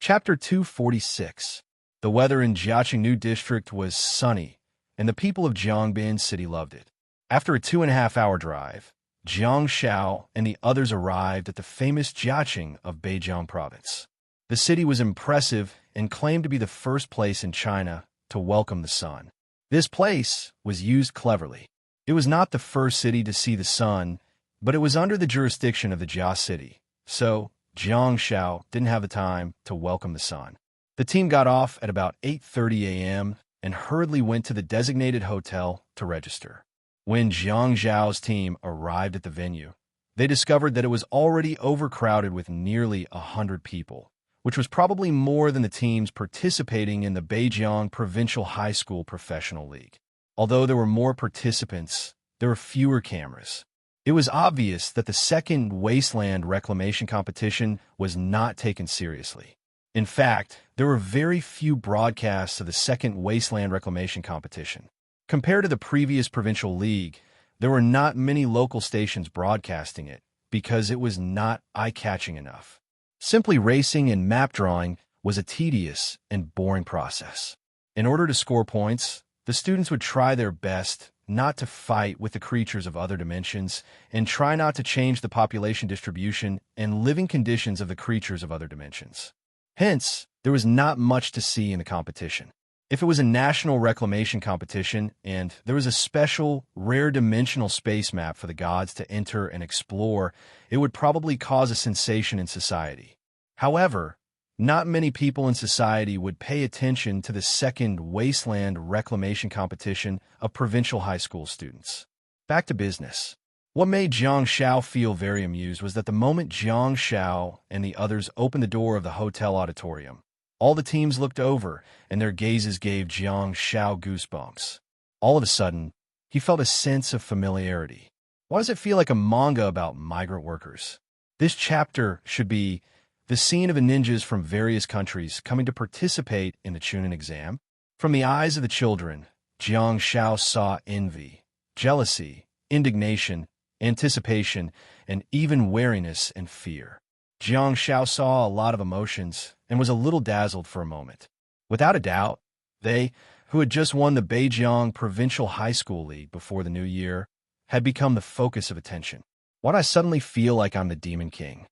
Chapter 246. The weather in Jiaqingnu district was sunny, and the people of Jiangbin city loved it. After a 2.5-hour drive, Jiang Shao and the others arrived at the famous Jiaqing of Beijiang province. The city was impressive and claimed to be the first place in China to welcome the sun. This place was used cleverly. It was not the first city to see the sun, but it was under the jurisdiction of the Jia city, so Jiang Shao didn't have the time to welcome the sun. The team got off at about 8:30 a.m. and hurriedly went to the designated hotel to register. When Jiang Zhao's team arrived at the venue, they discovered that it was already overcrowded with nearly 100 people, which was probably more than the teams participating in the Beijiang Provincial High School Professional League. Although there were more participants, there were fewer cameras. It was obvious that the second wasteland reclamation competition was not taken seriously. In fact, there were very few broadcasts of the second wasteland reclamation competition. Compared to the previous provincial league, there were not many local stations broadcasting it because it was not eye-catching enough. Simply racing and map drawing was a tedious and boring process. In order to score points, the students would try their best not to fight with the creatures of other dimensions and try not to change the population distribution and living conditions of the creatures of other dimensions. Hence, there was not much to see in the competition. If it was a national reclamation competition and there was a special, rare dimensional space map for the gods to enter and explore, it would probably cause a sensation in society. However, not many people in society would pay attention to the second wasteland reclamation competition of provincial high school students. Back to business. What made Jiang Shao feel very amused was that the moment Jiang Shao and the others opened the door of the hotel auditorium, all the teams looked over, and their gazes gave Jiang Shao goosebumps. All of a sudden, he felt a sense of familiarity. Why does it feel like a manga about migrant workers? This chapter should be the scene of the ninjas from various countries coming to participate in the Chunin exam. From the eyes of the children, Jiang Shao saw envy, jealousy, indignation, anticipation, and even wariness and fear. Jiang Shao saw a lot of emotions and was a little dazzled for a moment. Without a doubt, they, who had just won the Beijiang Provincial High School League before the new year, had become the focus of attention. Why do I suddenly feel like I'm the Demon King?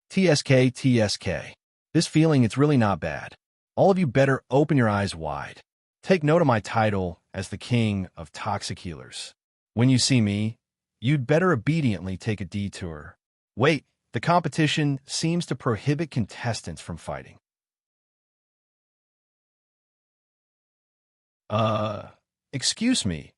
TSK, TSK. This feeling, it's really not bad. All of you better open your eyes wide. Take note of my title as the King of Toxic Healers. When you see me, you'd better obediently take a detour. Wait, the competition seems to prohibit contestants from fighting. Excuse me.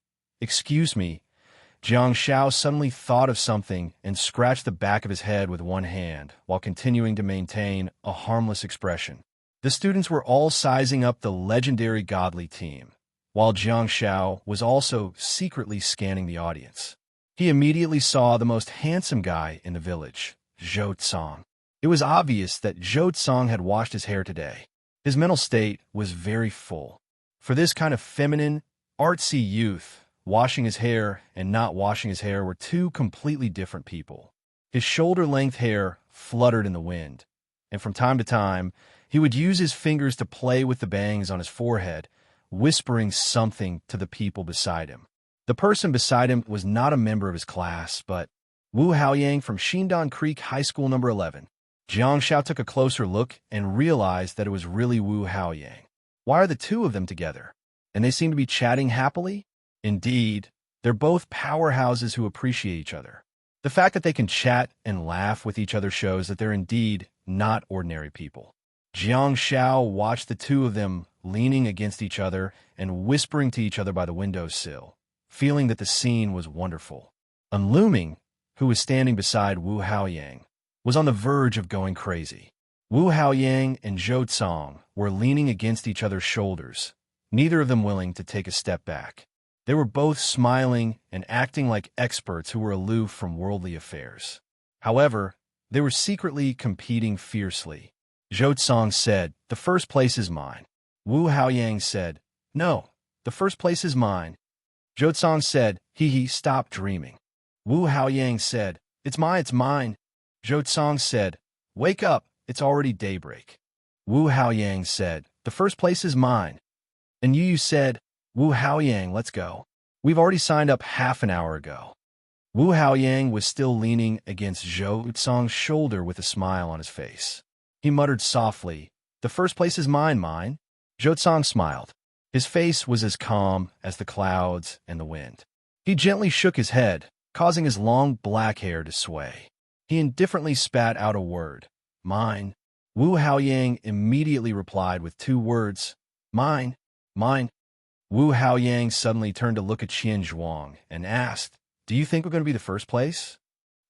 Jiang Shao suddenly thought of something and scratched the back of his head with one hand while continuing to maintain a harmless expression. The students were all sizing up the legendary godly team, while Jiang Shao was also secretly scanning the audience. He immediately saw the most handsome guy in the village, Zhou Tsang. It was obvious that Zhou Tsang had washed his hair today. His mental state was very full. For this kind of feminine, artsy youth, washing his hair and not washing his hair were two completely different people. His shoulder-length hair fluttered in the wind, and from time to time, he would use his fingers to play with the bangs on his forehead, whispering something to the people beside him. The person beside him was not a member of his class, but Wu Haoyang from Xindan Creek High School No. 11. Jiang Shao took a closer look and realized that it was really Wu Haoyang. Why are the two of them together? And they seem to be chatting happily? Indeed, they're both powerhouses who appreciate each other. The fact that they can chat and laugh with each other shows that they're indeed not ordinary people. Jiang Shao watched the two of them leaning against each other and whispering to each other by the windowsill, feeling that the scene was wonderful. Unlooming, who was standing beside Wu Haoyang, was on the verge of going crazy. Wu Haoyang and Zhou Tsang were leaning against each other's shoulders, neither of them willing to take a step back. They were both smiling and acting like experts who were aloof from worldly affairs. However, they were secretly competing fiercely. Zhou Tsang said, "The first place is mine." Wu Haoyang said, "No, the first place is mine." Zhou Tsang said, stop dreaming." Wu Haoyang said, it's mine. Zhou Tsang said, "Wake up, it's already daybreak." Wu Haoyang said, "The first place is mine." And Yu said, "Wu Haoyang, let's go. We've already signed up half an hour ago." Wu Haoyang was still leaning against Zhou Tsang's shoulder with a smile on his face. He muttered softly, "The first place is mine, mine." Zhou Tsang smiled. His face was as calm as the clouds and the wind. He gently shook his head, causing his long black hair to sway. He indifferently spat out a word, "Mine." Wu Haoyang immediately replied with two words, "Mine, mine." Wu Haoyang suddenly turned to look at Qian Zhuang and asked, "Do you think we're going to be the first place?"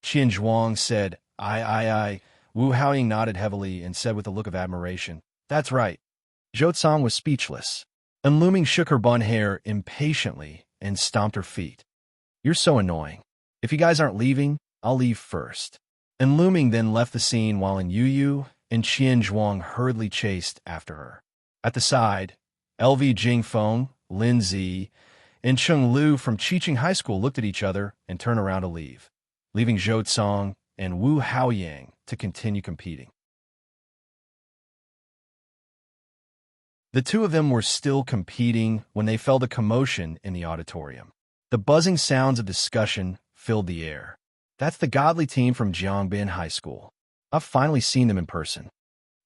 Qian Zhuang said, I. Wu Haoyang nodded heavily and said with a look of admiration, "That's right." Zhou Tsang was speechless. And Luming shook her bun hair impatiently and stomped her feet. "You're so annoying. If you guys aren't leaving, I'll leave first." And Luming then left the scene while Yu and Qian Zhuang hurriedly chased after her. At the side, LV Jingfeng, Lin Zi, and Cheng Lu from Qiqing High School looked at each other and turned around to leave, leaving Zhou Tsang and Wu Haoyang to continue competing. The two of them were still competing when they felt a commotion in the auditorium. The buzzing sounds of discussion filled the air. "That's the godly team from Jiangbin High School. I've finally seen them in person.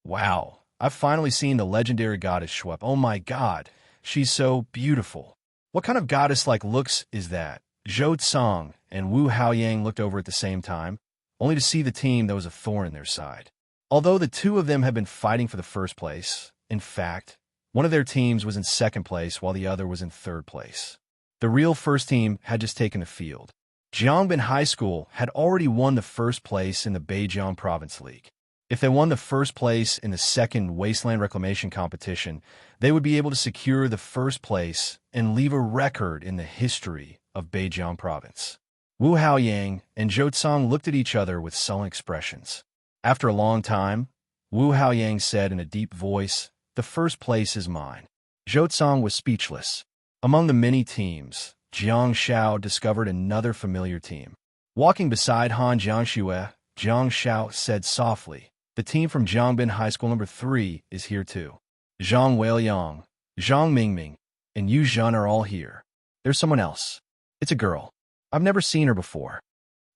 Wow, I've finally seen the legendary goddess Shuep. Oh my god, she's so beautiful. What kind of goddess-like looks is that?" Zhou Tsang and Wu Haoyang looked over at the same time, only to see the team that was a thorn in their side. Although the two of them had been fighting for the first place, in fact, one of their teams was in second place while the other was in third place. The real first team had just taken the field. Jiangbin High School had already won the first place in the Beijiang Province League. If they won the first place in the second Wasteland Reclamation competition, they would be able to secure the first place and leave a record in the history of Beijiang Province. Wu Haoyang and Zhou Tsang looked at each other with sullen expressions. After a long time, Wu Haoyang said in a deep voice, "The first place is mine." Zhou Tsang was speechless. Among the many teams, Jiang Xiao discovered another familiar team. Walking beside Han Jiangxue, Jiang Xiao said softly, "The team from Jiangbin High School number 3 is here too. Zhang Weiliang, Zhang Mingming, and Yu Zhan are all here. There's someone else. It's a girl. I've never seen her before."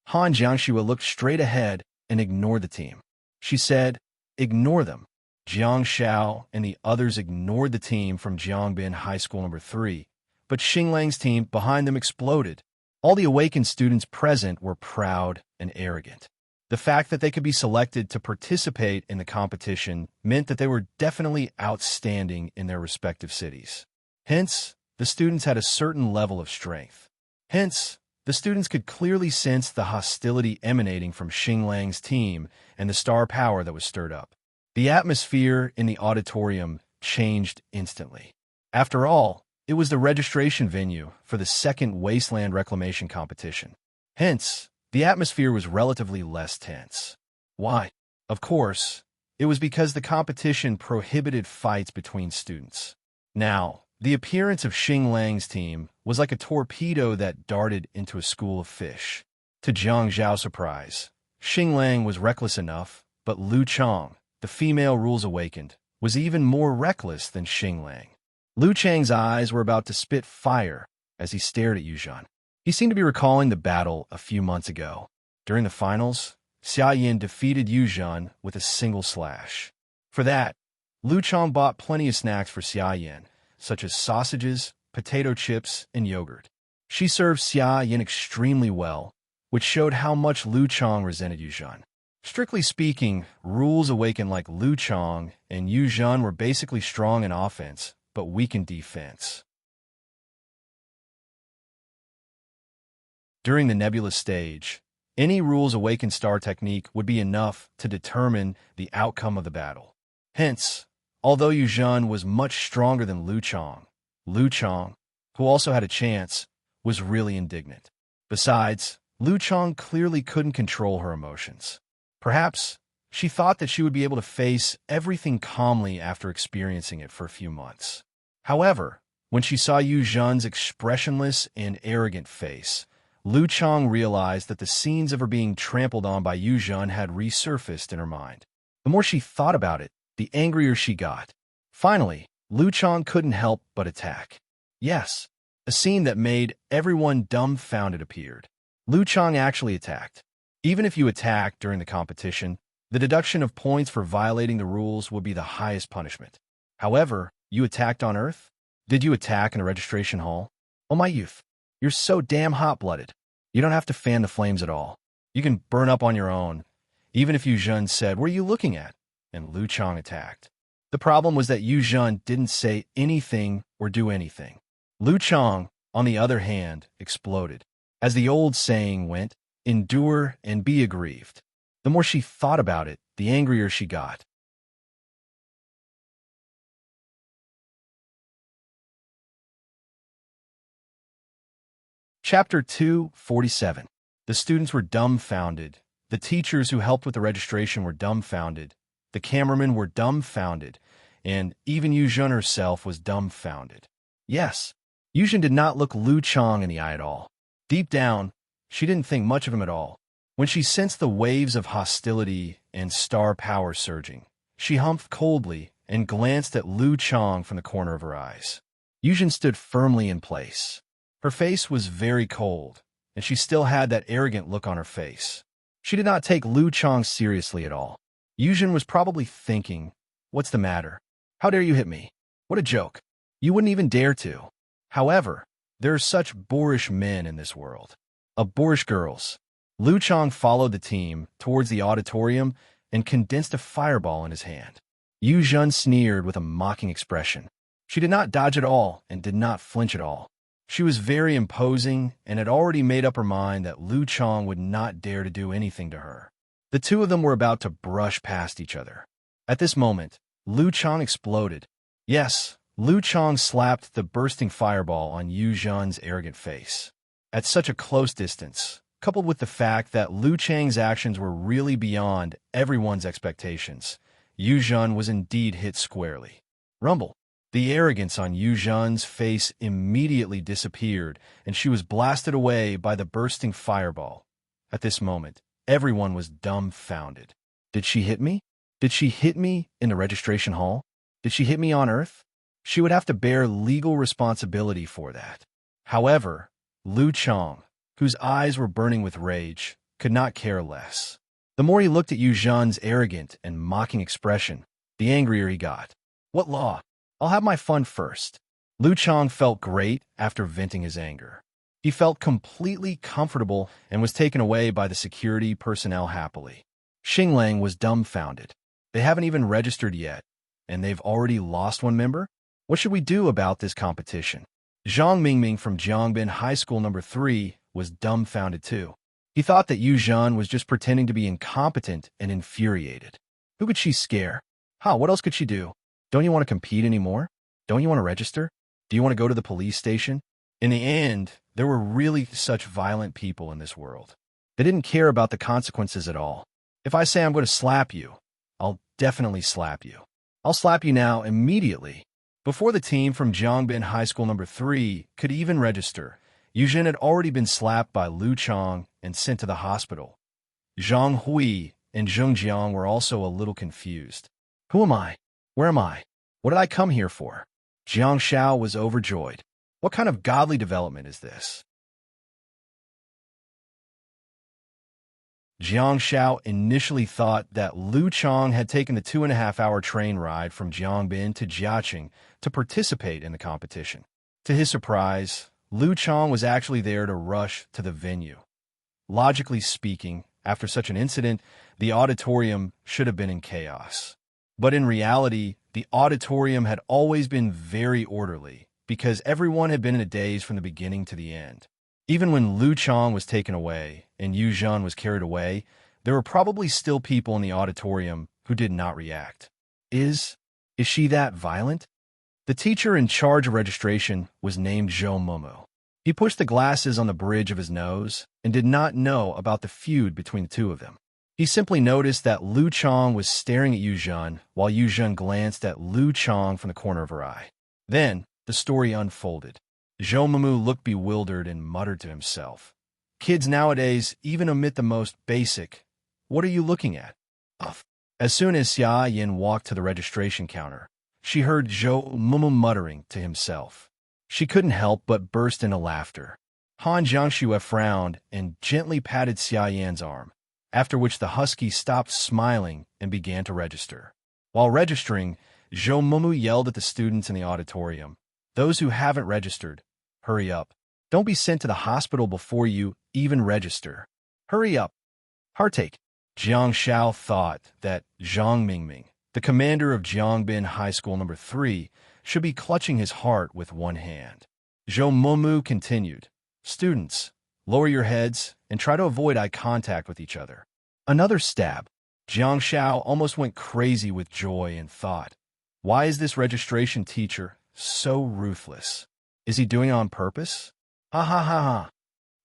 Han Jiangxue looked straight ahead and ignored the team. She said, "Ignore them." Jiang Xiao and the others ignored the team from Jiangbin High School number 3, but Xinglang's team behind them exploded. All the awakened students present were proud and arrogant. The fact that they could be selected to participate in the competition meant that they were definitely outstanding in their respective cities. Hence, the students had a certain level of strength. Hence, the students could clearly sense the hostility emanating from Xinglang's team and the star power that was stirred up. The atmosphere in the auditorium changed instantly. After all, it was the registration venue for the second Wasteland Reclamation competition. Hence, the atmosphere was relatively less tense. Why? Of course, it was because the competition prohibited fights between students. Now, the appearance of Xinglang's team was like a torpedo that darted into a school of fish. To Jiang Zhao's surprise, Xinglang was reckless enough, but Lu Chang, the female rules awakened, was even more reckless than Xinglang. Lu Chang's eyes were about to spit fire as he stared at Yu Zhan. He seemed to be recalling the battle a few months ago. During the finals, Xia Yin defeated Yu Zhan with a single slash. For that, Lu Chang bought plenty of snacks for Xia Yin, such as sausages, potato chips, and yogurt. She served Xia Yin extremely well, which showed how much Lu Chang resented Yu Zhan. Strictly speaking, rules awakened like Lu Chang and Yu Zhan were basically strong in offense, but weak in defense. During the nebula stage, any rules awakened star technique would be enough to determine the outcome of the battle. Hence, although Yu Zhan was much stronger than Lu Chang, who also had a chance, was really indignant. Besides, Lu Chang clearly couldn't control her emotions. Perhaps she thought that she would be able to face everything calmly after experiencing it for a few months. However, when she saw Yu Zhan's expressionless and arrogant face, Lu Chang realized that the scenes of her being trampled on by Yu Zhan had resurfaced in her mind. The more she thought about it, the angrier she got. Finally, Lu Chang couldn't help but attack. Yes, a scene that made everyone dumbfounded appeared. Lu Chang actually attacked. Even if you attacked during the competition, the deduction of points for violating the rules would be the highest punishment. However, you attacked on Earth? Did you attack in a registration hall? Oh my youth, you're so damn hot-blooded. You don't have to fan the flames at all. You can burn up on your own. Even if Yu Zhen said, "What are you looking at?" and Lu Chang attacked. The problem was that Yu Zhen didn't say anything or do anything. Lu Chang, on the other hand, exploded. As the old saying went, endure and be aggrieved. The more she thought about it, the angrier she got. Chapter 247. The students were dumbfounded. The teachers who helped with the registration were dumbfounded. The cameramen were dumbfounded. And even Yu Zhen herself was dumbfounded. Yes, Yu Zhen did not look Lu Chang in the eye at all. Deep down, she didn't think much of him at all. When she sensed the waves of hostility and star power surging, she humphed coldly and glanced at Lu Chang from the corner of her eyes. Yu Zhen stood firmly in place. Her face was very cold, and she still had that arrogant look on her face. She did not take Lu Chang seriously at all. Yu Zhen was probably thinking, "What's the matter? How dare you hit me? What a joke. You wouldn't even dare to." However, there are such boorish men in this world. Boorish girls. Lu Chang followed the team towards the auditorium and condensed a fireball in his hand. Yu Zhen sneered with a mocking expression. She did not dodge at all and did not flinch at all. She was very imposing and had already made up her mind that Lu Chang would not dare to do anything to her. The two of them were about to brush past each other. At this moment, Lu Chang exploded. Yes, Lu Chang slapped the bursting fireball on Yu Zhen's arrogant face. At such a close distance, coupled with the fact that Lu Chang's actions were really beyond everyone's expectations, Yu Zhen was indeed hit squarely. Rumble. The arrogance on Yu Zhen's face immediately disappeared, and she was blasted away by the bursting fireball. At this moment, everyone was dumbfounded. Did she hit me? Did she hit me in the registration hall? Did she hit me on Earth? She would have to bear legal responsibility for that. However, Lu Chang, whose eyes were burning with rage, could not care less. The more he looked at Yu Zhen's arrogant and mocking expression, the angrier he got. What law? I'll have my fun first. Lu Chang felt great after venting his anger. He felt completely comfortable and was taken away by the security personnel happily. Xinglang was dumbfounded. They haven't even registered yet, and they've already lost one member? What should we do about this competition? Zhang Mingming from Jiangbin High School No. 3 was dumbfounded too. He thought that Yu Zhen was just pretending to be incompetent and infuriated. Who could she scare? What else could she do? Don't you want to compete anymore? Don't you want to register? Do you want to go to the police station? In the end, there were really such violent people in this world. They didn't care about the consequences at all. If I say I'm going to slap you, I'll definitely slap you. I'll slap you now immediately. Before the team from Jiangbin High School No. 3 could even register, Yu Zhen had already been slapped by Lu Chang and sent to the hospital. Zhang Hui and Zheng Jiang were also a little confused. Who am I? Where am I? What did I come here for? Jiang Xiao was overjoyed. What kind of godly development is this? Jiang Xiao initially thought that Lu Chang had taken the 2.5-hour train ride from Jiangbin to Jiaqing to participate in the competition. To his surprise, Lu Chang was actually there to rush to the venue. Logically speaking, after such an incident, the auditorium should have been in chaos. But in reality, the auditorium had always been very orderly because everyone had been in a daze from the beginning to the end. Even when Lu Chang was taken away and Yu Zhen was carried away, there were probably still people in the auditorium who did not react. Is she that violent? The teacher in charge of registration was named Zhou Momo. He pushed the glasses on the bridge of his nose and did not know about the feud between the two of them. He simply noticed that Lu Chang was staring at Yu Zhen while Yu Zhen glanced at Lu Chang from the corner of her eye. Then, the story unfolded. Zhou Momo looked bewildered and muttered to himself. Kids nowadays even omit the most basic, "What are you looking at?" As soon as Xia Yin walked to the registration counter, she heard Zhou Mumu muttering to himself. She couldn't help but burst into laughter. Han Jiangxue frowned and gently patted Xia Yan's arm, after which the husky stopped smiling and began to register. While registering, Zhou Mumu yelled at the students in the auditorium, "Those who haven't registered, hurry up. Don't be sent to the hospital before you even register. Hurry up." Heartache. Jiang Xiao thought that Zhang Mingming, the commander of Jiangbin High School No. 3, should be clutching his heart with one hand. Zhou Mumu continued, "Students, lower your heads and try to avoid eye contact with each other." Another stab. Jiang Xiao almost went crazy with joy and thought, "Why is this registration teacher so ruthless? Is he doing it on purpose?" Ha ha ha ha.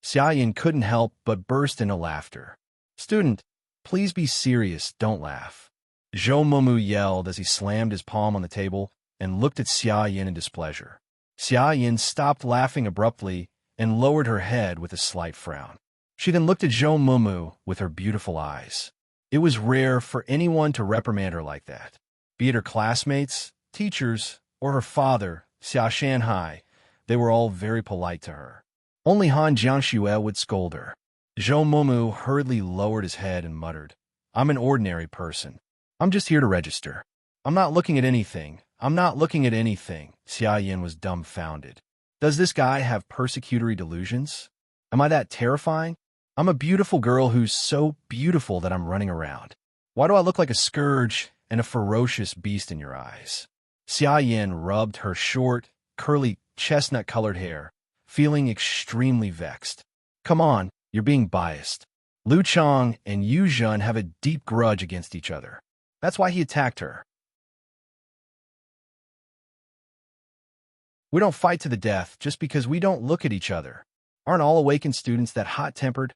Xia Yin couldn't help but burst into laughter. "Student, please be serious, don't laugh." Zhou Mumu yelled as he slammed his palm on the table and looked at Xia Yin in displeasure. Xia Yin stopped laughing abruptly and lowered her head with a slight frown. She then looked at Zhou Mumu with her beautiful eyes. It was rare for anyone to reprimand her like that. Be it her classmates, teachers, or her father, Xia Shanhai, they were all very polite to her. Only Han Jiangxue would scold her. Zhou Mumu hurriedly lowered his head and muttered, "I'm an ordinary person. I'm just here to register. I'm not looking at anything. I'm not looking at anything." Xia Yin was dumbfounded. Does this guy have persecutory delusions? Am I that terrifying? I'm a beautiful girl who's so beautiful that I'm running around. Why do I look like a scourge and a ferocious beast in your eyes? Xia Yin rubbed her short, curly, chestnut-colored hair, feeling extremely vexed. Come on, you're being biased. Lu Chang and Yu Zhen have a deep grudge against each other. That's why he attacked her. We don't fight to the death just because we don't look at each other. Aren't all awakened students that hot-tempered?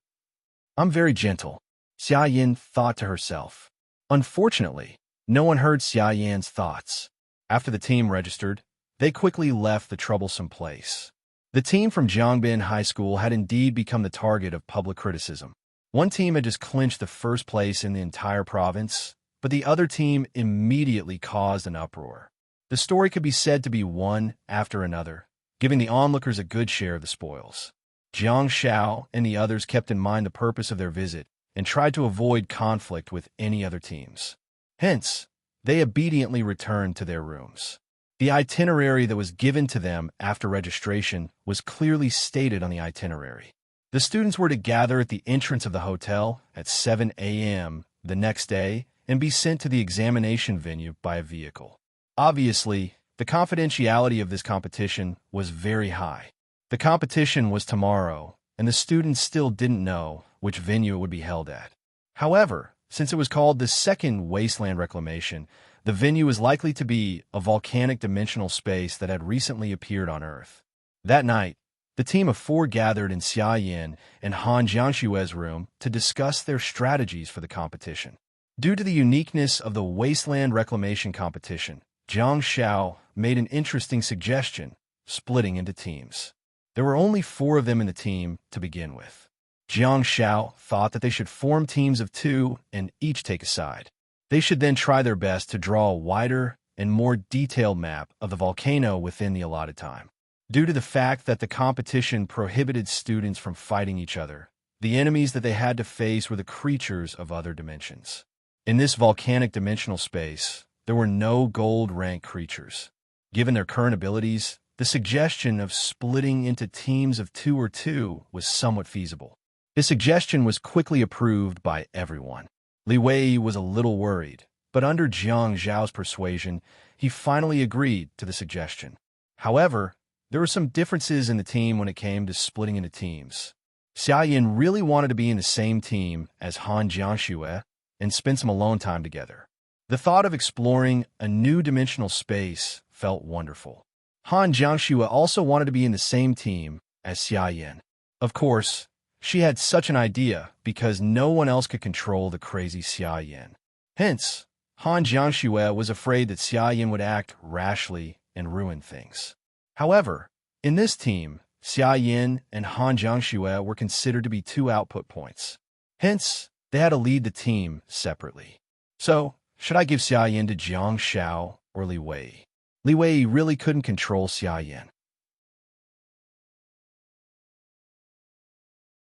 I'm very gentle, Xia Yin thought to herself. Unfortunately, no one heard Xia Yan's thoughts. After the team registered, they quickly left the troublesome place. The team from Jiangbin High School had indeed become the target of public criticism. One team had just clinched the first place in the entire province, but the other team immediately caused an uproar. The story could be said to be one after another, giving the onlookers a good share of the spoils. Jiang Xiao and the others kept in mind the purpose of their visit and tried to avoid conflict with any other teams. Hence, they obediently returned to their rooms. The itinerary that was given to them after registration was clearly stated on the itinerary. The students were to gather at the entrance of the hotel at 7 a.m. the next day and be sent to the examination venue by a vehicle. Obviously, the confidentiality of this competition was very high. The competition was tomorrow, and the students still didn't know which venue it would be held at. However, since it was called the Second Wasteland Reclamation, the venue was likely to be a volcanic dimensional space that had recently appeared on Earth. That night, the team of 4 gathered in Xia Yin and Han Jiangshue's room to discuss their strategies for the competition. Due to the uniqueness of the Wasteland Reclamation competition, Jiang Xiao made an interesting suggestion, splitting into teams. There were only 4 of them in the team to begin with. Jiang Xiao thought that they should form teams of 2 and each take a side. They should then try their best to draw a wider and more detailed map of the volcano within the allotted time. Due to the fact that the competition prohibited students from fighting each other, the enemies that they had to face were the creatures of other dimensions. In this volcanic dimensional space, there were no gold-rank creatures. Given their current abilities, the suggestion of splitting into teams of 2 or 2 was somewhat feasible. This suggestion was quickly approved by everyone. Li Wei was a little worried, but under Jiang Zhao's persuasion, he finally agreed to the suggestion. However, there were some differences in the team when it came to splitting into teams. Xia Yin really wanted to be in the same team as Han Jiangxue and spend some alone time together. The thought of exploring a new dimensional space felt wonderful. Han Jiangxue also wanted to be in the same team as Xia Yin. Of course, she had such an idea because no one else could control the crazy Xia Yin. Hence, Han Jiangxue was afraid that Xia Yin would act rashly and ruin things. However, in this team, Xia Yin and Han Jiangxue were considered to be 2 output points. Hence, they had to lead the team separately. So, Should I give Xia Yin to Jiang Shao or Li Wei? Li Wei really couldn't control Xia Yin.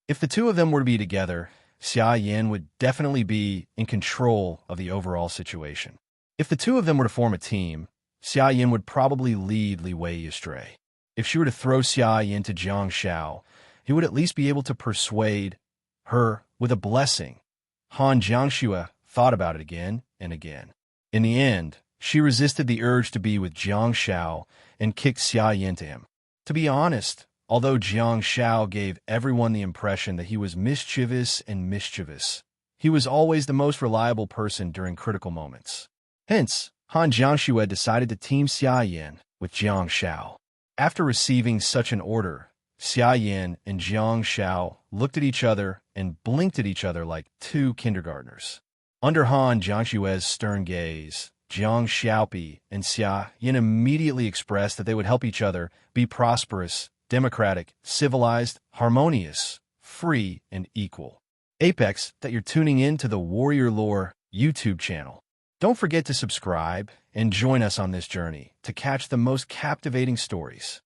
If the two of them were to be together, Xia Yin would definitely be in control of the overall situation. If the two of them were to form a team, Xia Yin would probably lead Li Wei astray. If she were to throw Xia Yin to Jiang Shao, he would at least be able to persuade her with a blessing. Han Jiangxue thought about it again and again. In the end, she resisted the urge to be with Jiang Shao and kicked Xia Yin to him. To be honest, although Jiang Shao gave everyone the impression that he was mischievous, he was always the most reliable person during critical moments. Hence, Han Jiangxue decided to team Xia Yin with Jiang Shao. After receiving such an order, Xia Yin and Jiang Shao looked at each other and blinked at each other like two kindergartners. Under Han Jiangxue's stern gaze, Jiang Xiaopi and Xia Yin immediately expressed that they would help each other be prosperous, democratic, civilized, harmonious, free, and equal. Apex, that you're tuning in to the Warrior Lore YouTube channel. Don't forget to subscribe and join us on this journey to catch the most captivating stories.